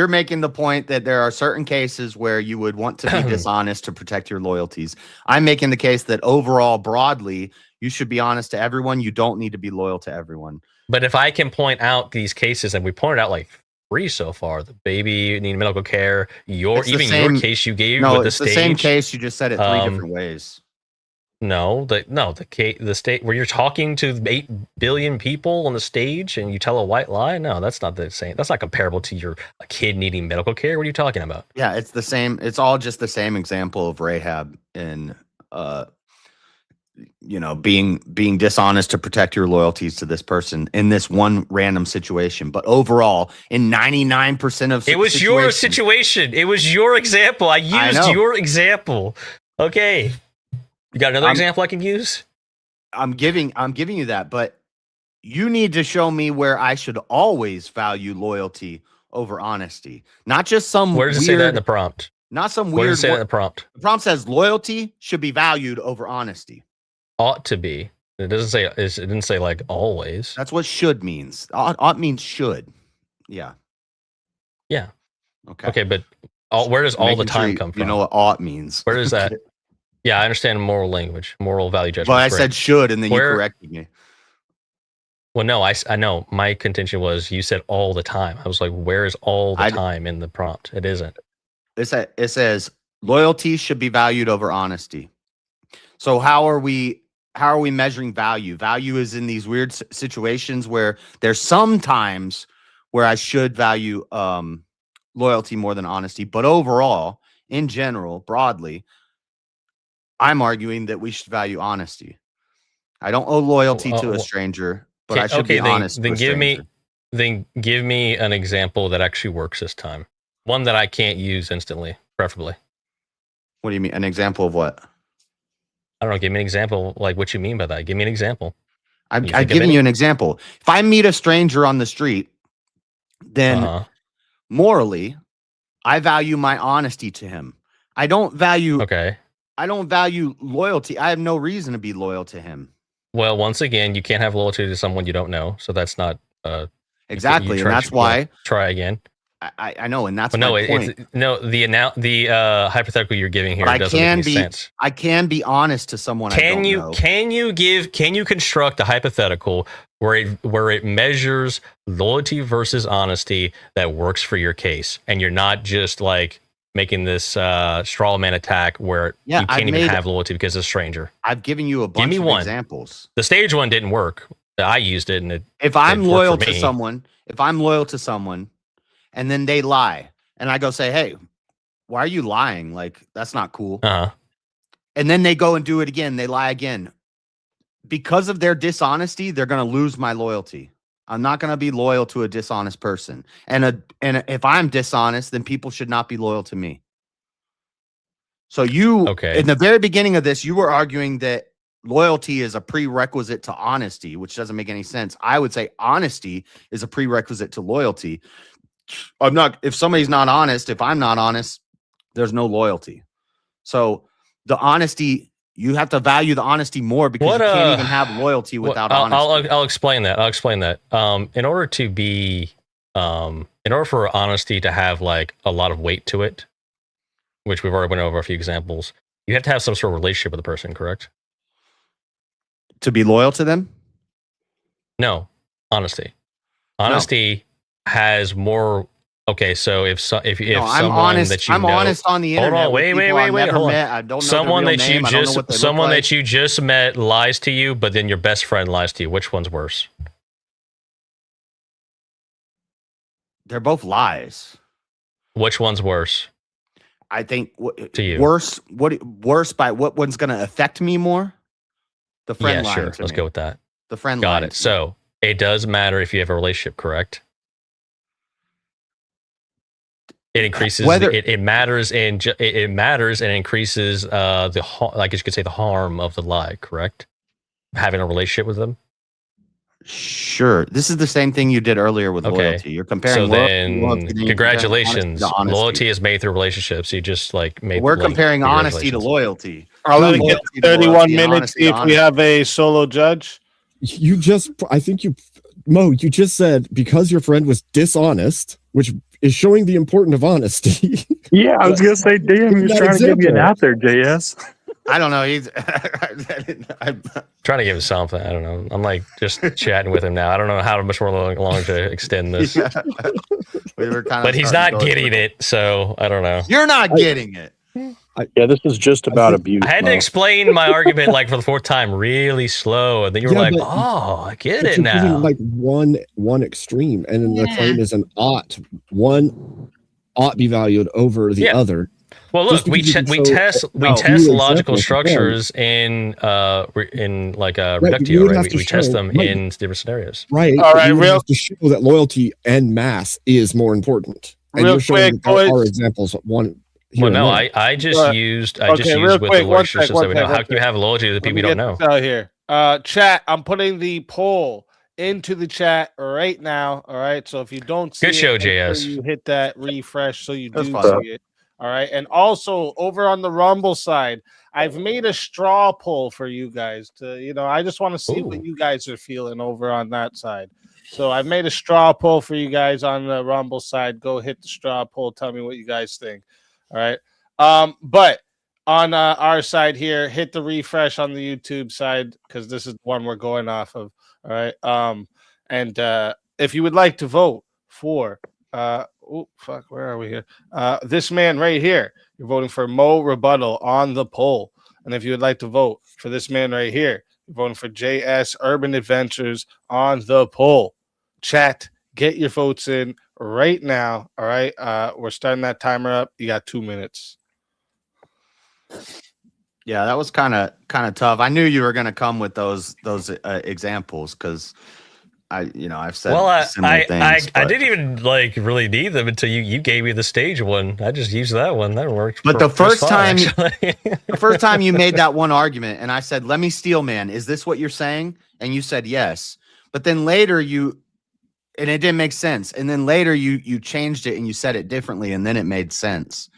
the point that there are certain cases where you would want to be dishonest to protect your loyalties. I'm making the case that overall, broadly, you should be honest to everyone. You don't need to be loyal to everyone. But if I can point out these cases, and we pointed out like 3 so far, the baby needing medical care, your case you gave with the it's stage. the same case. You just said it 3 different ways. No, the state where you're talking to 8 billion people on the stage and you tell a white lie. No, that's not the same. That's not comparable to a kid needing medical care. What are you talking about? Yeah, it's the same. It's all just the same example of Rahab in, being dishonest to protect your loyalties to this person in this one random situation. But overall, in 99% of it was your situation. It was your example. I used your example. Okay. You got another example I can use? I'm giving you that, but you need to show me where I should always value loyalty over honesty. Not just some Where does it say that in the prompt? Not some weird. Where does it say that in the prompt? The prompt says loyalty should be valued over honesty. Ought to be. It doesn't say. It didn't say like always. That's what should means. Ought means should. Yeah. Yeah. Okay. Okay, but where does all the time come from? You know what ought means. Where is that? Yeah, I understand moral language, moral value judgment. Well, I said should, and then you corrected me. Well, no, I know. My contention was you said all the time. I was like, where is all the time in the prompt? It isn't. It says loyalty should be valued over honesty. So how are we measuring value? Value is in these weird situations where there's some times where I should value loyalty more than honesty, but overall, in general, broadly, I'm arguing that we should value honesty. I don't owe loyalty to a stranger, but I should be honest. Then give me an example that actually works this time. One that I can't use instantly, preferably. What do you mean? An example of what? I don't know. Give me an example, like what you mean by that. Give me an example. I'm giving you an example. If I meet a stranger on the street, then morally, I value my honesty to him. I don't value. Okay. I don't value loyalty. I have no reason to be loyal to him. Well, once again, you can't have loyalty to someone you don't know. So that's not exactly, and that's why. Try again. I know, and that's my point. The hypothetical you're giving here doesn't make any sense. I can be honest to someone. Can you construct a hypothetical where it measures loyalty versus honesty that works for your case, and you're not just like making this straw man attack where you can't even have loyalty because it's a stranger? I've given you a bunch of examples. The stage one didn't work. I used it, and if I'm loyal to someone, and then they lie, and I go say, "Hey, why are you lying? Like, that's not cool." And then they go and do it again. They lie again. Because of their dishonesty, they're going to lose my loyalty. I'm not going to be loyal to a dishonest person. And if I'm dishonest, then people should not be loyal to me. So in the very beginning of this, you were arguing that loyalty is a prerequisite to honesty, which doesn't make any sense. I would say honesty is a prerequisite to loyalty. If somebody's not honest, if I'm not honest, there's no loyalty. So the honesty, you have to value the honesty more because you can't even have loyalty without honesty. I'll explain that. In order for honesty to have like a lot of weight to it, which we've already went over a few examples, you have to have some sort of relationship with the person, correct? To be loyal to them? No, honesty. Honesty has more. Okay, so if someone honest, that you I'm honest on the internet. Hold on, wait, hold on. I don't know someone their real that name. you I don't know just what they someone look like. that you just met lies to you, but then your best friend lies to you. Which one's worse? They're both lies. Which one's worse? I think to you. Worse by what one's going to affect me more? The friend lying to Let's me. go with that. The friend got lying it. to So it does matter if you have a relationship, correct? It increases. It matters and it matters and increases like you could say the harm of the lie. Correct? Having a relationship with them. Sure. This is the same thing you did earlier with loyalty. You're comparing. So then, congratulations. Loyalty is made through relationships. You just like made. We're comparing honesty to loyalty. I'll let it get 31 minutes. See if we have a solo judge. You just said because your friend was dishonest, which is showing the importance of honesty. Yeah, I was gonna say, damn, you're trying to give me an out there, JS. I don't know. He's I'm trying to give him something. I don't know. I'm like just chatting with him now. I don't know how much more long to extend this. Yeah. We were kind of But he's not getting it, so I don't know. You're not getting it. Yeah, this is just about abuse. I had to explain my argument like for the fourth time really slow, and then you were like, "Oh, I get it you're now." giving, like one extreme, and then the claim is an ought. One ought be valued over the other. Well, look, we test logical structures in reductio, right? We test them in different scenarios. Right. All right, you real have to show that loyalty en masse is more important. And Real you're showing quick, that there boys. are examples of one. Well, here no, and there. I just used with the lawyer systems that we know. How can you have loyalty to the people you don't know? Out here, chat. I'm putting the poll into the chat right now. All right. So if you don't see Good show, it, make sure JS. you hit that refresh so you do fine. see it. All right. And also over on the Rumble side, I've made a straw poll for you guys to, I just want to see what you guys are feeling over on that side. So I've made a straw poll for you guys on the Rumble side. Go hit the straw poll. Tell me what you guys think. All right. But on our side here, hit the refresh on the YouTube side because this is the one we're going off of. All right. And if you would like to vote for where are we here? This man right here, you're voting for Mo Rebuttal on the poll. And if you would like to vote for this man right here, you're voting for JS Urban Adventures on the poll. Chat, get your votes in right now. All right. We're starting that timer up. You got 2 minutes. Yeah, that was kind of tough. I knew you were going to come with those examples because I've said similar things. I didn't even really need them until you gave me the stage one. I just used that one. That worked. But the first time you made that one argument, and I said, "Let me steal, man. Is this what you're saying?" And you said yes. But then later and it didn't make sense. And then later you changed it and you said it differently, and then it made sense.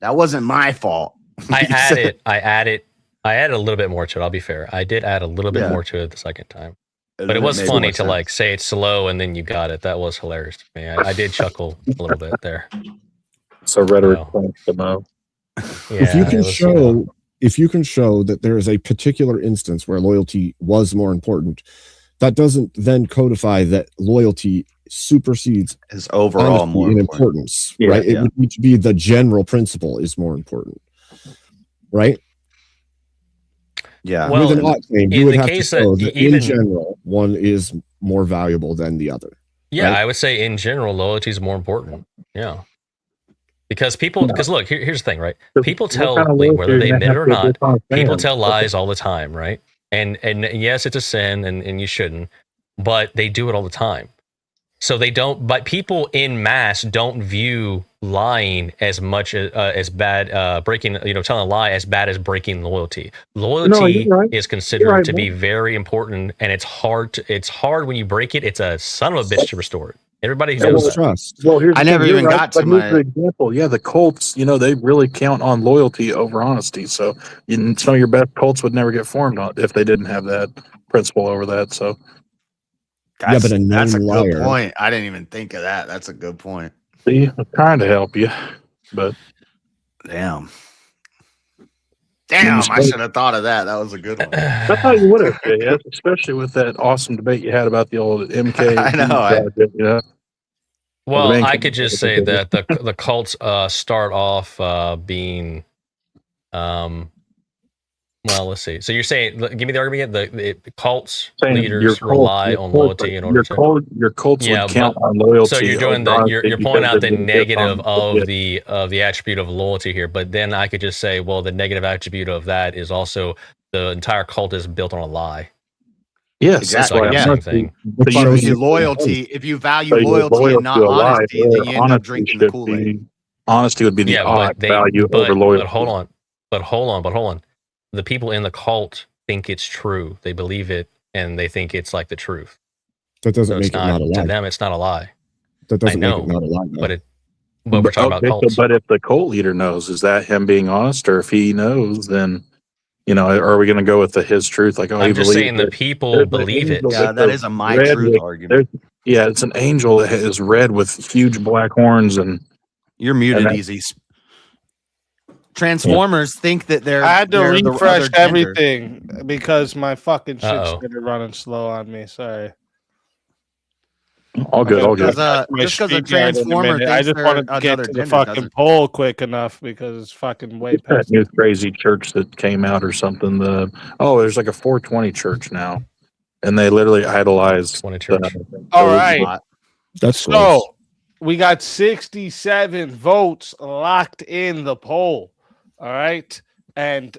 That wasn't my fault. I added a little bit more to it. I'll be fair. I did add a little bit more to it the second time. But it was funny to say it slow and then you got it. That was hilarious to me. I did chuckle a little bit there. So rhetoric to Mo. If you can show that there is a particular instance where loyalty was more important, that doesn't then codify that loyalty supersedes is overall more in importance, right? It would need to be the general principle is more important, right? Yeah. Well, with an ought claim, you would have to show that in general, one is more valuable than the other. Yeah, right? I would say in general, loyalty is more important. Yeah. Because look, here's the thing, right? People tell, whether they admit it or not, people tell lies all the time, right? And yes, it's a sin and you shouldn't, but they do it all the time. So but people in mass don't view lying as much as bad, breaking, telling a lie as bad as breaking loyalty. Loyalty is considered to be very important, and it's hard when you break it. It's a son of a bitch to restore it. Everybody knows that. Trust. Well, I never even got to my example. Yeah, the cults, they really count on loyalty over honesty. So some of your best cults would never get formed if they didn't have that principle over that. So. That's a good point. I didn't even think of that. That's a good point. See, I'm trying to help you, but damn, I should have thought of that. That was a good one. I thought you would have, JS, especially with that awesome debate you had about the old MK. I know. Well, I could just say that the cults start off being well, let's see. So you're saying, give me the argument again. The cults leaders rely on loyalty in order to. Your cults would count on loyalty. So you're doing you're pointing out the negative of the attribute of loyalty here. But then I could just say, well, the negative attribute of that is also the entire cult is built on a lie. Yes, exactly. But if you value loyalty and not honesty, then you end up drinking the Kool-Aid. Honesty would be the odd value over loyalty. But hold on. The people in the cult think it's true. They believe it, and they think it's like the truth. That doesn't make it not a lie. To them, it's not a lie. That doesn't make it not a lie. But we're talking about cults. But if the cult leader knows, is that him being honest? Or if he knows, then, are we going to go with his truth? Like, I'm just saying the people believe it. Yeah, that is a my truth argument. Yeah, it's an angel that is red with huge black horns and. You're muted, Easy. Transformers think that they're. I had to they're the refresh other gender. everything because my fucking shit Uh-oh. started running slow on me. Sorry. All good, all good. Just because a StreamYard in Transformer minute. I thinks just they're wanted to get another to the gender fucking doesn't. poll quick enough because it's fucking way That past. new crazy church that came out or something. There's like a 420 church now, and they literally idolize. All right. That's so we got 67 votes locked in the poll. All right. And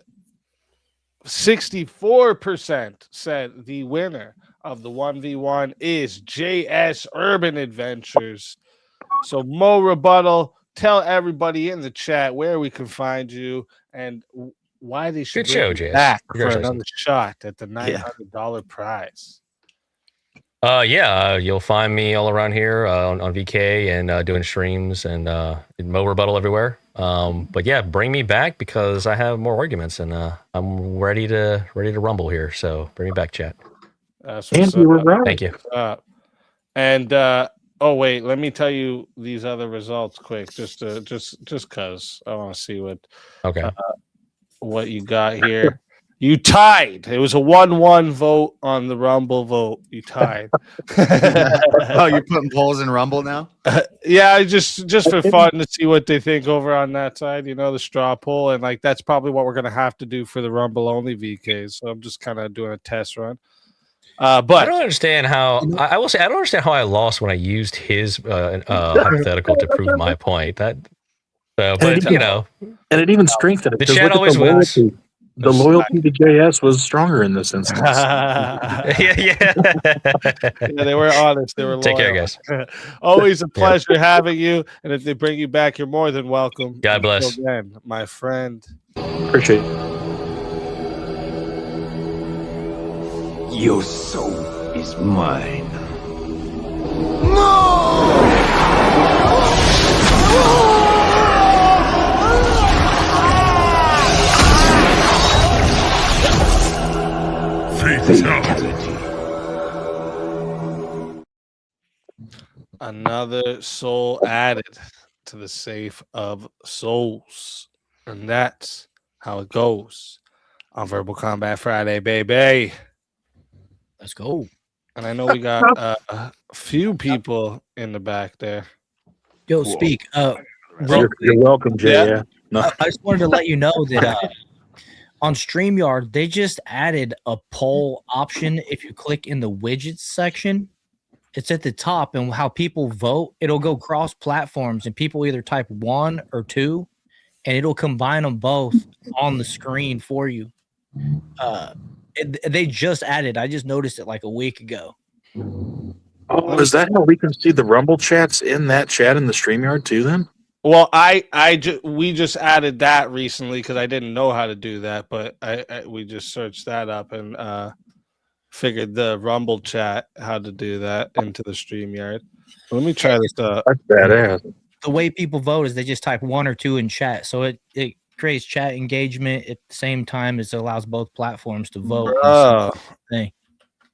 64% said the winner of the 1v1 is JS Urban Adventures. So Mo Rebuttal, tell everybody in the chat where we can find you and why they should Good show, bring you JS. back for Congratulations. another shot at the $900 prize. You'll find me all around here on VK and doing streams and Mo Rebuttal everywhere. But yeah, bring me back because I have more arguments and I'm ready to rumble here. So bring me back, chat. Thank you. Thank you. And oh wait, let me tell you these other results quick, just because I want to see what you got here. You tied. It was a 1-1 vote on the Rumble vote. You tied. Oh, you're putting polls in Rumble now? Yeah, just for fun to see what they think over on that side. You know, the straw poll, and like that's probably what we're gonna have to do for the Rumble only VKs. So I'm just kind of doing a test run. But I don't understand how I will say I don't understand how I lost when I used his hypothetical to prove my point. And it even strengthened it. The 'cause chat look at always wins. The loyalty to JS was stronger in this instance. yeah, they were honest. They were loyal. Take care, guys. Always a pleasure having you. And if they bring you back, you're more than welcome. God bless. Again, my friend. Appreciate it. Your soul is mine. Fatality. Another soul added to the safe of souls. And that's how it goes on Verbal Combat Friday, baby. Let's go. And I know we got a few people in the back there. Yo, speak. You're welcome, Jay. Yeah. No. I just wanted to let you know that on StreamYard, they just added a poll option. If you click in the widgets section, it's at the top, and how people vote, it'll go cross platforms, and people either type 1 or 2, and it'll combine them both on the screen for you. They just added. I just noticed it like a week ago. Oh, is that how we can see the Rumble chats in that chat in the StreamYard too? Then, well, we just added that recently because I didn't know how to do that, but we just searched that up and figured the Rumble chat how to do that into the StreamYard. Let me try this. That's badass. The way people vote is they just type 1 or 2 in chat, so it creates chat engagement at the same time as it allows both platforms to vote. Oh,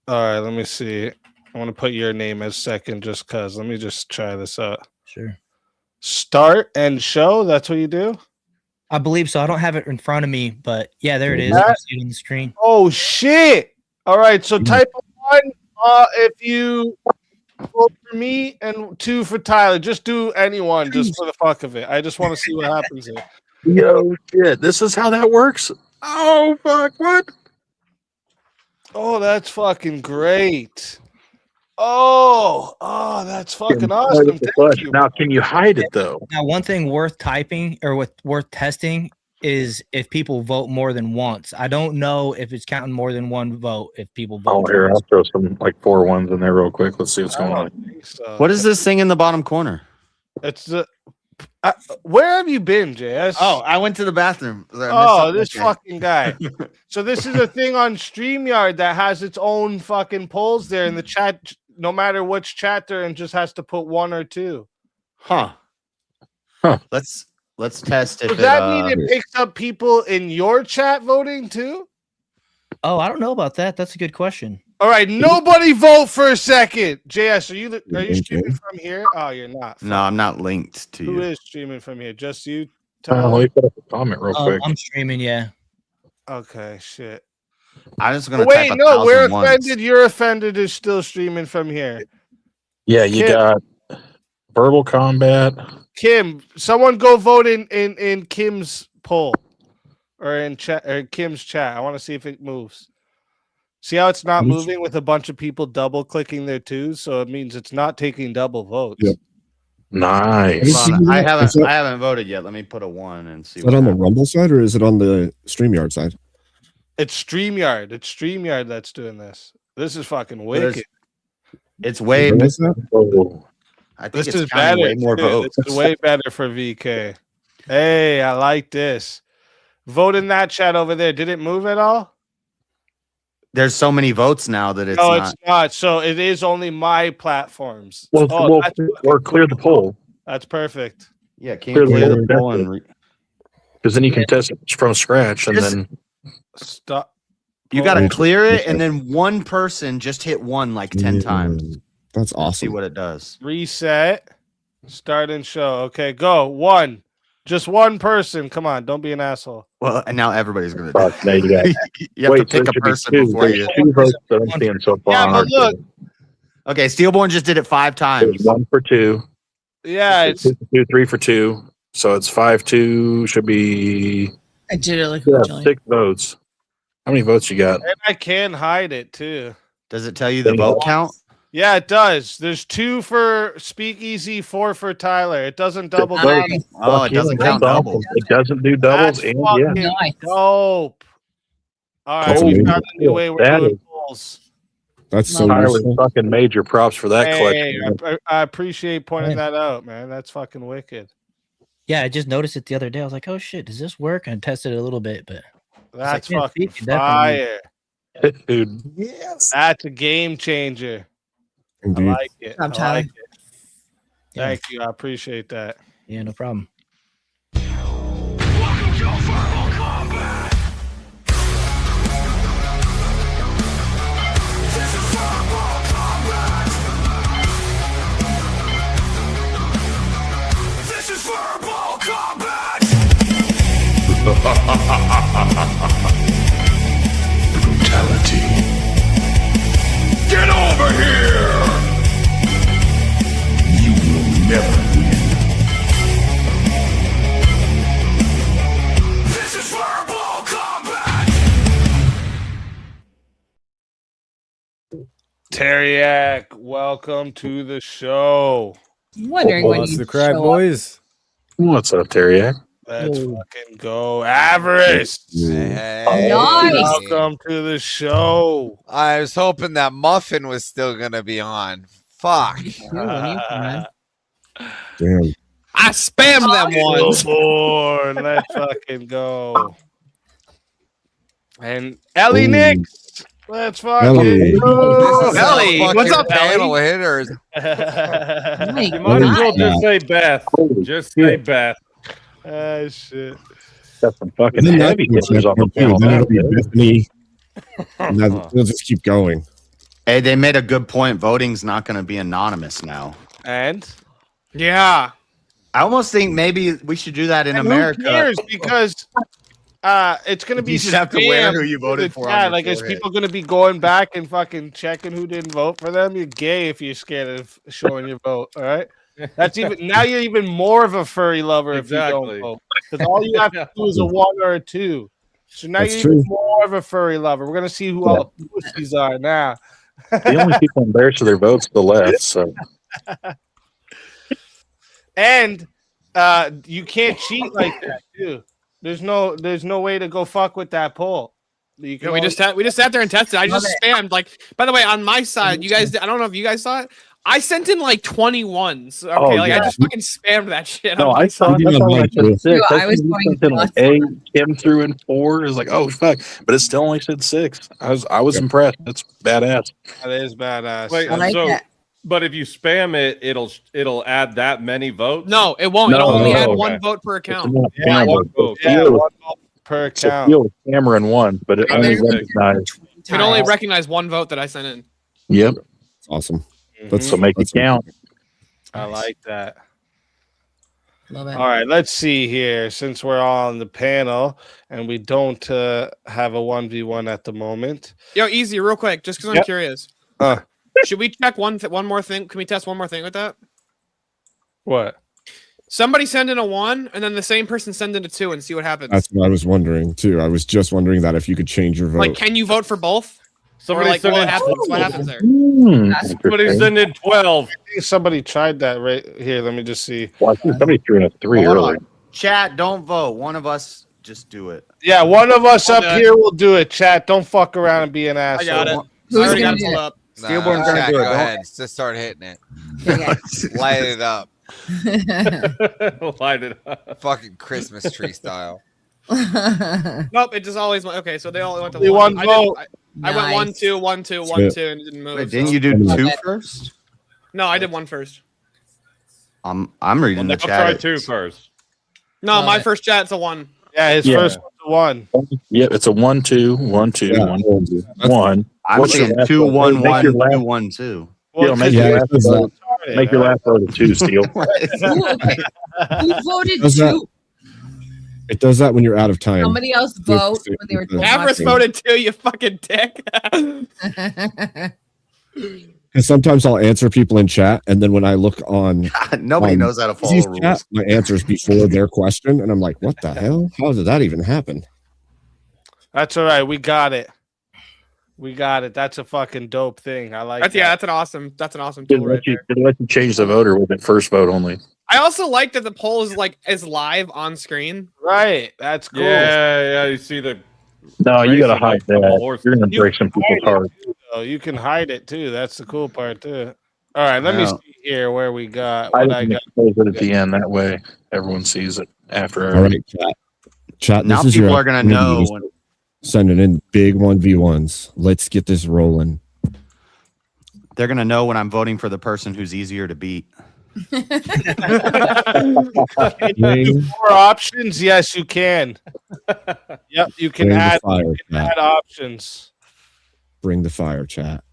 all right. Let me see. I want to put your name as second just because. Let me just try this out. Sure. Start and show. That's what you do? I believe so. I don't have it in front of me, but yeah, there it is. I see it on the screen. Oh, shit. All right. So type 1 if you vote for me and 2 for Tyler. Just do anyone just for the fuck of it. I just want to see what happens here. Yo, shit. This is how that works. Oh, fuck. What? Oh, that's fucking great. Oh, that's fucking awesome. Thank you. Now, can you hide it though? Now, one thing worth typing or worth testing is if people vote more than once. I don't know if it's counting more than one vote if people vote. Oh, here, I'll throw some like 4 ones in there real quick. Let's see what's going on. So. What is this thing in the bottom corner? It's the. Where have you been, JS? Oh, I went to the bathroom. Oh, this fucking guy. So this is a thing on StreamYard that has its own fucking polls there in the chat. No matter which chat they're in, just has to put 1 or 2. Huh. Let's test it. Does that mean it picks up people in your chat voting too? Oh, I don't know about that. That's a good question. All right, nobody vote for a second. JS, are you streaming from here? Oh, you're not. No, I'm not linked to you. Who is streaming from here? Just you? Let me put up a comment real quick. I'm streaming. Yeah. Okay, shit. I was gonna Wait, type no, we're 1,000 once. offended. You're offended is still streaming from here. Yeah, you Kim. got verbal combat. Kim, someone go vote in Kim's poll or in chat or Kim's chat. I want to see if it moves. See how it's not moving with a bunch of people double clicking their twos, so it means it's not taking double votes. Yep. Nice. Hold on, I haven't voted yet. Let me put a 1 and see. Is that on the Rumble side or is it on the StreamYard side? It's StreamYard. It's StreamYard that's doing this. This is fucking wicked. It's way. Where is that? I think This it's is counting better. way more too. votes. This is way better for VK. Hey, I like this. Vote in that chat over there. Did it move at all? There's so many votes now that it's No, not. it's not. So it is only my platforms. Well, or clear the poll. That's perfect. Yeah, clear the poll and because then you can test it from scratch and then stop. You got to clear it, and then one person just hit 1 like 10 times. That's awesome. See what it does. Reset. Start and show. Okay, go. 1. Just one person. Come on, don't be an asshole. Well, and now everybody's gonna. Now you got. You have to pick a person before you. 2 votes that I'm seeing so far. Yeah, but look. Okay, Steelborn just did it 5 times. There's 1 for 2. Yeah, it's 2 for 2, 3 for 2. So it's 5-2. Should be. I did it like 6 votes. How many votes you got? and I can hide it too. Does it tell you the vote count? Yeah, it does. There's 2 for Speakeazy, 4 for Tyler. It doesn't double count. Oh, it doesn't count doubles. It doesn't do doubles. That's And fucking yeah. dope. All right, That's we amazing. found a new way we're That doing is- polls. That's so Tyler, useful. fucking major props for that Hey, collection. I appreciate pointing that out, man. That's fucking wicked. Yeah, I just noticed it the other day. I was like, oh shit, does this work? And I tested it a little bit, but That's yeah, fucking Steve, you definitely- fire. Dude. Yes. That's a game changer. Indeed. I like it. I Job, Tyler. like it. Thank you. I appreciate that. yeah, no problem. Welcome to Verbal Combat. This is Verbal Combat. This is Verbal Combat. Brutality. Get over here. You will never win. This is Verbal Combat. Teriak, welcome to the show. I'm wondering when What's you the crack, show up. boys? What's up, Teriak? Let's fucking go. Avarice. Hey. Welcome to the show. I was hoping that Muffin was still gonna be on. Fuck. Damn. I spammed them once. Born. Let's fucking go. And Ellie Nix. Let's fucking Ellie. go. Ellie, What's up, panel Ellie? hitters? You Might as well just say Beth. Just say Beth. Ah, shit. Got some fucking And then heavy hitters on the panel. then it'll be Bethany. And they'll just keep going. Hey, they made a good point. Voting's not going to be anonymous now. And Yeah. I almost think maybe we should do that in who America. cares? Because it's gonna be You just have to wear who spam you to voted the for on chat. your Like, is forehead. people gonna be going back and fucking checking who didn't vote for them? You're gay if you're scared of showing your vote. All right. That's even now. You're even more of a furry lover if you Exactly. don't vote, because all you have to do is a 1 or a 2. So now That's you're true. even more of a furry lover. We're gonna see who all the pussies are now. The only people embarrassed of their votes to the left. So And you can't cheat like that too. There's no way to go fuck with that poll. You can we just sat there and tested. I just spammed. Like, by the way, on my side, you guys, I don't know if you guys saw it. I sent in like 21s. Okay, Oh, like yeah. I just fucking spammed that shit. no, on my I saw side. it. I saw it said 6. I was You going sent in like nuts. 8. Kim threw in 4. It was like, oh fuck, but it still only said 6. I was impressed. That's badass. That is badass. Wait, I like so, that. but if you spam it, it'll add that many votes. No, it won't. No, It'll only no, add okay. one vote per account. Yeah, one vote per account. So camera in 1, but it only recognized. It can only recognize one vote that I sent in. Yep. Awesome. Mhm. So make it count. I like that. Love it. All right, let's see here. Since we're all on the panel and we don't have a 1v1 at the moment. Yo, easy, real quick, just because I'm Yep. curious. Uh, Should we check one more thing? Can we test one more thing with that? what? Somebody send in a 1, and then the same person send in a 2, and see what happens. That's what I was wondering too. I was just wondering that if you could change your vote. Like, can you vote for both? Somebody or like, send what in happens? What happens there? Somebody send in 12. I think somebody tried that right here. Let me just see. Well, I think somebody threw in a 3 Hold earlier. on. Chat, don't vote. One of us just do it. Yeah, one of us I'll up do it. here will do it. Chat, don't fuck around and be an asshole. I got it. Who's I already gonna got it do pulled it? up. Steelborn's gonna Jack, do it. go Don't- ahead. Just start hitting it. Okay. Light it up. Light it up. Fucking Christmas tree style. Nope, it just always went. Okay, so they all went to Only 1. one vote. I went 1, 2, 1, 2, 1, Yeah. 2, and it didn't move. Wait, didn't so- you do Love 2 it. first? No, I did 1 first. I'm reading the I'll chat. try 2 first. No, Love my it. first chat's a 1. Yeah, his Yeah. first one's a 1. Yeah, it's a 1-2, 1-2, Yeah. 1-1. I'm What's your seeing last 2 vote? 1 Make 1 your 2 last- 1 2. Steel, make Yeah, your it last does vote. that. Make your last vote a 2, Steel. Ooh, okay. Who voted Does that- 2? It does that when you're out of time. Somebody else vote when they were told not Avarice to. voted 2, you fucking dick. And sometimes I'll answer people in chat, and then when I look on Nobody knows how to follow Easy's rules. chat, my answer's before their question, and I'm like, what the hell? How did that even happen? That's all right. We got it. We got it. That's a fucking dope thing. I like That's that. yeah, that's an awesome Didn't tool right let you, there. didn't let you change the vote, or was it first vote only? I also like that the poll is live on screen. Right. That's cool. Yeah, you see the. No, you gotta racing hide like a that. horse. You're gonna You break some can people's hide it, hearts. too, though. You can hide it too. That's the cool part too. All right, let me Yeah. see here where we got I what I didn't got. expose it at the end. That way, everyone sees it after. All right, chat. Chat. Now this is people your are gonna opportunity know to when- sending in big 1v1s. Let's get this rolling. They're gonna know when I'm voting for the person who's easier to beat. Can you do 4 options? Yes, you can. Yep, you can Bring the add, fire, you can chat. add options. Bring the fire, chat.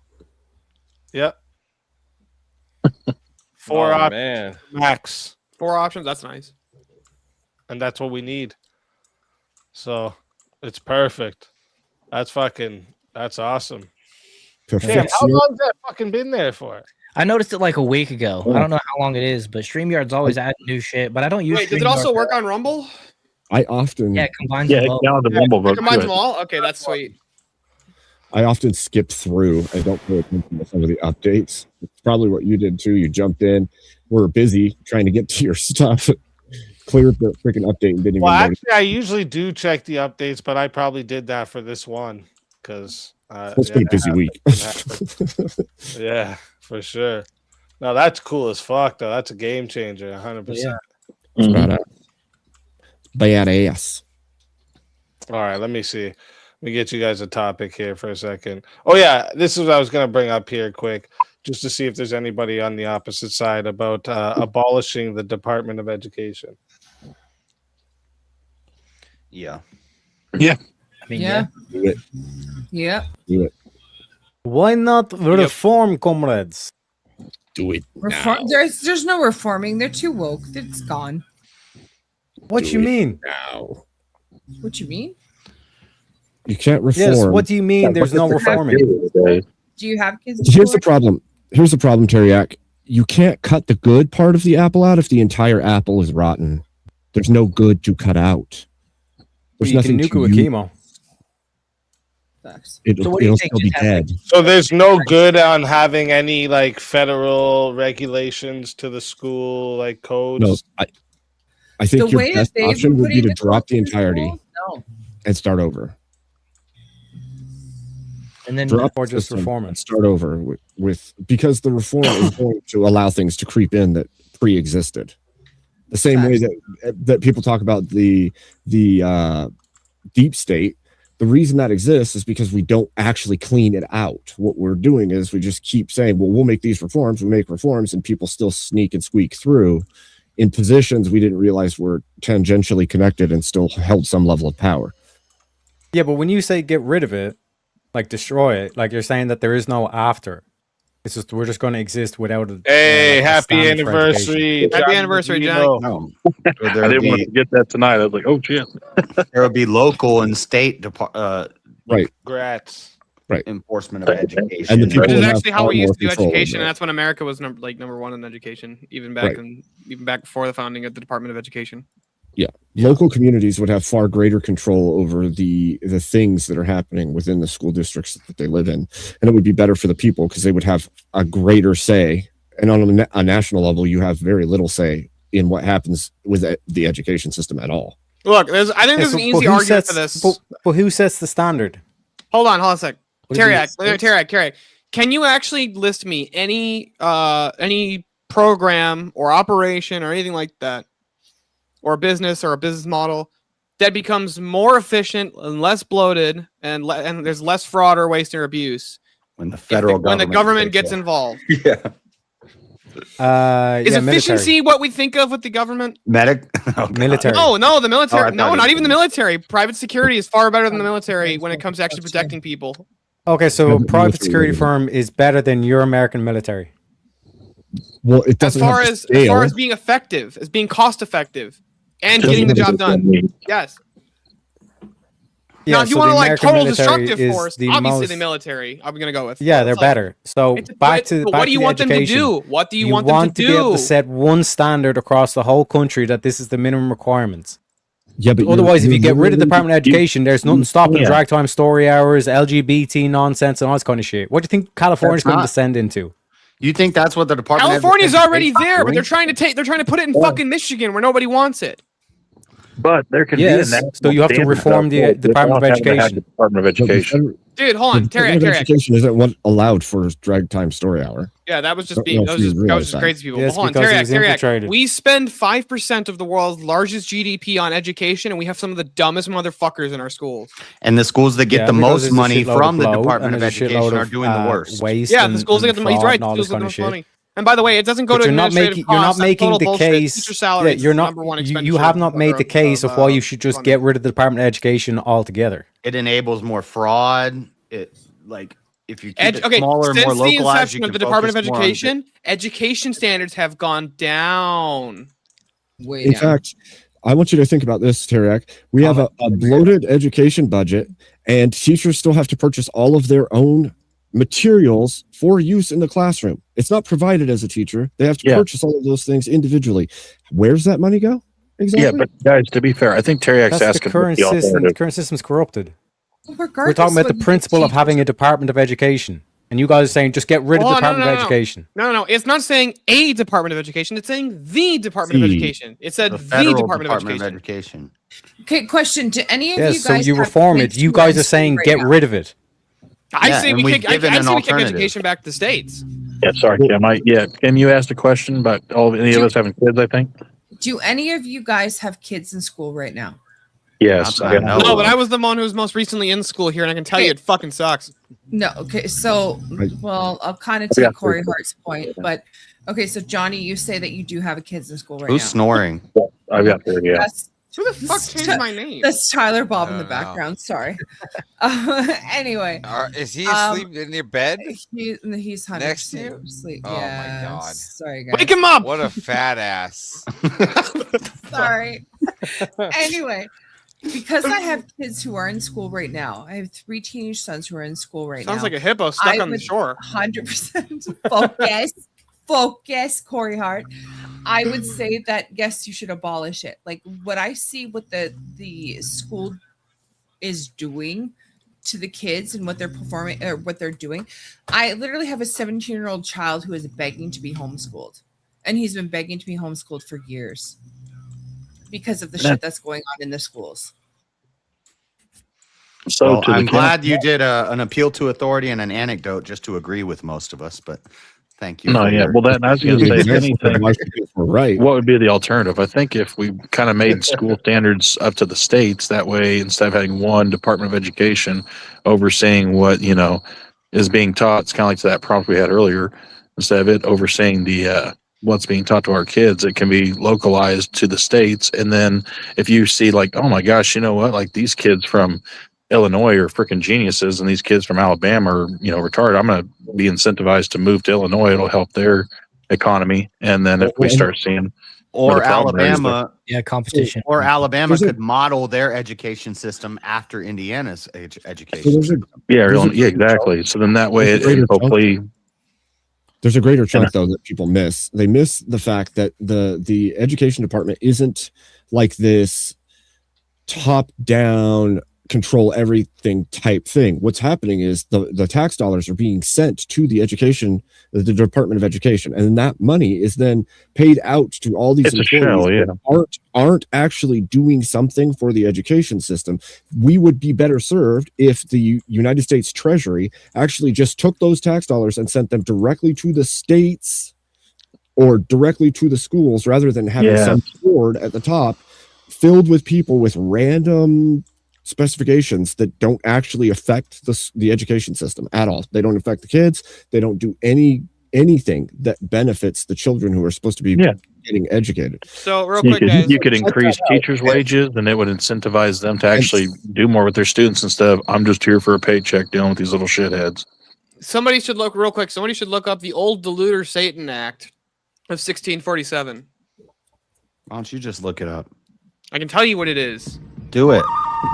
Yep. 4 Oh, options man. max, 4 options. That's nice. and that's what we need. So it's perfect. That's awesome. Damn, Perfect. how long's that fucking been there for? I noticed it like a week ago. I don't know how long it is, but StreamYard's always adding new shit. But I don't use. Wait, does it also StreamYard. work on Rumble? I often Yeah, it combines Yeah, them it both. counted the Rumble It vote. combines too. them all. Okay, that's sweet. I often skip through. I don't pay attention to some of the updates. It's probably what you did too. You jumped in. We're busy trying to get to your stuff. Cleared the freaking update and didn't Well, even notice. actually, I usually do check the updates, but I probably did that for this one because It's been a busy week. Yeah, for sure. No, that's cool as fuck, though. That's a game changer, 100%. It's badass. Badass. All right, let me see. Let me get you guys a topic here for a second. Oh, yeah, this is what I was going to bring up here quick, just to see if there's anybody on the opposite side about abolishing the Department of Education. Yeah. Yeah. I mean, Yeah. Do it. Yeah. Do it. Why not reform, comrades? Do it. Reform. There's no reforming. They're too woke. It's gone. What Do you it mean? now. What you mean? You can't reform. Yes, what do you mean there's no reforming? Do you have kids? Here's the problem. Here's the problem, Teriak. You can't cut the good part of the apple out if the entire apple is rotten. There's no good to cut out. There's You can nothing nuke it to with use. chemo. It'll still be dead. So there's no good on having any like federal regulations to the school like codes. No, I think The your way that best they've option been would be putting to the drop the codes in entirety schools, no. and start over. And then Drop or the just system reform it. and start over with because the reform is going to allow things to creep in that pre-existed. The same way that people talk about the deep state. The reason that exists is because we don't actually clean it out. What we're doing is we just keep saying, well, we'll make these reforms, we make reforms, and people still sneak and squeak through in positions we didn't realize were tangentially connected and still held some level of power. Yeah, but when you say get rid of it, like destroy it, like you're saying that there is no after. It's just we're just going to exist without a. Hey, like a happy standard for anniversary. education. Happy Johnny anniversary, DeVito. Johnny. No. I didn't want to forget that tonight. I was like, oh shit. There would be local and state Right. Congrats. Right. enforcement of education. And the people Which is would have actually how far we used more to do control over education, it. and that's when America was number one in education, even back Right. even back before the founding of the Department of Education. Yeah. Local communities would have far greater control over the things that are happening within the school districts that they live in, and it would be better for the people because they would have a greater say. And on a national level, you have very little say in what happens with the education system at all. Look, I think there's an easy argument for this. But who sets the standard? Hold on a sec. What is it, Terry, can you actually list me any program or operation or anything like that, or a business model that becomes more efficient and less bloated and there's less fraud or waste or abuse when the federal government gets involved? Yeah. Is yeah, efficiency what we think of with the government? Military. No, the military. Oh, I no, thought not it even the military. Private security is far better than the military when it comes to actually protecting people. Okay, so a private security firm is better than your American military. Well, it As doesn't far have the as scale. far as being effective, as being cost effective, and Doesn't getting the have job the done. scale. Yes. Yeah, Now, if you so want the to like American total military destructive is force, the obviously most- the military. I'm gonna go with. Yeah, they're It's like- better. So It's- back but- to but back what to do you the want them to education. do? What do you want them to to be able to do? set one standard across the whole country that this is the minimum requirements. Yeah, but Otherwise, if you get rid of the literally- Department of Education, there's nothing stopping Yeah. drag time, story hours, LGBT nonsense, and all this kind of shit. What do you think California's going to not- descend into? You think that's what the Department California's of already Education there, but they're doing? trying to put it in fucking Michigan where nobody wants it. But there can Yes, be a so you have to reform the Department of Education. Department of Education. Dude, hold on, The Terry. Department of Education isn't what allowed for drag time story hour. Yeah, that was just Don't being know that if was you just realize that. crazy people. Yes, Hold on, because it Terry, was infiltrated. we spend 5% of the world's largest GDP on education, and we have some of the dumbest motherfuckers in our schools. And the schools that get Yeah, the because most there's a money shitload from of the bloat, Department and of there's a Education shitload are of, doing the worst. Waste Yeah, and, the schools that get the money. He's fraud right. and all The schools this that kind get of the shit. most money. And by the way, it doesn't go But to you're not administrative making you're not costs. That's making total the bullshit. case. Teacher Yeah, salaries you're is the not. number one You expenditure have not made the of- case of of, why you should just funding. get rid of the Department of Education altogether. It enables more fraud. It like if you keep it Okay, smaller, since more the localized, you inception can of the Department of focus more on Education, education standards have gone down. In fact, I want you to think about this, Tarek. We have a bloated education budget, and teachers still have to purchase all of their own materials for use in the classroom. It's not provided as a teacher. They have to purchase all of those things individually. Where's that money go? Exactly. Yeah, but guys, to be fair, I think Teriak's That's the asking for current the system. The alternative. current system's corrupted. We're Regardless talking about what the principle of having a Department of Education, and you guys are saying just get rid of the Hold on, Department of Education. No, it's not saying a Department of Education. It's saying the Department of The. Education. It said the Federal Department of Education. Education. Okay, question. Do any of Yes, you so guys you have reform it. kids You who are guys in are saying school get right now? rid of it. I Yeah, say and we we've kick. I given say an we kick alternative. education back to the states. Yeah, sorry, Kim. Can you ask the question about any of us having kids? I think. Do any of you guys have kids in school right now? Yes. Not that I know No, of. but I was the one who was most recently in school here, and I can tell you it fucking sucks. No. Okay. So, well, I'll kind of Yeah. take Corey Hart's point, but okay. So, Johnny, you say that you do have a kids in school right Who's now. snoring? I've got there. Yeah. That's, Who the fuck changed my name? that's Tyler Bob in I the don't know. background. Sorry. Anyway, Is he asleep in your bed? he's 100% Next to you? asleep. Oh my Yeah, God. Sorry, guys. Wake him up! What a fat ass. Sorry. Anyway, because I have kids who are in school right now, I have 3 teenage sons who are in school right now. Sounds like a hippo stuck I on the would shore. 100% focus, Corey Hart. I would say that yes, you should abolish it. Like what I see, what the school is doing to the kids and what they're performing or what they're doing. I literally have a 17-year-old child who is begging to be homeschooled, and he's been begging to be homeschooled for years because of the shit that's going on in the schools. So Well, to the I'm Kim- glad you did an appeal to authority and an anecdote just to agree with most of us, but thank you. No, for yeah. your- Well, that I was going to say, if anything, right. what would be the alternative? I think if we kind of made school standards up to the states, that way, instead of having one Department of Education overseeing what is being taught, it's kind of like that prompt we had earlier. Instead of it overseeing the what's being taught to our kids, it can be localized to the states. And then if you see like, oh my gosh, you know what? Like these kids from Illinois are freaking geniuses, and these kids from Alabama are, retarded. I'm going to be incentivized to move to Illinois. It'll help their economy. And then if we start seeing Or where the problem is, Alabama, competition. or Alabama There's a- could model their education system after Indiana's education. So there's a- yeah, there's a- yeah, exactly. So then that way, there's a greater chunk- hopefully, There's a greater chunk though that people miss. They miss the fact that the education department isn't like this top-down control everything type thing. What's happening is the tax dollars are being sent to the Department of Education, and that money is then paid out to all these It's a employees shell, that aren't actually doing something for the education system. We would be better served if the United States Treasury actually just took those tax dollars and sent them directly to the states or directly to the schools, rather than having some board at the top filled with people with random specifications that don't actually affect the education system at all. They don't affect the kids. They don't do anything that benefits the children who are supposed to be getting educated. So real quick, guys, you could increase teachers' wages, and it would incentivize them to actually do more with their students instead of I'm just here for a paycheck dealing with these little shitheads. somebody should look real quick. Somebody should look up the old Deluder Satan Act of 1647. Why don't you just look it up? I can tell you what it is. Do it.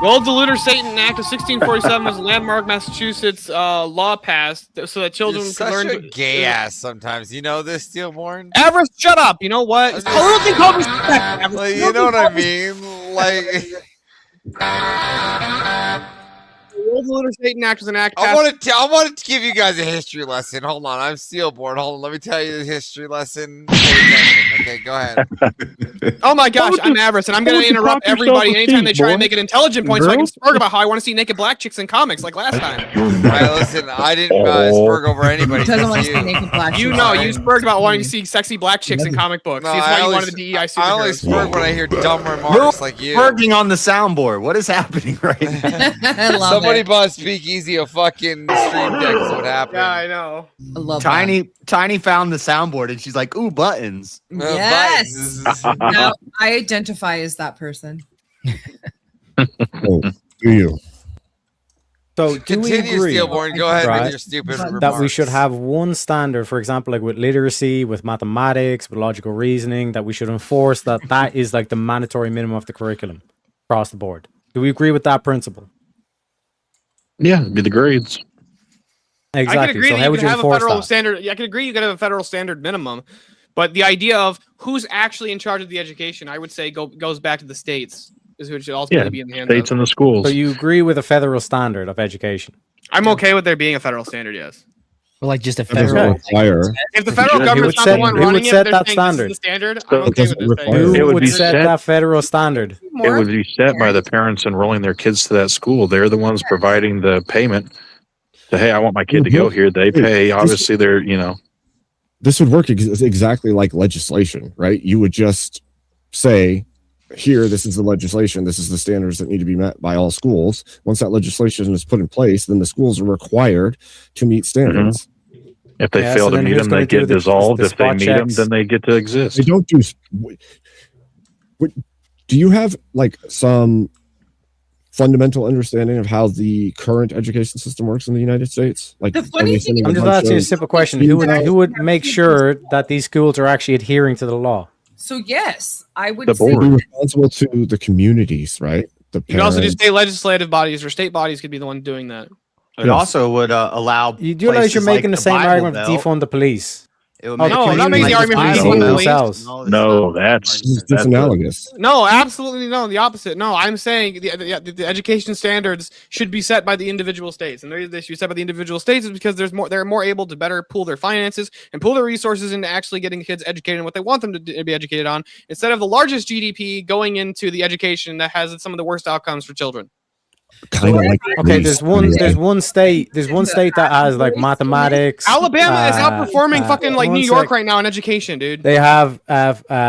The old Deluder Satan Act of 1647 was a landmark Massachusetts law passed so that children You're could learn. such a gay ass sometimes. You know this, Steelborn? Everest, shut up. You know what? It's a little thing called respect. Everest. Like, you know what I mean? Like, The old Deluder Satan Act was an act. I want to give you guys a history lesson. Hold on, I'm Steelborn. Hold on, let me tell you the history lesson. Okay, go ahead. Oh my gosh, I'm Everest, and I'm going to interrupt everybody anytime they try and make an intelligent point, so I can spurg about how I want to see naked black chicks in comics like last time. All right, listen, I didn't spurg over anybody. Doesn't want just to see you. naked black You chicks. know, you spurged about wanting to see sexy black chicks in comic books. No, That's I why you only- wanted the DEI I only superheroes. spurg when I hear dumb remarks like you. Working on the soundboard. What is happening right now? I love Somebody it. bought Speakeazy a fucking stream deck is what happened. Yeah, I know. I love Tiny found the soundboard and she's like, ooh, buttons. Yes. Now I identify as that person. Oh, do you? So do we Continue, agree Steelborn. Go ahead right, with your stupid remarks. that we should have one standard, for example, like with literacy, with mathematics, with logical reasoning, that we should enforce that is like the mandatory minimum of the curriculum across the board? Do we agree with that principle? Yeah, it'd be the grades. Exactly. I can agree So that how you would can you have a enforce federal that? standard. I can agree you can have a federal standard minimum, but the idea of who's actually in charge of the education, I would say, goes back to the states. Is who it should ultimately Yeah, be in the hands states of. and the schools. So you agree with a federal standard of education? I'm okay with there being a federal standard. Yes. Or like just a That doesn't federal. require. If the federal Who government's would not the set- one who running would it, set they're that saying standard? this is the standard. So I'm okay with this. require- thing. Who It would would be set set- that federal standard? It would be set by the parents enrolling their kids to that school. They're the ones providing the payment. So, hey, I want my kid to go here. They pay. Obviously, they're, This would work exactly like legislation, right? You would just say, here, this is the legislation. This is the standards that need to be met by all schools. Once that legislation is put in place, then the schools are required to meet standards. if they Yeah, fail so to then meet who's them, gonna they do get the dissolved. If they spot meet them, checks? then they get to exist. They don't do. Do you have like some fundamental understanding of how the current education system works in the United States? Like, The funny are they thing sending I'm a just bunch asking you a of simple question. Who would make sure that these schools are actually adhering to the law? So yes, I would The say Be responsible to the communities, right? The You can also just parents. say legislative bodies or state bodies could be the one doing that. It also would allow. You do realize you're places making like the same Bible argument Belt. for defund the police. It would Oh, make No, I'm not making the argument for Bible defund the Belt. police. themselves. No, that's It's analogous. No, absolutely no. The opposite. No, I'm saying the education standards should be set by the individual states, and they should be set by the individual states is because they're more able to better pool their finances and pool their resources into actually getting kids educated in what they want them to be educated on, instead of the largest GDP going into the education that has some of the worst outcomes for children. Kind of like Okay, Greece, there's one state that has like mathematics. Alabama is outperforming fucking like one New York sec. right now in education, dude. They have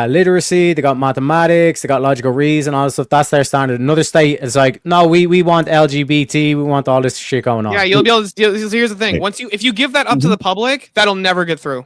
literacy, they got mathematics, they got logical reason, all this stuff. That's their standard. Another state is like, no, we want LGBT, we want all this shit going on. Yeah, you'll be able to. Here's the thing: if you give that up to the public, that'll never get through.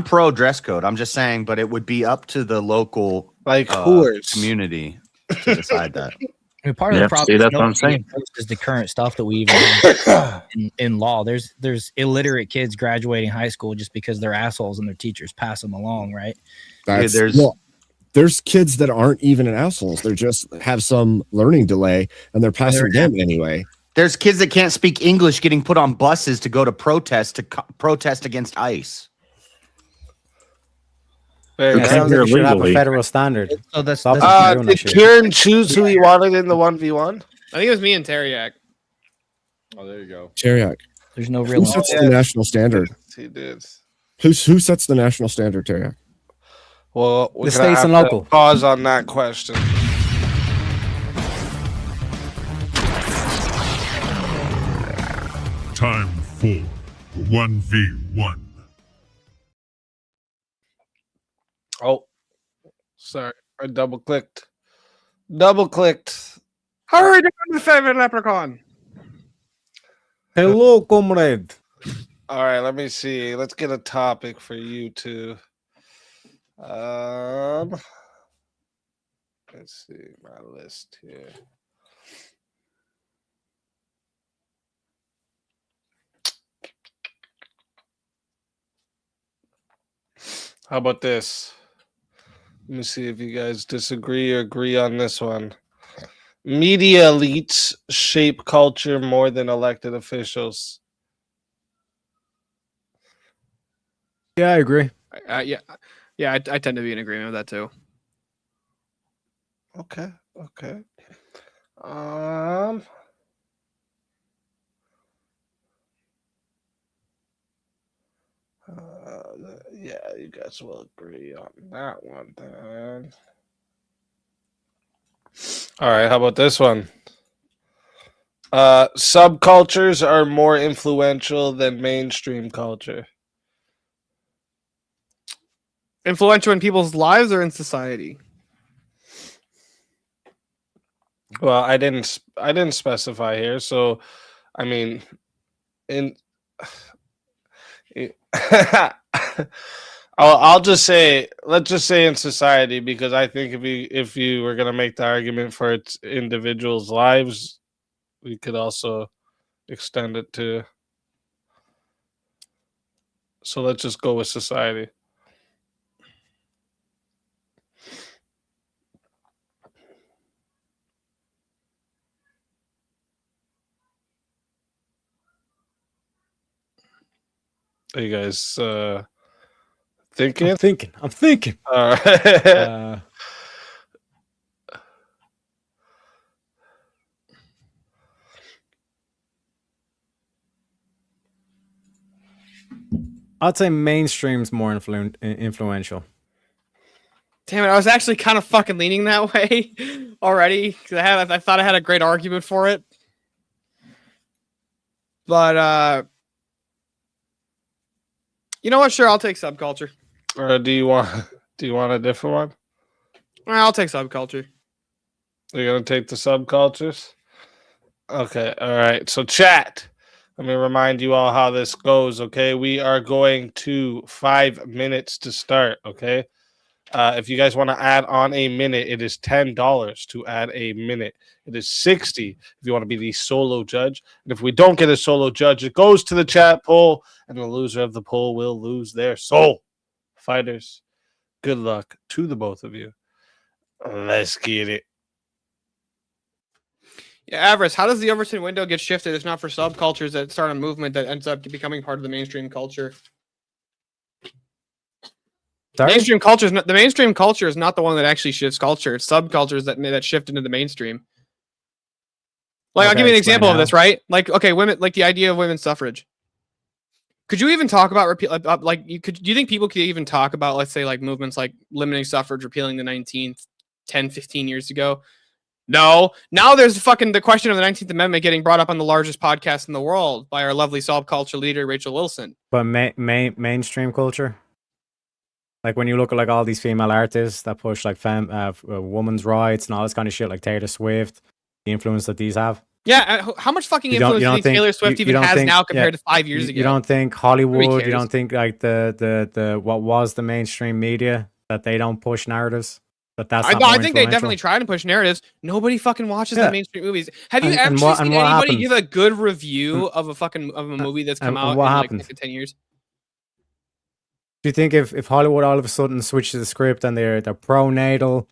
I'm pro dress code. I'm just saying, but it would be up to the local Whoers community to decide that. I mean, part of the problem see, is that's what I'm nobody saying. enforces the current stuff that we even have in law. There's illiterate kids graduating high school just because they're assholes and their teachers pass them along, right? That's, there's there's kids that aren't even assholes. They're just have some learning delay, and they're passing them anyway. There's kids that can't speak English getting put on buses to go to protest against ICE. It sounds like you should have a federal standard. So that's did Kieran choose who he wanted in the 1v1? I think it was me and Teriak. Oh, there you go. Teriak. There's no Who sets the national standard? He did. Who sets the national standard, Teriak? Well, we're The gonna states and have to local. pause on that question. Time for the 1v1. Oh, sorry, I double clicked. How are we doing, the favorite leprechaun? Hello, comrade. All right, let me see. Let's get a topic for you two. Let's see my list here. How about this? Let me see if you guys disagree or agree on this one. Media elites shape culture more than elected officials. Yeah, I agree. Yeah, I tend to be in agreement with that too. Okay. Yeah, you guys will agree on that one then. All right, how about this one? Subcultures are more influential than mainstream culture. Influential in people's lives or in society? Well, I didn't specify here, so I mean, in I'll just say, let's just say in society, because I think if you were gonna make the argument for its individuals' lives, we could also extend it to. So let's just go with society. Are you guys thinking? I'm thinking. All right. I'd say mainstream's more influential. Damn it, I was actually kind of fucking leaning that way already because I thought I had a great argument for it. But you know what? Sure, I'll take subculture. Or do you want a different one? I'll take subculture. You're gonna take the subcultures? Okay, all right. So chat. Let me remind you all how this goes, okay? We are going to 5 minutes to start, okay? If you guys want to add on a minute, it is $10 to add a minute. It is $60 if you want to be the solo judge. And if we don't get a solo judge, it goes to the chat poll, and the loser of the poll will lose their soul. Fighters, good luck to the both of you. Let's get it. Yeah, Avarice, how does the Overton window get shifted? It's not for subcultures that start a movement that ends up becoming part of the mainstream culture. Sorry? The mainstream culture is not the one that actually shifts culture. It's subcultures that shift into the mainstream. Like, I'll give you an example of this, right? Like, okay, women, like the idea of women's suffrage. Could you even talk about do you think people could even talk about, let's say, like movements like limiting suffrage, repealing the 19th 10, 15 years ago? No. Now there's the question of the 19th Amendment getting brought up on the largest podcast in the world by our lovely subculture leader, Rachel Wilson. But mainstream culture? Like when you look at like all these female artists that push like women's rights and all this kind of shit, like Taylor Swift, the influence that these have. Yeah, how much fucking influence do you think Taylor Swift even has now compared to 5 years ago? You don't think Hollywood, you don't think like the what was the mainstream media, that they don't push narratives But that's I not more think they influential? definitely try to push narratives. Nobody fucking watches Yeah. the mainstream movies. Have you And actually what- seen and what anybody happens? give a good review of a movie that's come and out what in happens? like 10 years? Do you think if Hollywood all of a sudden switches the script and they're pro-natal,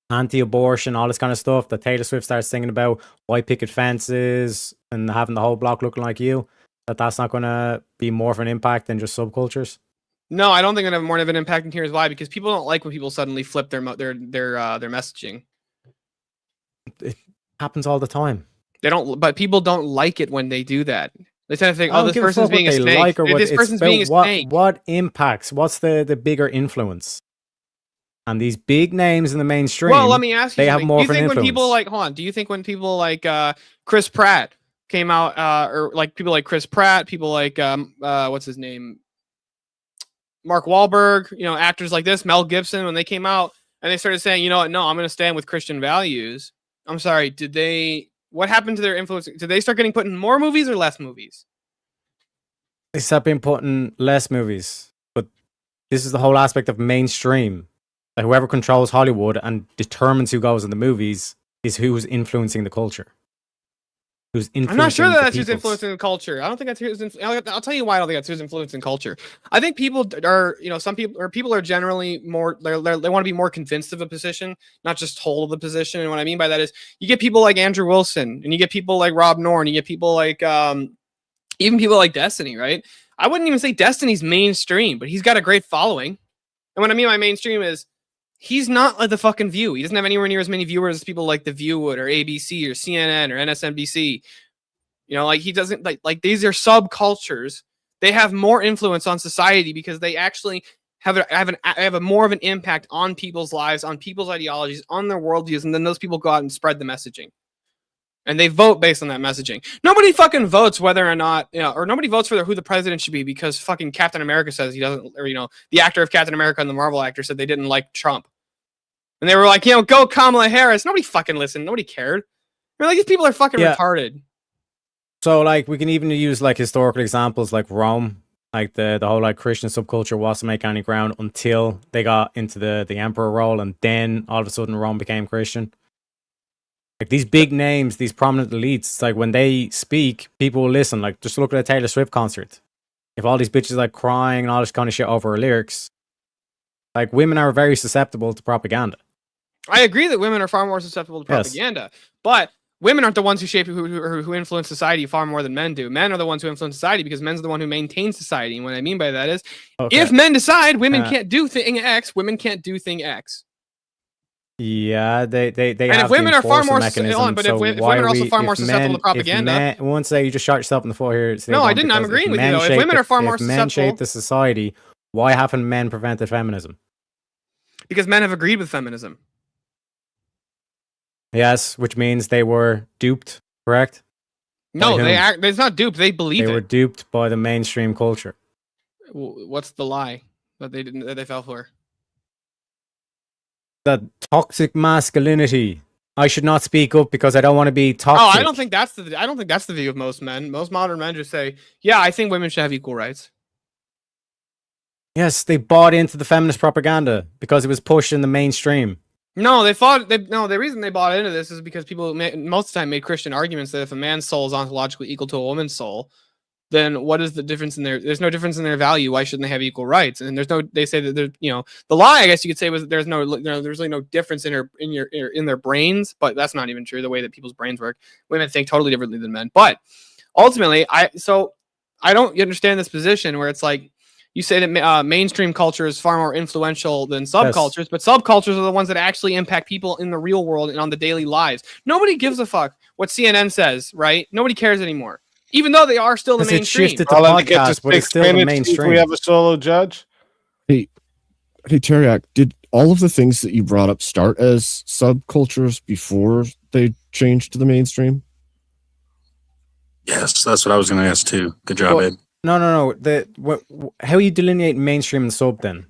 anti-abortion, all this kind of stuff that Taylor Swift starts singing about, white picket fences and having the whole block looking like you, that's not going to be more of an impact than just subcultures? No, I don't think it have more of an impact. And here's why: because people don't like when people suddenly flip their messaging. It happens all the time. They don't, but people don't like it when they do that. They tend to think, I "Oh, don't this give a person's fuck what being a they snake. like or what This it's person's about. being a snake." What impacts? What's the bigger influence? And these big names in the mainstream, Well, let me ask you they have something. more Do you of an think influence. when people like, hold on, do you think when people like Chris Pratt came out, or like people like Chris Pratt, people like what's his name, Mark Wahlberg, you know, actors like this, Mel Gibson, when they came out and they started saying, you know what, no, I'm going to stand with Christian values. I'm sorry, what happened to their influence? Did they start getting put in more movies or less movies? They start being put in less movies. But this is the whole aspect of mainstream. Like whoever controls Hollywood and determines who goes in the movies is who's influencing the culture. Who's influencing I'm not sure the that that's who's peoples. influencing the culture. I don't think that's who's. I'll tell you why I don't think that's who's influencing culture. I think people are, you know, some people are generally more. They want to be more convinced of a position, not just hold of the position. And what I mean by that is, you get people like Andrew Wilson, and you get people like Rob Norton, you get people like even people like Destiny, right? I wouldn't even say Destiny's mainstream, but he's got a great following. And what I mean by mainstream is, he's not like the fucking View. He doesn't have anywhere near as many viewers as people like The View would, or ABC, or CNN, or MSNBC. You know, like he doesn't like these are subcultures. They have more influence on society because they actually have a more of an impact on people's lives, on people's ideologies, on their worldviews, and then those people go out and spread the messaging. And they vote based on that messaging. Nobody fucking votes whether or not, you know, or nobody votes for who the president should be because fucking Captain America says he doesn't, or, you know, the actor of Captain America and the Marvel actor said they didn't like Trump. And they were like, you know, go Kamala Harris. Nobody fucking listened. Nobody cared. They're like, these people are fucking retarded. So like we can even use like historical examples like Rome, like the whole like Christian subculture wasn't making any ground until they got into the emperor role, and then all of a sudden Rome became Christian. Like these big names, these prominent elites, it's like when they speak, people will listen. Like just look at a Taylor Swift concert. If all these bitches like crying and all this kind of shit over her lyrics, like women are very susceptible to propaganda. I agree that women are far more susceptible to Yes. propaganda, but women aren't the ones who shape who influence society far more than men do. Men are the ones who influence society because men's the one who maintains society. And what I mean by that is, if men decide women can't do thing X, women can't do thing X. Yeah, they And have if women the are far more, mechanism, hold on, but so if why women are also we- far more if susceptible men- to propaganda. If men, once say you just shot yourself in the foot here. No, I didn't. I'm agreeing with you, though. If women are far more if men susceptible- shape the society, why haven't men prevented feminism? Because men have agreed with feminism. Yes, which means they were duped, correct? No, By they whom? act. It's not duped. They believe They it. were duped by the mainstream culture. What's the lie that they didn't? That they fell for? That toxic masculinity. I should not speak up because I don't want to be toxic. Oh, I don't think that's the view of most men. Most modern men just say, "Yeah, I think women should have equal rights." Yes, they bought into the feminist propaganda because it was pushed in the mainstream. No, the reason they bought into this is because people most of the time made Christian arguments that if a man's soul is ontologically equal to a woman's soul, then what is the difference in there's no difference in their value. Why shouldn't they have equal rights? And they say that there's, you know, the lie, I guess you could say, was there's really no difference in their brains, but that's not even true. The way that people's brains work, women think totally differently than men. But ultimately, I don't understand this position where it's like, you say that mainstream culture is far more influential than subcultures, but subcultures are the ones that actually impact people in the real world and on the daily lives. Nobody gives a fuck what CNN says, right? Nobody cares anymore, even though they are still the Because it mainstream. shifted to podcast, but it's still the mainstream. We have a solo judge. Hey, Teriak, did all of the things that you brought up start as subcultures before they changed to the mainstream? Yes, that's what I was going to ask too. Good job, Well, Ed. No. How you delineate mainstream and sub then?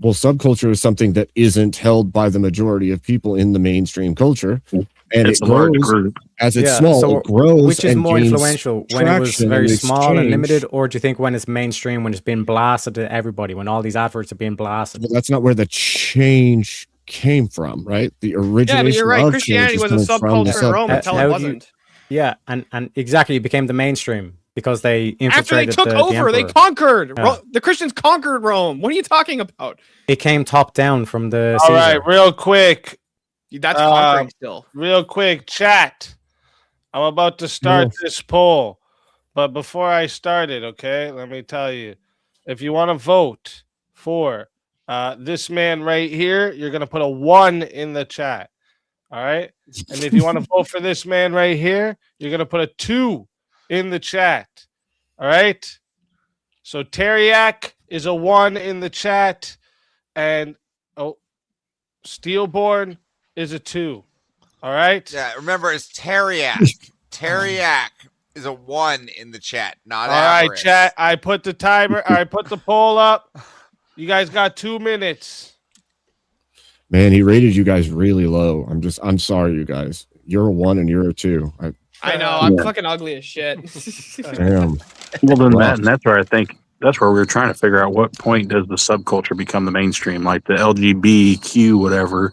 Well, subculture is something that isn't held by the majority of people in the mainstream culture, and It's it a large grows group. as it's Yeah, small. so it grows, which is and more gains influential, when it was traction very and small and exchange. limited, or do you think when it's mainstream, when it's been blasted to everybody, when all these adverts are being blasted? Well, that's not where the change came from, right? The Yeah, origination but you're right. of Christianity change was a coming from the subculture in Rome subculture. until it wasn't. Yeah, and exactly, it became the mainstream because they After they infiltrated took the over, they emperor. conquered. Yeah. The Christians conquered Rome. What are you talking about? It came top down from the All Caesar. right, real quick. That's conquering still. Real quick, chat. I'm about to start this poll. But before I start it, okay, let me tell you. If you want to vote for this man right here, you're going to put a 1 in the chat. All right? And if you want to vote for this man right here, you're going to put a 2 in the chat. All right? So Teriak is a 1 in the chat. And Steelborn is a 2. All right? Yeah, remember it's Teriak. Teriak is a 1 in the chat, not All right, Avarice. chat. I put the timer. I put the poll up. You guys got 2 minutes. Man, he rated you guys really low. I'm sorry, you guys. You're a 1 and you're a 2. I know. I'm fucking ugly as shit. Damn. Well, then that's where I think that's where we were trying to figure out what point does the subculture become the mainstream, like the LGBTQ, whatever.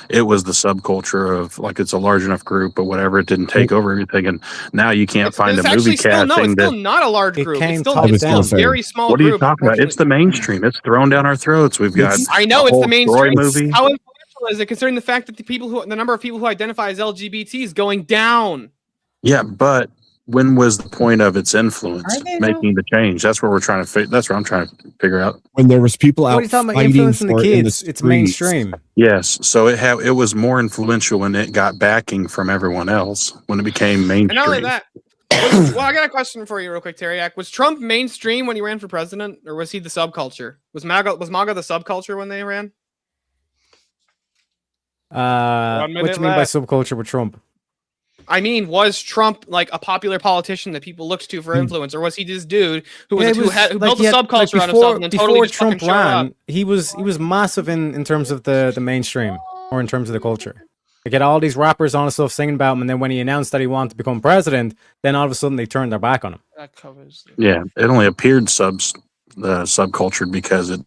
It was the subculture of like it's a large enough group, but whatever, it didn't take over everything. And now you can't find a movie casting. It's still not a large group. It's still a very small What are you group. talking about? It's the mainstream. It's thrown down our throats. We've got. I know it's whole the mainstream. Troy movie. How influential is it, considering the fact that the number of people who identify as LGBT is going down? Yeah, but when was the point of its influence making the change? That's where we're trying to. That's what I'm trying to figure out. When there was people out What are you talking about fighting influencing the for it in kids? the It's streets. mainstream. Yes, so it was more influential when it got backing from everyone else when it became And mainstream. not only that, well, I got a question for you real quick, Teriak. Was Trump mainstream when he ran for president, or was he the subculture? Was MAGA the subculture when they ran? 1 minute what do you mean by left. subculture with Trump? I mean, was Trump like a popular politician that people looked to for influence, or was he this dude who was, Yeah, it who like, built a he had- subculture like, on himself and then totally before just fucking Trump showed up? ran, he was massive in terms of the mainstream or in terms of the culture. Like, had all these rappers on and stuff singing about him, and then when he announced that he wanted to become president, then all of a sudden they turned their back on him. That covers. Yeah, it only appeared subcultured because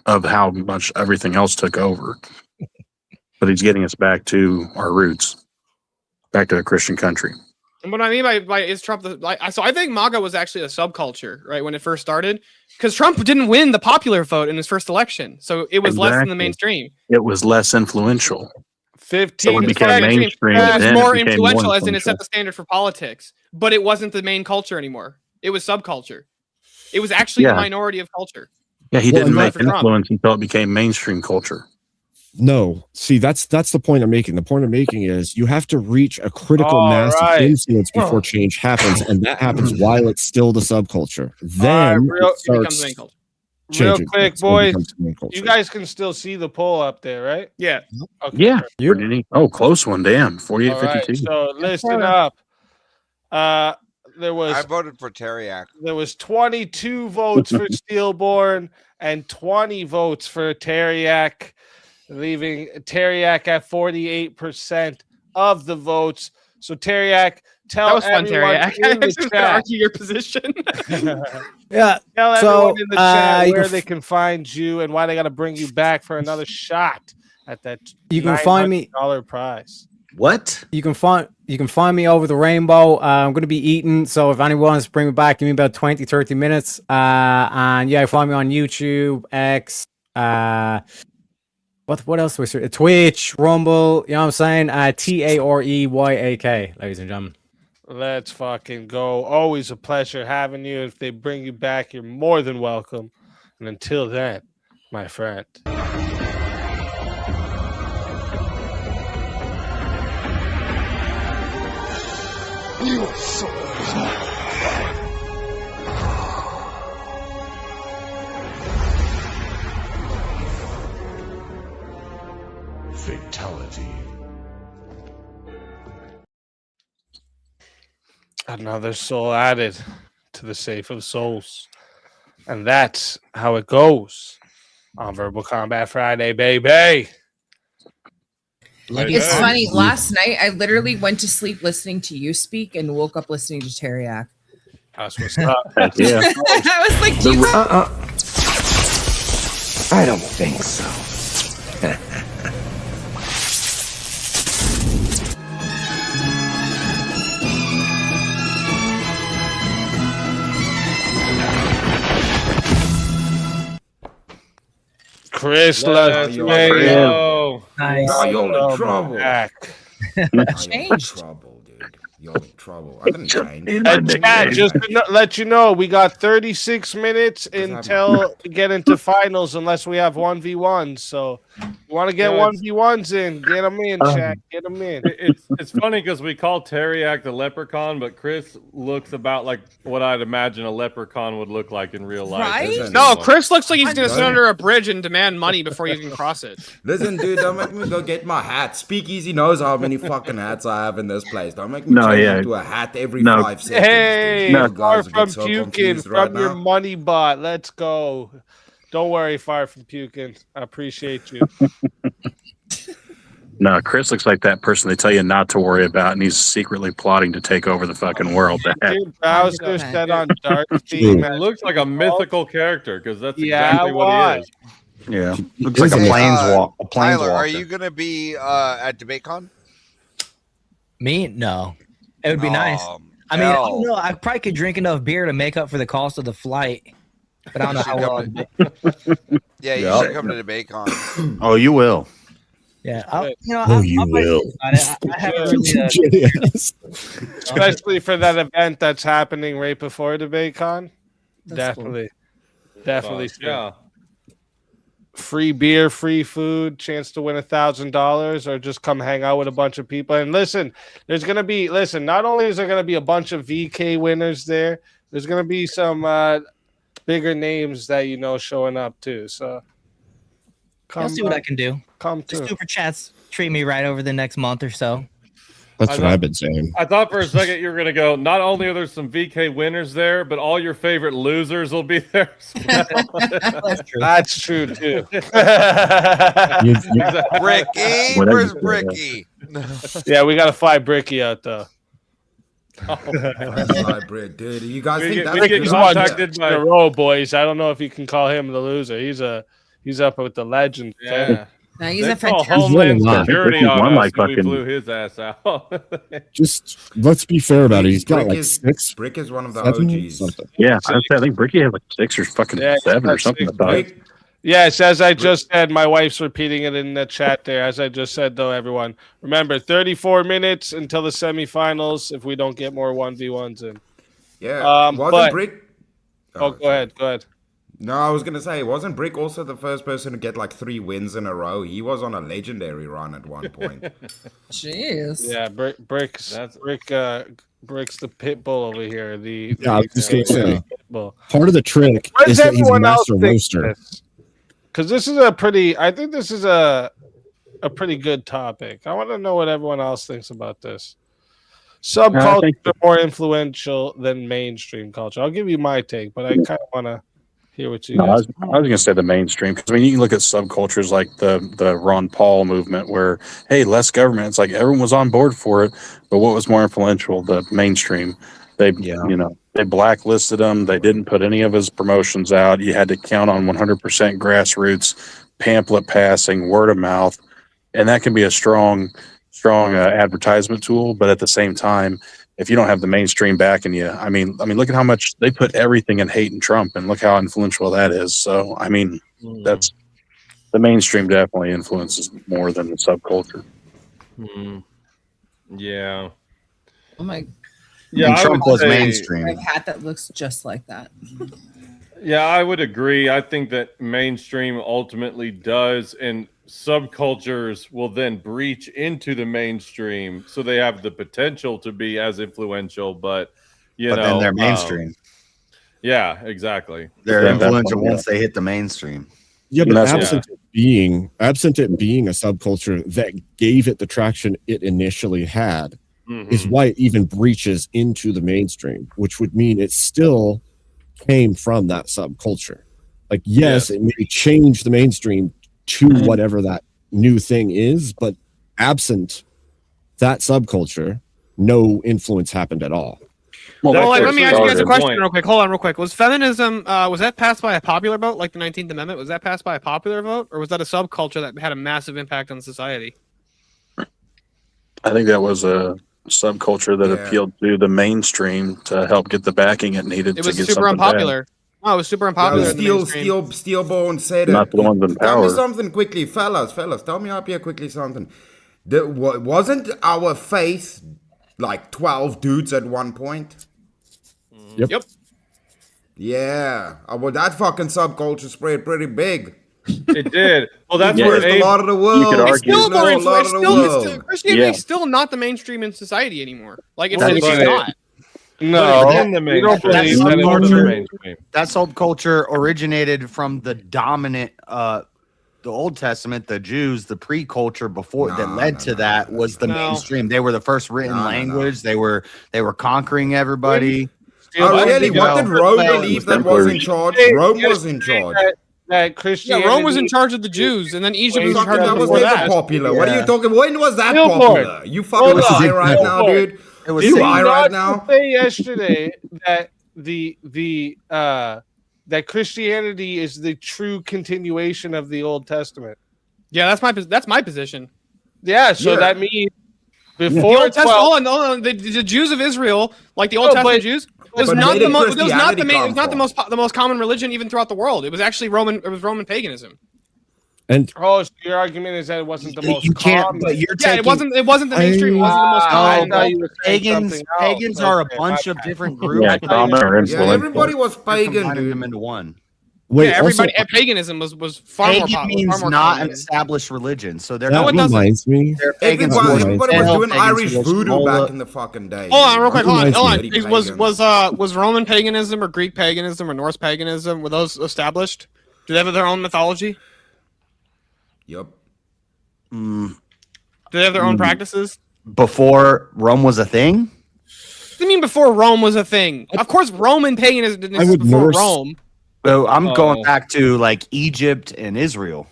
of how much everything else took over. But he's getting us back to our roots, back to a Christian country. And what I mean by is Trump so I think MAGA was actually a subculture, right, when it first started, because Trump didn't win the popular vote in his first election, so it was less than the Exactly. mainstream. It was less influential. 15. So it became mainstream. It was then more became influential, as in it influential. set the standard for politics, but it wasn't the main culture anymore. It was subculture. It was actually the Yeah. minority of culture. Yeah, he Well, didn't and make for Trump. influence until it became mainstream culture. No, see, that's the point I'm making. The point I'm making is you have to reach a critical All mass right. of influence before change happens, and that happens while it's still the subculture. Then real- it It becomes starts the main culture. Real changing. quick, It's when it boys. becomes the main culture. You guys can still see the poll up there, right? Yeah. Okay. Yeah. Pretty neat. Oh, close one. Damn. 48 All right, 52. so listen up. There was I voted for Teriak. There was 22 votes for Steelborn and 20 votes for Teriak, leaving Teriak at 48% of the votes. So Teriak, tell That was fun, everyone Teriak. in I the was gonna chat. argue your position. Yeah. Tell so, everyone in the chat you where can they can find you and why they got to bring you back for another shot at that You can find me- $900 prize. What? You can find me over the rainbow. I'm going to be eating, so if anyone wants to bring me back, give me about 20-30 minutes. And yeah, find me on YouTube, X, what else was there? Twitch, Rumble, you know what I'm saying? TAREYAK, ladies and gentlemen. Let's fucking go. Always a pleasure having you. If they bring you back, you're more than welcome. And until then, my friend. You are so fatality. Another soul added to the safe of souls. And that's how it goes on Verbal Combat Friday, baby. It's funny. Last night, I literally went to sleep listening to you speak and woke up listening to Teriak. That's what's up. Yeah. I was like, I don't think so. Chris, Let's go. Nice. Nah, you're in trouble. Back. Changed. Trouble, dude. You're in trouble. I didn't change. And chat, just to let you know, we got 36 minutes until we get into finals, unless we have 1v1s. So, you want to get 1v1s in, get them in, chat. Get them in. It's funny because we call Teriak the leprechaun, but Chris looks about like what I'd imagine a leprechaun would look like in real life. Right? No, Chris looks like he's going to sit under a bridge and demand money before you can cross it. Listen, dude, don't make me go get my hat. Speakeasy knows how many fucking hats I have in this place. Don't make me change into a hat every 5 seconds. Hey, dude. far Guys from get so puking, confused from right your now. money bot. Let's go. Don't worry, far from puking. I appreciate you. No, Chris looks like that person they tell you not to worry about, and he's secretly plotting to take over the fucking world. Dude, Bowser said on Dark He Theme. looks like a mythical character because that's Yeah, exactly what why? he is. Yeah, looks like a planeswalker. Tyler, are you gonna be at DebateCon? Me? No. It would be nice. I mean, I don't know. I probably could drink enough beer to make up for the cost of the flight, but I don't know how well. Yeah, you should come to DebateCon. Oh, you will. Yeah, I will. I haven't really. Especially for that event that's happening right before DebateCon. Definitely. Definitely. Yeah. Free beer, free food, chance to win $1,000, or just come hang out with a bunch of people. And listen, there's gonna be not only is there gonna be a bunch of VK winners there's gonna be some bigger names that showing up too. So I'll see what I can do. Come The to super chats treat me right over the next month or so. That's what I've been saying. I thought for a second you were going to go, not only are there some VK winners there, but all your favorite losers will be there. That's true too. Bricky, where's Bricky? Yeah, we got to fly Bricky out though. Dude, you guys think that's Bricky's won in a row, boys. I don't know if you can call him the loser. He's up with the legend. Yeah. No, he's They a call fantastic. Homeland Security on us, like we flew his ass out. Just let's be fair about it. He's got like six. Brick is one of the 7, OGs. something. Yeah, I think Bricky had like 6 or fucking 7 or something. Yes, as I just said, my wife's repeating it in the chat there. As I just said, though, everyone, remember 34 minutes until the semifinals if we don't get more 1v1s in. Yeah. Wasn't Brick? Oh, go ahead. Go ahead. No, I was gonna say, wasn't Brick also the first person to get like 3 wins in a row? He was on a legendary run at one point. Jeez. Yeah, Brick's the pit bull over here. Yeah, I was just gonna say. Bull. Part of the trick What is does that he's a everyone else master think roaster. Because this is a pretty good topic. I want to know what everyone else thinks about this. Subcultures are more influential than mainstream culture. I'll give you my take, but I kind of want to hear what you guys. I was going to say the mainstream because you can look at subcultures like the Ron Paul movement, where hey, less government. It's like everyone was on board for it, but what was more influential? The mainstream. They blacklisted him. They didn't put any of his promotions out. You had to count on 100% grassroots, pamphlet passing, word of mouth, and that can be a strong advertisement tool. But at the same time, if you don't have the mainstream backing you, I mean, look at how much they put everything in hate and Trump, and look how influential that is. So, that's the mainstream definitely influences more than the subculture. Yeah. Oh my. Yeah, and Trump was mainstream. A hat that looks just like that. Yeah, I would agree. I think that mainstream ultimately does, and subcultures will then breach into the mainstream, so they have the potential to be as influential. But then they're mainstream. Yeah, exactly. They're influential once they hit the mainstream. Yeah, but absent it being a subculture that gave it the traction it initially had, is why it even breaches into the mainstream, which would mean it still came from that subculture. Like, yes, it may change the mainstream to whatever that new thing is, but absent that subculture, no influence happened at all. Well, let me ask you guys a question real quick. Hold on real quick. Was feminism, was that passed by a popular vote, like the 19th Amendment? Was that passed by a popular vote, or was that a subculture that had a massive impact on society? I think that was a subculture that appealed to the mainstream to help get the backing it needed. It was to get super something unpopular. bad. Oh, it was super unpopular. Steelborn said Not it. the ones in Tell me power. something quickly, fellas. Tell me up here quickly something. Wasn't our faith like 12 dudes at one point? Yep. Yeah. Well, that fucking subculture spread pretty big. It did. Well, that's It where influenced a lot of the world. You could argue. Still more A lot of the world. Christianity is Yeah. still not the mainstream in society anymore. Like it's That's just right. not. No, But in the you don't mainstream. believe That that is it part of was the true. mainstream. That subculture originated from the dominant, the Old Testament, the Jews, the pre-culture before that led to that was the mainstream. They were the first written language. They were conquering everybody. Oh, really? What did Rome Well, believe that was in charge? Rome was in charge. That Christianity. Yeah, Rome was in charge of the Jews, and then Egypt was in charge That of was before never that. popular. What are you Yeah. talking? When was that Billboard. popular? You fucking Hold lie on. right now, Billboard. dude. It was You Did lie you right not now. say yesterday that that Christianity is the true continuation of the Old Testament? Yeah, that's my position. Yeah, so Yeah. that means The before Old Testament, 12 hold on. The Jews of Israel, like the Old No, Testament but- Jews, was but not where the did most. It was not Christianity the main. It was come not from? the most common religion even throughout the world. It was actually Roman. It was Roman paganism. And Oh, so your argument is that it wasn't the most You can't, common. but you're Yeah, taking. it wasn't. It wasn't the mainstream. It wasn't the most I common. thought you were saying Pagans, something else. pagans are a Okay, bunch my of bad. different groups. Yeah, common or Yeah, influential. everybody was You're pagan, combining dude. them into one. wait, Yeah, everybody. also, Paganism was far more. Pagan Far means more not common. an established religion, so they're that No, it not. doesn't. reminds me. They're pagans. who Everybody worship was hell, doing pagans Irish who worship voodoo Mola. back in the fucking day. Hold on, real quick. Hold on. Reminds me. Was Roman paganism or Greek paganism or Norse paganism, were those established? Do they have their own mythology? Yep. Do they have their own practices? Before Rome was a thing. What do you mean before Rome was a thing? Of course, Roman paganism didn't I exist would before Norse- Rome. So I'm going back to like Egypt and Israel.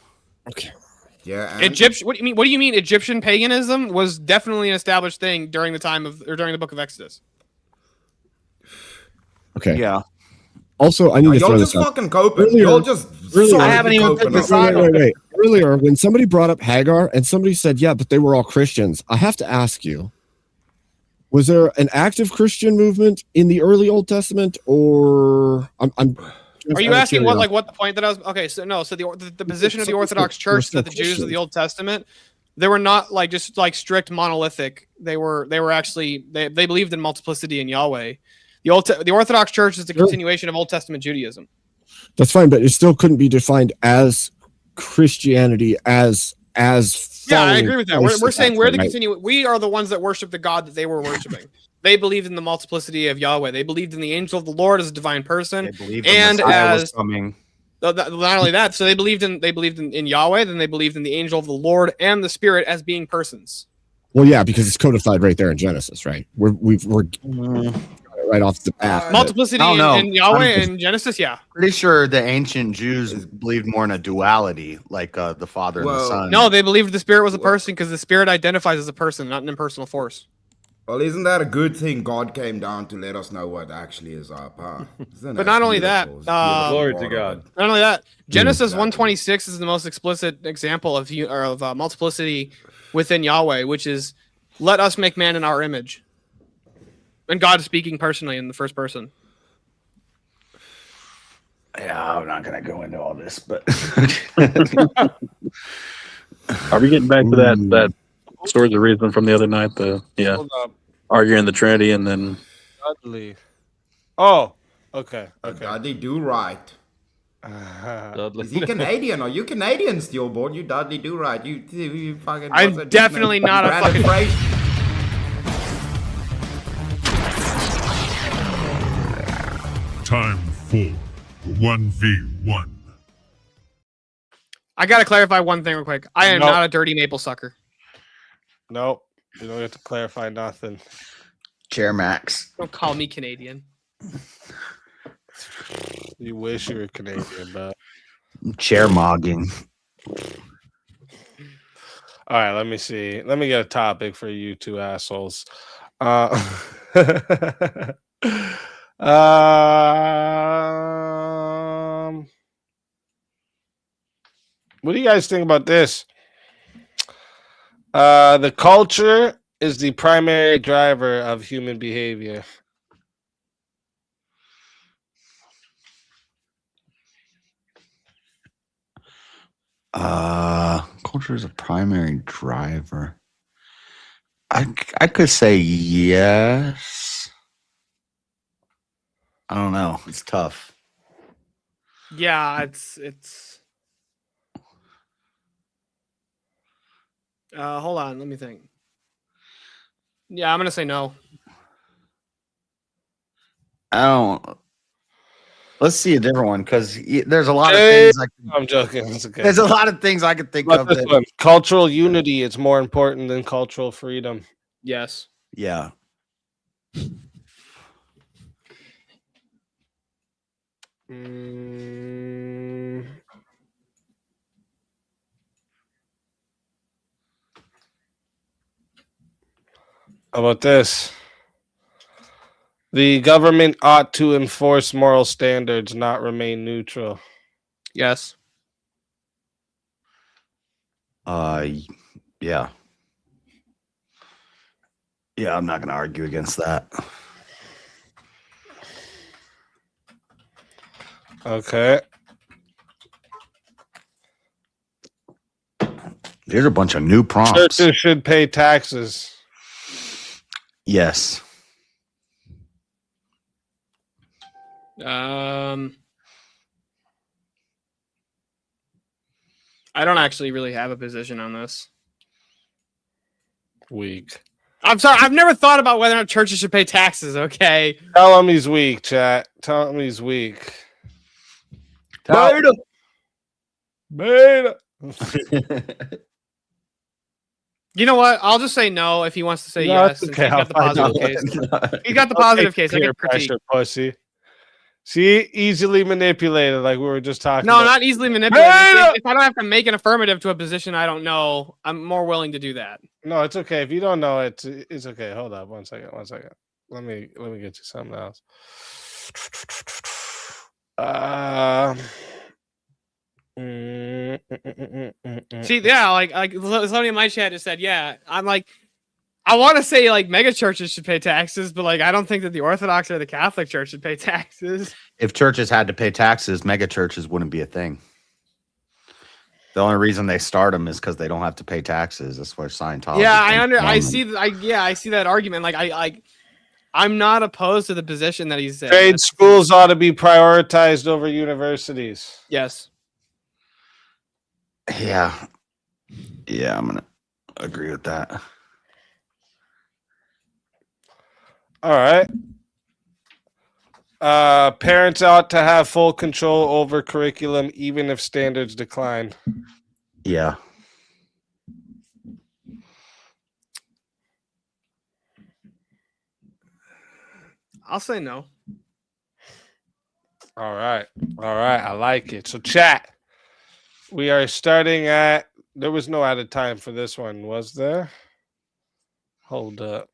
Yeah. And Egyptian. What do you mean? What do you mean? Egyptian paganism was definitely an established thing during the time of, or during the Book of Exodus. Okay. Yeah. Also, I need to y'all throw just this out. fucking coping. Earlier- Y'all just earlier- I haven't even coping picked the up. side. Wait. Earlier, when somebody brought up Hagar and somebody said, "Yeah, but they were all Christians," I have to ask you: was there an active Christian movement in the early Old Testament, or I'm Are you asking what the point that I was? Okay, so no. So the position of the Orthodox Church that the Jews of the Old Testament, they were not like just like strict monolithic. They were actually they believed in multiplicity in Yahweh. The Orthodox Church is the continuation of Old Testament Judaism. That's fine, but it still couldn't be defined as Christianity as Yeah, I following agree with that. Christ We're at saying that we're time, the right? continue. We are the ones that worship the God that they were worshiping. They believed in the multiplicity of Yahweh. They believed in the angel of the Lord as a divine person, They believed and the Messiah was as coming. not only that. So they believed in Yahweh. Then they believed in the angel of the Lord and the Spirit as being persons. Well, yeah, because it's codified right there in Genesis, right? We're right off the bat. Multiplicity I don't know. in Yahweh and Genesis, yeah. Pretty sure the ancient Jews believed more in a duality, like the Father and the Son. No, they believed the Spirit was a person because the Spirit identifies as a person, not an impersonal force. Well, isn't that a good thing? God came down to let us know what actually is our path. But not only that, Glory to God. Not only that, Genesis 1:26 is the most explicit example of multiplicity within Yahweh, which is, "Let us make man in our image," and God is speaking personally in the first person. Yeah, I'm not gonna go into all this, but Are we getting back to that source of reason from the other night? Hold up. Arguing the Trinity and then Dudley. Oh, okay. Dudley do right. Dudley. Is he Canadian? Are you Canadian, Steelboard? You Dudley do right. You fucking. I'm what's that definitely name? not a Brandon fucking- Fraser? Time for 1v1. I gotta clarify one thing real quick. I am Nope. not a dirty maple sucker. Nope. You don't have to clarify nothing. Chair Max. Don't call me Canadian. You wish you were Canadian, but Chair mogging. all right, let me see. Let me get a topic for you two assholes. What do you guys think about this? The culture is the primary driver of human behavior. Culture is a primary driver. I could say yes. I don't know. It's tough. Yeah, it's. Hold on, let me think. Yeah, I'm gonna say no. I don't. Let's see a different one because there's a lot of things. I'm joking. It's okay. There's a lot of things I could think But of. this one, cultural unity is more important than cultural freedom. Yes. Yeah. How about this? The government ought to enforce moral standards, not remain neutral. Yes. Yeah. Yeah, I'm not going to argue against that. Okay. There's a bunch of new prompts. Churches should pay taxes. Yes. I don't actually really have a position on this. Weak. I'm sorry. I've never thought about whether or not churches should pay taxes. Okay. Tell him he's weak, chat. Tell him he's weak. Beta. Beta. You know what? I'll just say no if he wants to say No, yes. it's okay. He's got the positive case. He's got the I'll positive take case. I peer can critique. pressure, pussy. See, easily manipulated, like we were just talking. No, about. not easily manipulated. If I don't have to make an affirmative to a position I don't know, I'm more willing to do that. No, it's okay. If you don't know it, it's okay. Hold up, 1 second. Let me get you something else. See, yeah, like somebody in my chat just said, yeah. I'm like, I want to say like mega churches should pay taxes, but like I don't think that the Orthodox or the Catholic Church should pay taxes. If churches had to pay taxes, mega churches wouldn't be a thing. The only reason they start them is because they don't have to pay taxes. That's where Scientology. Yeah, I see that argument. Like I'm not opposed to the position that he's saying. Trade schools ought to be prioritized over universities. Yes. Yeah. Yeah, I'm gonna agree with that. All right. Parents ought to have full control over curriculum, even if standards decline. Yeah. I'll say no. All right. I like it. So, chat. We are starting at. There was no added time for this one, was there? Hold up.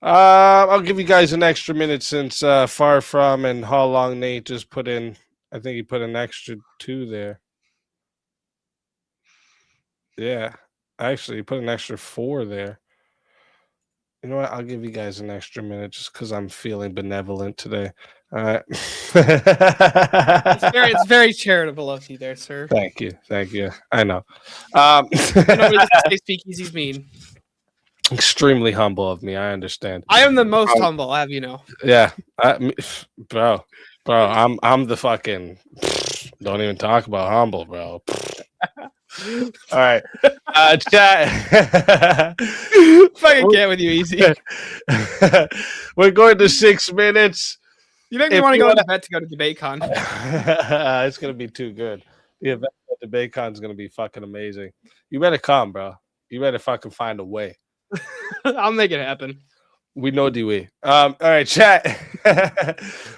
I'll give you guys an extra minute since Far From and How Long Nate just put in. I think he put an extra 2 there. Yeah, actually, he put an extra 4 there. You know what? I'll give you guys an extra minute just because I'm feeling benevolent today. All right. It's very charitable of you there, sir. Thank you. I know. Speakeazy's mean. Extremely humble of me. I understand. I am the most humble, I'll have you know. Yeah, bro. I'm the fucking. Don't even talk about humble, bro. All right, chat. Fucking get with you easy. We're going to 6 minutes. You make me want to go to bed to go to DebateCon. It's gonna be too good. The event at DebateCon is gonna be fucking amazing. You better come, bro. You better fucking find a way. I'll make it happen. We know Dewey. All right, chat.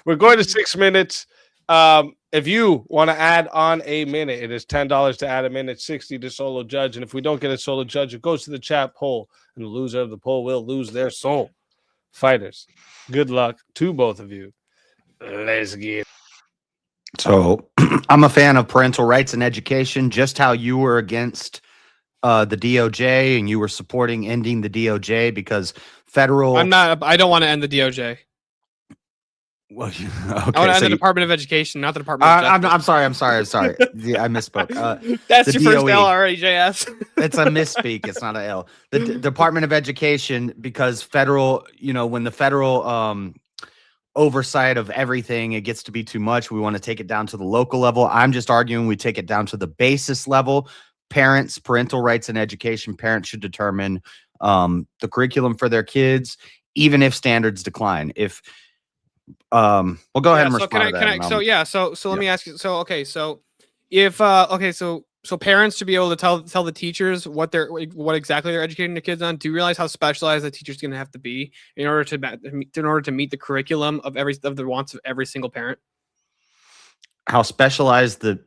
We're going to 6 minutes. If you want to add on a minute, it is $10 to add a minute, 60 to solo judge. And if we don't get a solo judge, it goes to the chat poll, and the loser of the poll will lose their soul. Fighters, good luck to both of you. Let's get. So I'm a fan of parental rights and education, just how you were against the DOJ and you were supporting ending the DOJ because federal. I don't want to end the DOJ. Well, okay, the Department of Education, not the Department of Justice. I'm sorry. Yeah, I misspoke. That's the your first DOE. L already, JS. It's a misspeak. It's not a L. The Department of Education, because federal, when the federal oversight of everything, it gets to be too much. We want to take it down to the local level. I'm just arguing we take it down to the basis level. Parental rights in education. Parents should determine the curriculum for their kids, even if standards decline. If well, go ahead and respond to that. So let me ask you. So if so parents should be able to tell the teachers what exactly they're educating their kids on. Do you realize how specialized the teacher's going to have to be in order to meet the curriculum of the wants of every single parent? How specialized the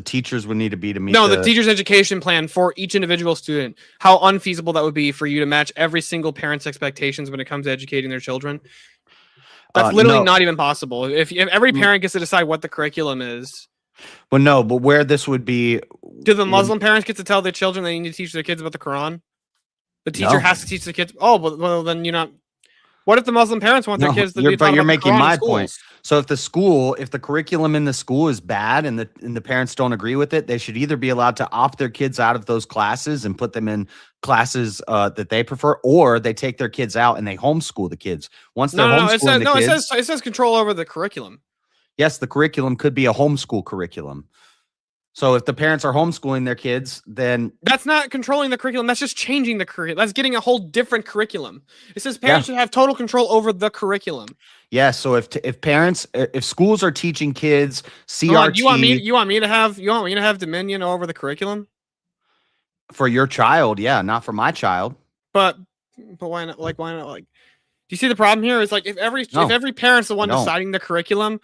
teachers would need to be to meet the teacher's education plan for each individual student. How unfeasible that would be for you to match every single parent's expectations when it comes to educating their children. That's literally not even possible. If every parent gets to decide what the curriculum is. Well, no, but where this would be... Do the Muslim parents get to tell their children they need to teach their kids about the Quran? The teacher has to teach the kids... Oh, well, then you're not... What if the Muslim parents want their kids to be taught about you're making the Quran my in schools? point. So if the curriculum in the school is bad and the parents don't agree with it, they should either be allowed to opt their kids out of those classes and put them in classes that they prefer, or they take their kids out and they homeschool the kids. Once they're homeschooling it says control over the curriculum. Yes, the curriculum could be a homeschool curriculum. So if the parents are homeschooling their kids, then that's not controlling the curriculum. That's just changing the curriculum. That's getting a whole different curriculum. It says parents should have total control over the curriculum. Yeah. So if schools are teaching kids CRT, you want me to have dominion over the curriculum for your child? Yeah, not for my child. But why not? Why not? Do you see the problem here? Is if every parent's the one deciding the curriculum.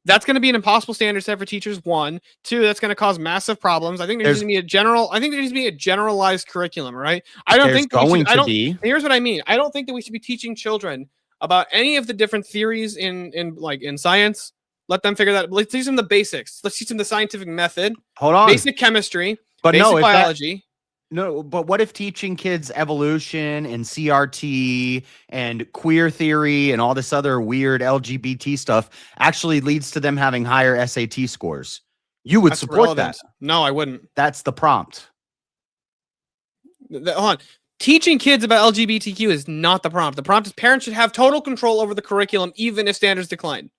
That's going to be an impossible standard set for teachers. 1, 2. That's going to cause massive problems. I think there needs to be a generalized curriculum, right? Here's what I mean. I don't think that we should be teaching children about any of the different theories in science. Let them figure that. Let's teach them the basics. Let's teach them the scientific method. Hold on. Basic chemistry. Basic biology. No, but what if teaching kids evolution and CRT and queer theory and all this other weird LGBT stuff actually leads to them having higher SAT scores? You would support that. No, I wouldn't. That's the prompt. Hold on. Teaching kids about LGBTQ is not the prompt. The prompt is parents should have total control over the curriculum, even if standards decline.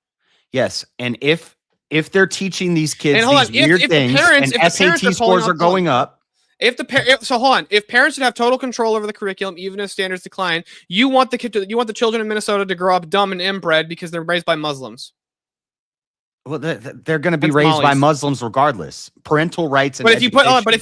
Yes, and if they're teaching these kids weird things and SAT scores are going up, If parents should have total control over the curriculum, even if standards decline, you want the children in Minnesota to grow up dumb and inbred because they're raised by Muslims. Well, they're going to be raised by Muslims regardless. Parental rights and if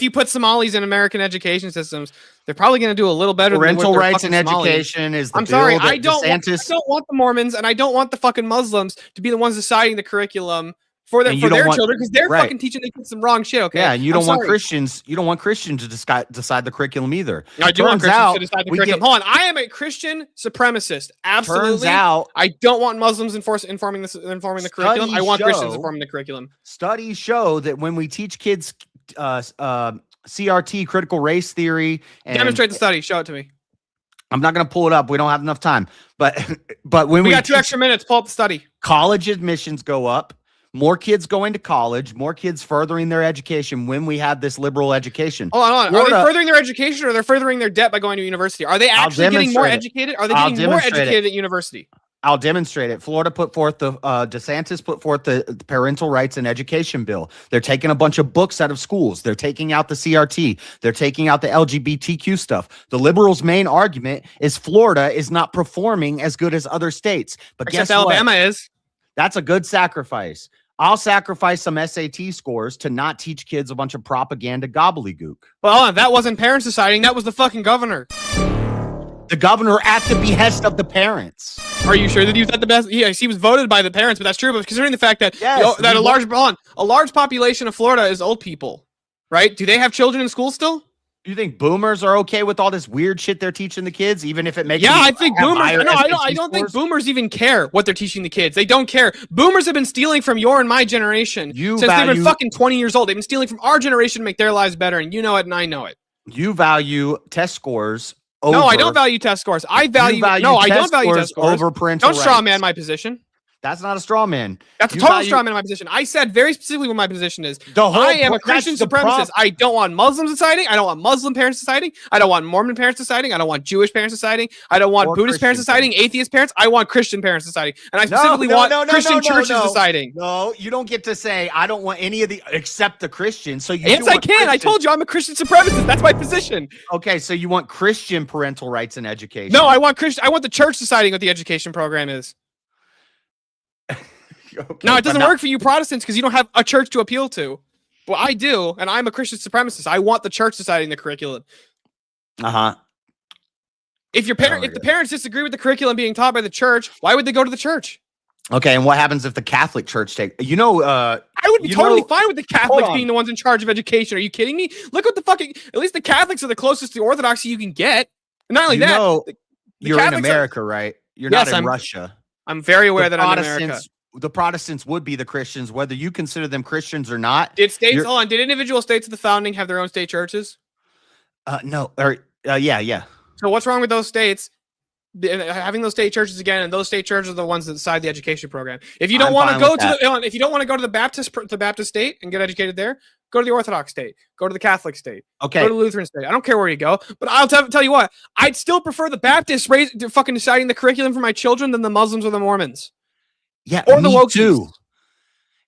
you put Somalis in American education systems, they're probably going to do a little better. Parental rights and education is the I'm sorry, I don't want the Mormons and I don't want the fucking Muslims to be the ones deciding the curriculum for their children, because they're fucking teaching their kids some wrong shit. Okay. Yeah, and you don't want Christians. You don't want Christians to decide the curriculum either. I do want Christians to decide the curriculum. Hold on, I am a Christian supremacist. Absolutely. Turns out, I don't want Muslims informing the curriculum. I want Christians informing the curriculum. Studies show that when we teach kids CRT, critical race theory, and demonstrate the study. Show it to me. I'm not going to pull it up. We don't have enough time. But when we got 2 extra minutes, pull up the study. College admissions go up. More kids going to college, more kids furthering their education when we have this liberal education. Hold on. Are they furthering their education or they're furthering their debt by going to university? Are they actually getting more educated? Are they getting more educated at university? I'll demonstrate it. Florida put forth DeSantis put forth the parental rights and education bill. They're taking a bunch of books out of schools. They're taking out the CRT. They're taking out the LGBTQ stuff. The liberals' main argument is Florida is not performing as good as other states. But Except guess what? Alabama is. That's a good sacrifice. I'll sacrifice some SAT scores to not teach kids a bunch of propaganda gobbledygook. Well, that wasn't parents deciding. That was the fucking governor. The governor at the behest of the parents. Are you sure that he was at the best? Yes, he was voted by the parents, but that's true. But considering the fact that a large population of Florida is old people, right? Do they have children in school still? Do you think boomers are okay with all this weird shit they're teaching the kids, even if it makes I think boomers. I don't think boomers even care what they're teaching the kids. They don't care. Boomers have been stealing from your and my generation since they've been fucking 20 years old. They've been stealing from our generation to make their lives better, and you know it, and I know it. You value test scores over. No, I don't value test scores. I don't value test scores over parental rights. Don't straw man my position. That's not a straw man. That's a total straw man in my position. I said very specifically what my position is. I am a Christian supremacist. I don't want Muslims deciding. I don't want Muslim parents deciding. I don't want Mormon parents deciding. I don't want Jewish parents deciding. I don't want Buddhist parents deciding. Atheist parents. I want Christian parents deciding. And I specifically want Christian churches deciding. No, you don't get to say I don't want any of the except the Christians. So yes, I can. I told you I'm a Christian supremacist. That's my position. Okay, so you want Christian parental rights in education? No, I want the church deciding what the education program is. Okay, no, it doesn't work for you Protestants because you don't have a church to appeal to. Well, I do, and I'm a Christian supremacist. I want the church deciding the curriculum. If your if the parents disagree with the curriculum being taught by the church, why would they go to the church? Okay, and what happens if the Catholic Church take? I would be totally fine with the Catholics being the ones in charge of education. Are you kidding me? Look what the fucking. At least the Catholics are the closest to Orthodoxy you can get. And not only that, you're in America, right? You're not in Russia. I'm very aware that I'm in America. The Protestants would be the Christians, whether you consider them Christians or not. Did states hold on? Did individual states of the founding have their own state churches? No. Yeah. So what's wrong with those states having those state churches again? And those state churches are the ones that decide the education program. If you don't want to go to if you don't want to go to the Baptist state and get educated there, go to the Orthodox state. Go to the Catholic state. Okay. Go to the Lutheran state. I don't care where you go, but I'll tell you what. I'd still prefer the Baptists fucking deciding the curriculum for my children than the Muslims or the Mormons. Yeah, or the woke too.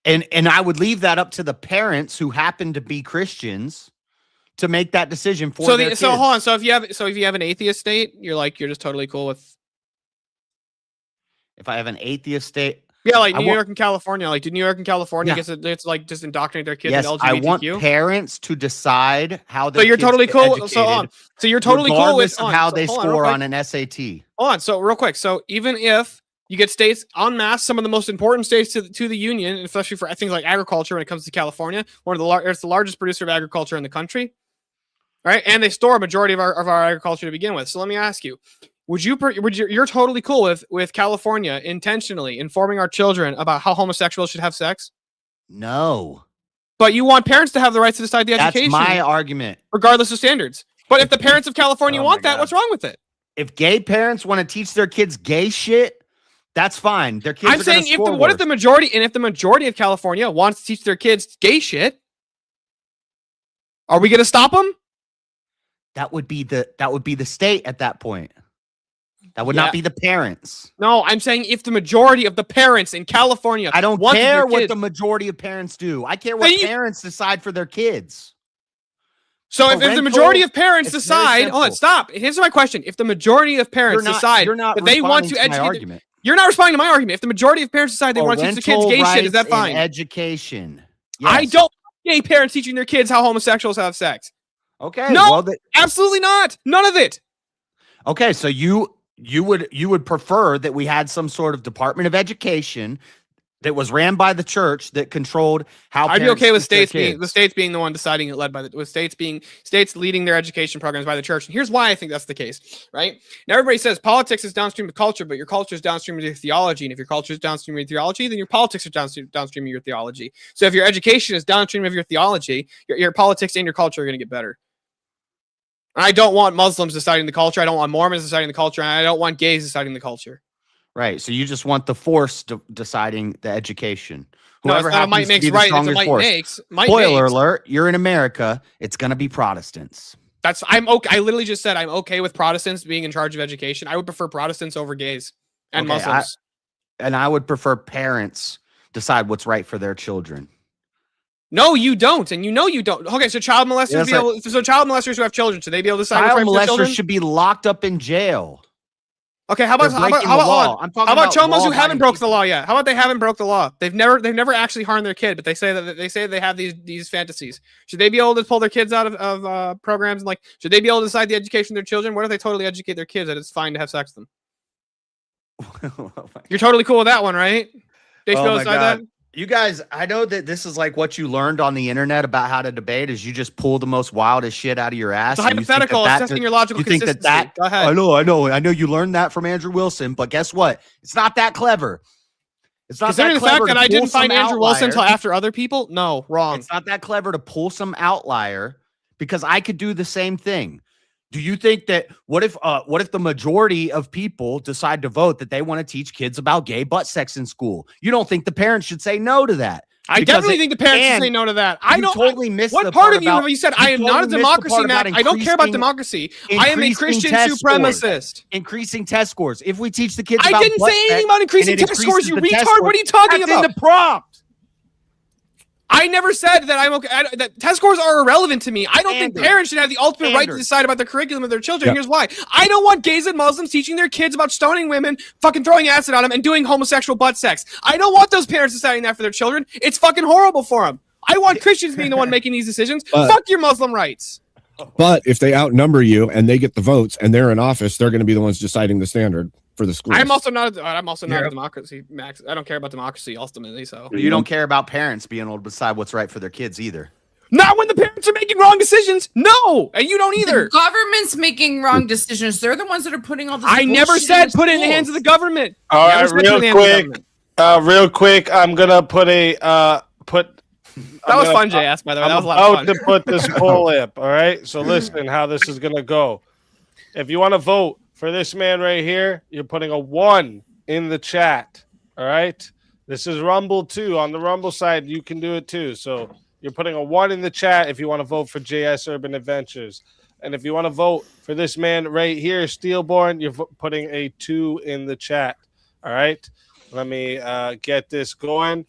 And I would leave that up to the parents who happen to be Christians to make that decision for their kids. So hold on. So if you have an atheist state, you're just totally cool with. If I have an atheist state, yeah, like New York and California, like did New York and California it's like just indoctrinate their kids in LGBTQ? I want parents to decide how they. So you're totally cool. So you're totally cool with how they score on an SAT. Hold on. So real quick. So even if you get states en masse, some of the most important states to the union, especially for things like agriculture when it comes to California, it's the largest producer of agriculture in the country, right? And they store a majority of our agriculture to begin with. So let me ask you, you're totally cool with California intentionally informing our children about how homosexuals should have sex? No. But you want parents to have the rights to decide the education. That's my argument. Regardless of standards. But if the parents of California want that, what's wrong with it? If gay parents want to teach their kids gay shit, that's fine. Their kids. I'm saying if the majority of California wants to teach their kids gay shit, are we going to stop them? That would be the state at that point. That would not be the parents. No, I'm saying if the majority of the parents in California, I don't care what the majority of parents do. I care what parents decide for their kids. So if the majority of parents decide, stop. Here's my question: if the majority of parents decide that they want to educate. You're not responding to my argument. If the majority of parents decide they want to teach the kids gay shit, is that fine? Education. Yes. I don't want gay parents teaching their kids how homosexuals have sex. Okay. No, absolutely not. None of it. Okay, so you would prefer that we had some sort of Department of Education that was ran by the church that controlled how I'd be okay with states being the one deciding it, led by states leading their education programs by the church. And here's why I think that's the case, right? Now everybody says politics is downstream of culture, but your culture is downstream of your theology. And if your culture is downstream of your theology, then your politics are downstream of your theology. So if your education is downstream of your theology, your politics and your culture are going to get better. I don't want Muslims deciding the culture. I don't want Mormons deciding the culture. And I don't want gays deciding the culture. Right. So you just want the force deciding the education. Whoever happens might to makes be the right. It's a strongest might force. makes. Spoiler alert, you're in America. It's going to be Protestants. I'm okay. I literally just said I'm okay with Protestants being in charge of education. I would prefer Protestants over gays and Muslims. I would prefer parents decide what's right for their children. No, you don't, and you know you don't. Okay, so child molesters child molesters who have children, should they be able to decide what's right for their children? Child molesters should be locked up in jail. Okay, how about chomos who haven't broke the law yet? How about they haven't broke the law? They've never actually harmed their kid, but they say they have these fantasies. Should they be able to pull their kids out of programs? Like, should they be able to decide the education of their children? What if they totally educate their kids that it's fine to have sex with them? You're totally cool with that one, right? They should be able to decide that. You guys, I know that this is like what you learned on the internet about how to debate is you just pull the most wildest shit out of your ass. It's hypothetical. It's testing your logical consistency. Go ahead. I know you learned that from Andrew Wilson, but guess what? It's not that clever. It's not considering that the fact clever that I didn't find Andrew Wilson until after other people. No, wrong. It's not that clever to pull some outlier because I could do the same thing. Do you think that what if the majority of people decide to vote that they want to teach kids about gay butt sex in school? You don't think the parents should say no to that? I definitely think the parents should say no to that. I don't totally missed what the part part of you about- have you said you I am not a totally missed the democracy part about man. I don't care about increasing- democracy. I am a increasing Christian test scores. supremacist. Increasing test scores. If we teach the kids I about didn't butt say anything sex about increasing and it test scores, you increases the test retard. scores, What are you talking that's about? in the prompt. I never said that I'm okay. That test scores are irrelevant to me. I don't think parents should have the ultimate right to decide about the curriculum of their children. Yeah. Here's why. I don't want gays and Muslims teaching their kids about stoning women, fucking throwing acid on them, and doing homosexual butt sex. I don't want those parents deciding that for their children. It's fucking horrible for them. I want Christians being the one making these decisions. Fuck your Muslim rights. But if they outnumber you and they get the votes and they're in office, they're going to be the ones deciding the standard for the schools. I'm also not a democracy, Max. I don't care about democracy ultimately. So You don't care about parents being able to decide what's right for their kids either. Not when the parents are making wrong decisions. No, and you don't either. The government's making wrong decisions. They're the ones that are putting all this. I never bullshit said in put it in the schools. hands of the government. All Never right, said put it in the hands of the government. real quick. I'm gonna put That was fun, JS, by the way. That was a lot of fun. to put this poll up. All right. So listen, how this is gonna go. If you want to vote for this man right here, you're putting a 1 in the chat. All right. This is Rumble too. On the Rumble side, you can do it too. So you're putting a 1 in the chat if you want to vote for JS Urban Adventures. And if you want to vote for this man right here, Steelborn, you're putting a 2 in the chat. All right. Let me get this going.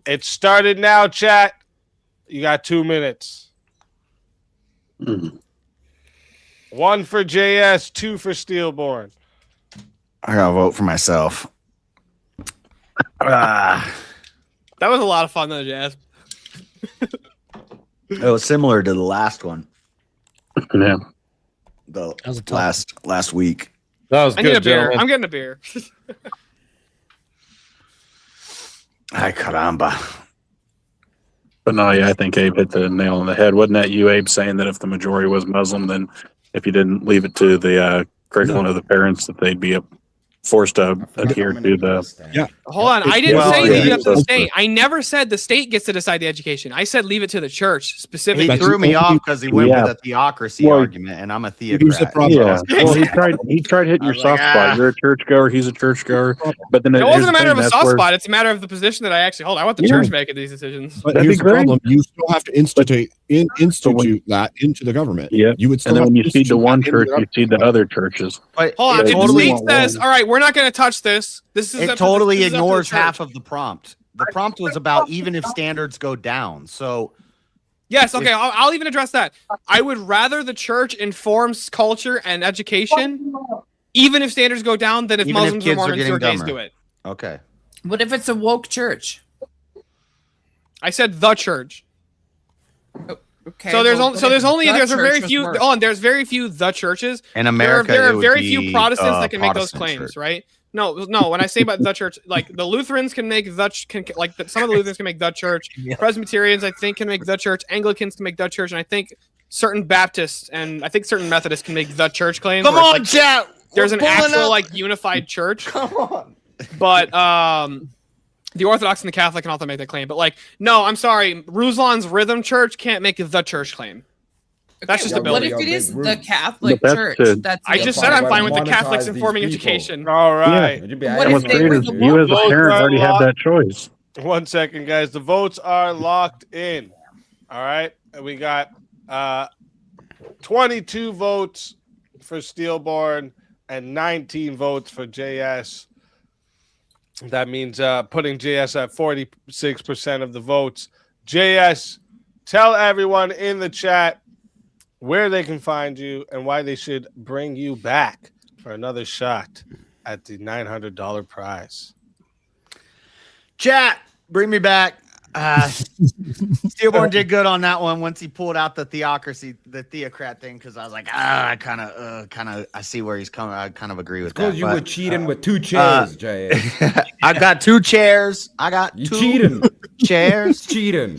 It started now, chat. You got 2 minutes. 1 for JS, 2 for Steelborn. I gotta vote for myself. That was a lot of fun, though, JS. It was similar to the last one. Yeah. The last week. That was I good, need a beer. gentlemen. I'm getting a beer. Ay, caramba. But no, yeah, I think Abe hit the nail on the head. Wasn't that you, Abe, saying that if the majority was Muslim, then if you didn't leave it to the curriculum of the parents, that they'd be forced to adhere to the. Hold on. I didn't Well, say yeah, leave it up to the that's state. I never said the state gets to decide the education. I said leave it to the church specifically. He threw me off because he went with a theocracy argument, and I'm a theocrat. Yeah. Well, he tried hitting your soft spot. You're a churchgoer. He's a churchgoer. But then It here's wasn't the a matter thing, of a that's soft where- spot. It's a matter of the position that I actually hold. I want the church making these decisions. But here's the problem: you still have to institute that into the government. Yeah, you would still and then have when to you feed to institute one that into church, the you feed to other churches. But Hold on. it If totally, the state says, "All right, we're not going to touch this," this is it up to totally this is up to the ignores church. half of the prompt. The prompt was about even if standards go down. So Yes, okay, I'll even address that. I would rather the church informs culture and education, even if standards go down, than if Even if Muslims or kids are Mormons getting or gays dumber. do it. okay. What if it's a woke church? I said the church. Okay. So there's well, only there's a very church few was there's very few the churches. In America, there it are would very be, few Protestants that can make those Protestant claims, church. right? No. When I say about the church, like the Lutherans can make some of the Lutherans can make the church. Presbyterians, I think, can make the church. Anglicans can make the church, and I think certain Baptists and I think certain Methodists can make the church claims. Come where it's on, like, chat. there's We're an pulling actual up. like unified church. Come on. But the Orthodox and the Catholic can also make that claim. But like, no, I'm sorry, Ruslan's Rhythm Church can't make the church claim. That's just what ability. if it is the Catholic But that's church? to- That's I the just said I'm problem? fine with the Monetize Catholics these informing people. education. All right. What And if what's they great were is the you as a woke? parent already have that choice. 1 second, guys. The votes are locked in. All right. And we got 22 votes for Steelborn and 19 votes for JS. That means putting JS at 46% of the votes. JS, tell everyone in the chat where they can find you and why they should bring you back for another shot at the $900 prize. Chat, bring me back. Steelborn did good on that one once he pulled out the theocrat thing, because I was like, I kind of, I see where he's coming. I kind of agree with that. Because you but, were cheating with 2 chairs, Jay. I got 2 chairs. I got You 2 cheating. chairs. Cheating.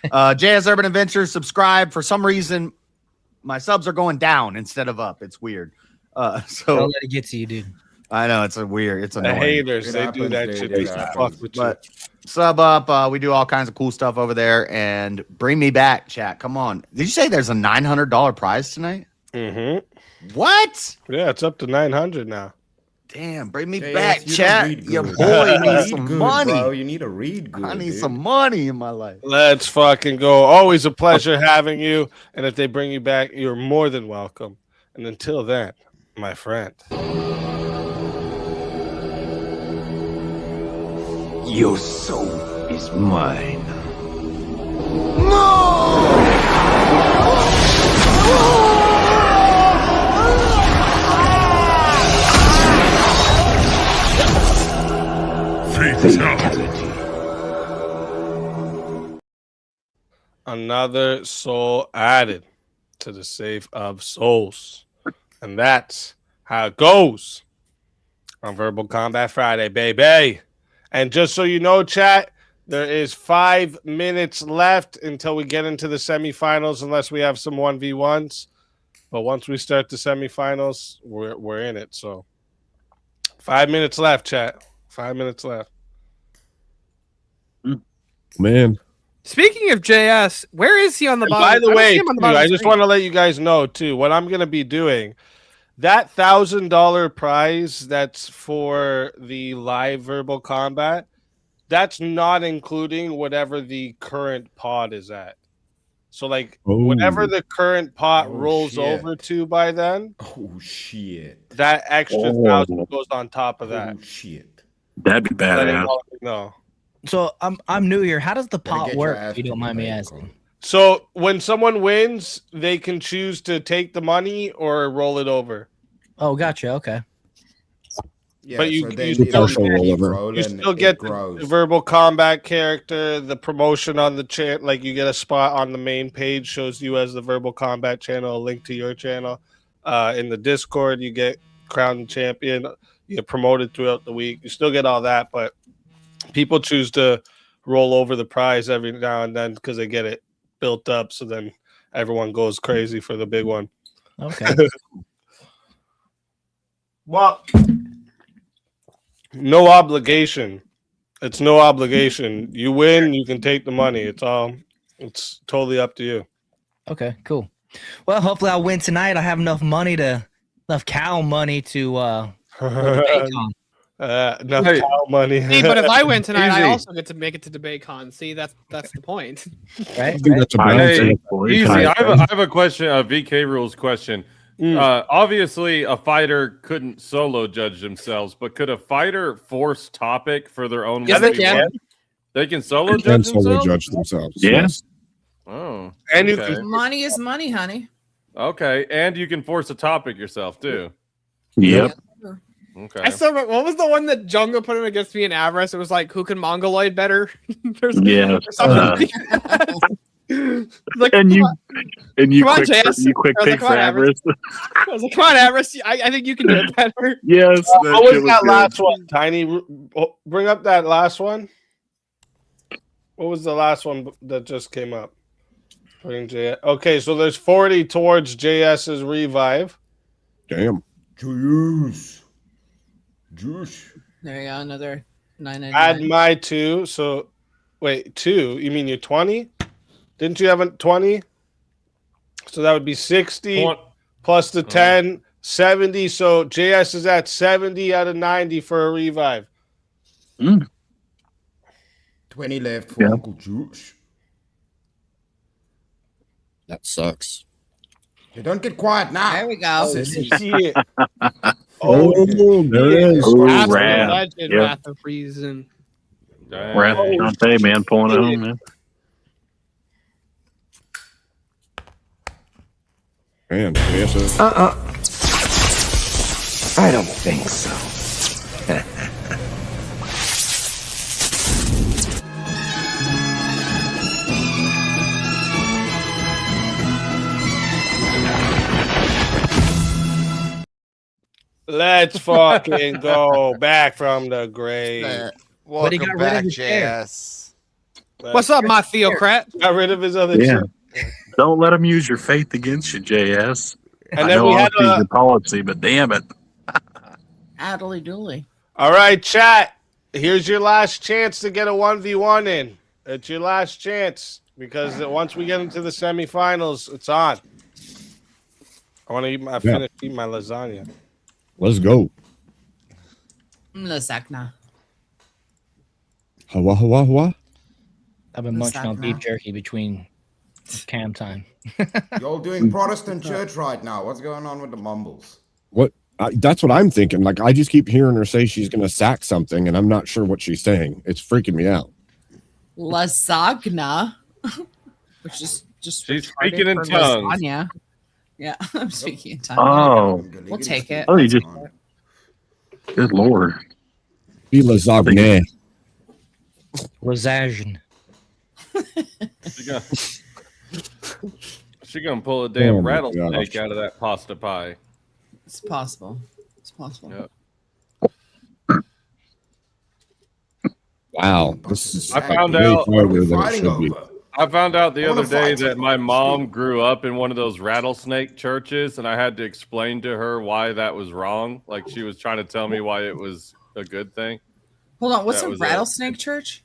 JS Urban Adventures, subscribe. For some reason, my subs are going down instead of up. It's weird. So Don't let it get to you, dude. I know it's The annoying. haters, they do that shit just to fuck with you. But sub up, we do all kinds of cool stuff over there, and bring me back, chat. Come on. Did you say there's a $900 prize tonight? Mm-hmm. What? Yeah, it's up to 900 now. Damn, bring me Hey, back, you chat. don't read Your good. boy You needs read some good, money. bro. You need to read good. I need dude. some money in my life. Let's fucking go. Always a pleasure having you. And if they bring you back, you're more than welcome. And until then, my friend. Your soul is mine. Fatality. Another soul added to the Save of Souls. And that's how it goes on Verbal Combat Friday, baby. And just so you know, chat, there is 5 minutes left until we get into the semifinals, unless we have some 1v1s. But once we start the semifinals, we're in it. So 5 minutes left, chat. 5 minutes left. Man. Speaking of JS, where is he on the And bottom? by the I don't way, see him on the too, bottom of I the just screen. want to let you guys know too what I'm gonna be doing. That $1,000 prize that's for the live verbal combat, that's not including whatever the current pod is at. So like whatever the current pot rolls shit. over to by then, Oh shit. that extra 1,000 goes on top of that. Oh shit. That'd be Letting badass. all of you know. So I'm new here. How does the Better pot get your work? ass If you to don't the mind me bank, asking. So when someone wins, they can choose to take the money or roll it over. Oh, gotcha. Okay. Yeah, But you, so then you it'll still keep get, rolling, you still get the verbal combat character, the promotion on the chat. Like you get a spot on the main page, shows you as the verbal combat channel, a link to your channel. In the Discord, you get crowned champion. You get promoted throughout the week. You still get all that, but people choose to roll over the prize every now and then because they get it built up. So then everyone goes crazy for the big one. Okay. Well, no obligation. It's no obligation. You win, you can take the money. It's totally up to you. Okay, cool. Well, hopefully I'll win tonight. I have enough cow money to go to Baycon. Enough cow money. See, but if I win tonight, I Easy. also get to make it to DebateCon. See, that's the point. Right? Hey, easy. Can I have a question, a VK rules question. Obviously, a fighter couldn't solo judge themselves, but could a fighter force topic for their own? Yes, they 1v1? can. They can solo They judge can solo themselves. judge themselves. Yes. Oh, And you okay. Money is money, honey. Okay, and you can force a topic yourself too. Yep. Okay. I still remember, what was the one that Junga put in against me and Avarice? It was like, who can Mongoloid better? Yes. Or something like that. Like, And you come on, quick JS. you quick I was like, pick come for on, Avarice. I was like, come on, Avarice. I think you can do it better. Yes. What was that last one, Tiny? Bring up that last one. What was the last one that just came up? Putting JS. Okay, so there's 40 towards JS's revive. Damn. Juice. Juice. There you go, another $9.99. Add my 2. So, wait, 2? You mean you're 20? Didn't you have a 20? So that would be 60 plus the 10, 70. So JS is at 70 out of 90 for a revive. 20 left for Uncle Juice. That sucks. Hey, don't get quiet now. There we go. Sissy. Oh, there it is. Oh, Absolute Wrath. legend, Yep. Wrath of Reason. Wrath of Shantae, man, pulling it home, man. Man, yes, I don't think so. Let's fucking go back from the grave. But he got Welcome rid of back, his hair. JS. What's up, my theocrat? Got rid of his other Yeah. shit. Don't let them use your faith against you, JS. And I then know we I'll had choose your policy, but damn it. Addly dooley. All right, chat. Here's your last chance to get a 1v1 in. It's your last chance because once we get into the semifinals, it's on. I want to eat my finish eating my lasagna. Let's go. Lasagna. Hawa, hawa, hawa. I've been munching on beef jerky between cam time. Y'all doing Protestant church right now. What's going on with the mumbles? What? That's what I'm thinking. Like, I just keep hearing her say she's going to sack something, and I'm not sure what she's saying. It's freaking me out. Lasagna. Which is just she's speaking in tongues. Lasagna. Yeah, I'm speaking in tongues. Oh. We'll take it. Oh, you just. Good lord. Be lasagne. Lasagne. She gonna pull a damn Oh my rattlesnake gosh. out of that pasta pie. It's possible. It's possible. Yep. Wow. This is I found way out. farther than it should be. I found out the I wanna other day fight that my mom grew up in one of those rattlesnake churches, and I had to explain to her why that was wrong. Like she was trying to tell me why it was a good thing. Hold on. What's That a was rattlesnake church?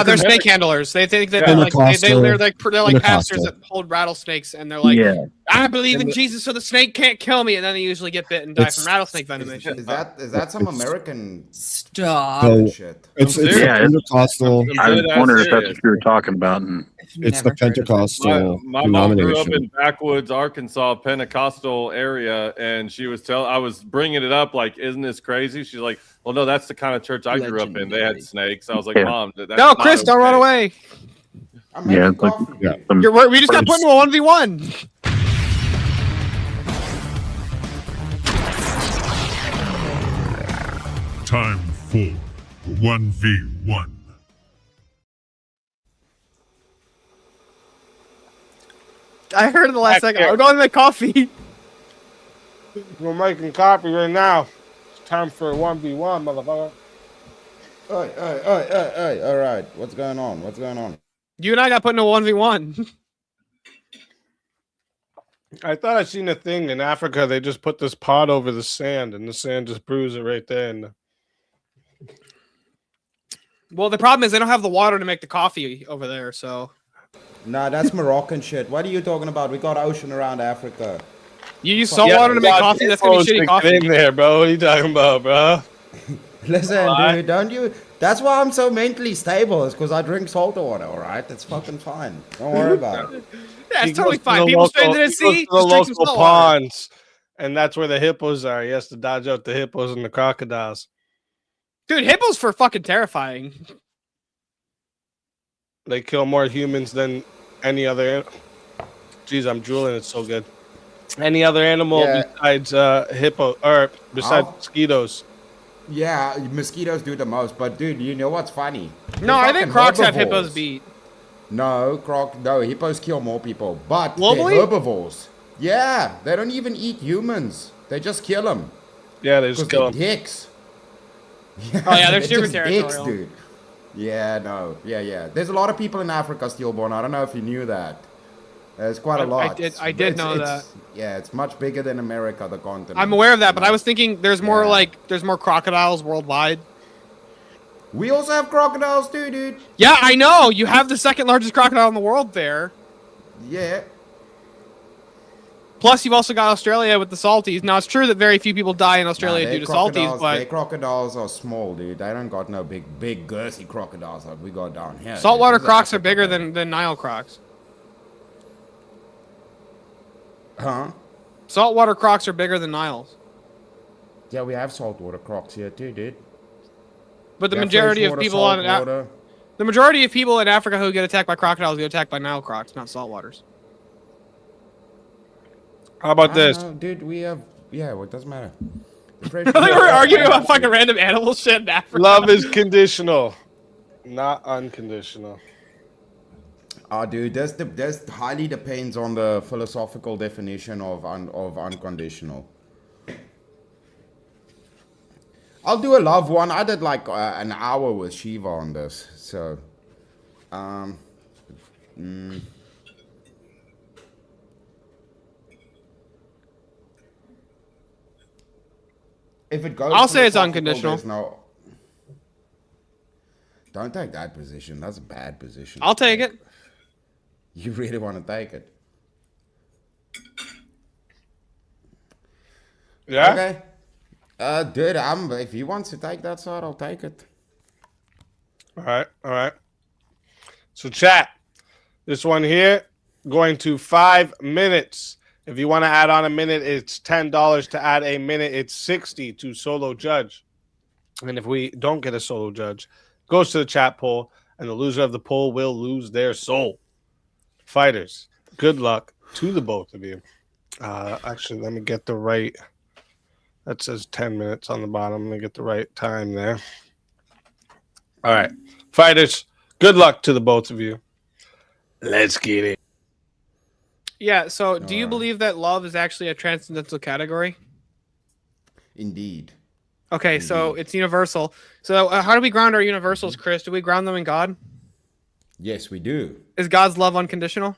They're snake handlers. They think that Yeah. they're like Pentecostal. pastors that hold rattlesnakes, and they're like, Yeah. I believe in Jesus, so the snake can't kill me, and then they usually get bit and die from rattlesnake venomation. Is that some American Stop. So, shit? it's Yeah, Pentecostal. I was Dead ass wondering if that's serious. what you were talking about. And It's the Pentecostal My mom grew up denomination. in backwoods Arkansas Pentecostal area, and she was I was bringing it up like, isn't this crazy? She's like, well, no, that's the kind of church I grew up in. They had snakes. I was like, Yeah. Mom, that's No, not Chris, don't run okay." away. I'm yeah, making it's like coffee. some We just got put into a 1v1. Time for 1v1. I heard in the last Back second. there. I'm going to make coffee. We're making coffee right now. It's time for a 1v1, motherfucker. Hey, all right. What's going on? What's going on? You and I got put into a 1v1. I thought I seen a thing in Africa. They just put this pot over the sand, and the sand just brews it right there. And Well, the problem is they don't have the water to make the coffee over there, so Nah, that's Moroccan shit. What are you talking about? We got ocean around Africa. you use salt water to make coffee. That's gonna be shitty Get coffee. in there, bro. What are you talking about, bro? Listen, dude, don't you? That's why I'm so mentally stable. Is because I drink salt water. All right, it's fucking fine. Don't worry about it. Yeah, He it's totally goes to fine. the People local- straight to the he goes sea, to the just drink some local salt water. ponds, and that's where the hippos are. He has to dodge out the hippos and the crocodiles. Dude, hippos for fucking terrifying. They kill more humans than any other. Jeez, I'm drooling. It's so good. Any other animal Yeah. besides hippo or besides Huh? mosquitoes? Yeah, mosquitoes do the most. But dude, you know what's funny? No, I think crocs have hippos beat. No, hippos kill more people. But Globally? they're herbivores. Yeah, they don't even eat humans. They just kill them. Yeah, they just kill them. Dicks. Oh yeah, they're super just dicks, territorial. dude. Yeah, no, yeah. There's a lot of people in Africa stillborn. I don't know if you knew that. There's quite a lot. I did know that. Yeah, it's much bigger than America, the continent. I'm aware of that, but I was thinking there's more there's more crocodiles worldwide. We also have crocodiles too, dude. Yeah, I know. You have the second largest crocodile in the world there. Yeah. Plus, you've also got Australia with the salties. Now, it's true that very few people die in Australia Nah, due to their salties, crocodiles- their but crocodiles are small, dude. They don't got no big girthy crocodiles like we got down here. saltwater dude. crocs are bigger than Nile crocs. Huh? Saltwater crocs are bigger than Niles. Yeah, we have saltwater crocs here too, dude. But the Yeah, majority of freshwater, people on saltwater. the majority of people in Africa who get attacked by crocodiles get attacked by Nile crocs, not saltwaters. How about I this? don't know, dude, we have. Yeah, well, it doesn't matter. They were arguing about fucking random animal shit in Africa. Love is conditional, not unconditional. Ah, dude, this highly depends on the philosophical definition of unconditional. I'll do a love one. I did like an hour with Shiva on this, so. If it goes, I'll say it's philosophical, unconditional. there's no. Don't take unconditional. There's no. Don't take that position. That's a bad position. I'll take it. You really want to take it? Yeah. Okay. Dude, if he wants to take that side, I'll take it. All right. All right. So chat, this one here going to 5 minutes. If you want to add on a minute, it's $10 to add a minute. It's 60 to solo judge. And if we don't get a solo judge, goes to the chat poll, and the loser of the poll will lose their soul. Fighters, good luck to the both of you. Actually, let me get the right. That says 10 minutes on the bottom. Let me get the right time there. All right. Fighters, good luck to the both of you. Let's get it. Yeah, so do you believe that love is actually a transcendental category? Indeed. Okay, so it's universal. So how do we ground our universals, Chris? Do we ground them in God? Yes, we do. Is God's love unconditional?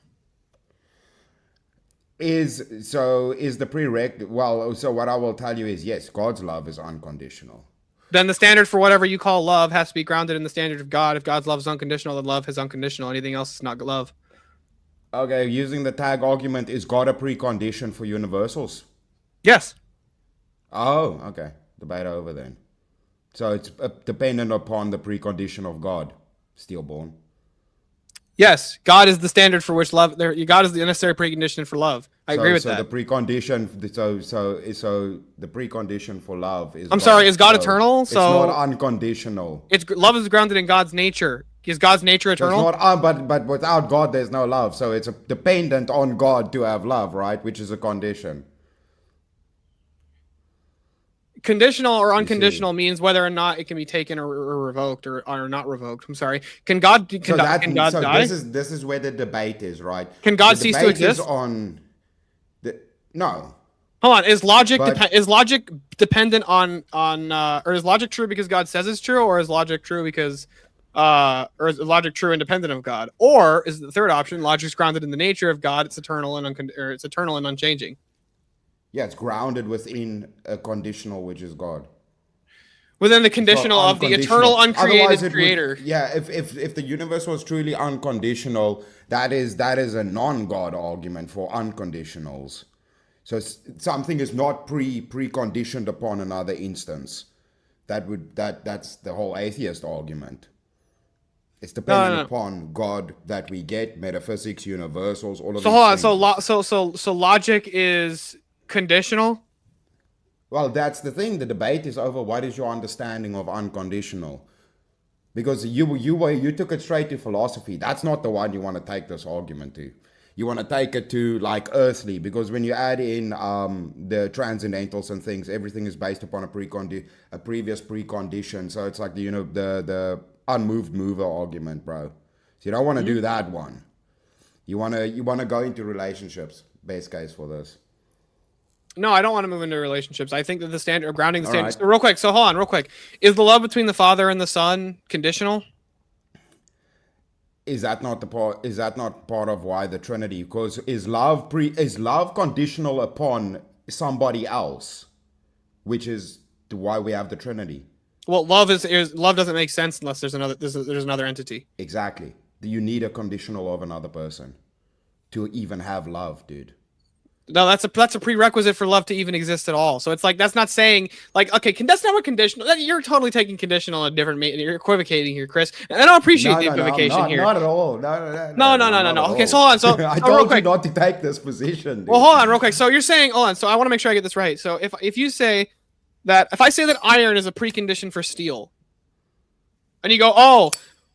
Is the prereq? Well, so what I will tell you is yes, God's love is unconditional. Then the standard for whatever you call love has to be grounded in the standard of God. If God's love is unconditional, then love is unconditional. Anything else is not love. Okay, using the tag argument, is God a precondition for universals? Yes. Oh, okay. Debate over then. So it's dependent upon the precondition of God, stillborn. Yes, God is the standard for which love. God is the necessary precondition for love. I agree with that. So the precondition, so the precondition for love is. I'm sorry. Is God eternal? It's not unconditional. Love is grounded in God's nature. Is God's nature eternal? So it's not, but without God, there's no love. So it's dependent on God to have love, right? Which is a condition. Conditional or unconditional means whether or not it can be taken or revoked or not revoked. I'm sorry. Can God die? This is where the debate is, right? Can God cease to exist? No. Hold on. Is logic dependent on or is logic true because God says it's true, or is logic true because or is logic true independent of God? Or is the third option logic's grounded in the nature of God, it's eternal and it's eternal and unchanging? Yeah, it's grounded within a conditional, which is God. Within the conditional of the eternal, uncreated creator. If the universe was truly unconditional, that is a non-God argument for unconditionals. So something is not preconditioned upon another instance. That's the whole atheist argument. It's dependent upon God that we get, metaphysics, universals, all of these things. So logic is conditional? Well, that's the thing. The debate is over what is your understanding of unconditional. Because you took it straight to philosophy. That's not the one you want to take this argument to. You want to take it to like earthly, because when you add in the transcendentals and things, everything is based upon a previous precondition. So it's like the unmoved mover argument, bro. So you don't want to do that one. You want to go into relationships. Best case for this. No, I don't want to move into relationships. I think that the standard of grounding the standard. Right. So hold on, real quick. Is the love between the Father and the Son conditional? Is that not part of why the Trinity? Because is love conditional upon somebody else, which is why we have the Trinity. Well, love doesn't make sense unless there's another entity. Exactly. You need a conditional of another person to even have love, dude. No, that's a prerequisite for love to even exist at all. So it's like that's not saying like okay, that's not what conditional. You're totally taking conditional a different. You're equivocating here, Chris. And I don't appreciate the equivocation here. Not at all. No. Okay, so hold on. So I told you not to take this position. Dude. Well, hold on, real quick. So you're saying, hold on. So I want to make sure I get this right. So if you say that if I say that iron is a precondition for steel, and you go, oh,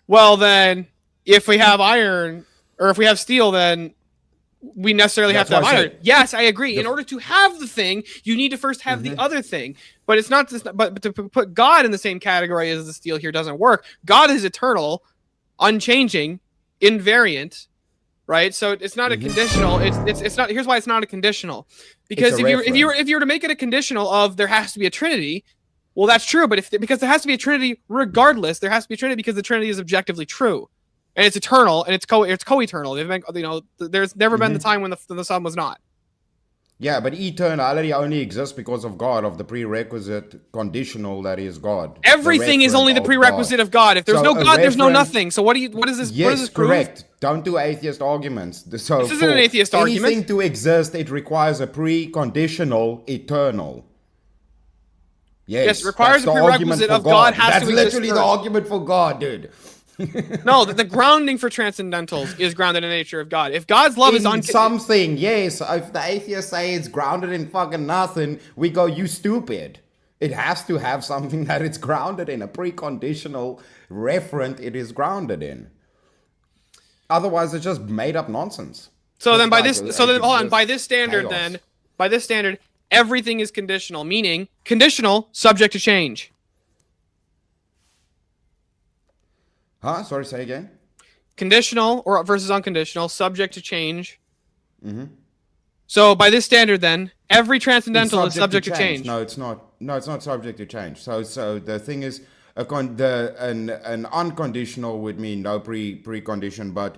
well then if we have iron or if we have steel, then we necessarily have to have iron. Yes, I agree. In order to have the thing, you need to first have the other thing. But it's not. But to put God in the same category as the steel here doesn't work. God is eternal, unchanging, invariant, right? So it's not a conditional. It's not. Here's why it's not a conditional. Because if you were to make it a conditional of there has to be a Trinity, well, that's true. But because there has to be a Trinity, regardless, there has to be a Trinity because the Trinity is objectively true. And it's eternal, and it's co-eternal. There's never been the time when the sun was not. Yeah, but eternality only exists because of God, of the prerequisite conditional that is God. Everything is only the prerequisite of God. If there's no God, there's no nothing. So what is this? Yes, what does this prove? correct. Don't do atheist arguments. So This isn't an atheist anything argument. to exist, it requires a preconditional eternal. Yes, it requires that's a the argument prerequisite for of God has That's to exist literally the first. argument for God, dude. No, the grounding for transcendentals is grounded in the nature of God. If God's love is in unconditional, something, yes. If the atheists say it's grounded in fucking nothing, we go, you stupid. It has to have something that it's grounded in, a preconditional referent it is grounded in. Otherwise, it's just made up nonsense. so then Just hold on, by just this standard chaos. then, by this standard, everything is conditional, meaning conditional, subject to change. Huh? Sorry, say again. Conditional or versus unconditional, subject to change. Mm-hmm. So by this standard then, every It's transcendental is subject to change. No, it's not. No, it's not subject to change. So the thing is, an unconditional would mean no precondition, but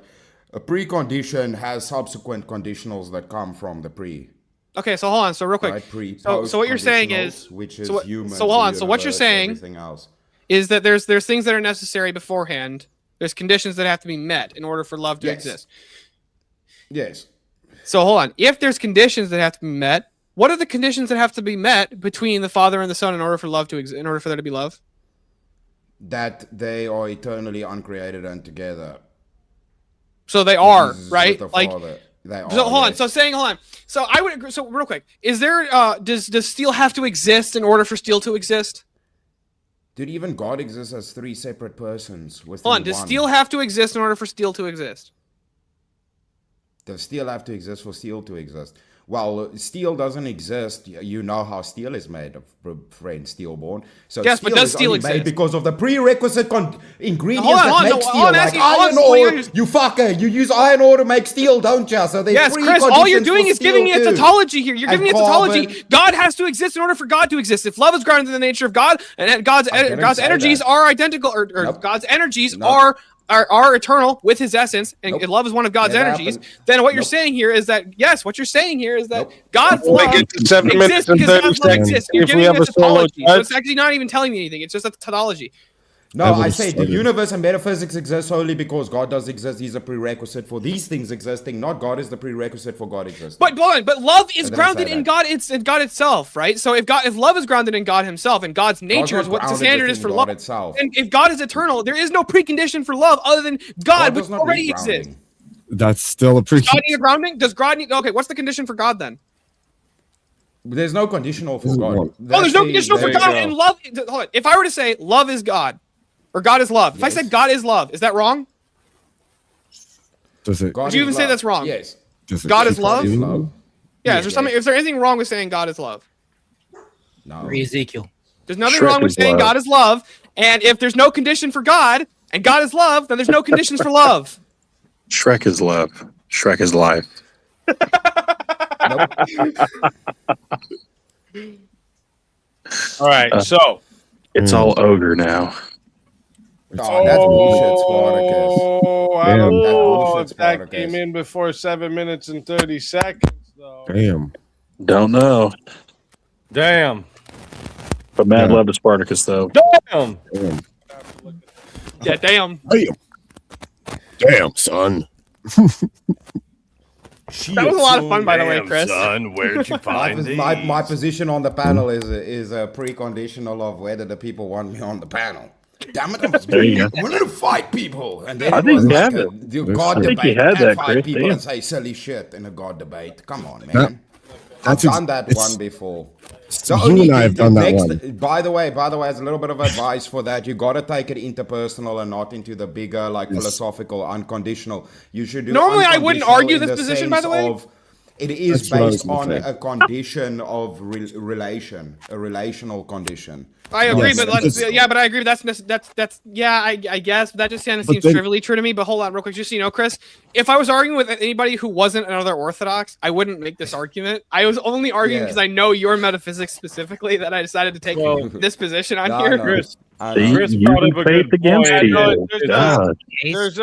a precondition has subsequent conditionals that come from the pre. Okay, so hold on. So real quick. Right? So what you're saying is, which is so, human. so hold on. So what you're saying everything else. is that there's things that are necessary beforehand. There's conditions that have to be met in order for love to Yes. exist. Yes. So hold on. If there's conditions that have to be met, what are the conditions that have to be met between the Father and the Son in order for love to exist? In order for there to be love? That they are eternally uncreated and together. So they are, Jesus is right? with the Like, Father. They are, so hold on. yes. Hold on. So I would agree. So real quick, is there does steel have to exist in order for steel to exist? Did even God exist as three separate persons? Hold on. Does steel have to exist in order for steel to exist? Does steel have to exist for steel to exist? Well, steel doesn't exist. You know how steel is made, friend Steelborn. So Yes, but does steel only made exist? because of the prerequisite ingredients Hold on, that hold on, make no, steel, all I'm like asking- all iron I'm- all ore. you're- You fucker, you use iron ore to make steel, don't you? So there's Yes, Chris, all you're preconditions doing for is giving me a steel too. tautology here. You're giving me a And tautology. carbon. God has to exist in order for God to exist. If love is grounded in the nature of God, and God's didn't God's say energies that. are identical, or Nope. God's energies Nope. are eternal with His essence, and Nope. love is one of God's Never energies, happened. then what you're Nope. saying here is that what you're saying here is that God's We'll love get to 7 minutes exists and because 30 God's love seconds. exists. You're If we giving have me a a solo tautology, so judge. it's actually not even telling me anything. It's just a tautology. No, I would've I say the started. universe and metaphysics exist solely because God does exist. He's a prerequisite for these things existing, not God is the prerequisite for God existing. But love is didn't grounded say in that. God. It's in God itself, right? So if love is grounded in God Himself and God's nature not is what the grounded standard is within for God love, itself. and if God is eternal, there is no precondition for love other than God, which does not already need exists. grounding. That's still a Does pre. God need a grounding? Does God need? Okay, what's the condition for God then? There's no conditional for Isn't God. one. Oh, there's no conditional there for you God go. and love. Hold on. If I were to say love is God, or God is love, if I Yes. said God is love, is that wrong? Does it? God Would you is even say love. that's wrong? Yes. Does it God is keep love? doing Love. that? Yeah. Is there something? Is there anything wrong with saying God is love? No. Free Ezekiel. There's nothing Shrek wrong with is saying love. God is love, and if there's no condition for God and God is love, then there's no conditions for love. Shrek is love. Shrek is life. All right, so It's all ogre now. Oh, that's bullshit, Spartacus. oh, I Damn. don't That's know bullshit, if that Spartacus. came in before 7 minutes and 30 seconds, though. Damn. Don't know. Damn. But mad Yeah. love to Spartacus, though. Damn. Damn. Yeah, damn. Damn. Damn, son. That was a lot of fun, by the way, Chris. Son, where'd you find these? My position on the panel is a preconditional of whether the people want me on the panel. Damn it, There you go. I'm going to fight people. And then I it think was you like have a it. God I think you debate. had And that, fight Chris. people Damn. and say silly shit in a God debate. Come on, man. That- I've that's done that it's- one before. You and I have done that one. By the way, as a little bit of advice for that, you got to take it interpersonal and not into the bigger, like philosophical, unconditional. You should do. Normally, I wouldn't unconditional argue in this the position, by sense the way. of- it is That's what I was based gonna on say. a condition of relation, a relational condition. I agree, Yes, but because- but I agree. That's yeah, I guess that just kind of But seems then- trivially true to me. But hold on, real quick, just so you know, Chris, if I was arguing with anybody who wasn't another Orthodox, I wouldn't make this argument. I was only arguing Yeah. because I know your metaphysics specifically that I decided to take Well, this position on No, here. no. Chris, I See, know. Chris you brought up a faith good against point. people. There's God. There's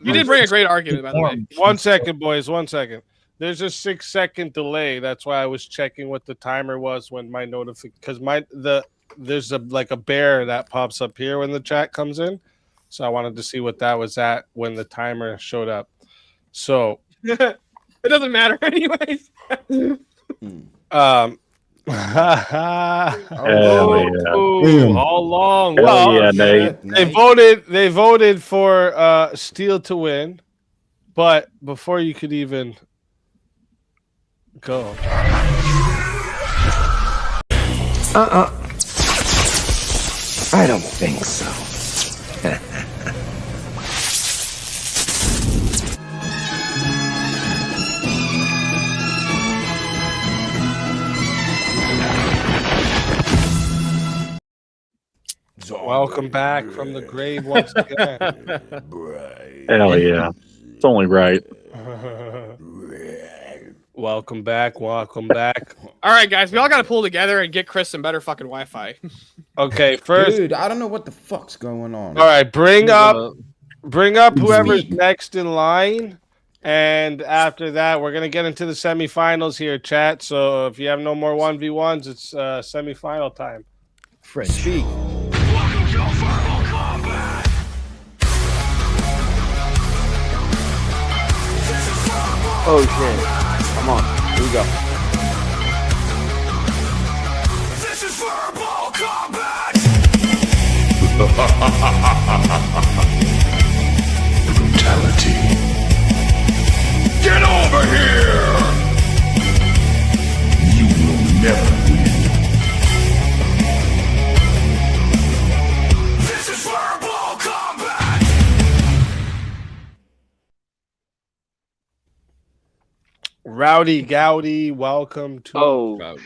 You did bring a great argument, by the way. one second, boys. 1 second. There's a 6-second delay. That's why I was checking what the timer was when my notification, because there's a bear that pops up here when the chat comes in. So I wanted to see what that was at when the timer showed up. So It doesn't matter anyways. Hell All along. Well, yeah, Nate. they voted for Steel to win, but before you could even go. I don't think so. Welcome back from the grave once again. Hell yeah. It's only right. Welcome back. Welcome back. All right, guys, we all got to pull together and get Chris some better fucking Wi-Fi. Okay, first, Dude, I don't know what the fuck's going on. all right, bring up whoever's next in line, and after that, we're gonna get into the semifinals here, chat. So if you have no more 1v1s, it's semifinal time. Speak. Oh shit. Come on. Here we go. This is verbal combat! Brutality. Get over here! You will never win. This is verbal combat! Rowdy Gowdy, welcome to. Oh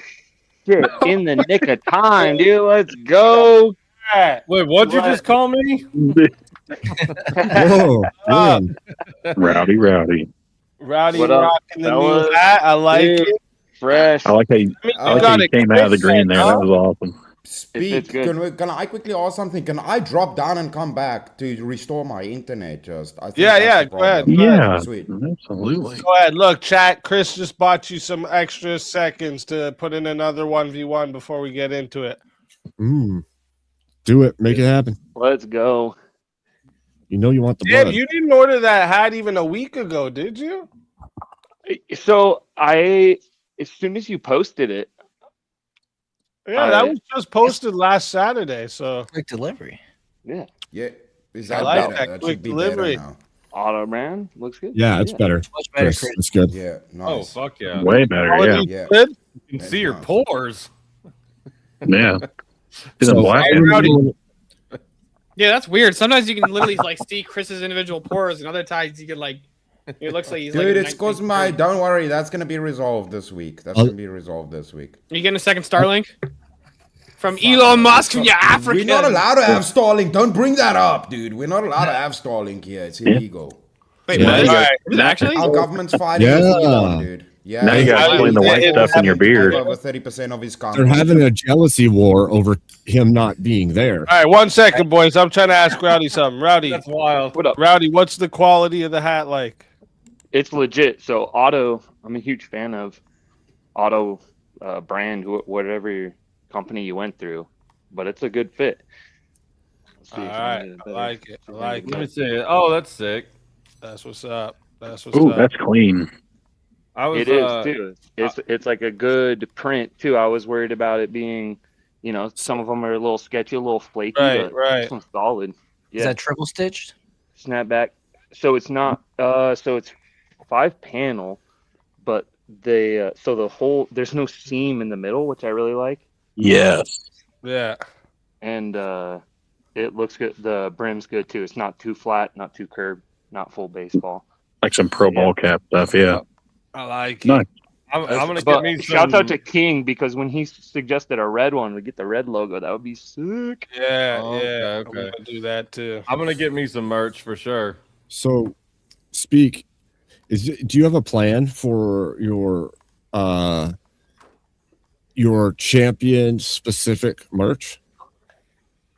shit! In the nick of time, dude. Let's go. Wait, what'd you just call me? Whoa, man. Rowdy. Rowdy What up, rocking the fellas? new hat. I like Dude, it. fresh. I like how you came out of the green there. That was awesome. Speak. Can I quickly ask something? Can I drop down and come back to restore my internet? Just I think that's the Go ahead. problem. Yeah, Sweet. absolutely. Go ahead. Look, chat. Chris just bought you some extra seconds to put in another 1v1 before we get into it. Do it. Make it happen. Let's go. You know you want the Damn, blood. you didn't order that hat even a week ago, did you? So as soon as you posted it, Yeah, that was just posted last Saturday. So quick delivery. Yeah. Yeah. Is I that like better? that That quick should be delivery. better now. auto brand looks good. Yeah, it's better. Much better, Chris, Chris. it's good. Yeah. Oh Nice. fuck yeah. Way better, yeah. Quality Yeah. good? You can see your pores. Yeah. It's So, black. Yeah, that's weird. Sometimes you can literally like see Chris's individual pores, and other times you can like it looks like he's Dude, like. it's cause my. Don't worry, that's gonna be resolved this week. That's gonna be resolved this week. Are you getting a second Starlink from Elon Musk? You African. We're not allowed to have Starlink. Don't bring that up, dude. We're not allowed to have Starlink here. It's illegal. Wait, Yeah. what? All right. Is it actually? Our government's fighting Yeah. with Elon, dude. Yeah. Now you gotta explain the white stuff in your beard. Over 30% of his They're company. having a jealousy war over him not being there. All right, 1 second, boys. I'm trying to ask Rowdy something. Rowdy, That's wild. What up? Rowdy, what's the quality of the hat like? It's legit. So Auto, I'm a huge fan of Auto brand, whatever company you went through, but it's a good fit. Let's see All if I right, can get it I better. like it. I like Let me it. see it. Oh, that's sick. That's what's up. That's what's Ooh, up. that's clean. I was It is too. It's like a good print too. I was worried about it being, some of them are a little sketchy, a little flaky, Right, but right. this one's solid. Is Yeah, that triple stitched? snapback. So it's not. So it's 5-panel, but so the whole there's no seam in the middle, which I really like, Yes. Yeah. and it looks good. The brim's good too. It's not too flat, not too curved, not full baseball. Like some pro ball cap stuff, yeah. I like it. Nice. I'm gonna But get me some. shouts out to King because when he suggested a red one, we get the red logo. That would be sick. Yeah, Oh, yeah. I'm okay. gonna do that too. I'm gonna get me some merch for sure. So, Speak, do you have a plan for your champion specific merch?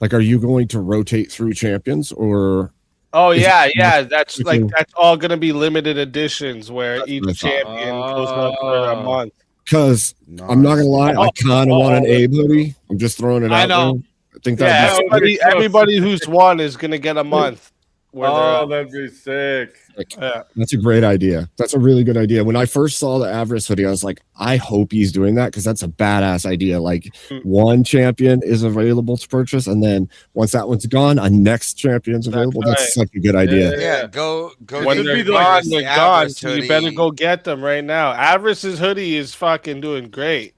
Like, are you going to rotate through champions, or Oh yeah, yeah. That's like Freaking- that's all gonna be limited editions where what I each thought. champion goes up for a month. Because I'm not gonna lie, I kind of want an Abe hoodie. I'm just throwing it I out know. there. I think Yeah, that'd be everybody who's won is gonna get a month. Where they're Oh, up. that'd be sick. Yeah. That's a great idea. That's a really good idea. When I first saw the Avarice hoodie, I was like, I hope he's doing that because that's a badass idea. Like one champion is available to purchase, and then once that one's gone, a next champion's available. That's such a good idea. Yeah, go. When they're gone, they're gone. So you better go get them right now. Avarice's hoodie is fucking doing great.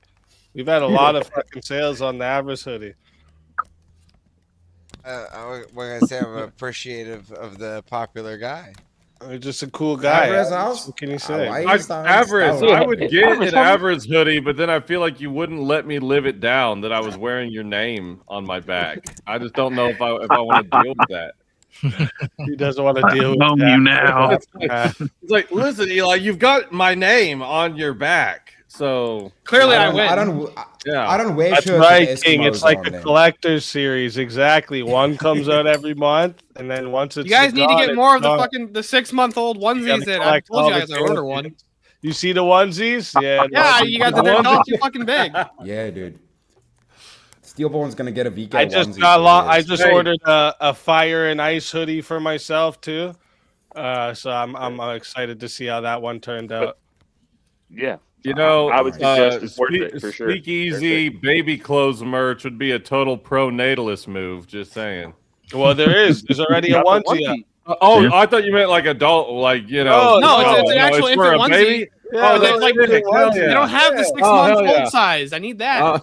We've had a lot of fucking sales on the Avarice hoodie. What can I say? I'm appreciative of the popular guy. You're just a cool guy. What can you say? Avarice, I would get an Avarice hoodie, but then I feel like you wouldn't let me live it down that I was wearing your name on my back. I just don't know if I want to deal with that. He doesn't want to deal with Know that. you now. It's like, listen, Eli, you've got my name on your back, so clearly I win. I don't wear That's shirts. right, with King. Eskimos It's like on the them. collector's series. Exactly. One comes out every month, and then once it's You guys need to gone, get it's more of the gone. fucking the 6-month-old You onesies gotta that I collect told all you the guys I ordered one. champions. You see the onesies? Yeah. Yeah, you got the ones- they're too fucking big. Yeah, dude. Steelborn's gonna get a VK. I just onesie got for I his. just ordered a fire and ice hoodie for myself too. So I'm excited to see how that one turned out. Yeah. You know, I would suggest it's worth it for sure. Speakeasy baby clothes merch would be a total pro-natalist move. Just saying. Well, there's already a Got the onesie. Oh, I thought you meant like adult, like you know. No, it's an actual for infant a onesie. baby? Yeah, Oh, They that's like sick. Hell they yeah. don't have the 6 Oh, months hell old yeah. size. I need that.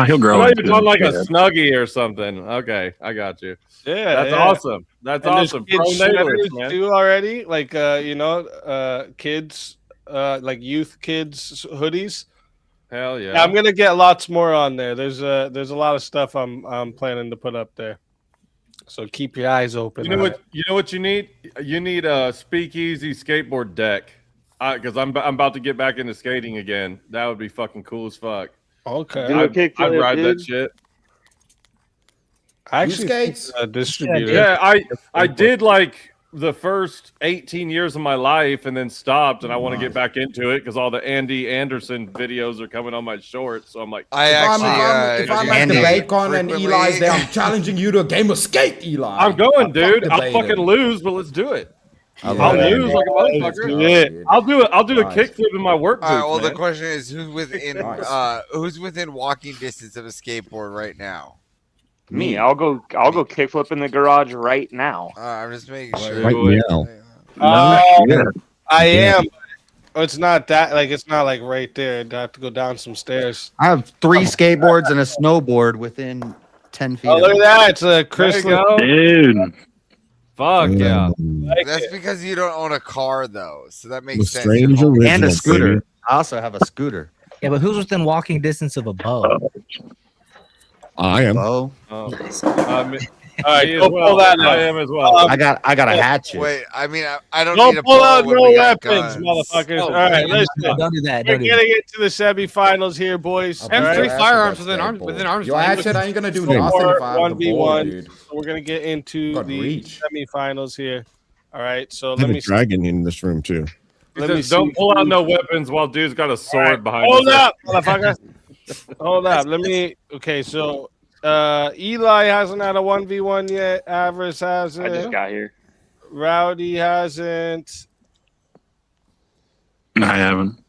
He'll grow I thought into you were talking like a it. snuggie or something. Okay, I got you. Yeah, That's yeah. awesome. That's And there's awesome. kids Pro-natalist, sweaters man. too already, like kids, like youth kids hoodies. Hell yeah. Yeah, I'm gonna get lots more on there. There's a lot of stuff I'm planning to put up there. So keep your eyes open. You know on what? it. You know what you need? You need a Speakeasy skateboard deck. Because I'm about to get back into skating again. That would be fucking cool as fuck. Okay. Do a kickflip, I'd ride that dude. shit. I actually skates? distributed. Yeah, I did like the first 18 years of my life and then stopped, and I want to get back into it because all the Andy Anderson videos are coming on my shorts. So I'm like, If I'm at the Bacon and Eli's there, I'm challenging you to a game of skate, Eli. I'm going, dude. fucking I'll debate fucking him. lose, but let's do it. Yeah. I'll lose like a Let's do motherfucker. it. I'll do it. I'll do a Nice. kickflip in my work boots. All right. Well, the man. question is, Nice. who's within walking distance of a skateboard right now? Me, I'll go kickflip in the garage right now. I'm just making sure. Right now. I am. It's not that it's not like right there. I have to go down some stairs. I have 3 skateboards and a snowboard within 10 feet. Oh, of look me. at that! It's a Chris. Dude. Fuck yeah. That's because you don't own a car, though, so that The makes sense. strange And original, a scooter. baby. I also have a scooter. Yeah, but who's within walking distance of a bow? I am. Oh, All right, Me as go well. pull that I out. am as well. I got a hatchet. Wait, I mean, I don't Don't need a pull bow out when no we got weapons, guns. motherfuckers. Oh, All right, No, listen. don't do that. We're Don't do that. getting into the semifinals here, boys. I'll I have beat 3 your ass firearms with within that arms skateboard. within arms. Your length. hatchet ain't gonna do Four, nothing if I have the 1v1. ball, dude. So we're gonna get into Got the reach. semifinals here. All right, so I let have me a dragon in this room too. He let me says, don't see pull out who- no weapons while dude's got a sword behind Hold his head. up, motherfucker. Hold up. Let me. Okay, so Eli hasn't had a 1v1 yet. Avarice hasn't. I just got here. Rowdy hasn't. I haven't.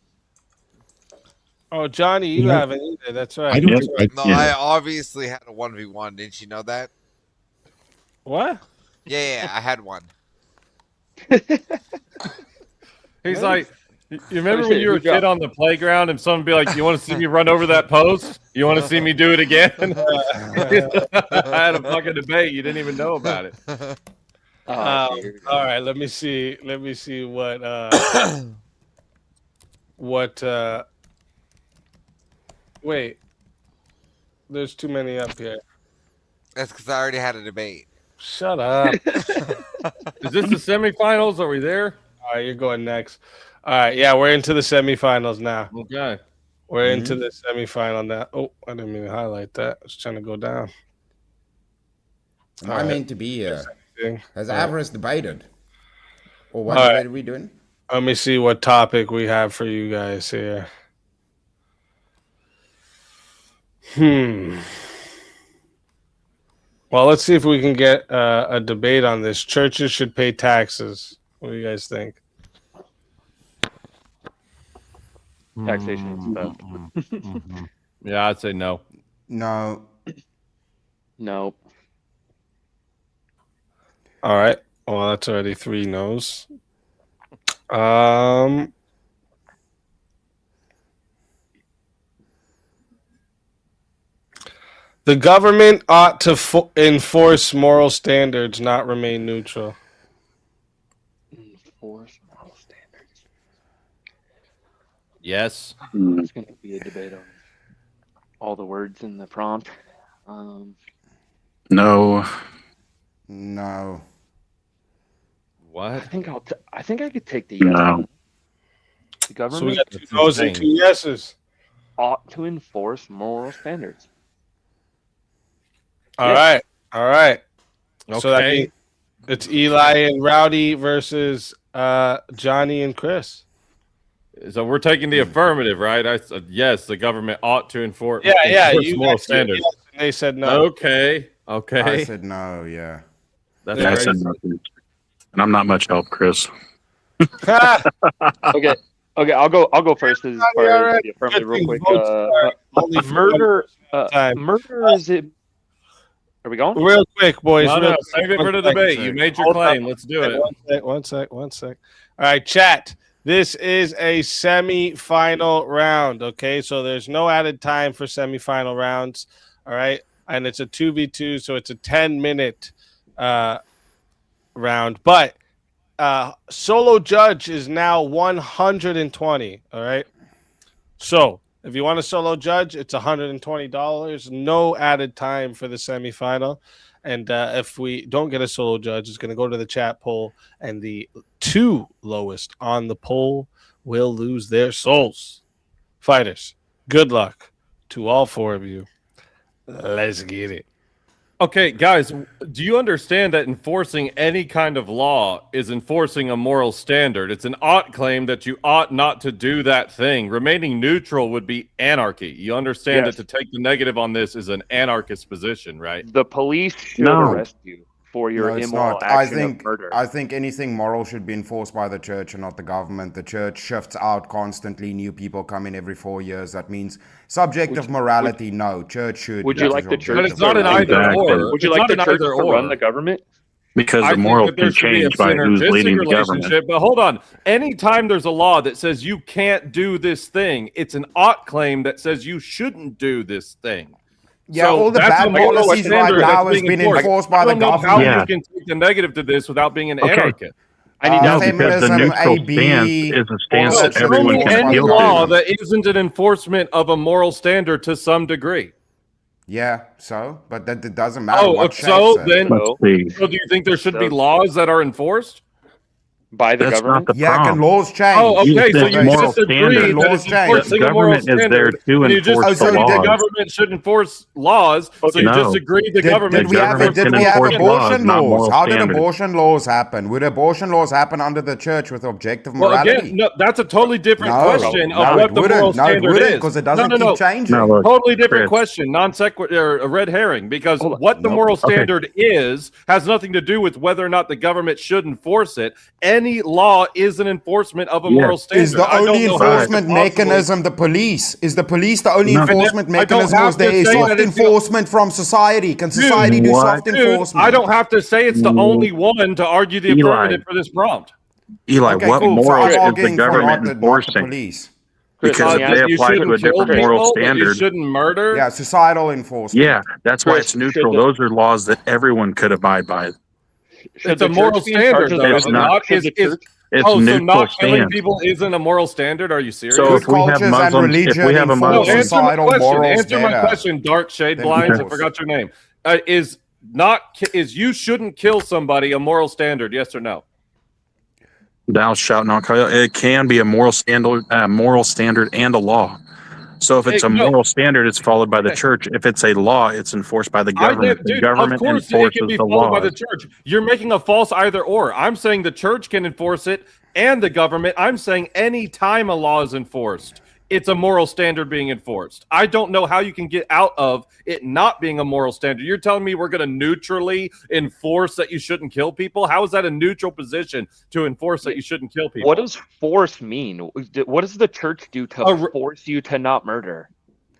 Oh, Johnny, you Yeah. haven't either. That's right. I don't. Yep. think No, I, I obviously had a 1v1. Didn't you know that? What? Yeah, I had one. He's like, you remember when you were a kid on the playground and someone would be like, you want to see me run over that post? You want to see me do it again? I had a fucking debate. You didn't even know about it. All right, let me see. Let me see what what wait. There's too many up here. That's because I already had a debate. Shut up. Is this the semifinals? Are we there? All right, you're going next. All right, yeah, we're into the semifinals now. Okay. We're into the semifinal now. Oh, I didn't mean to highlight that. I was trying to go down. Am I meant to be here? thing. Has Avarice debated? Or what All debate right. are we doing? Let me see what topic we have for you guys here. Well, let's see if we can get a debate on this. Churches should pay taxes. What do you guys think? Taxation is bad. Yeah, I'd say no. No. No. All right. Well, that's already 3 no's. The government ought to enforce moral standards, not remain neutral. Enforce moral standards. Yes. It's going to be a debate on all the words in the prompt. No. No. What? I think I think I could take the yes. No. The government So we got 2 no's and 2 yeses. ought to enforce moral standards. All right. All right. So that Okay. means it's Eli and Rowdy versus Johnny and Chris. So we're taking the affirmative, right? I said yes. The government ought to enforce. Yeah. enforce You moral guys said standards. yes, and they said no. Okay. Okay. I said no, yeah. That's Yeah, I crazy. said nothing. And I'm not much help, Chris. Okay. Okay, I'll go first as far as the affirmative real quick. Murder is it? Are we going? Real quick, boys. No, real no, quick. save it for One the sec. debate. You made your Hold claim. on. Let's do it. One sec. All right, chat. This is a semi-final round. Okay, so there's no added time for semi-final rounds. All right, and it's a 2v2, so it's a 10-minute round. But solo judge is now 120. All right, so if you want a solo judge, it's $120. No added time for the semifinal. And if we don't get a solo judge, it's going to go to the chat poll, and the 2 lowest on the poll will lose their souls. Fighters, good luck to all 4 of you. Let's get it. Okay, guys, do you understand that enforcing any kind of law is enforcing a moral standard? It's an ought claim that you ought not to do that thing. Remaining neutral would be anarchy. You understand Yes. that to take the negative on this is an anarchist position, right? The police should No. arrest you for your No, it's immoral not. action of murder. I think anything moral should be enforced by the church and not the government. The church shifts out constantly. New people come in every 4 years. That means subjective morality. No, church should. Would you that like is the church? But it's to not an run- either or. Would you It's like not the an church either to or. run the government? Because I the think moral that there can should be a change by who's synergistic leading the government. relationship. But hold on. Anytime there's a law that says you can't do this thing, it's an ought claim that says you shouldn't do this thing. Yeah, So all the that's bad a moral policies right standard now that's has being been enforced by I the don't know how government. Yeah. you can take the negative to this without being an Okay. anarchist. I need No, to because the Feminism, neutral AB, stance is a stance all that that everyone shit. can Any appeal law to. that isn't an enforcement of a moral standard to some degree. Yeah, so, but that it doesn't matter. Oh, what so shapes it. then, Let's see. so do you think there should be So- laws that are enforced? By the That's government? not the Yeah, can problem. laws change? Oh, You okay. So said you moral disagree standard. that Laws it's change. enforcing The a moral government is there standard, to and you just enforce the agreed the laws. government should enforce laws. So Okay. you No. just agreed the Did government we should have government did can we have enforce abortion laws, not laws? moral How did standards. abortion laws happen? Would abortion laws happen under the church with objective Well, morality? again, no, that's a totally different No, question no, of it what the wouldn't. moral No, it standard wouldn't, is. because it doesn't keep changing. No, look, Totally different Chris. question, non sequitur, a red herring. Because what the Nope. moral Okay. standard is has nothing to do with whether or not the government should enforce it. Any law is an enforcement of a Yes. moral standard. Is the I don't only know how it's enforcement possible- mechanism the police? Is the police the only No. enforcement I don't mechanism, or have is there to say soft that it's the- enforcement from society? Can society do what? soft Dude, enforcement? I don't have to say it's the only one to argue the Eli. affirmative for this prompt. Eli, Okay, what cool. So morals I'm is the arguing for government not the enforcing? police. Because Chris, they you apply to shouldn't a kill different moral people, but you standard. shouldn't murder. Yeah, societal enforcement. Yeah, that's why Chris, it's neutral. should the- Those are laws that everyone could abide by. Should It's a the moral church be in charge standard, of though. the It's Is it government? not. Should Is, the is, church? It's oh, so neutral not killing stance. people isn't a moral standard? Are you serious? So Good if we have cultures and Muslims, if religion we have a enforce No, Muslim, answer my societal question. morals Answer my better question, dark shade than blinds. I yours. forgot your name. Is you shouldn't kill somebody a moral standard? Yes or no? thou shalt not kill. It can be a moral standard and a law. So if it's a moral standard, it's followed by the church. If it's a law, it's enforced by the government. The government of course enforces it can be the followed by laws. the church. You're making a false either or. I'm saying the church can enforce it and the government. I'm saying any time a law is enforced, it's a moral standard being enforced. I don't know how you can get out of it not being a moral standard. You're telling me we're going to neutrally enforce that you shouldn't kill people? How is that a neutral position to enforce that you shouldn't kill people? What does force mean? What does the church do to force you to not murder?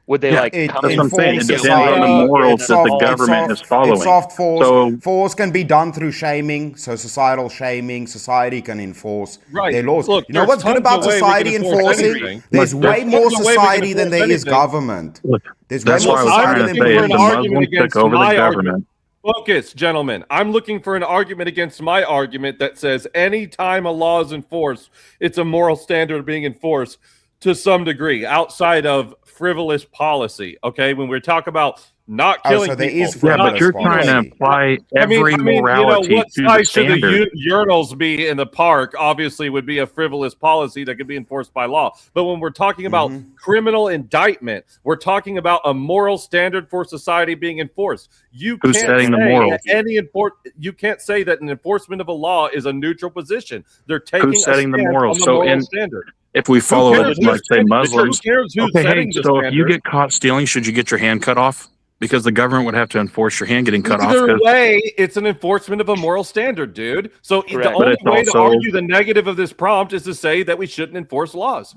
Would they come that's what I'm and saying. It force depends you? on the morals that the government is following. It's soft force. So, Force can be done through shaming, so societal shaming. Society can enforce their laws. Look, you know what's good about society enforcing? There's way more society than there is government. There's way that's more why I was society trying than to say there if is. the Muslims took over the government. Focus, gentlemen. I'm looking for an argument against my argument that says any time a law is enforced, it's a moral standard being enforced to some degree outside of frivolous policy. Okay, when we're talking about not killing people, but you're trying to apply every morality what to the size should standard. the urinals be in the park? Obviously, would be a frivolous policy that could be enforced by law. But when we're talking about criminal indictment, we're talking about a moral standard for society being enforced. You Who's can't setting the say morals? you can't say that an enforcement of a law is a neutral position. They're taking Who's setting a the stance morals? on the So moral in standard. if we follow cares it, like say Muslims, who cares who's okay, hey, setting the so if you standard? get caught stealing, should you get your hand cut off? Because the government would have to enforce your hand getting cut off. Either 'Cause- way, it's an enforcement of a moral standard, dude. So the Correct. But only it's way to also- argue the negative of this prompt is to say that we shouldn't enforce laws.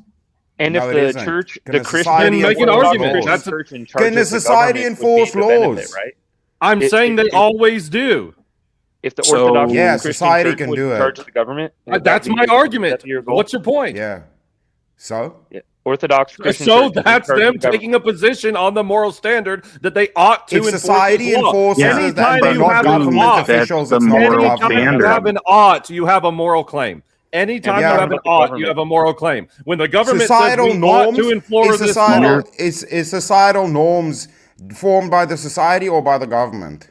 And No, if it the isn't. church, Can the a Christian, society Then make an enforce argument. laws? That's church in charge Can the of the society government would be enforce the benefit, laws? right? I'm saying they always do. If the So- Orthodox Yeah, Christian society church can was do in charge it. of the government, would That's that my be- argument. would that be your goal? What's your point? Yeah. So? Yeah. Orthodox Christian So church is in that's charge of them the government. taking a position on the moral standard that they ought to If enforce society this law. enforces it, Anytime then you not have an government ought, officials, that's it's the not moral anytime you standard. have an ought, you have a moral claim. Anytime Yeah. you have an About the ought, you government. have a moral claim. When the government Societal says we ought norms to enforce is this societal, law, is societal norms formed by the society or by the government?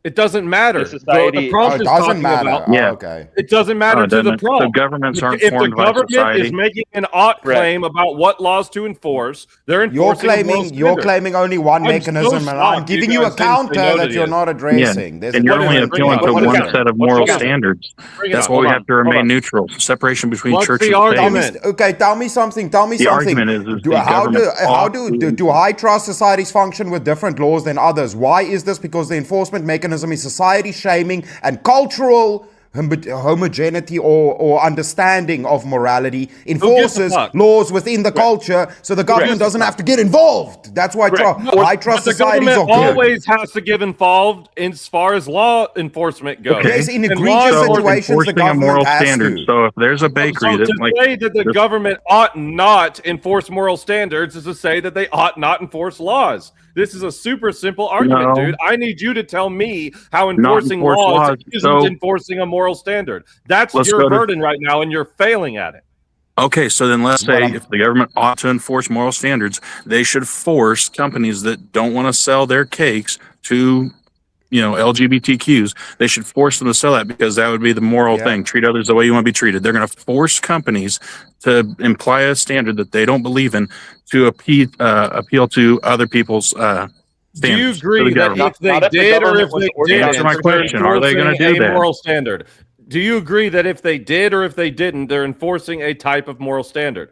it doesn't matter. The society- The prompt it is doesn't talking matter. about. Yeah. Okay. It doesn't matter it to the doesn't. prompt. The governments aren't If the formed by government society. is making an ought Correct. claim about what laws to enforce, they're You're enforcing a moral you're standard. claiming only one I'm so mechanism, and I'm shocked giving you you a guys didn't say counter no to that you're this. not Yeah, addressing. There's and a you're What is only it? Bring it appealing up. to What's one the counter? set of What's moral the counter? standards. Bring it That's up. why Hold we on. have to Hold remain on. neutral. Separation between What's church the and argument? state. Okay, tell me something. Tell me The something. argument is the how government ought to- do high trust societies function with different laws than others? Why is this? Because the enforcement mechanism is society shaming and cultural homogeneity or understanding of morality enforces fuck? laws within the culture, so the government doesn't have to get involved. That's why high trust But the societies are government good. always has to get involved as far as law enforcement goes. Okay. Yes, in And egregious law enforcement- situations, the Enforcing a moral government has standard. to. So if there's a bakery So that to like say that the government ought not enforce moral standards is to say that they ought not enforce laws. This is a super simple argument, No. dude. I need you to tell me how Not enforcing enforce laws laws. isn't So- enforcing a moral standard. That's Let's your go to- burden right now, and you're failing at it. Okay, so then let's Well, say if the government ought to enforce moral standards, they should force companies that don't want to sell their cakes to, LGBTQs. They should force them to sell that because that would be the moral thing. Treat others the way you want to be treated. They're going to force companies to imply a standard that they don't believe in to appeal to other people's standards. Do you to the agree that government. if they Not if the did or government if was they organized didn't, Answer my they're question. Are they gonna enforcing do a that? moral standard? Do you agree that if they did or if they didn't, they're enforcing a type of moral standard?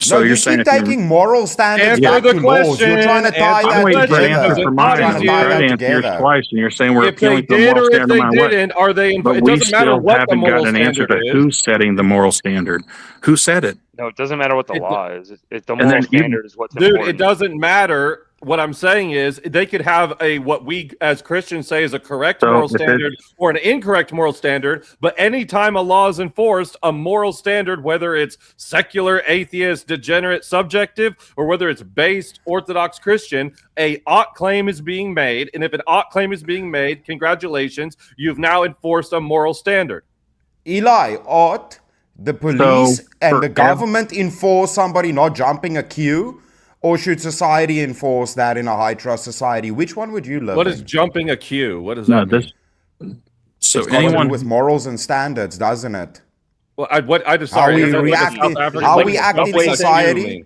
So No, you're you saying keep if you- taking moral standards Answer back the to laws. You're trying to question. tie Answer that the I'm waiting for an question. answer together. for Does it mine. bother Trying I'm to you? tie trying to that answer yours together. twice, and you're saying we're If they appealing to the did moral or if standard no they matter what. didn't, are they? But It we doesn't matter still what the haven't moral got an answer standard to is. who's setting the moral standard. Who said it? No, it doesn't matter what the It- law is. The And moral then you- standard is what's Dude, important. it doesn't matter. What I'm saying is they could have what we as Christians say is a correct So moral if it's- standard or an incorrect moral standard, but anytime a law is enforced, a moral standard, whether it's secular, atheist, degenerate, subjective, or whether it's based Orthodox Christian, a ought claim is being made. And if an ought claim is being made, congratulations, you've now enforced a moral standard. Eli, ought the police and for the government enforce somebody not jumping a queue? Or should society enforce that in a high trust society? Which one would you live What in? is jumping a queue? What does No, that mean? this. So It's got to do anyone with morals and standards, doesn't it? Well, I just How sorry. we I don't know what react South in, African- how what we does act jumping in a queue society mean?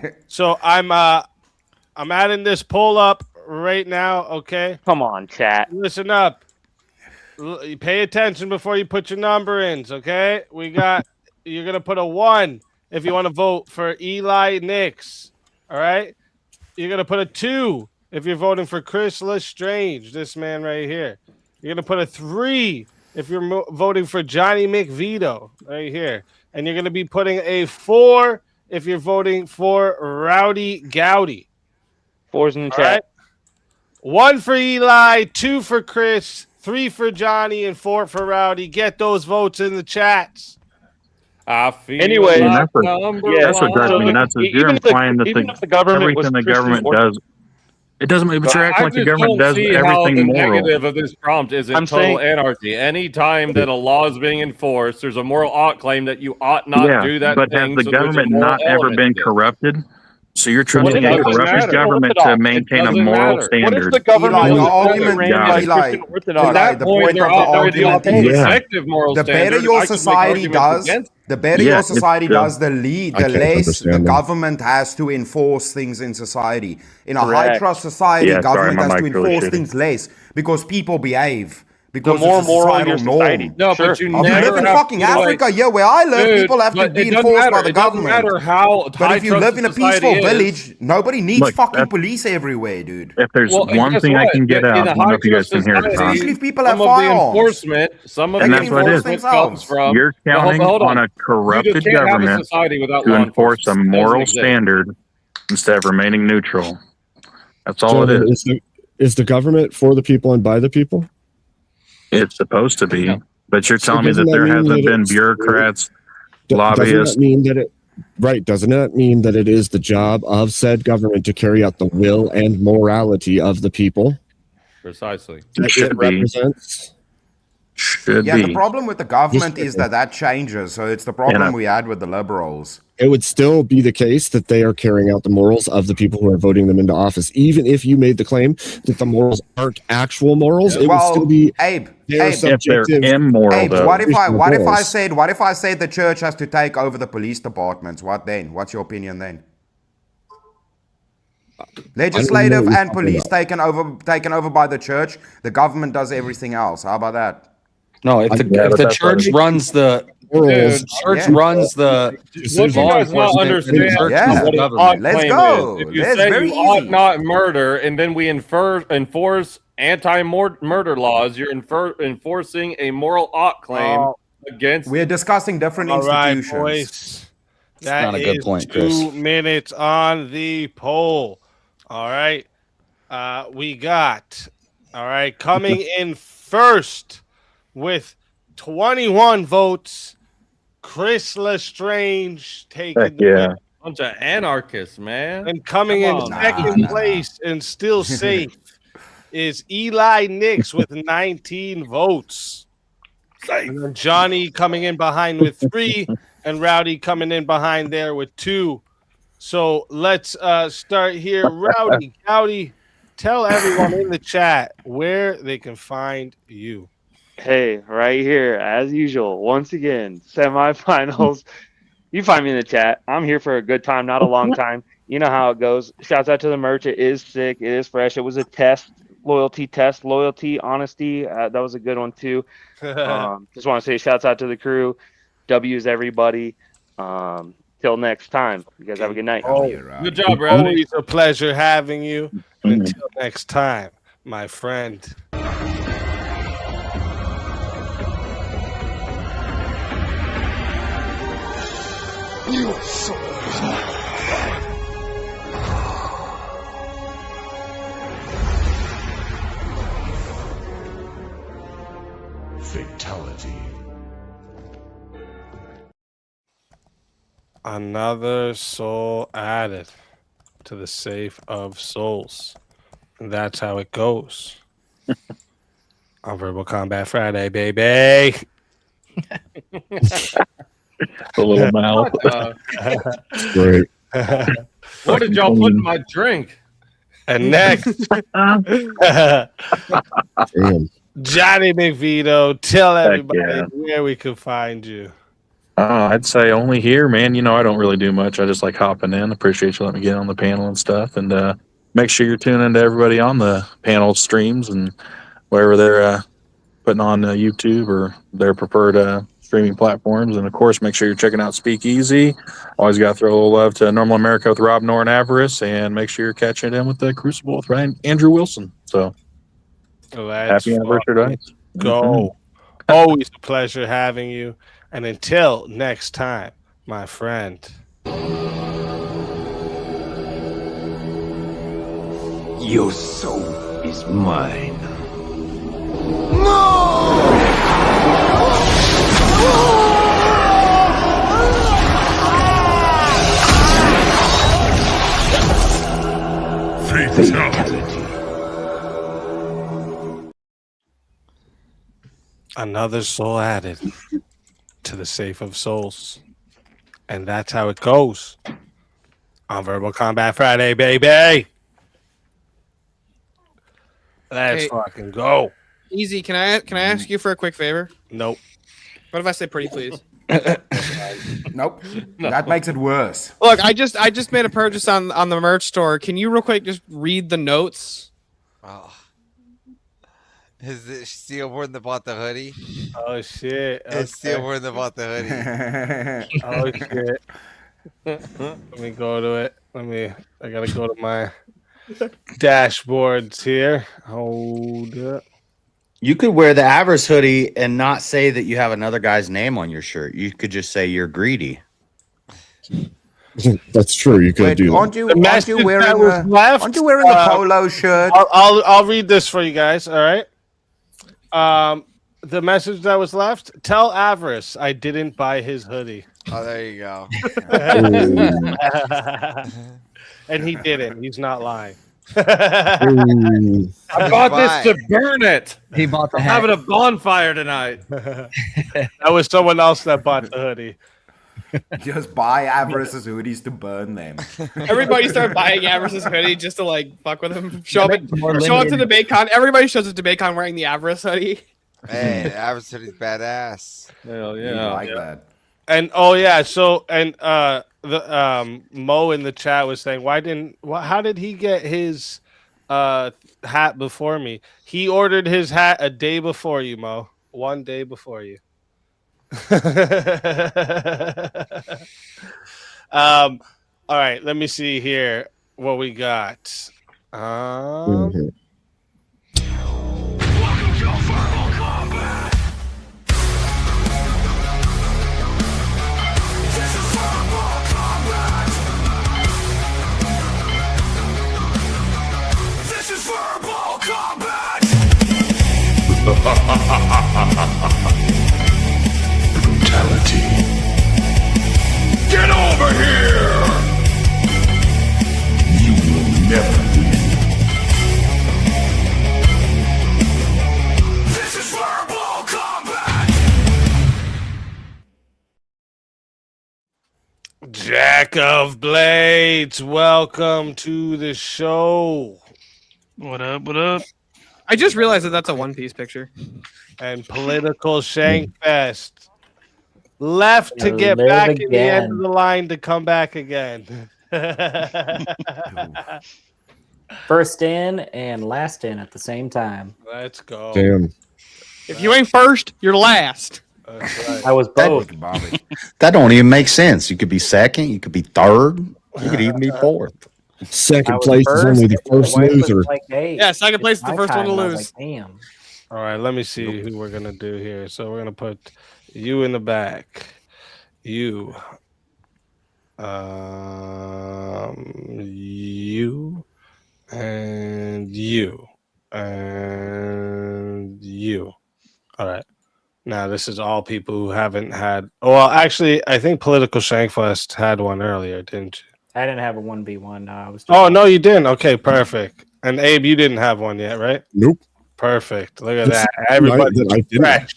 So I'm adding this poll up right now. Okay. Come on, chat. Listen up. Pay attention before you put your number in. Okay. You're gonna put a 1 if you want to vote for Eli Nix. All right. You're gonna put a 2 if you're voting for Chris Lestrange, this man right here. You're gonna put a 3 if you're voting for Johnny McVito right here, and you're gonna be putting a 4 if you're voting for Rowdy Gowdy. 4's in the All chat. right? 1 for Eli, 2 for Chris, 3 for Johnny and 4 for Rowdy. Get those votes in the chats. I feel Anyway, like that's what, number that's what drives me so nuts. Is you're even if the implying that even if the government was everything the Christian government orthodox, does, it doesn't. But you're acting I like the just government don't does see how everything the moral. negative of this prompt isn't I'm total saying- anarchy. Anytime that a law is being enforced, there's a moral ought claim that you ought not Yeah, do that but thing. has the so there's a government moral not ever element been to it. corrupted? So you're Well, trusting it a doesn't corrupted matter. government to maintain a doesn't moral matter. standard? What if the government Eli, was the also argument, ran Got by it. Eli, Christian Orthodox? At that the point, point they're of the already the argument opposite is effective moral the better standard. your I could make society arguments does, against the better Yeah, your it's, society uh, does, the I can't less the understand them. government has to enforce things in society. In a high Correct. trust society, Yeah, sorry, government my has to mic's really enforce shitty. things less because people behave. The Because more it's a moral societal your society. norm. No, Sure. but you Oh, you never live in have fucking to, like, Africa, yeah, where I live, dude, people have to but be it doesn't enforced matter. by the It doesn't government. matter how But high if you live in a trusted peaceful society is. village, nobody needs Look, fucking that's- police everywhere, dude. If there's Well, and one guess thing I what? can get In out, a I don't know high if you guys trust can hear it. society, Especially if people have some of the firearms. enforcement, some of They the can And that's what it is. enforce enforcement comes themselves. from. You're Well, counting hold on a You corrupted just can't have a government society without to law enforce a enforcement. It doesn't moral exist. standard instead of remaining neutral. That's all it Gentlemen, is. is the government for the people and by the people? It's supposed to be, but you're So telling me doesn't that that there mean hasn't that been it's bureaucrats, doesn't lobbyists. that mean that it right? Doesn't that mean that it is the job of said government to carry out the will and morality of the people Precisely. that it Should be. represents? Should Yeah, be. the problem with the government is that changes. So it's the problem we had with the liberals. It would still be the case that they are carrying out the morals of the people who are voting them into office, even if you made the claim that the morals aren't actual morals. It would still be Abe, their Abe, subjective. immoral, Abe, what if I morals. said the church has to take over the police departments? What then? What's your opinion then? Legislative what you're and talking police taken over by the church. The government does everything else. How about that? No, if the Yeah, if but the that's church what- runs the Morals. church Yeah. runs the What you law guys not enforcement, understand the church Yeah. is what the an ought government. Let's claim go. is. If you That's say very you ought easy. not murder, and then we enforce anti-murder laws, you're enforcing a moral ought claim against. We're discussing different All right, institutions. boys. That not a good is point, Chris. 2 minutes on the poll. All right. We got, all right, coming in first with 21 votes, Chris Lestrange taking Heck the yeah. win. Bunch of anarchists, man. And coming in Come on. second place and still safe is Eli Nix with 19 votes. And then Johnny coming in behind with 3, and Rowdy coming in behind there with 2. So let's start here. Rowdy, tell everyone in the chat where they can find you. Hey, right here, as usual. Once again, semifinals. You find me in the chat. I'm here for a good time, not a long time. You know how it goes. Shouts out to the merch. It is sick. It is fresh. It was a test, loyalty, honesty. That was a good one too. Just want to say shouts out to the crew. W's everybody. Till next time. You guys have a good night. Good job, Rowdy. Always a pleasure having you. And until next time, my friend. You so fatality. Another soul added to the safe of souls. And that's how it goes. On Verbal Combat Friday, baby. A little mouth. Great. What did y'all put in my drink? And next, Johnny McVito, tell everybody yeah. where we can find you. I'd say only here, man. You know, I don't really do much. I just like hopping in. Appreciate you letting me get on the panel and stuff. And make sure you're tuning to everybody on the panel streams and wherever they're putting on YouTube or their preferred streaming platforms. And of course, make sure you're checking out Speakeazy. Always got to throw a little love to Normal America with Rob Nor and Avarice, and make sure you're catching in with the Crucible with Andrew Wilson. So happy anniversary to us. Go. Always a pleasure having you. And until next time, my friend. Your soul is mine. Another soul added to the safe of souls. And that's how it goes on Verbal Combat Friday, baby. Let's Hey. fucking go. Easy. Can I ask you for a quick favor? Nope. What if I say pretty please? Nope. That makes it worse. Look, I just made a purchase on the merch store. Can you real quick just read the notes? Oh. Is it Steelborn that bought the hoodie? Oh shit. It's Steelborn that bought the hoodie. Oh shit. Let me go to it. I gotta go to my dashboards here. Hold up. You could wear the Avarice hoodie and not say that you have another guy's name on your shirt. You could just say you're greedy. That's true. You could do Aren't that. you, The aren't message you wearing that was a, left, aren't you wearing a polo shirt? I'll read this for you guys. All right. The message that was left: tell Avarice I didn't buy his hoodie. Oh, there you go. And he didn't. He's not lying. I bought this to burn it. He bought the I'm hat. having a bonfire tonight. That was someone else that bought the hoodie. Just buy Avarice's hoodies to burn them. Everybody started buying Avarice's hoodie just to like fuck with him. Show up more to limited. DebateCon. Everybody shows up to DebateCon wearing the Avarice hoodie. Hey, the Avarice hoodie's badass. Hell You yeah. like that. And oh yeah, so and the Mo in the chat was saying, how did he get his hat before me? He ordered his hat a day before you, Mo. One day before you. All right, let me see here what we got. Brutality. Get over here! You will never win. This is verbal combat! Jack of Blades, welcome to the show. What up? What up? I just realized that that's a One Piece picture. And Political Shankfest. Left to Gonna get live back in the end again. of the line to come back again. First in and last in at the same time. Let's go. Damn. If you ain't first, you're last. That's right. I was both. That don't even make sense. You could be second. You could be third. You could even be fourth. I Second was place is only the and my first wife was loser. like, hey, Yeah, second place is it's the my first one time. to And I was lose. like, damn. All right, let me see who we're gonna do here. So we're gonna put you in the back. You. You. And you. And you. All right. Now this is all people who haven't had. Well, actually, I think Political Shankfest had one earlier, didn't you? I didn't have a 1v1. No, I was. Oh no, you didn't. Okay, perfect. And Abe, you didn't have one yet, right? Nope. Perfect. Look at It's that. night Everybody that I didn't. fresh.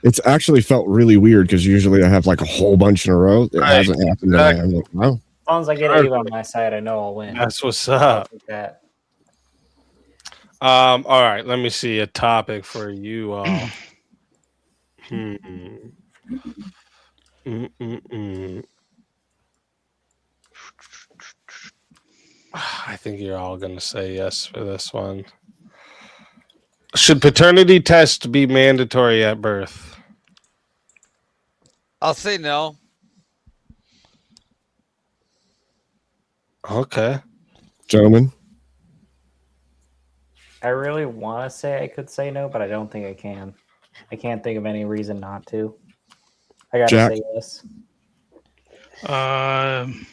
It's actually felt really weird because usually I have like a whole bunch in a row. It Right, hasn't happened. exactly. I'm like, wow. As long as I get Abe on my side, I know I'll win. That's what's up. Like that. All right, let me see a topic for you all. I think you're all gonna say yes for this one. Should paternity tests be mandatory at birth? I'll say no. Okay. Gentlemen, I really want to say I could say no, but I don't think I can. I can't think of any reason not to. I gotta Jack? say yes. I'm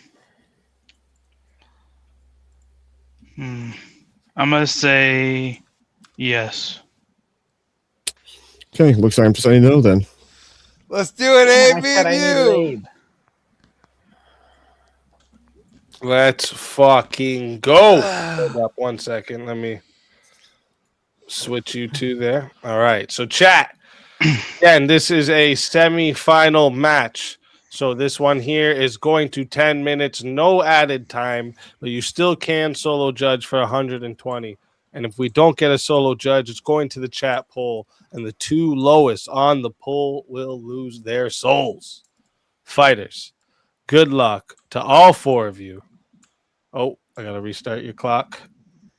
gonna say yes. Okay, looks like I'm saying no then. Let's do it, I Abe, said I and need you. Abe. Let's fucking go. Hold up 1 second. Let me switch you two there. All right. So chat. Again, this is a semi-final match. So this one here is going to 10 minutes, no added time, but you still can solo judge for 120. And if we don't get a solo judge, it's going to the chat poll, and the two lowest on the poll will lose their souls. Fighters, good luck to all four of you. Oh, I gotta restart your clock.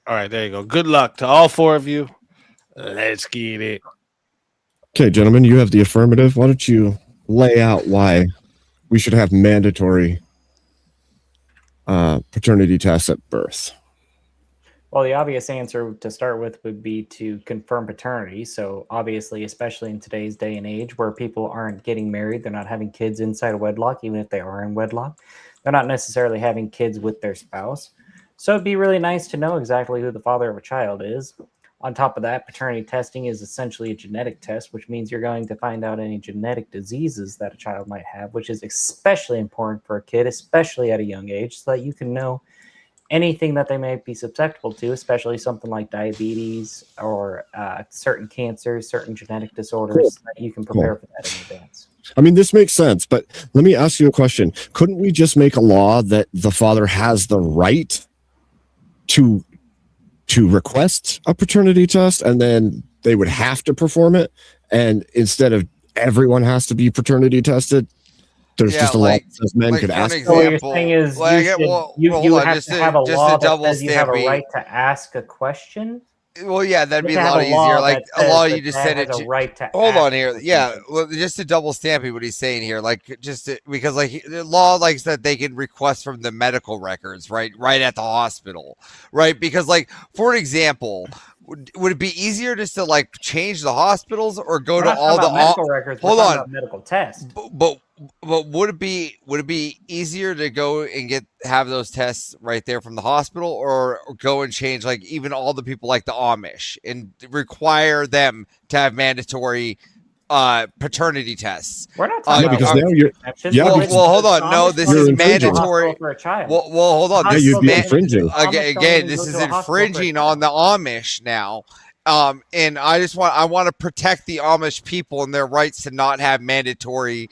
All right, there you go. Good luck to all four of you. Let's get it. Okay, gentlemen, you have the affirmative. Why don't you lay out why we should have mandatory paternity tests at birth? Well, the obvious answer to start with would be to confirm paternity. So obviously, especially in today's day and age where people aren't getting married, they're not having kids inside of wedlock, even if they are in wedlock. They're not necessarily having kids with their spouse. So it'd be really nice to know exactly who the father of a child is. On top of that, paternity testing is essentially a genetic test, which means you're going to find out any genetic diseases that a child might have, which is especially important for a kid, especially at a young age, so that you can know anything that they may be susceptible to, especially something like diabetes or certain cancers, certain genetic disorders, that you can prepare for that in advance. I mean, this makes sense, but let me ask you a question. Couldn't we just make a law that the father has the right to request a paternity test, and then they would have to perform it, and instead of everyone has to be paternity tested, there's just a law that says men could ask. So what you're saying is you have to have a law that says you have a right to ask a question? Well, yeah, that'd be You a have lot a easier. law Like that a law, says you that just dad said has it. a right to Hold ask on here. Yeah, well, just to double stamp what he's saying here, like because like the law likes that they can request from the medical records, right at the hospital, right? Because like for example, would it be easier just to like change the hospitals or go We're to not all talking the about medical records. Hold We're talking on, about medical tests. but would it be easier to go and have those tests right there from the hospital, or go and change like even all the people like the Amish and require them to have mandatory paternity tests? We're not talking because about now you're well, hold on. No, this is mandatory. For a child. Well, hold on. This you'd is be infringing. Again, this is infringing on the Amish now. And I want to protect the Amish people and their rights to not have mandatory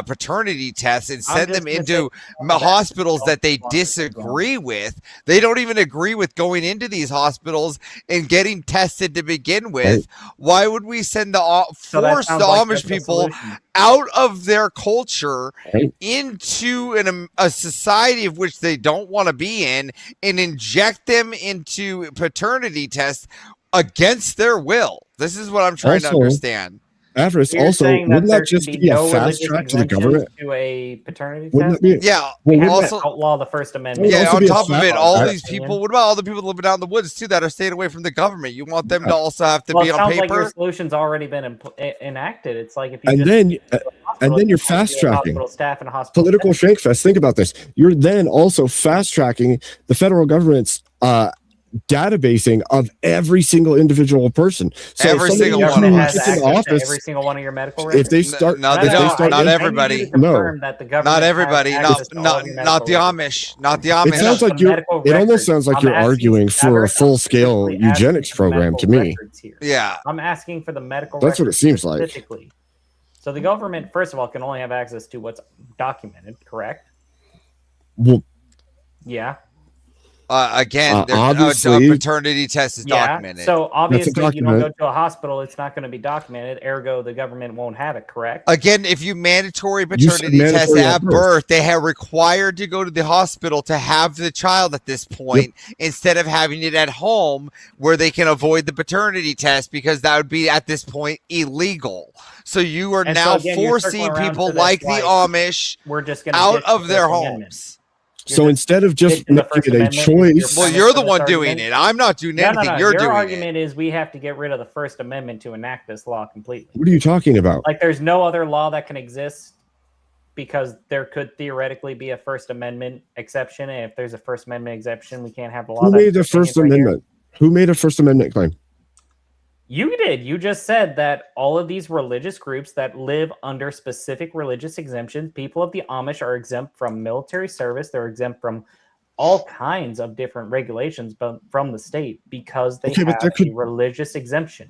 paternity tests and send them into hospitals that they disagree with. They don't even agree with going into these hospitals and getting tested to begin with. Why would we send force the Amish people out of their culture into a society of which they don't want to be in and inject them into paternity tests against their will? This is what I'm trying to understand. Avarice, So you're also, saying wouldn't that there just should be a no fast religious track to the exemptions government? to a paternity Wouldn't test? that be? Yeah. We have Also, to outlaw the First Amendment. Yeah, on top of it, all Our these opinion. people, what about all the people living out in the woods too that are staying away from the government? You want them to also have to Well, be it on sounds like paper? your solution's already been enacted. It's like if you And just then, go to the hospital, and then you're you have to fast do a tracking hospital staff and a hospital political shankfest. Think about this. You're then also fast tracking the federal government's databasing of every single individual person. So Every somebody single who one of us. gets in the office, every single one of your medical if records. they start, No, if they they don't. start, Not in- everybody. confirm that the government Not has everybody. access to all of your Not the medical Amish. Not the It Amish. sounds like you're. It almost sounds like I'm you're asking arguing for a Everett, I'm full-scale specifically eugenics asking for the program to medical me. records here. Yeah. I'm asking for the medical That's what it records seems like. specifically. So the government, first of all, can only have access to what's documented, correct? Well, Yeah. Again, a obviously- paternity test is documented. So obviously, you don't go document. to a hospital, it's not going to be documented. Ergo, the government won't have it, correct? Again, if you mandatory You said paternity test mandatory at at birth. birth, they are required to go to the hospital to have the child at this point instead of having it at home where they can avoid the paternity test because that would be at this point illegal. So you are And so now again, you're forcing circling around people to this, like the like, Amish we're just gonna out ditch the of their First Amendment. homes. So instead of just ditching the making First it a Amendment, choice, Well, you're the one doing it. I'm not doing anything. You're Your doing argument is we have to get rid of the First Amendment to enact this law completely. what are you talking about? Like, there's no other law that can exist because there could theoretically be a First Amendment exception. And if there's a First Amendment exception, we can't have a law. Who that made the we're saying First is right here. Amendment? Who made a First Amendment claim? You did. You just said that all of these religious groups that live under specific religious exemptions, people of the Amish are exempt from military service. They're exempt from all kinds of different regulations from the state because they have a religious exemption.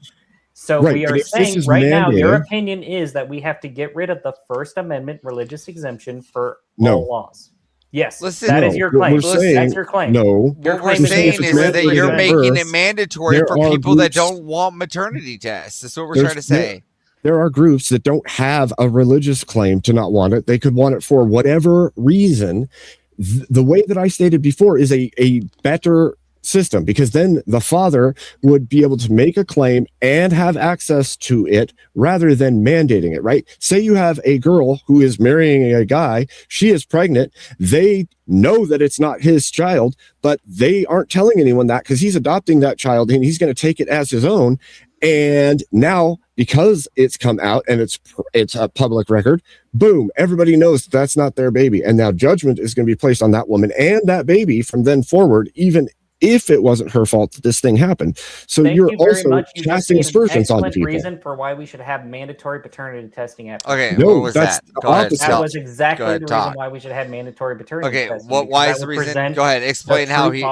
So we are saying right now, your opinion is that we have to get rid of the First Amendment religious exemption for all laws. Yes, that is your claim. That's your claim. No. What we're saying is that you're making it mandatory for people that don't want maternity tests. That's what we're trying to say. There are groups that don't have a religious claim to not want it. They could want it for whatever reason. The way that I stated before is a better system, because then the father would be able to make a claim and have access to it rather than mandating it, right? Say you have a girl who is marrying a guy, she is pregnant, they know that it's not his child, but they aren't telling anyone that because he's adopting that child and he's going to take it as his own. And now, because it's come out and it's a public record, boom, everybody knows that's not their baby. And now judgment is going to be placed on that woman and that baby from then forward, even if it wasn't her fault that this thing happened. So you're also casting aspersions on people. Reason for why we should have mandatory paternity testing at no, what was that's that? Go ahead. That was exactly the reason why we should have mandatory paternity testing. Why is the reason? Go ahead. Explain how he.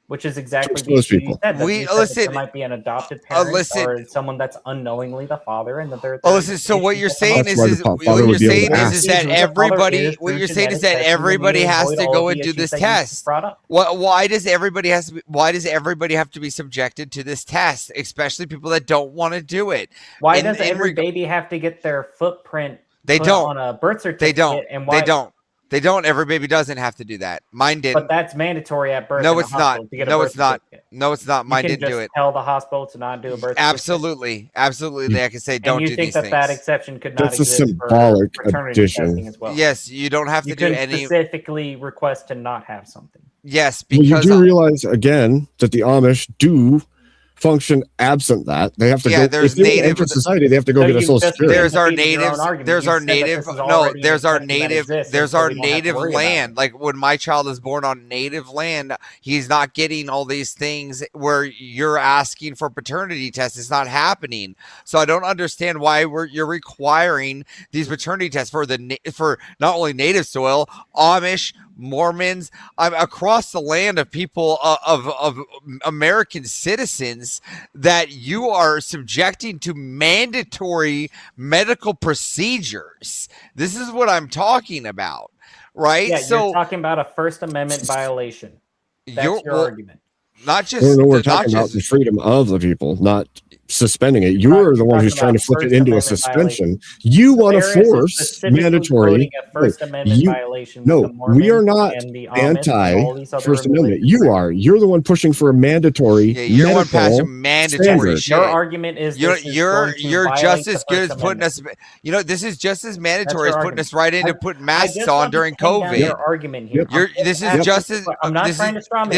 Which is exactly the issue you said. There might be an adopted parent or someone that's unknowingly the father, and that they're. So what you're saying is that everybody. What you're saying is that everybody has to go and do this test. Why does everybody has to be? Why does everybody have to be subjected to this test, especially people that don't want to do it? Why does every baby have to get their footprint? They don't on a birth certificate. They don't. And why? They don't. They don't. Every baby doesn't have to do that. Mine didn't. But that's mandatory at birth. No, it's not. No, it's not. No, it's not. Mine didn't do it. Tell the hospital to not do a birth. Absolutely, absolutely. They can say don't do these things. And you think that exception could not exist? That's a symbolic addition. As well. Yes, you don't have to do any. Specifically request to not have something. Yes, because you do realize again that the Amish do function absent that. They have to go. There's if they enter society, they have to go get a social security. There's our native. There's our native. No, there's our native. There's our native land. Like when my child is born on native land, he's not getting all these things where you're asking for paternity tests. It's not happening. So I don't understand why you're requiring these paternity tests for not only native soil, Amish, Mormons, across the land of people of American citizens that you are subjecting to mandatory medical procedures. This is what I'm talking about, right? Yeah, so you're talking about a First Amendment violation. That's your argument. Not just. No, we're talking about the freedom of the people, not suspending it. You're the one who's trying to flip it into a suspension. You want to force mandatory. No, we are not anti First Amendment. You are. You're the one pushing for a mandatory. Yeah, you're one passing mandatory shit. Your argument is you're just as good as putting us. You know, this is just as mandatory as putting us right into putting masks on during COVID. Your argument here. This is just as. I'm not trying to strawman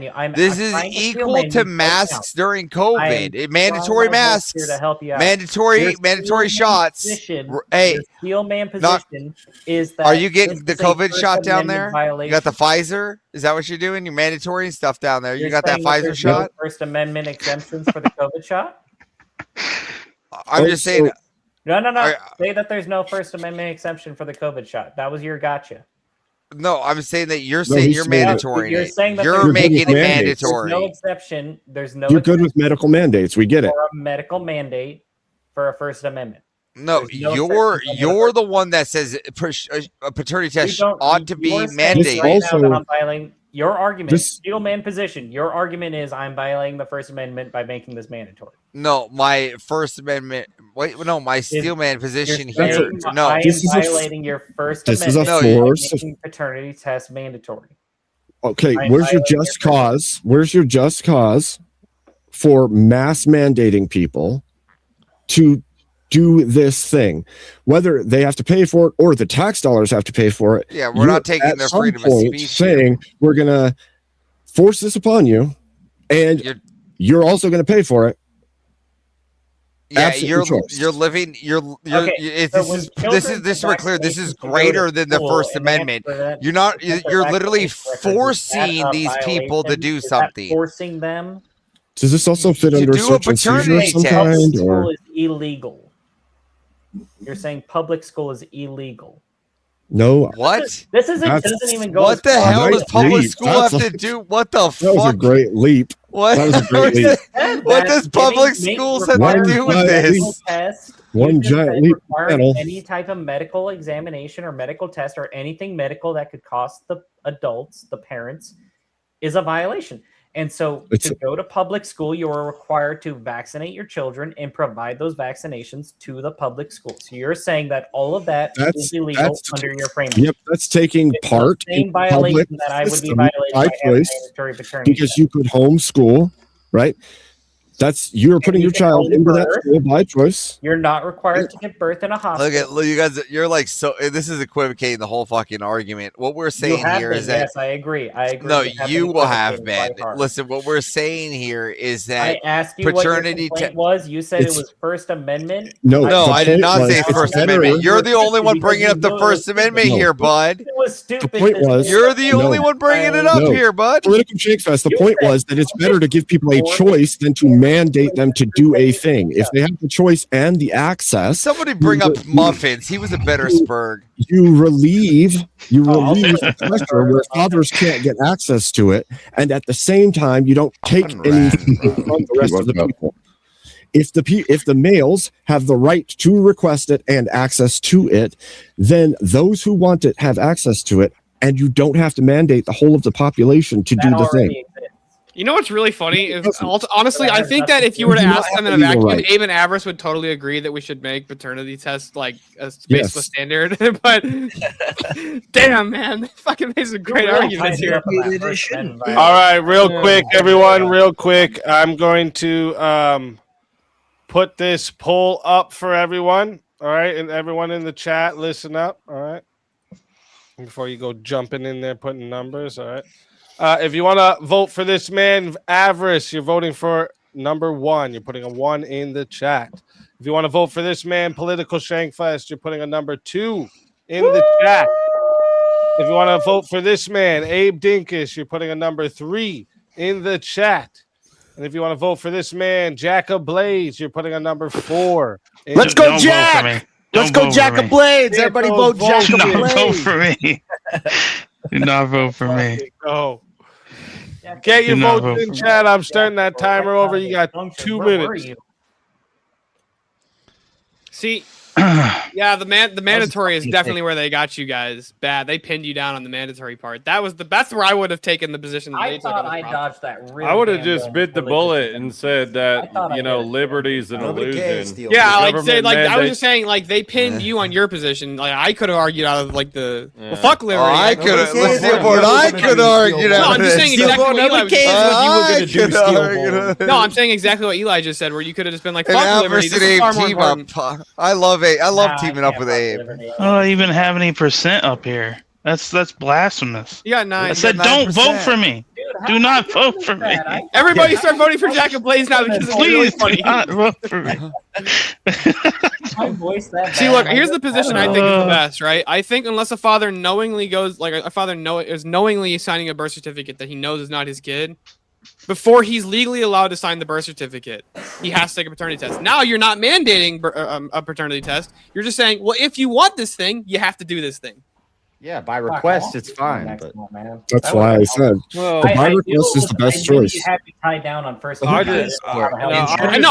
you. This is equal to masks during COVID. Mandatory masks, mandatory shots. Hey, steel man position is that. Are you getting the COVID shot down there? You got the Pfizer? Is that what you're doing? You're mandatory stuff down there. You got that Pfizer shot? First Amendment exemptions for the COVID shot? I'm just saying. No. Say that there's no First Amendment exemption for the COVID shot. That was your gotcha. No, I'm saying that you're saying you're mandatory. You're saying that you're making it mandatory. There's no exception. There's no. You're good with medical mandates. We get it. For a medical mandate for a First Amendment. No, you're the one that says a paternity test ought to be mandated. Right now that I'm violating your argument, steel man position. Your argument is I'm violating the First Amendment by making this mandatory. No, my First Amendment. Wait, no, my steel man position here. No, I am violating your First Amendment. Making paternity test mandatory. Okay, where's your just cause? Where's your just cause for mass mandating people to do this thing, whether they have to pay for it or the tax dollars have to pay for it? Yeah, we're not taking their freedom of speech. Saying we're gonna force this upon you, and you're also gonna pay for it. Yeah, you're living. This is clear. This is greater than the First Amendment. You're not. You're literally forcing these people to do something. Forcing them Does this also fit under do a search and seizure of paternity some test. kind? School Or is illegal. You're saying public school is illegal. no? What? This isn't That's- doesn't even go. What as the far hell as- does public leap. school have That's to like- do? What the That was a fuck? great leap. What? That was a great leap. What does public schools have to do with this? One giant leap. Requiring panel. any type of medical examination or medical test or anything medical that could cost the adults, the parents, is a violation. And so It's- to go to public school, you are required to vaccinate your children and provide those vaccinations to the public school. So you're saying that all of that is illegal under your framework. Yep, that's taking part Same in violation public that I would be system violating by by having choice mandatory paternity because you could homeschool, right? That's you're putting your child into that school by choice. You're not required to give birth in a hospital. Look, you guys, you're like so. This is equivocating the whole fucking argument. What we're saying have here been, is that yes, I agree. I agree. no, have you been will have equivocating been. quite hard. Listen, what we're saying here is I that asked you paternity what your complaint was. You said It's- it was First Amendment. No, No, the I did point not was say it's First better- Amendment. You're the only one Because bringing you up the know it First was Amendment No. here, bud. It was stupid. The point this was- You're the only No. one bringing it up No. here, bud. Political Shake Fest. The You point said- was that it's better to give people a choice than to mandate them to do a thing. If they have the choice and the access, Somebody bring up muffins. He was a better Spurg. you relieve the pressure where fathers can't get access to it, and at the same time, you don't take anything from the rest of the people. If the males have the right to request it and access to it, then those who want it have access to it, and you don't have to mandate the whole of the population to do the thing. You know what's really funny is honestly, I think that if you were to ask them in a vacuum, Abe and Avarice would totally agree that we should make paternity tests like a spaceless standard. But damn, man, they fucking made some great arguments here. All right, real quick, everyone, real quick. I'm going to put this poll up for everyone. All right, and everyone in the chat, listen up. All right, before you go jumping in there putting numbers. All right. If you want to vote for this man, Avarice, you're voting for number 1. You're putting a 1 in the chat. If you want to vote for this man, Political Shankfest, you're putting a number 2 in the chat. If you want to vote for this man, Abe Dinkish, you're putting a number 3 in the chat. And if you want to vote for this man, Jacob Blades, you're putting a number 4. Let's go, Jack! Let's go, Jacob Blades! Everybody vote Jacob Blades! Vote for me. Do not vote for me. Go. Get your Do not votes vote in for me. chat. I'm starting that timer over. You got 2 minutes. See, yeah, the mandatory is definitely where they got you guys bad. They pinned you down on the mandatory part. That's where I would have taken the position. That I they took thought on the I problem. dodged that really I would have damn just well bit the politically. bullet and said that thought I liberty's an illusion. Yeah, like Government say, like I was mandate- just saying, like they pinned you on your position. Like I could have argued out of like the well, fuck liberty. I could have. Let's see what I could argue. No, I'm just saying exactly what Eli was do. No, I'm saying exactly what Eli just said, where you could have just been like, And fuck liberty. Avarice This and is Abe far more team important. up. I love it. I love teaming up with Abe. I don't even have any percent up here. That's blasphemous. You got 9. I said, don't vote for me. Do not vote for me. Everybody start voting for Jacob Blaze now because it's really Please funny. do not vote for me. See, look, here's the position I think is the best, right? I think unless a father knowingly goes, like a father is knowingly signing a birth certificate that he knows is not his kid, before he's legally allowed to sign the birth certificate, he has to take a paternity test. Now you're not mandating a paternity test. You're just saying, well, if you want this thing, you have to do this thing. Yeah, by request, it's fine. But That's why I said Well, the by I request is the best choice. You have to tie down on first. I just- No,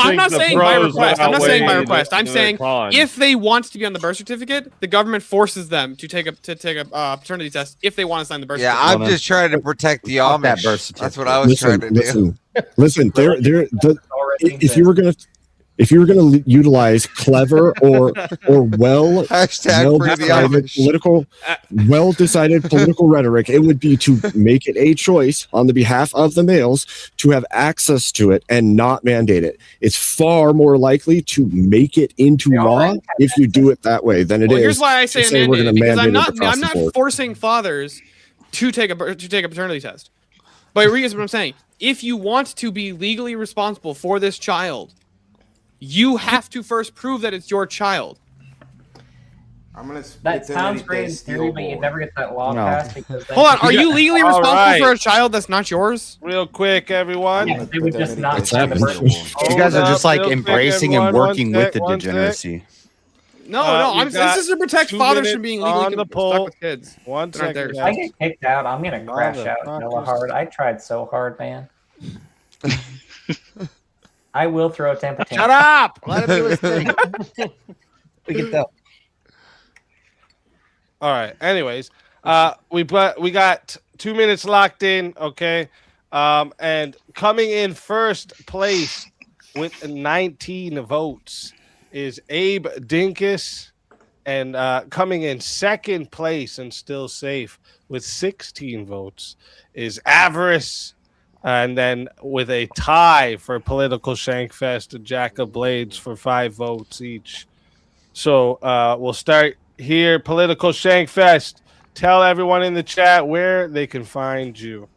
I'm not saying by request. I'm not saying by request. I'm saying cons. if they want to be on the birth certificate, the government forces them to take a paternity test if they want to sign the birth Yeah, certificate. I'm just trying to protect the Fuck that Amish. birth That's what I was trying to do. Listen. If you were gonna utilize clever or well Hashtag free the Amish. well decided political rhetoric, it would be to make it a choice on the behalf of the males to have access to it and not mandate it. It's far more likely to make it into law if you do it that way than it is. Here's why I say, to we're going to because mandate I'm it across the not board. forcing fathers to take a paternity test. But here's what I'm saying: if you want to be legally responsible for this child, you have to first prove that it's your child. I'm gonna split That sounds paternity great in test theory, steel but you'd ball. never get that law No. passed because then Hold on, are you legally All responsible right. for a child that's not yours? Real quick, everyone. Yeah, they would just not What's have the happening? birth. You guys Hold are just up, like real quick, embracing and everyone. working One with sec, the one sec. degeneracy. No, We this got is to protect 2 fathers minutes from being on legally the stuck poll. with kids. 1 They're not second, theirs. I guys. get kicked out. I'm gonna crash out hella Motherfuckers. hard. I tried so hard, man. I will throw a temper tantrum. Shut up! Let him do his thing. We can tell. All right. Anyways, we got 2 minutes locked in. Okay, and coming in first place with 19 votes is Abe Dinkus, and coming in second place and still safe with 16 votes is Avarice. And then with a tie for Political Shankfest and Jack of Blades for 5 votes each. So we'll start here. Political Shankfest. Tell everyone in the chat where they can find you.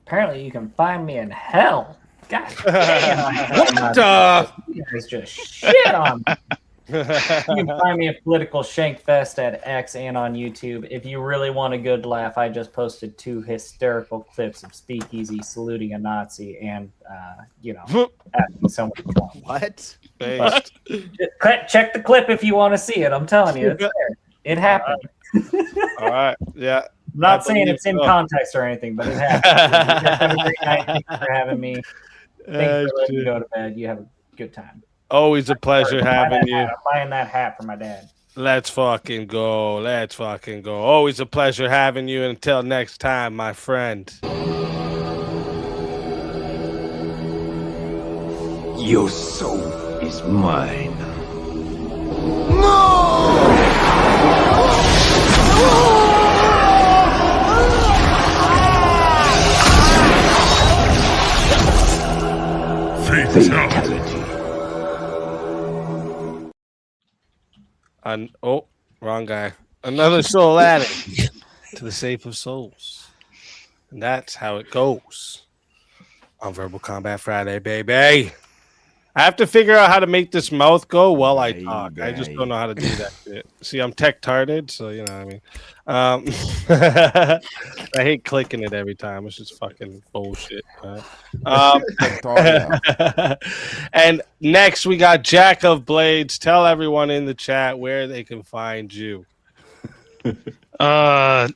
Apparently, you can find me in hell. God damn! What? You guys just shit on me. You can find me at Political Shankfest at X and on YouTube. If you really want a good laugh, I just posted 2 hysterical clips of Speakeazy saluting a Nazi and, asking someone to come. What? But check the clip if you want to see it. I'm telling you, it's there. It happened. All right. Yeah. I'm not saying it's in context or anything, but it happened. You guys have a great night. Thanks for having me. Thanks for letting me go to bed. You have a good time. Always a pleasure having you. I'm buying that hat for my dad. Let's fucking go. Let's fucking go. Always a pleasure having you. And until next time, my friend. Your soul is mine. Fatality. Oh, wrong guy. Another soul added to the safe of souls. And that's how it goes on Verbal Combat Friday, baby. I have to figure out how to make this mouth go while I talk. I just don't know how to do that shit. See, I'm tech-tarded, so you know what I mean. I hate clicking it every time. It's just fucking bullshit. And next we got Jack of Blades. Tell everyone in the chat where they can find you. Don't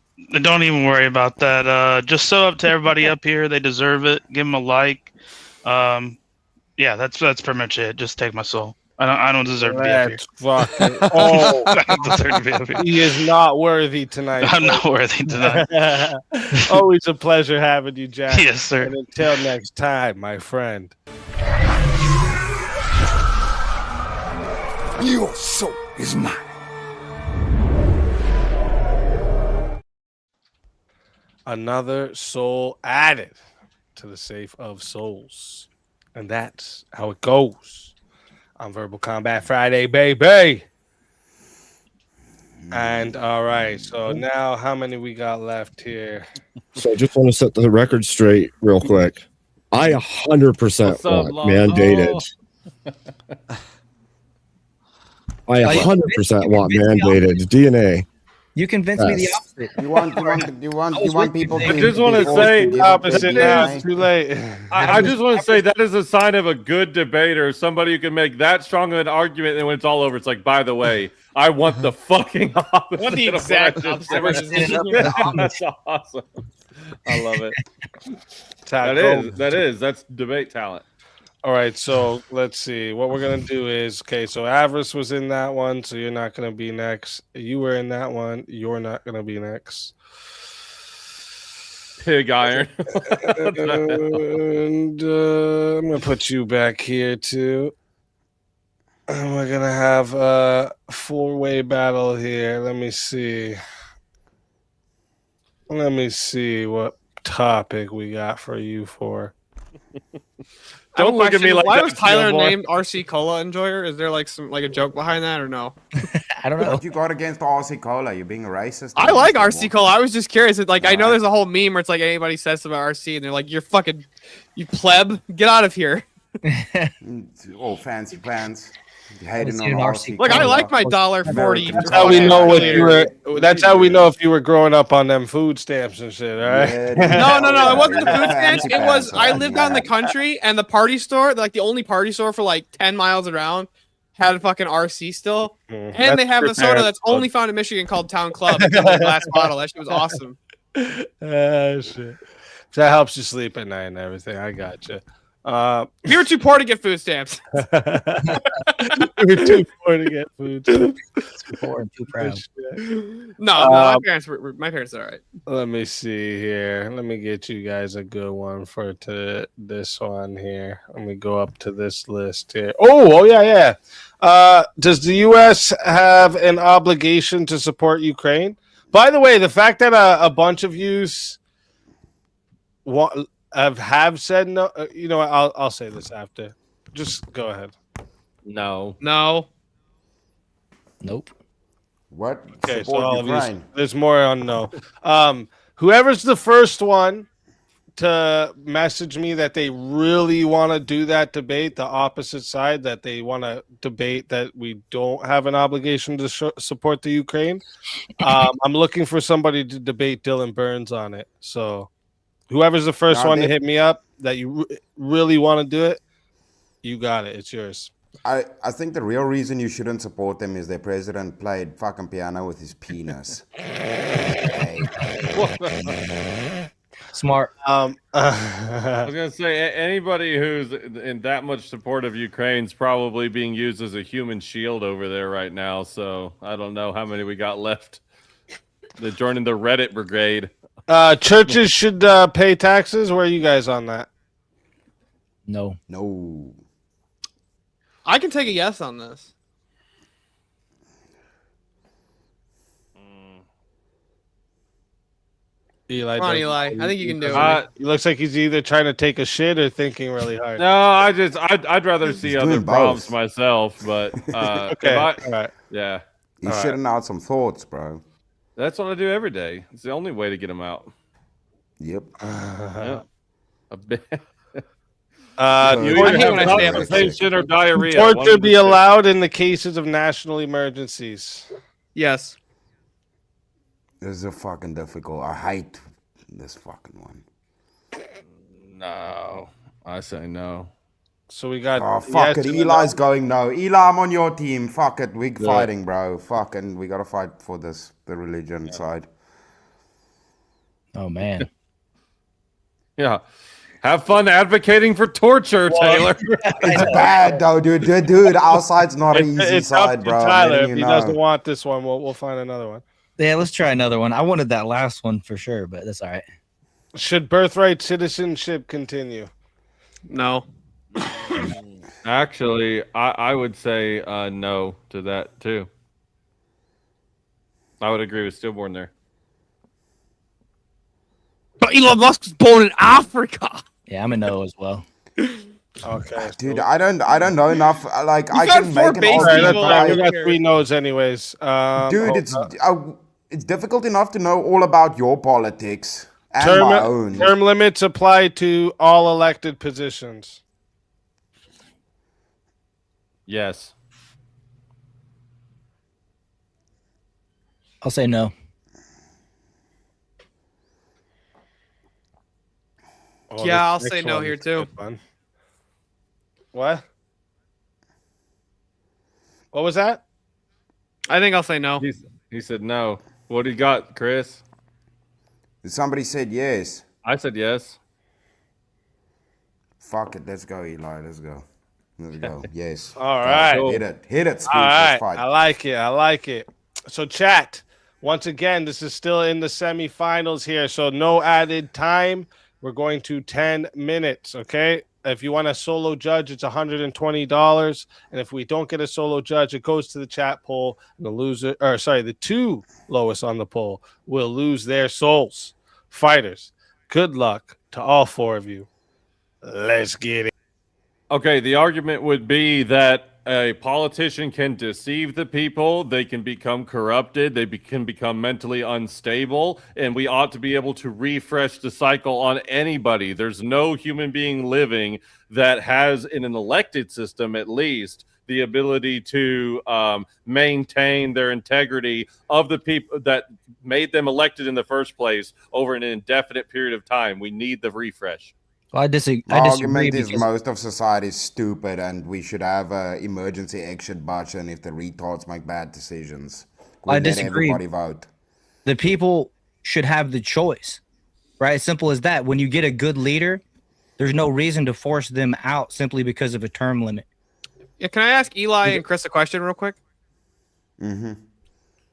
even worry about that. Just sew up to everybody up here. They deserve it. Give them a like. Yeah, that's pretty much it. Just take my soul. I don't deserve to be up here. Fucking, oh, I don't deserve to be up here. He is not worthy tonight. I'm not worthy tonight. Always a pleasure having you, Jack. Yes, sir. And until next time, my friend. Your soul is mine. Another soul added to the safe of souls. And that's how it goes on Verbal Combat Friday, baby. And all right, so now how many we got left here? So I just want to set the record straight real quick. I 100% want mandated. I 100% want mandated DNA. You convinced me the Yes. opposite. You want people to. I just want to say opposite now. It's too late. I just want to say that is a sign of a good debater, somebody who can make that strong of an argument, and when it's all over, it's like, by the way, I want the fucking opposite. What the of exact what I just opposite said. versus- That's awesome. I love it. That's debate talent. All right, so let's see. What we're gonna do is so Avarice was in that one, so you're not gonna be next. You were in that one, you're not gonna be next. Pig iron. And I'm gonna put you back here too. And we're gonna have a 4-way battle here. Let me see what topic we got for you for. Don't look at me like why that, was Tyler Gilmore. named RC Cola Enjoyer? Is there like a joke behind that or no? I don't know. What you got against RC Cola? You're being a racist. I like RC Cola. I was just curious. I know there's a whole meme where it's like anybody says about RC and they're like, "You're fucking, you pleb, get out of here." Oh, fancy pants. Hating on RC. Look, I like my $1.40. That's how we know what you were. That's how we know if you were growing up on them food stamps and shit. All right. No. It wasn't the food stamps. It was I lived out in the country, and the party store, like the only party store for like 10 miles around, had a fucking RC still, and they have a soda that's only found in Michigan called Town Club. It's in a glass bottle. That shit was awesome. Shit. So that helps you sleep at night and everything. I got you. We were too poor to get food stamps. We were too poor to get food stamps. Too poor and too proud. No, my parents were. My parents are all right. Let me see here. Let me get you guys a good one for this one here. Let me go up to this list here. Oh yeah. Does the U.S. have an obligation to support Ukraine? By the way, the fact that a bunch of yous have said no. You know what? I'll say this after. Just go ahead. No. Nope. What? Okay, so Support all of Ukraine. these, there's more on no. Whoever's the first one to message me that they really want to do that debate, the opposite side, that they want to debate that we don't have an obligation to support the Ukraine, I'm looking for somebody to debate Dylan Burns on it. So whoever's the first one to hit me up that you really want to do it, you got it. It's yours. I think the real reason you shouldn't support them is their president played fucking piano with his penis. Smart. I was gonna say anybody who's in that much support of Ukraine's probably being used as a human shield over there right now. So I don't know how many we got left. They're joining the Reddit brigade. Churches should pay taxes. Where are you guys on that? No. I can take a yes on this. Eli, Come on, Eli. I think you can do it. He looks like he's either trying to take a shit or thinking really hard. No, I'd rather see other doing prompts both. myself, but Okay, all right. Yeah, You shouldn't out some thoughts, bro. that's what I do every day. It's the only way to get them out. Yep. Yeah. A bit. You I hate when I stay up with constipation or diarrhea. Torture be allowed in the cases of national emergencies. Yes. This is a fucking difficult. I hate this fucking one. No, I say no. So we got. Oh, fuck it. Eli's going no. Eli, I'm on your team. Fuck it. We're Yeah. fighting, bro. Fucking, we gotta fight for this, the religion side. Oh, man. Yeah. Have fun advocating for torture, Taylor. It's bad, though, dude. Dude, our side's not an easy It's up side, to bro. I'm Tyler. letting If you he know. doesn't want this one, we'll find another one. Yeah, let's try another one. I wanted that last one for sure, but that's all right. Should birthright citizenship continue? No. Actually, I would say no to that too. I would agree with stillborn there. But Elon Musk was born in Africa. Yeah, I'm a no as well. Okay, Dude, I don't know enough. Like, I found can four make an base argument. people but that I- we got 3 no's anyways. Dude, it's difficult enough to know all about your politics and term, my own. term limits apply to all elected positions. Yes. I'll say no. Oh, Yeah, I'll this say next no one here is too. good one. What was that? I think I'll say no. He said no. What do you got, Chris? Somebody said yes. I said yes. Fuck it. Let's go, Eli. Let's go. Let's go. Yes. All Go. right. Hit it. Hit it, Speak. All right. Let's fight. I like it. I like it. So, chat, once again, this is still in the semifinals here. So, no added time. We're going to 10 minutes. Okay. If you want a solo judge, it's $120. And if we don't get a solo judge, it goes to the chat poll. And the 2 lowest on the poll will lose their souls. Fighters, good luck to all 4 of you. Let's get it. Okay, the argument would be that a politician can deceive the people, they can become corrupted, they can become mentally unstable, and we ought to be able to refresh the cycle on anybody. There's no human being living that has, in an elected system at least, the ability to maintain their integrity of the people that made them elected in the first place over an indefinite period of time. We need the refresh. Well, I disagree. My argument is most of society is stupid, and we should have an emergency exit button if the retards make bad decisions. We I let disagree. everybody vote. The people should have the choice, right? Simple as that. When you get a good leader, there's no reason to force them out simply because of a term limit. Yeah, can I ask Eli and Chris a question real quick? Mm-hmm.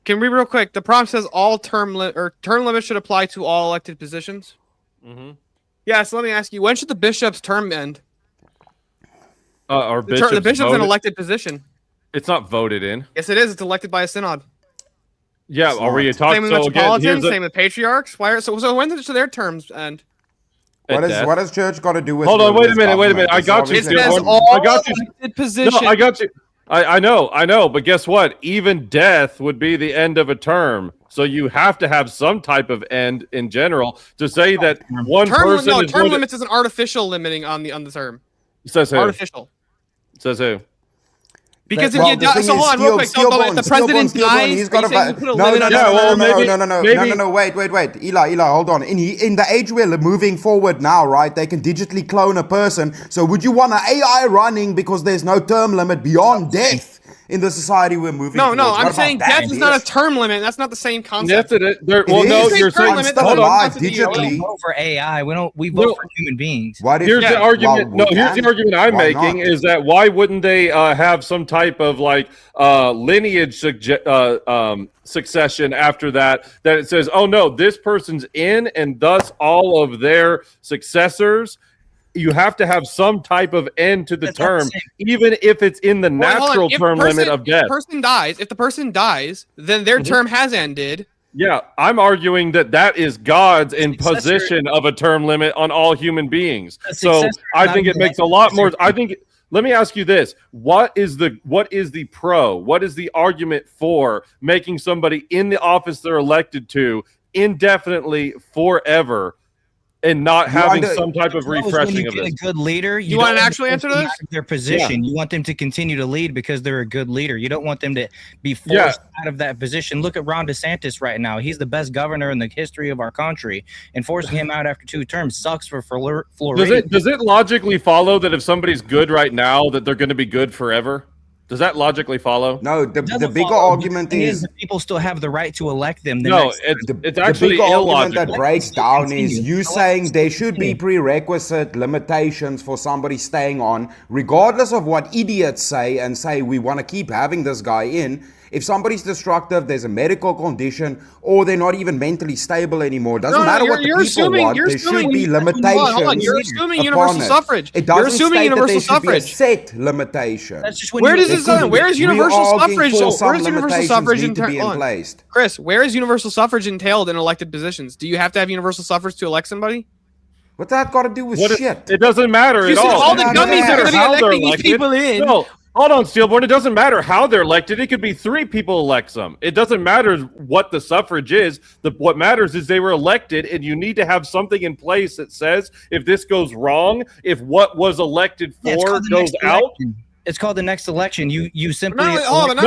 Can we real quick? The prompt says all term limits should apply to all elected positions. Mm-hmm. Yeah, so let me ask you, when should the bishop's term end? Our The bishop's an elected position. It's not voted in. Yes, it is. It's elected by a synod. Yeah, are we talking? Same with So again, metropolitans, same with patriarchs. Why are so when should their terms end? What has church got to do with? Hold on, wait a minute. government? I got you. It says Stillborn. all I got you. elected positions. No, I got you. I know, but guess what? Even death would be the end of a term. So you have to have some type of end in general to say that one person. No, is term going limits is an artificial limiting on the term. Says who? Artificial. Says who? Because if you die, so hold on, real quick. So if the president dies, he's got you put a limit on No, wait. Eli, hold on. In the age we're moving forward now, right? They can digitally clone a person. So would you want an AI running because there's no term limit beyond death in the society we're moving No, towards? I'm saying death is not a term limit. That's not the same concept. Yes, it is. You're saying hold on. Digitally. We don't vote for AI. We vote for human beings. Here's the argument. Here's the argument I'm making is that why wouldn't they have some type of like lineage succession after that it says, oh no, this person's in, and thus all of their successors. You have to have some type of end to the term, even if it's in the natural term limit of death. If the person dies, then their term has ended. Yeah, I'm arguing that is God's imposition of a term limit on all human beings. So I think it makes a lot more. Let me ask you this: what is the argument for making somebody in the office they're elected to indefinitely forever? And not having some type of refreshing of this. A good leader. You want an actual answer to this? Their position. Yeah. You want them to continue to lead because they're a good leader. You don't want them to be forced out of that position. Look at Ron DeSantis right now. He's the best governor in the history of our country, and forcing him out after 2 terms sucks for Florida. Does it logically follow that if somebody's good right now, that they're going to be good forever? Does that logically follow? No, the bigger argument is that people still have the right to elect them. It's actually the bigger illogical. argument that breaks down is you saying there should be prerequisite limitations for somebody staying on, regardless of what idiots say and say we want to keep having this guy in. If somebody's destructive, there's a medical condition, or they're not even mentally stable anymore. It doesn't matter what the people want. There should be limitations. You're assuming universal suffrage. It doesn't You're assuming state universal that there should be a suffrage. set limitation. That's just Where does this? Where is universal suffrage? Where is universal suffrage entailed? Chris, where is universal suffrage entailed in elected positions? Do you have to have universal suffrage to elect somebody? What's that got to do with shit? It doesn't matter at all. All the dummies are going to be electing these people in. No. Hold on, Steelborn. It doesn't matter how they're elected. It could be 3 people elect some. It doesn't matter what the suffrage is. What matters is they were elected, and you need to have something in place that says if this goes wrong, if what was elected for goes out. It's called the next election. You simply You can hold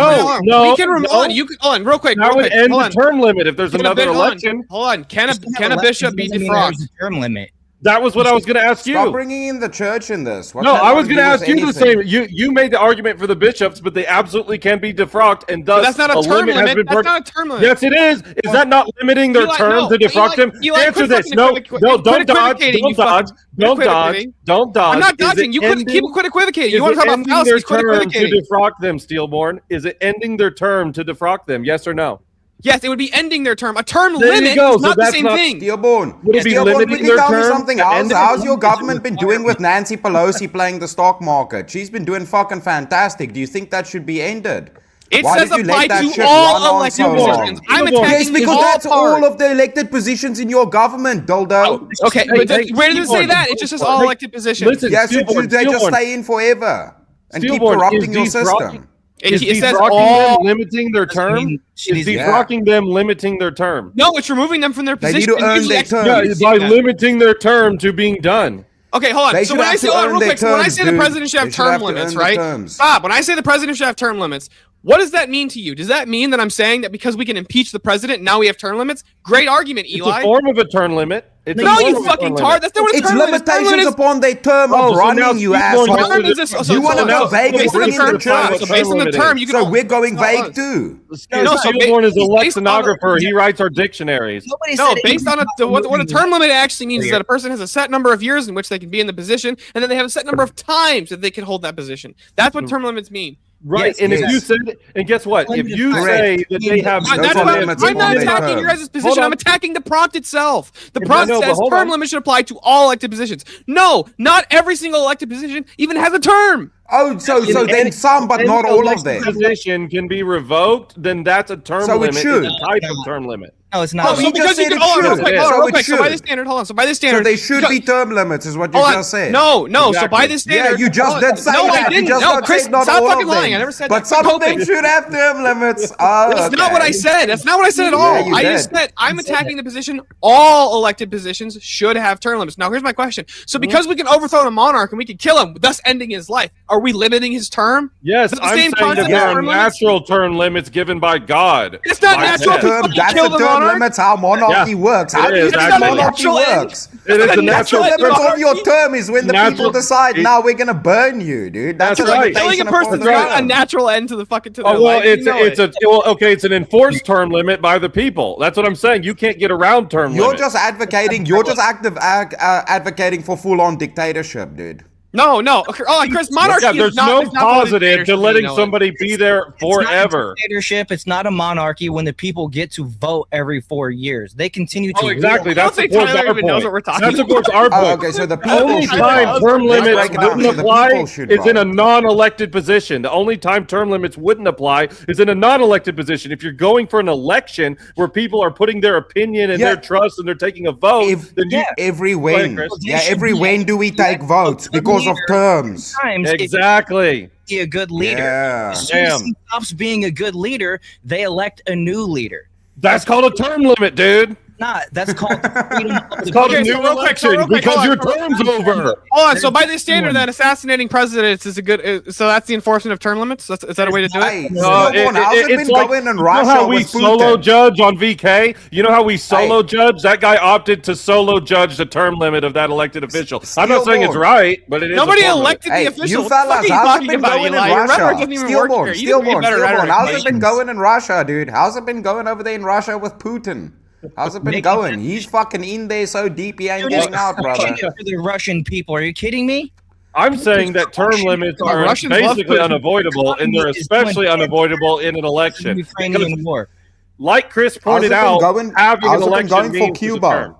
on real quick. That would end the term limit if there's another election. Hold on. Can a bishop be defrocked? Term limit. That was what I was going to ask you. Stop bringing in the church in this. No, I was going to ask you the same. You made the argument for the bishops, but they absolutely can be defrocked, and thus that's not a term limit. That's not a term limit. Yes, it is. Is that not limiting their term to defrock them? Answer this. No, don't dodge. Don't dodge. Don't dodge. I'm not dodging. You quit equivocating. You want to talk about fallacies? Quit equivocating. To defrock them, Steelborn. Is it ending their term to defrock them? Yes or no? Yes, it would be ending their term. A term limit is not the same thing. Steelborn, would it be limiting their tell me term? something else? How's your government been doing with Nancy Pelosi playing the stock market? She's been doing fucking fantastic. Do you think that should be ended? It Why says did you apply let that to shit all run on elected so long? positions. I'm attacking Yes, because all that's all parts. of the elected positions in your government, dildo. Okay, but where does it say that? It just says all elected positions. Listen, Yes, Steelborn, they just Steelborn. stay in forever and keep Steelborn, corrupting your is system. Is It says defrocking all. them limiting their term? Is Yeah. defrocking them limiting their term? No, it's removing them from their They position. need to earn their term. Yeah, by limiting their term to being done. Okay, hold on. They So should when I have say, to hold on, earn real their quick, so when I terms, say the dude. president should have They should term have to limits, earn their right? terms. Stop. When I say the president should have term limits, what does that mean to you? Does that mean that I'm saying that because we can impeach the president, now we have term limits? Great argument, It's Eli. a form of a term limit. It's a No, form you of a fucking term tard. limit. That's not what a It's term limit is. Term limitations limit is- upon their term Oh, of so now running, you Speedborn asshole. wants Term is a- so- You want to so go now- vague based and on the bring in term- the terms. so based on the term, you can. So we're going No, vague too. No, so Speedborn is a based on the- lexicographer. He writes our dictionaries. No, based on what a term limit actually means is that a person has a set number of years in which they can be in the position, and then they have a set number of times that they can hold that position. That's what term limits mean. Right, Yes, and yes. if you said, and guess what? If you Correct. say that they have, No That's term what limits I'm not upon their attacking term. your guys' position. I'm attacking the prompt itself. The Yeah, prompt no, but says hold term on. limits should apply to all elected positions. No, not every single elected position even has a term. Oh, so then some, but not all of them. Position can be revoked, then that's a term So it limit. should. It's a type of term limit. No, it's Oh, not. so he because just you said can, it hold on, real should. quick, Yeah. hold on, So real it quick. So by should. this standard, hold on. So by this So standard, there should be term limits, is what you hold on. just said. No. So by this Yeah, standard, you just hold on. did say no, that. I didn't. You just No, not Chris, said not stop all fucking of lying. them. I never said But that. some Quit of them coping. should have term limits. That's not what I said. That's not what I said at all. you I did. just said I'm attacking the position. All elected positions should have term limits. Now, here's my question. So, because we can overthrow a monarch and we can kill him, thus ending his life, are we limiting his term? Yes, Is it the I'm same saying that concept there as are term limits? natural term limits given by God. It's not By natural. death. Fucking That's kill the the term monarch? limits how monarchy Yeah, works. How it do you is, think actually. monarchy Natural end. works? It is The a natural natural limits of your monarchy. term is when the people Natural- decide, now we're gonna burn you, dude. That's a That's right. Killing a limitation person upon is the not a term. natural end to the fucking to their Oh well, life. it's You know it's it. a well, okay. It's an enforced term limit by the people. That's what I'm saying. You can't get around term You're limits. just advocating. You're just advocating for full-on dictatorship, dude. No. Okay, oh, Chris, monarchy Yeah, is there's not, no is not what positive dictatorship to is, letting you know it. somebody be there It's not a forever. dictatorship. It's not a monarchy when the people get to vote every 4 years. They continue to Oh, exactly. I don't That think supports Tyler our even knows point. what we're talking That supports our Oh, point. okay, so the The people only should time vote. term Let's limits break it down. wouldn't So the apply people should is in a vote. non-elected position. The only time term limits wouldn't apply is in a non-elected position. If you're going for an election where people are putting their opinion and Yeah. their trust and they're taking a vote, then you Every Go ahead, when, Chris. yeah, every when do we take votes because of terms? times if exactly be a good leader. Yeah. As soon as Damn. he stops being a good leader, they elect a new leader. That's called a term limit, dude. Not that's called the freedom of It's the called a people. new election because your term's over. Hold on. So by this standard, then assassinating presidents is a good. So that's the enforcement of term limits. Is that a way to do Hey, it? Stillborn, how's it been going in you know Russia how we with solo Putin? judge on VK? You know how we solo judge? That guy opted to solo judge the term limit of that elected official. I'm not saying it's Stillborn. right, but it is. Nobody a form limit. elected the official. You What the fuck fellas, are you how's it talking been about, going in Eli? Your rhetoric Russia? doesn't even work here. You need Stillborn, better rhetoric, how's it been mate. going in Russia, dude? How's it been going over there in Russia with Putin? How's it been going? He's fucking in there so deep he ain't getting out, brother. For the Russian people, are you kidding me? I'm saying that term limits are Russians love basically Putin. unavoidable, and they're especially unavoidable in an election. Ukrainian war. Like Chris pointed out, having an how's it been election going for means there's a Cuba? term.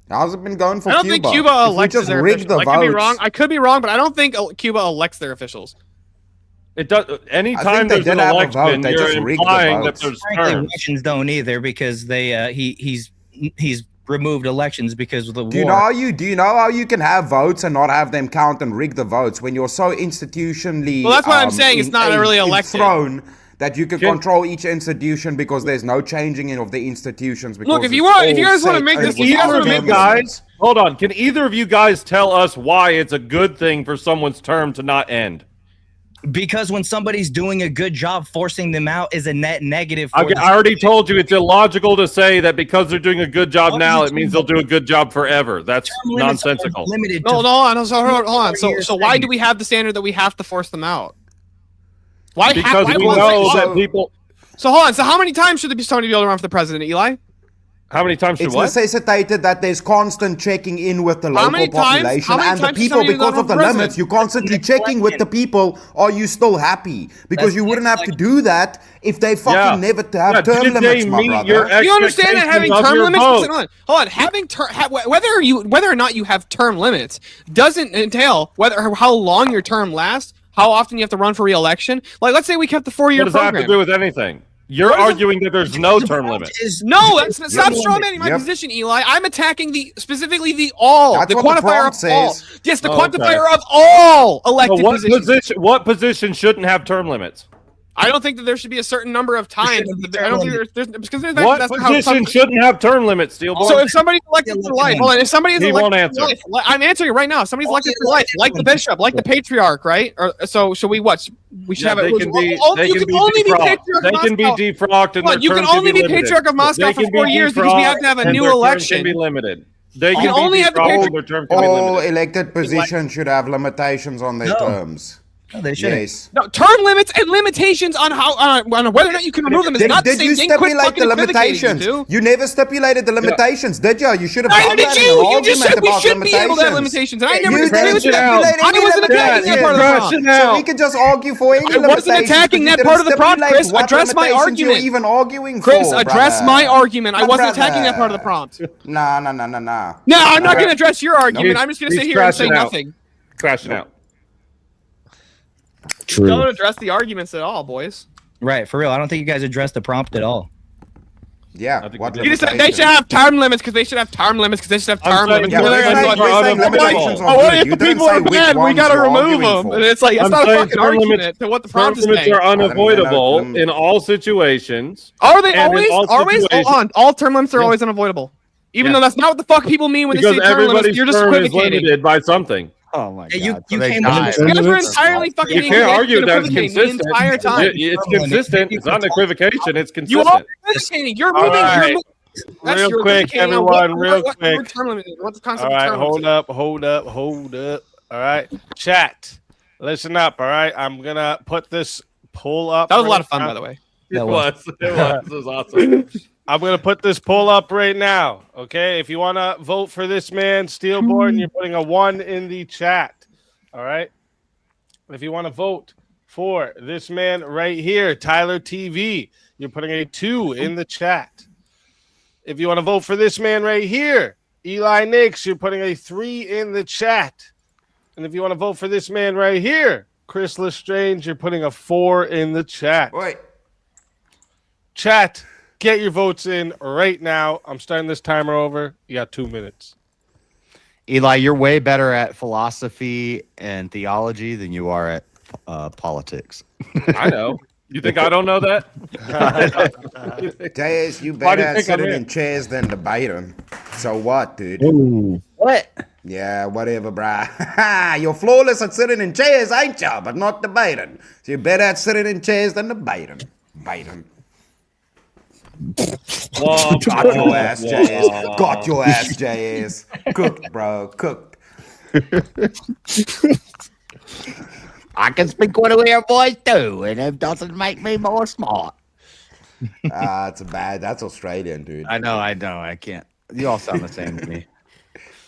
How's it been going for I don't Cuba? think Cuba If we elects just their rig the officials. I could be votes. wrong. I could be wrong, but I don't think Cuba elects their officials. It does. Anytime they there's an did have a election, vote, they you're just rigged the implying that votes. there's Frankly, terms. Russians don't either because they he's removed elections because of the war. Do you know how you can have votes and not have them count and rig the votes when you're so institutionally Well, that's what I'm saying. It's not really elected. enthroned that you can control each institution because there's no changing in of the institutions. Because Look, if you it's want- if you all guys wanna set make and this- with Either of you term guys, limits. hold on. Can either of you guys tell us why it's a good thing for someone's term to not end? Because when somebody's doing a good job, forcing them out is a net negative. For I already told you it's illogical to say that because they're doing a good job now, it means they'll do a good job forever. That's nonsensical. Limited. No, hold on. So why do we have the standard that we have to force them out? Why? Because why we won't know they- that people. So hold on. So how many times should somebody be able to run for the president, Eli? How many times should It's what? necessitated that there's constant checking in with the How local many times- population how many and the times should people somebody because run of the for president? limits. You're constantly checking with the people. Are you still happy? Because you wouldn't have to do that if they fucking never have term Did they limits, my meet brother. your You understand that having expectations of term your limits? vote? Hold on. Having whether or not you have term limits doesn't entail how long your term lasts, how often you have to run for re-election. Like, let's say we kept the 4-year What does that program. have to do with anything? You're What is it- arguing that there's no term limit. No, stop strawmanning my Yep. position, Eli. I'm attacking specifically the all, That's the what the quantifier prompt of all. says. Yes, the Okay. quantifier of all elected So positions. what position shouldn't have term limits? I don't think that there should be a certain number of times. I don't think there's because there's What that's position shouldn't have term limits, Steelborn? So if somebody's elected for life, hold on. If somebody is He elected won't for answer. life, I'm answering it right now. If somebody's elected for life, like the bishop, like the patriarch, right? Or so should we what? We should have they it. can be. You They can can be only be defrocked. patriarch. They can be defrocked, and What, you can only be patriarch of Moscow for 4 years because we have to have a new election. Can be limited. They You can only be have the defrocked, patriarch. and their term can be All limited. elected positions should have limitations on their terms. No, they shouldn't. Yes. No, term limits and limitations on how on whether or not you can remove them is not the Did same you thing. Quit stipulate fucking the equivocating, limitations? you two. You never stipulated the limitations, did you? You should have Neither done did that in you. an You just argument said we about should be able to have limitations, and I never You disagreed didn't with that. stipulate any I wasn't attacking that part of the limitations. prompt. So we could just argue for any I wasn't limitations, attacking but you that part of the didn't prompt, stipulate Chris. what Address my limitations you're argument. even arguing Chris, for, address brother. my argument. I My wasn't attacking that brother. part of the prompt. Nah. No, I'm not going to address your argument. I'm just going to sit here and say nothing. Crashing out. True. Don't address the arguments at all, boys. Right, for real. I don't think you guys addressed the prompt at all. Yeah. What You just said they should have term limits because they should have term limits because they should have term limits. yeah, we're saying limitations on Oh, good. if You the didn't people say are which bad, we ones got to you're remove arguing them. for. And it's like, it's I'm not a saying fucking term argument limits- to what the Term prompt is limits saying. are unavoidable in all situations. Are they and in always? all Always? situations. Hold on. All term limits are always unavoidable. Even Yeah. though that's not what the fuck people mean when they Because say term limits. everybody's You're just term is equivocating. limited by something. Oh my Yeah, you god! you So they came died. up You guys were entirely fucking You can't argue that's equivocating consistent. the entire time. It's consistent. It's not an equivocation. It's You consistent. are equivocating. You're All moving. right. You're moving. That's Real your quick, equivocating on everyone, real what quick. term limit is. What's the concept All of right, term hold limits? up. All right, chat. Listen up. All right, I'm gonna put this poll up. That was a lot right of fun, now. by the way. It was. It was awesome. I'm gonna put this poll up right now. Okay, if you wanna vote for this man, Steelborn, you're putting a 1 in the chat. All right. If you want to vote for this man right here, Tyler TV, you're putting a 2 in the chat. If you want to vote for this man right here, Eli Nix, you're putting a 3 in the chat. And if you want to vote for this man right here, Chris Lestrange, you're putting a 4 in the chat. Wait. Chat, get your votes in right now. I'm starting this timer over. You got 2 minutes. Eli, you're way better at philosophy and theology than you are at politics. I know. You think I don't know that? JS, you Why do better you at think I'm sitting here? in chairs than debating. So what, dude? Ooh. What? Yeah, whatever, brah. You're flawless at sitting in chairs, ain't ya? But not debating. So you're better at sitting in chairs than debating. Biting. Got your ass, JS. Got your ass, JS. Cooked, bro. Cooked. I can speak one of your boys too, and it doesn't make me more smart. That's Australian, dude. I know. I can't. You all sound the same to me.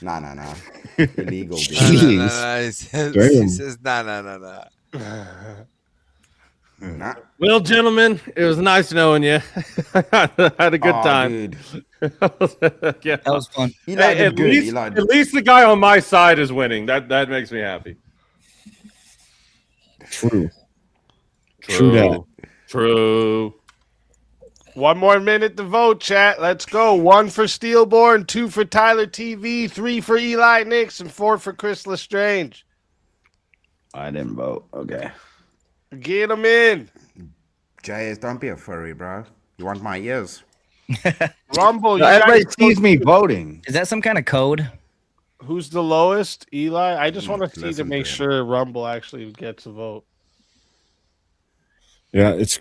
Nah. Illegal, dude. He says, nah. Nah. Well, gentlemen, it was nice knowing you. I had a good Aw, time. dude. Yeah. That was fun. Eli did at, good. least, Eli at did. least the guy on my side is winning. That makes me happy. True. True that. True. 1 more minute to vote, chat. Let's go. 1 for Steelborn, 2 for Tyler TV, 3 for Eli Nix, and 4 for Chris Lestrange. I didn't vote. Okay. Get him in. JS, don't be a furry, bro. You want my ears? Rumble. No, you everybody guys sees vote- me voting. Is that some kind of code? Who's the lowest? Eli? I just want to see to listen make to him. sure Rumble actually gets a vote. Yeah, it's.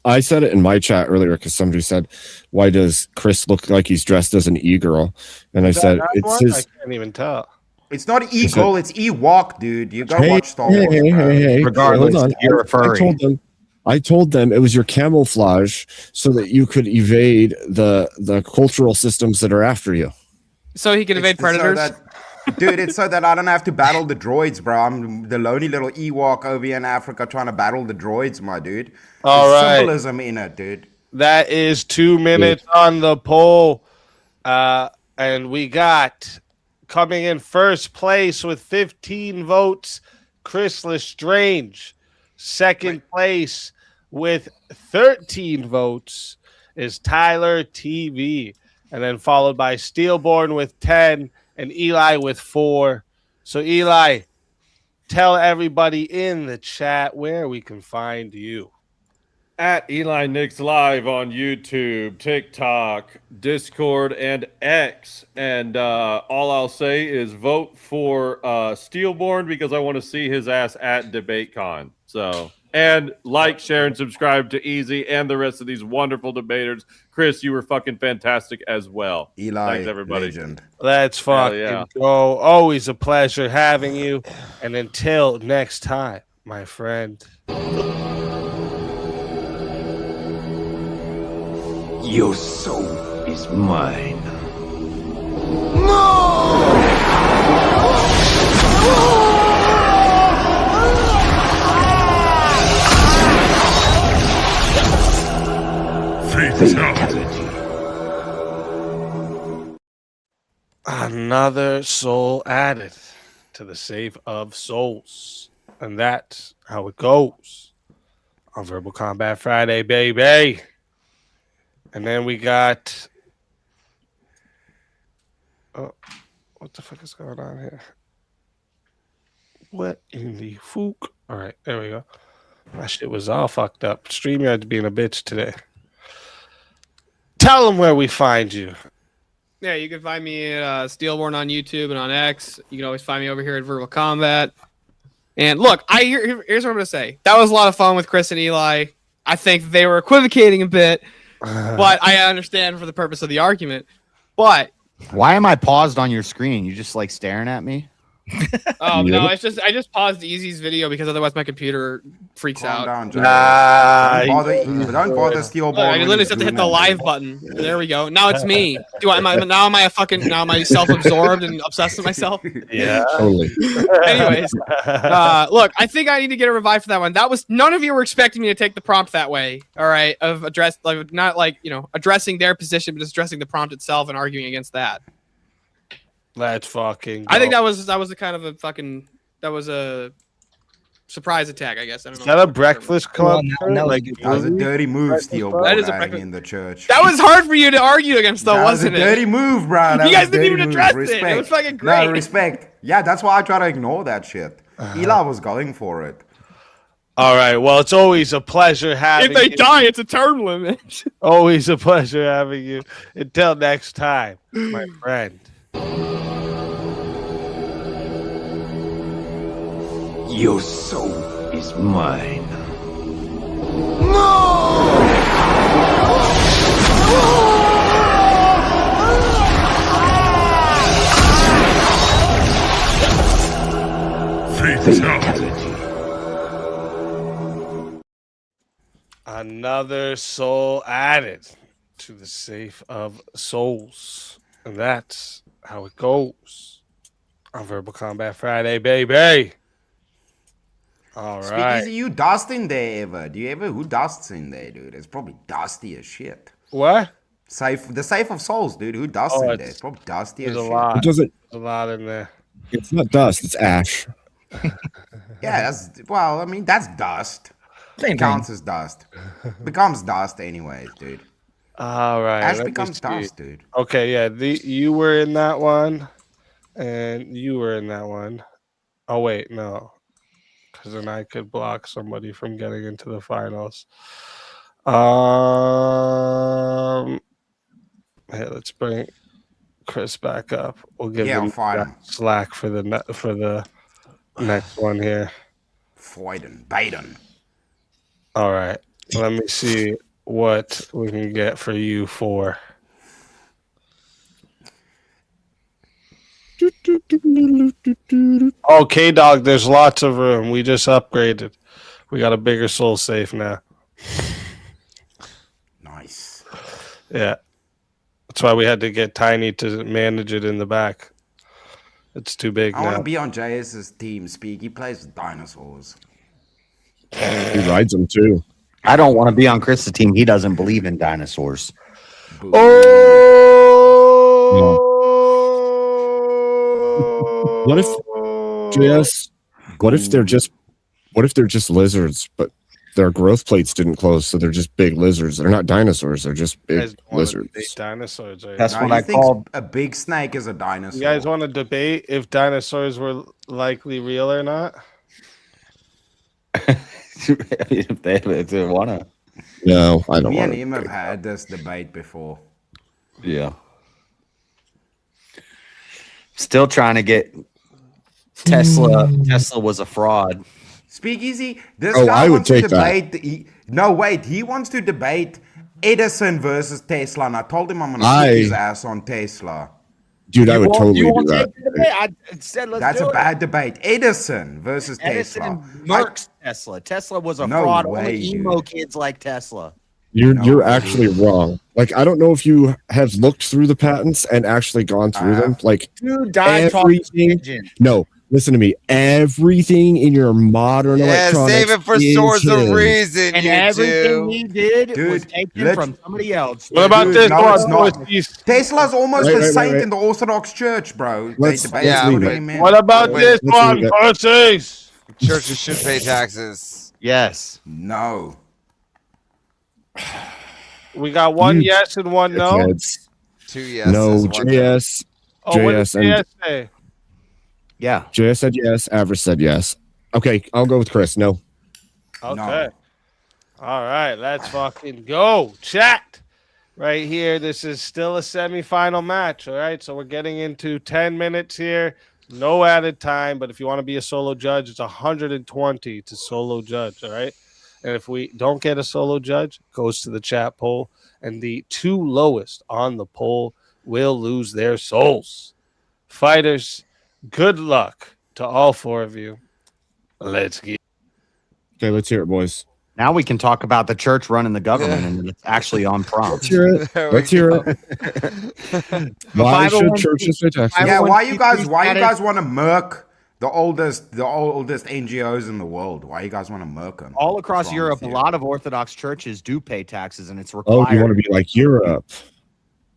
I said it in my chat earlier because somebody said, "Why does Chris look like he's dressed as an e-girl?" And I Is that said, that "It's one? his." I can't even tell. It's not E-Goal, it's E-Walk, dude. You go watch Star Wars, bro. Hey, Regardless, hold on. you're a furry. I told them it was your camouflage so that you could evade the cultural systems that are after you. So he can evade predators. Dude, it's so that I don't have to battle the droids, bro. I'm the lonely little Ewok over here in Africa trying to battle the droids, my dude. All There's right. symbolism in it, dude. That is 2 minutes on the poll. And we got coming in first place with 15 votes, Chris Lestrange. Second place with 13 votes is Tyler TV. And then followed by Steelborn with 10 and Eli with 4. So, Eli, tell everybody in the chat where we can find you. at Eli Nix Live on YouTube, TikTok, Discord, and X. And all I'll say is vote for Steelborn because I want to see his ass at DebateCon. So, and like, share, and subscribe to Easy and the rest of these wonderful debaters. Chris, you were fucking fantastic as well. Eli, thanks everybody. legend. Let's fucking go. Always a pleasure having you. And until next time, my friend. Your soul is mine. Fatality. Another soul added to the save of souls. And that's how it goes on Verbal Combat Friday, baby. And then we got... Oh, what the fuck is going on here? What in the fook? All right, there we go. My shit was all fucked up. StreamYard's being a bitch today. Tell them where we find you. Yeah, you can find me at Steelborn on YouTube and on X. You can always find me over here at Verbal Combat. And look, here's what I'm going to say. That was a lot of fun with Chris and Eli. I think they were equivocating a bit, but I understand for the purpose of the argument. But why am I paused on your screen? You just like staring at me? oh no, it's just I just paused Easy's video because otherwise my computer freaks out. Calm down, don't bother Steelborn. I literally just have to hit the live button. There we go. Now it's me. Am I self-absorbed and obsessed with myself? Yeah. Totally. Anyways, look, I think I need to get a revive for that one. That was none of you were expecting me to take the prompt that way. All right, of not addressing their position, but just addressing the prompt itself and arguing against that. Let's fucking go. I think that was a kind of a surprise attack, I guess. I don't know. Is that a Breakfast Club? That was a dirty move, Steelborn. That is a hiding in the church. That was hard for you to argue against, though, wasn't it? That was a dirty move, bro. You guys didn't even address it. It was fucking great. No, respect. Yeah, that's why I try to ignore that shit. Eli was going for it. All right. Well, it's always a pleasure having you. If they die, it's a term limit. Always a pleasure having you. Until next time, my friend. Your soul is mine. Fatality. Another soul added to the safe of souls. And that's how it goes on Verbal Combat Friday, baby. All right. Speakeazy, you dust in there ever? Who dusts in there, dude? It's probably dusty as shit. What? The safe of souls, dude. Who dusts in there? It's probably dusty as shit. There's a lot in there. It's not dust, it's ash. Yeah, that's dust. Same Counts thing. as dust. Becomes dust anyways, dude. All right. Ash let me becomes see. dust, dude. Okay, yeah. You were in that one, and you were in that one. Oh, wait, no. Because then I could block somebody from getting into the finals. Hey, let's bring Chris back up. We'll give him slack for the next one here. Foyden, Biden. All right. Let me see what we can get for you for. Okay, dog, there's lots of room. We just upgraded. We got a bigger soul safe now. Nice. Yeah. That's why we had to get Tiny to manage it in the back. It's too big I want now. to be on JS's team, Speak. He plays with dinosaurs. He rides them too. I don't want to be on Chris's team. He doesn't believe in dinosaurs. What if JS? What if they're just lizards, but their growth plates didn't close, so they're just big lizards. They're not dinosaurs. They're just big lizards. Dinosaurs. Right? That's what I call a big snake is a dinosaur. You guys want to debate if dinosaurs were likely real or not? if they wanna. No, I don't Me want and him to. have had this debate before. Yeah. Still trying to get Tesla. Tesla was a fraud. Speakeasy, this Oh, guy I would wants to take that. debate. No, wait, he wants to debate Edison versus Tesla, and I told him I'm going to I- kick his ass on Tesla. Dude, I would totally do that. I said let's That's do a it. bad debate. Edison versus Edison Tesla. Merck's Tesla. Tesla was a No fraud. way, Only emo kids like Tesla. You're actually wrong. Like, I don't know if you have looked through the patents and actually gone through them. Like, Dude died talking pigeon. No, listen to me. Everything in your modern electronics save it for is Swords of his. Reason. And you everything two. he did was Dude, taken from somebody else. What about Dude, this no, one? it's not. Tesla's almost a saint in the Orthodox Church, bro. Let's They leave putting it. him in. What about this one, pussies? Churches should pay taxes. Yes. No. We got one yes and one no. Heads. 2 yeses. No, 1 no. JS. Oh, what did JS and JS say? Yeah. JS said yes. Average said yes. Okay, I'll go with Chris. No. Okay. All right, let's fucking go. Chat. Right here. This is still a semifinal match. All right. So we're getting into 10 minutes here. No added time. But if you want to be a solo judge, it's 120 to solo judge. All right. And if we don't get a solo judge, it goes to the chat poll. And the two lowest on the poll will lose their souls. Fighters, good luck to all four of you. Let's get. Okay, let's hear it, boys. Now we can talk about the church running the government and it's actually on prompt. Let's hear it. Let's hear it. Why should churches pay taxes? Yeah, why you guys want to murk the oldest NGOs in the world? Why you guys want to murk them? All across What's wrong Europe, a with you? lot of Orthodox churches do pay taxes, and it's required. Oh, you want to be like Europe?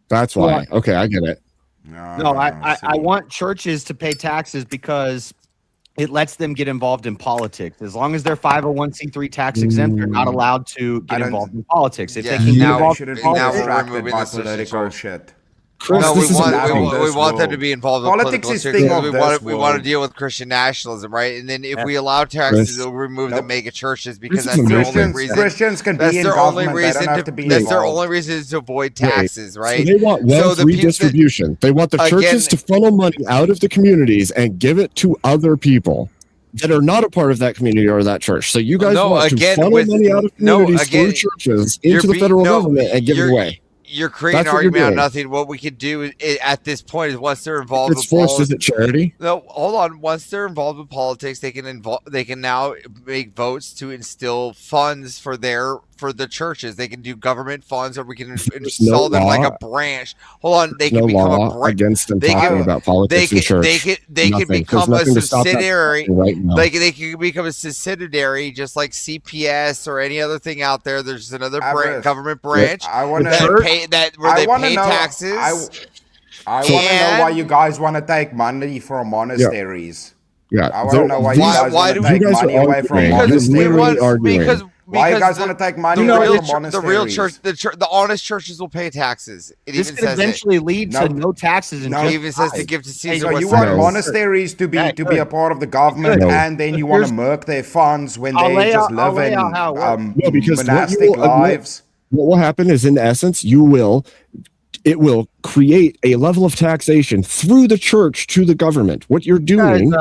That's why. Well, Okay, I get it. No, I want churches to pay taxes because it lets them get involved in politics. As long as they're 501c3 tax exempt, they're not allowed to get involved in politics. If they can get involved in politics, now we're removing the political shit. Chris, no, this we is want them to be involved in Politics political is issues thing because of we this want to world. deal with Christian nationalism, right? And then if we allow taxes, Chris. it'll remove the mega churches because This that's is their amazing. only reason. Christians can That's be in their only government. They don't reason. have to be That's their involved. only reason is to avoid taxes, right? So they want wealth the people redistribution. They want the churches to funnel money out of the communities and give it to other people that are not a part of that community or that church. So you guys want to funnel money out of communities through churches into the federal government and give it away. You're creating an That's what you're argument out of doing. nothing. What we could do at this point is once they're involved It's with forced. Is it charity? No, hold on. Once they're involved with politics, they can now make votes to instill funds for the churches. They can do government funds, or we can install them like a branch. Hold on, they There's can no become a law branch. against them They talking can- about politics in church. They can Nothing. There's become a nothing to stop that subsidiary. right now. Like they can become a subsidiary, just like CPS or any other thing out there. There's another government branch I want that to pay where they pay taxes. I want to know why you guys want to take money from monasteries. Yeah. I want to know why you guys want to take money away from monasteries. Why you guys want to take money away from monasteries? The real church, the honest churches will pay taxes. It this even could says eventually lead to no taxes. it even says to give to Caesar. So what's you want theirs. monasteries to be a part of the government, No. and then you want to murk their funds when I'll they lay just out- I'll live lay in out how it works. No, because monastic lives. What will happen is, in essence, it will create a level of taxation through the church to the government. What you're doing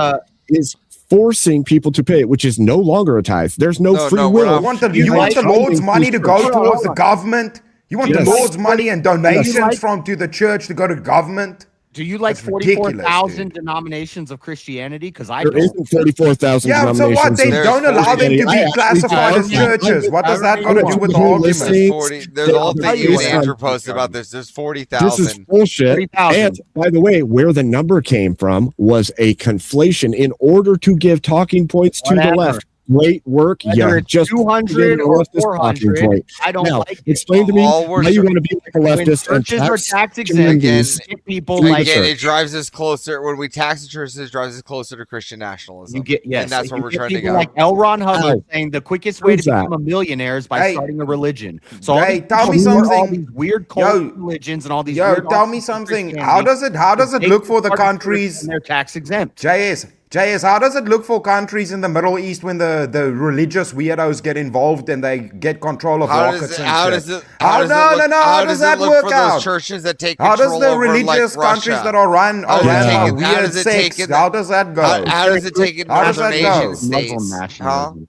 is forcing people to pay it, which is no longer a tithe. There's no free will. You want the Lord's money to go towards the government? You want the Lord's money and donations to the church to go to government? Do you like That's ridiculous, 44,000 denominations of Christianity? Because I There don't. isn't 44,000 Yeah, so denominations. what? They don't allow them to be classified as churches. What does that got to do with the argument? There's a whole thing you and Andrew posted about this. There's 40,000. This is bullshit. 30,000. And by the way, where the number came from was a conflation in order to give talking points to the Whatever. left. Great work. Whether Yeah, it's just 200 give or the leftist talking 400, point. I don't now, like it. explain to me why you want to be like a When leftist and churches are tax tax exempt, communities get people through the like Again, it church. drives us closer. When we tax the churches, it drives us closer to Christian nationalism. you get and that's where you we're get trying to people go. like L. Ron Hubbard How? saying the quickest way to Who's that? become a millionaire is by Hey. starting a religion. So all Hey, these tell me people who are all something. these weird cult religions and all these Yo, weird tell me offshoots of something. Christianity, How does it they look for the start churches countries? and they're tax exempt. JS, JS, how does it look for countries in the Middle East when the religious weirdos get involved and they get control of rockets and shit? How does that work out? Those churches that take how does control the over, religious like, countries Russia? that are run by weird sects? How does that go? How does it take it? How does that go? Muslim nationalism.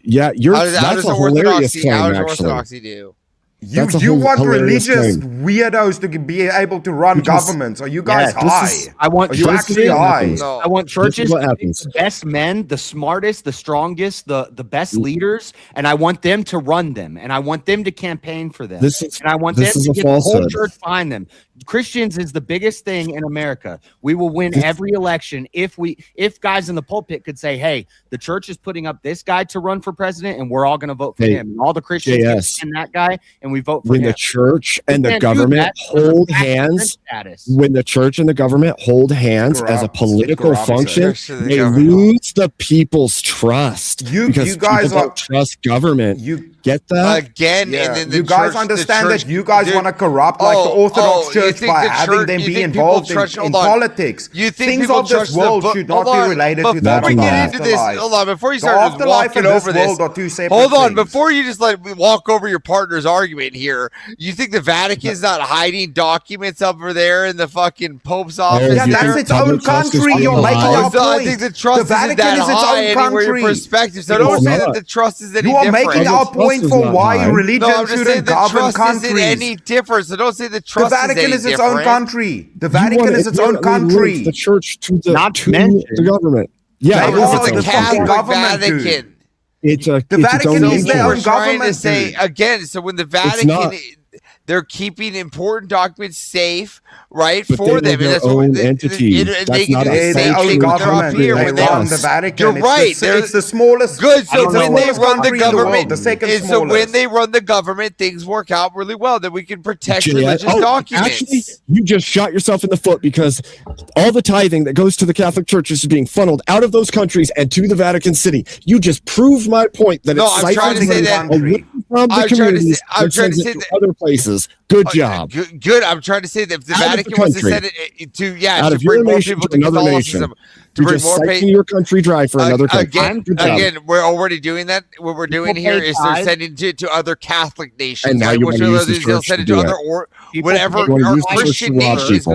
Yeah, that's a hilarious claim, How does actually. Orthodoxy do? You want religious weirdos to be able to run governments? Are you guys high? I want Are you actually high? I want churches to pick the best men, the smartest, the strongest, the best leaders, and I want them to run them, and I want them to campaign for them, and I want them to get the whole church behind them. Christians is the biggest thing in America. We will win every election if guys in the pulpit could say, "Hey, the church is putting up this guy to run for president, and we're all going to vote for him." And all the Christians and that guy, and we vote for him. When the church and the government hold hands, when the church and the government hold hands as a political function, they lose the people's trust. You guys don't trust government. You get that again? And then you guys understand that you guys want to corrupt like the Orthodox Church by having them be involved in politics. You think things of this world should not be related to that. Before we get into this, hold on. Before you start just walking over this, hold on. Before you just let me walk over your partner's argument here, you think the Vatican's not hiding documents over there in the fucking Pope's office? Yeah, that's its own country. You're making our point. I think the trust isn't that high anywhere in perspective. So don't say that the trust is any different. You are making our point for why religion shouldn't govern countries. Isn't any different. So don't say the trust. The Vatican is its own country. The Vatican is its own country. The church to the government. Yeah, it is the Catholic government. The Vatican is their own government. To say again, so when the Vatican, they're keeping important documents safe, right, for them. Their own entity. They can do the same thing when they're up here. When they run the Vatican, you're right. It's the smallest. Good. So when they run the government, the second smallest. So when they run the government, things work out really well. Then we can protect religious documents. Actually, you just shot yourself in the foot because all the tithing that goes to the Catholic Church is being funneled out of those countries and to the Vatican City. You just proved my point that it's I'm trying to say that from the communities and sends it to other places. Good job. Good. I'm trying to say that if the Vatican was to send it to out of your nation to another nation, to bring more your country dry for another country. Again, we're already doing that. What we're doing here is they're sending it to other Catholic nations. And now you want to use the church send it to to do other or whatever Christian nations.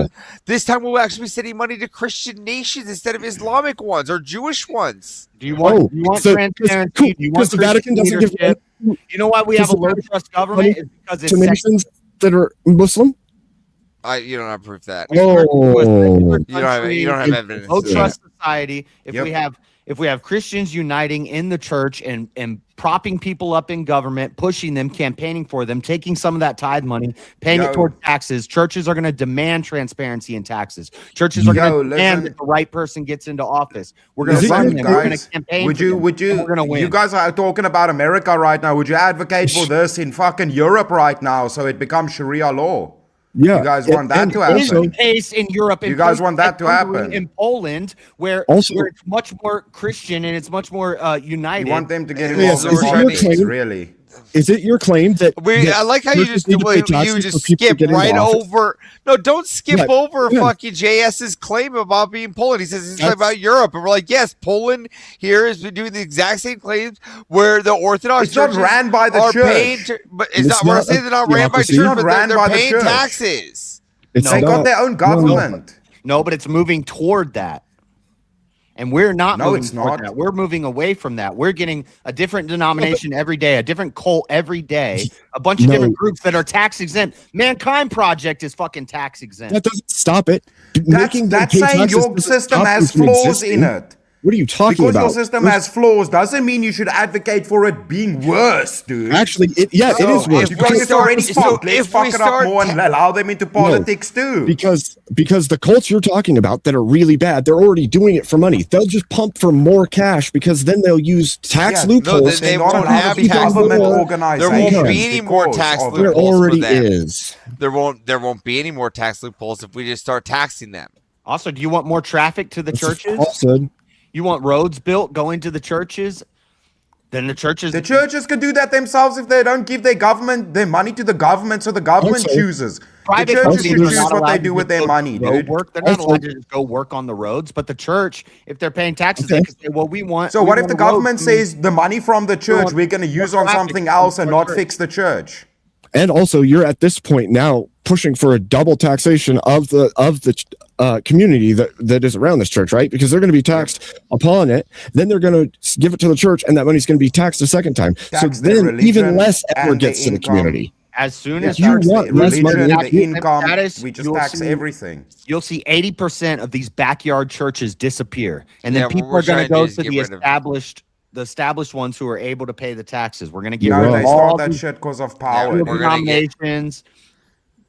This time we'll actually be sending money to Christian nations instead of Islamic ones or Jewish ones. Do you want transparency? Do you want the Vatican doesn't give you know why we have a low trust government? Is because it's to nations that are Muslim. You don't have proof that. You don't have evidence. Low trust society. If we have Christians uniting in the church and propping people up in government, pushing them, campaigning for them, taking some of that tithe money, paying it toward taxes, churches are going to demand transparency in taxes. Churches are going to demand that the right person gets into office. We're going to run them. We're going to campaign. Would you? We're going to win. You guys are talking about America right now. Would you advocate for this in fucking Europe right now so it becomes Sharia law? Yeah, you guys want that to happen. It is the case in Europe. You guys want that to happen in Poland, where it's much more Christian and it's much more united. You want them to get involved in politics, really? Is it your claim that I like how you just skip right over? No, don't skip over fucking JS's claim about being Poland. He says it's about Europe, and we're like, yes, Poland here has been doing the exact same claims where the Orthodox it's not ran by the church, but it's not. We're saying they're not ran by church, but they're paying taxes. They got their own government. No, but it's moving toward that. And we're not moving it's toward not. that. We're moving away from that. We're getting a different denomination every day, a different cult every day, a bunch of different groups that are tax exempt. Mankind Project is fucking tax exempt. That doesn't stop it. That's saying your system has flaws in it. What are you talking about? Because your system has flaws doesn't mean you should advocate for it being worse, dude. Actually, it is worse. Because it's already fucked. Let's fuck it up more and allow them into politics too. Because the cults you're talking about that are really bad, they're already doing it for money. They'll just pump for more cash because then they'll use tax loopholes. They won't have government organizations. There won't be any more tax loopholes. There already is. There won't be any more tax loopholes if we just start taxing them. Also, do you want more traffic to the churches? Also, you want roads built going to the churches? Then the churches can do that themselves if they don't give their money to the government, so the government chooses. The churches can choose what they do with their money, dude. They're not allowed to just go work on the roads, but the church, if they're paying taxes, they can say, well, we want. So what if the government says the money from the church we're going to use on something else and not fix the church? And also, you're at this point now pushing for a double taxation of the community that is around this church, right? Because they're going to be taxed upon it. Then they're going to give it to the church, and that money's going to be taxed a second time. So then even less effort gets to the community. As soon as you want less money, the income, we just tax everything. You'll see 80% of these backyard churches disappear, and then people are going to go to the established ones who are able to pay the taxes. We're going to get rid they of all start that shit because of power. denominations.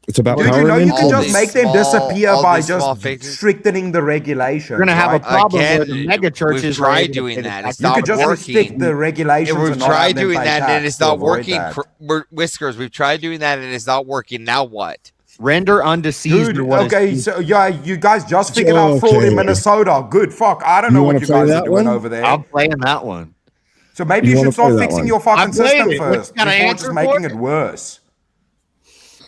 It's about Dude, power. you know you can and just make them disappear by just strictening the regulations. You're going to have a problem Again, where the mega churches we've tried doing that. It's You not could just working. restrict the regulations. We've and not tried have them doing pay that and tax it's to not avoid working. that. Whiskers, we've tried doing that and it's not working. Now what? Render unto Caesar. Dude, okay, so yeah, you guys just figured out fraud in Minnesota. Good, fuck. I don't know what you guys are doing over there. I'm playing that one. So maybe you should start fixing your fucking system first got an before answer just making for it worse.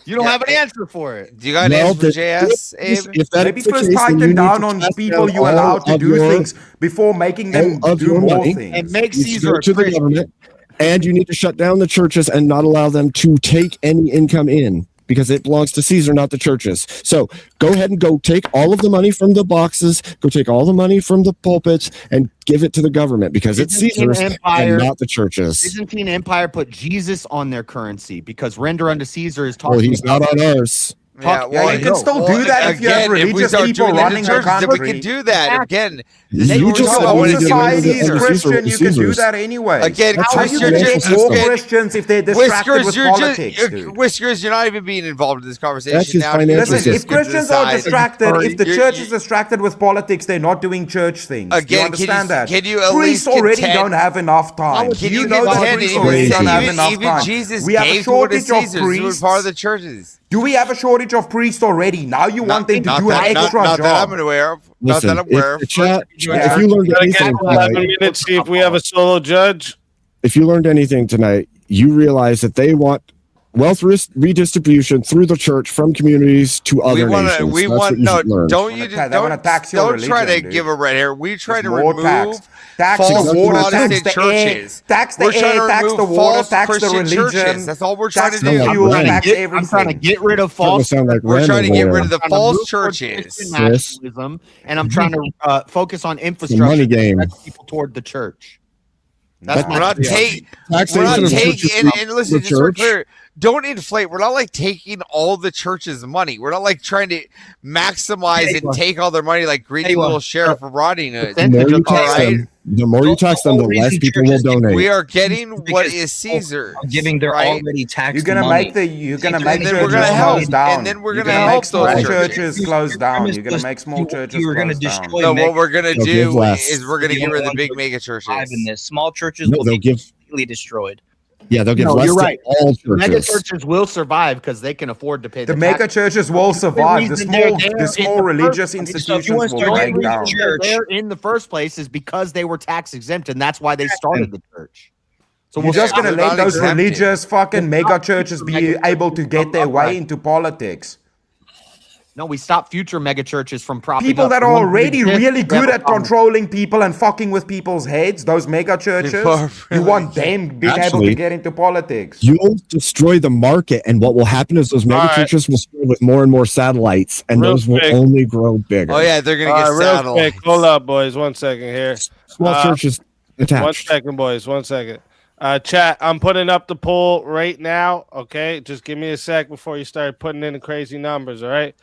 You don't have an answer for it. Do you got an answer for JS, Abe? Maybe first tighten down on people you allow to do things before making them do more things. And make You Caesar go to the government, and you need to shut down the churches and not allow them to take any income in, because it belongs to Caesar, not the churches. So go ahead and go take all of the money from the boxes, go take all the money from the pulpits, and give it to the government, because it's Caesar's and not the churches. Byzantine Empire put Jesus on their currency because render unto Caesar is talking. Well, he's not on ours. Yeah, you can still do that if you have religious people running the country. We can do that again. You just when society is Christian, you can do that anyway. Again, how you can get more Christians if they're distracted with politics, dude? Whiskers, you're not even being involved in this conversation That's his now. financial Listen, if system. Christians are distracted, if the church is distracted with politics, they're not doing church things. Do you Again, understand that? can you at Priests least already contend- don't have enough time. Can You you know that contend priests even already don't have enough even time. Jesus We have a gave to what is shortage of Caesar's. He was priests. part of the churches. Do we have a shortage of priests already? Now you want them to Not do an that- extra not job. that I'm aware of. Not Listen, that I'm aware if of. the chat, Yeah. if you learned Gotta get anything 11 tonight, minutes, see if we have a solo judge. if you learned anything tonight, you realize that they want wealth redistribution through the church from communities to other nations. We That's want what you no. should learn. Don't you They wanna tax your don't try to religion, dude. give a red hair. We try to more remove tax false the water, Protestant tax the air, churches. tax the We're trying air, to tax remove the water, false tax the Christian religion. churches. That's all we're trying Tax to the do. fuel, tax I'm trying to everything. get rid of Starting to false. sound like We're trying to random get war. rid of the trying to false move towards churches. Christian nationalism, and I'm trying to focus on money infrastructure game. to direct people toward the church. That's We're not taking. Taxation We're not of taking. churches And from listen, the just so we're church. clear. Don't inflate. We're not like taking all the church's money. We're not like trying to maximize and take all their money like greedy little sheriff of Rodney Hood. The more you All tax right. them, the more you tax them, the less people will donate. We are getting what is Caesar. Giving their right? already taxed You're gonna money. make And then churches we're gonna help. close down. And then we're You're gonna make help small those churches close down. You're gonna make small churches You were going to close down. destroy. No, what we're gonna They'll give do less. is we're gonna The get rid of the only big ones mega survive in churches. this. Small churches No, will they'll be give. completely destroyed. Yeah, they'll give No, less you're to right. all Mega churches. churches will survive because they can afford to pay The the mega tax. churches will survive. The reason they're small, there the in small the religious first place. institutions wanna will start break getting down. church. They're in the first place is because they were tax exempt, and that's why they started the church. So You're just gonna they're let not those exempted. religious fucking mega churches be able to get their way into politics. No, we stop future mega churches from propping People up that the are ones already exist really that good never at come. controlling people and fucking with people's heads, those mega churches, you want them being able to Actually, get into politics. You'll destroy the market, and what will happen is those mega All right. churches will spread with more and more satellites, and Real those will quick. only grow bigger. Oh yeah, they're gonna All get right, real satellites. quick. Hold up, boys. 1 second here. Small churches One attached. second, boys. 1 second. Chat, I'm putting up the poll right now. Okay, just give me a sec before you start putting in the crazy numbers. All right.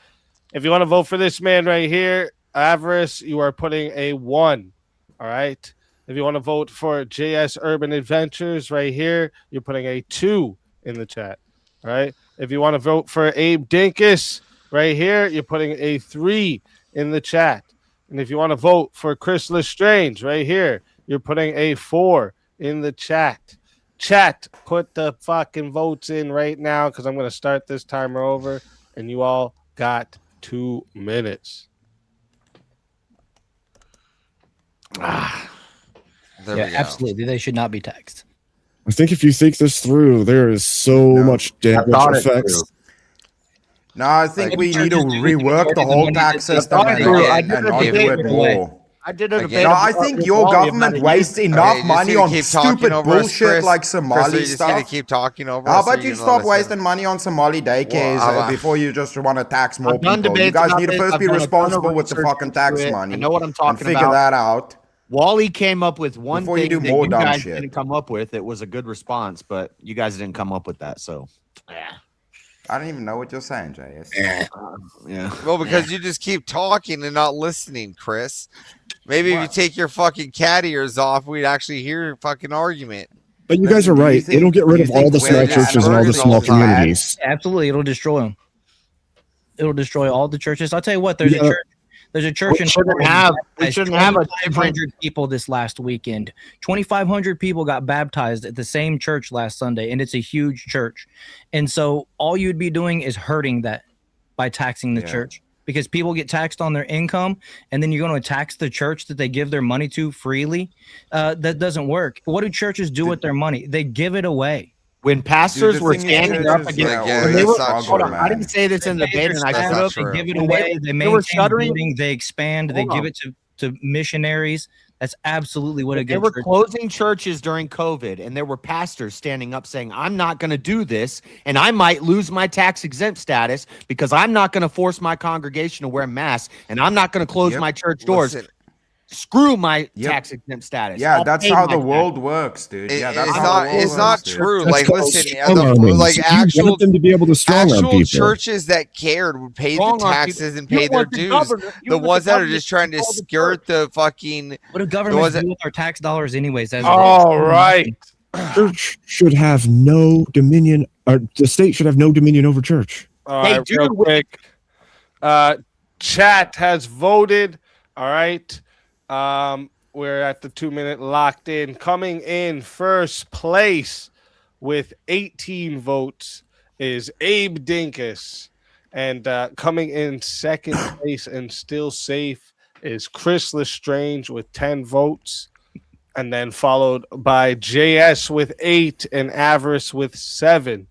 If you want to vote for this man right here, Avarice, you are putting a 1. All right. If you want to vote for JS Urban Adventures right here, you're putting a 2 in the chat. All right. If you want to vote for Abe Dinkus right here, you're putting a 3 in the chat. And if you want to vote for Chris Lestrange right here, you're putting a 4 in the chat. Chat, put the fucking votes in right now because I'm going to start this timer over, and you all got 2 minutes. There Yeah, we go. absolutely. They should not be taxed. I think if you think this through, there is so much damage thought it effects. through. No, I think Like, we need to rework the whole tax system and not do it more. I did a No, debate. I think your government wastes enough money on stupid bullshit like Somali Chris, are you just gonna stuff. keep talking over How us, or about you you gonna let stop us wasting money on Somali daycares Well, before you just want to tax more I've done people? You debates guys about need to this. first I've be done a ton of responsible with the research fucking into tax it. money. I know what I'm and talking figure about. that out. Wally came up with one Before you thing do that more you dumb guys shit. didn't come up with. It was a good response, but you guys didn't come up with that. So, yeah. I don't even know what you're saying, JS. Yeah. Well, because you just keep talking and not listening, Chris. Maybe if you take your fucking cat ears off, we'd actually hear your fucking argument. But you guys are right. It'll get rid of all the small churches and all the small communities. Absolutely, it'll destroy them. It'll destroy all the churches. I'll tell you what. There's a Yeah. church. There's a church in we shouldn't have a 2,500 people this last weekend. 2,500 people got baptized at the same church last Sunday, and it's a huge church. And so all you'd be doing is hurting that by taxing the church, because people get taxed on their income, and then you're going to tax the church that they give their money to freely. That doesn't work. What do churches do with their money? They give it away. When pastors were standing up against, I didn't say this in the debate, and I should have. They give it away. They maintain shuttering. building, they expand. They give it to missionaries. That's absolutely what a They good were church. closing churches during COVID, and there were pastors standing up saying, "I'm not going to do this, and I might lose my tax exempt status because I'm not going to force my congregation to wear masks, and I'm not going to close my church doors." Screw my tax exempt status. Yeah, I'll that's pay how my the tax. world works, dude. Yeah, that's It's how not. the world It's works, not dude. true. That's Like, called listen, strong-arming. like You actual want them to be able to strong-arm actual people. churches that cared would pay the Strong-arm people. taxes and You pay their want the dues. governor- you The want ones the that are government just trying to control the skirt the fucking. What do the governments ones that- do with our tax dollars, anyways? As All right. Church should have no dominion, or the state should have no dominion over church. All right, real quick. Chat has voted. All right. We're at the 2-minute locked in. Coming in first place with 18 votes is Abe Dinkus. And coming in second place and still safe is Chris Lestrange with 10 votes. And then followed by JS with 8 and Avarice with 7.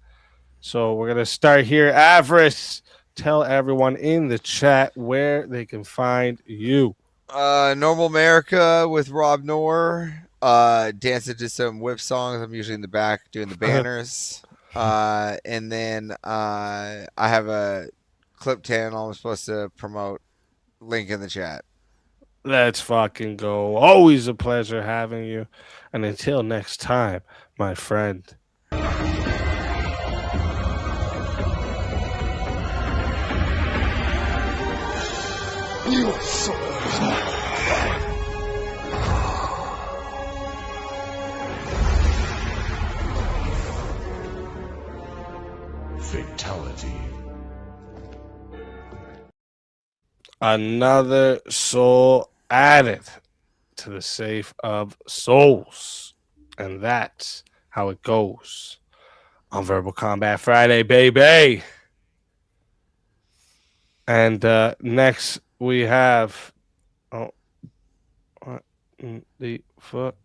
So we're going to start here. Avarice, tell everyone in the chat where they can find you. Normal America with Rob Noor. Dancing to some whip songs. I'm usually in the back doing the banners. And then I have a clip 10 I'm supposed to promote. Link in the chat. Let's fucking go. Always a pleasure having you. And until next time, my friend. Your soul is mine. Fatality. Another soul added to the safe of souls. And that's how it goes on Verbal Combat Friday, baby. And next we have, what the fuck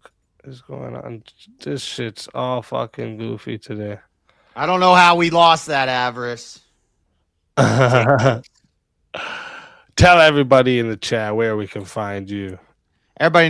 is going on? This shit's all fucking goofy today. I don't know how we lost that, Avarice. Tell everybody in the chat where we can find you. Everybody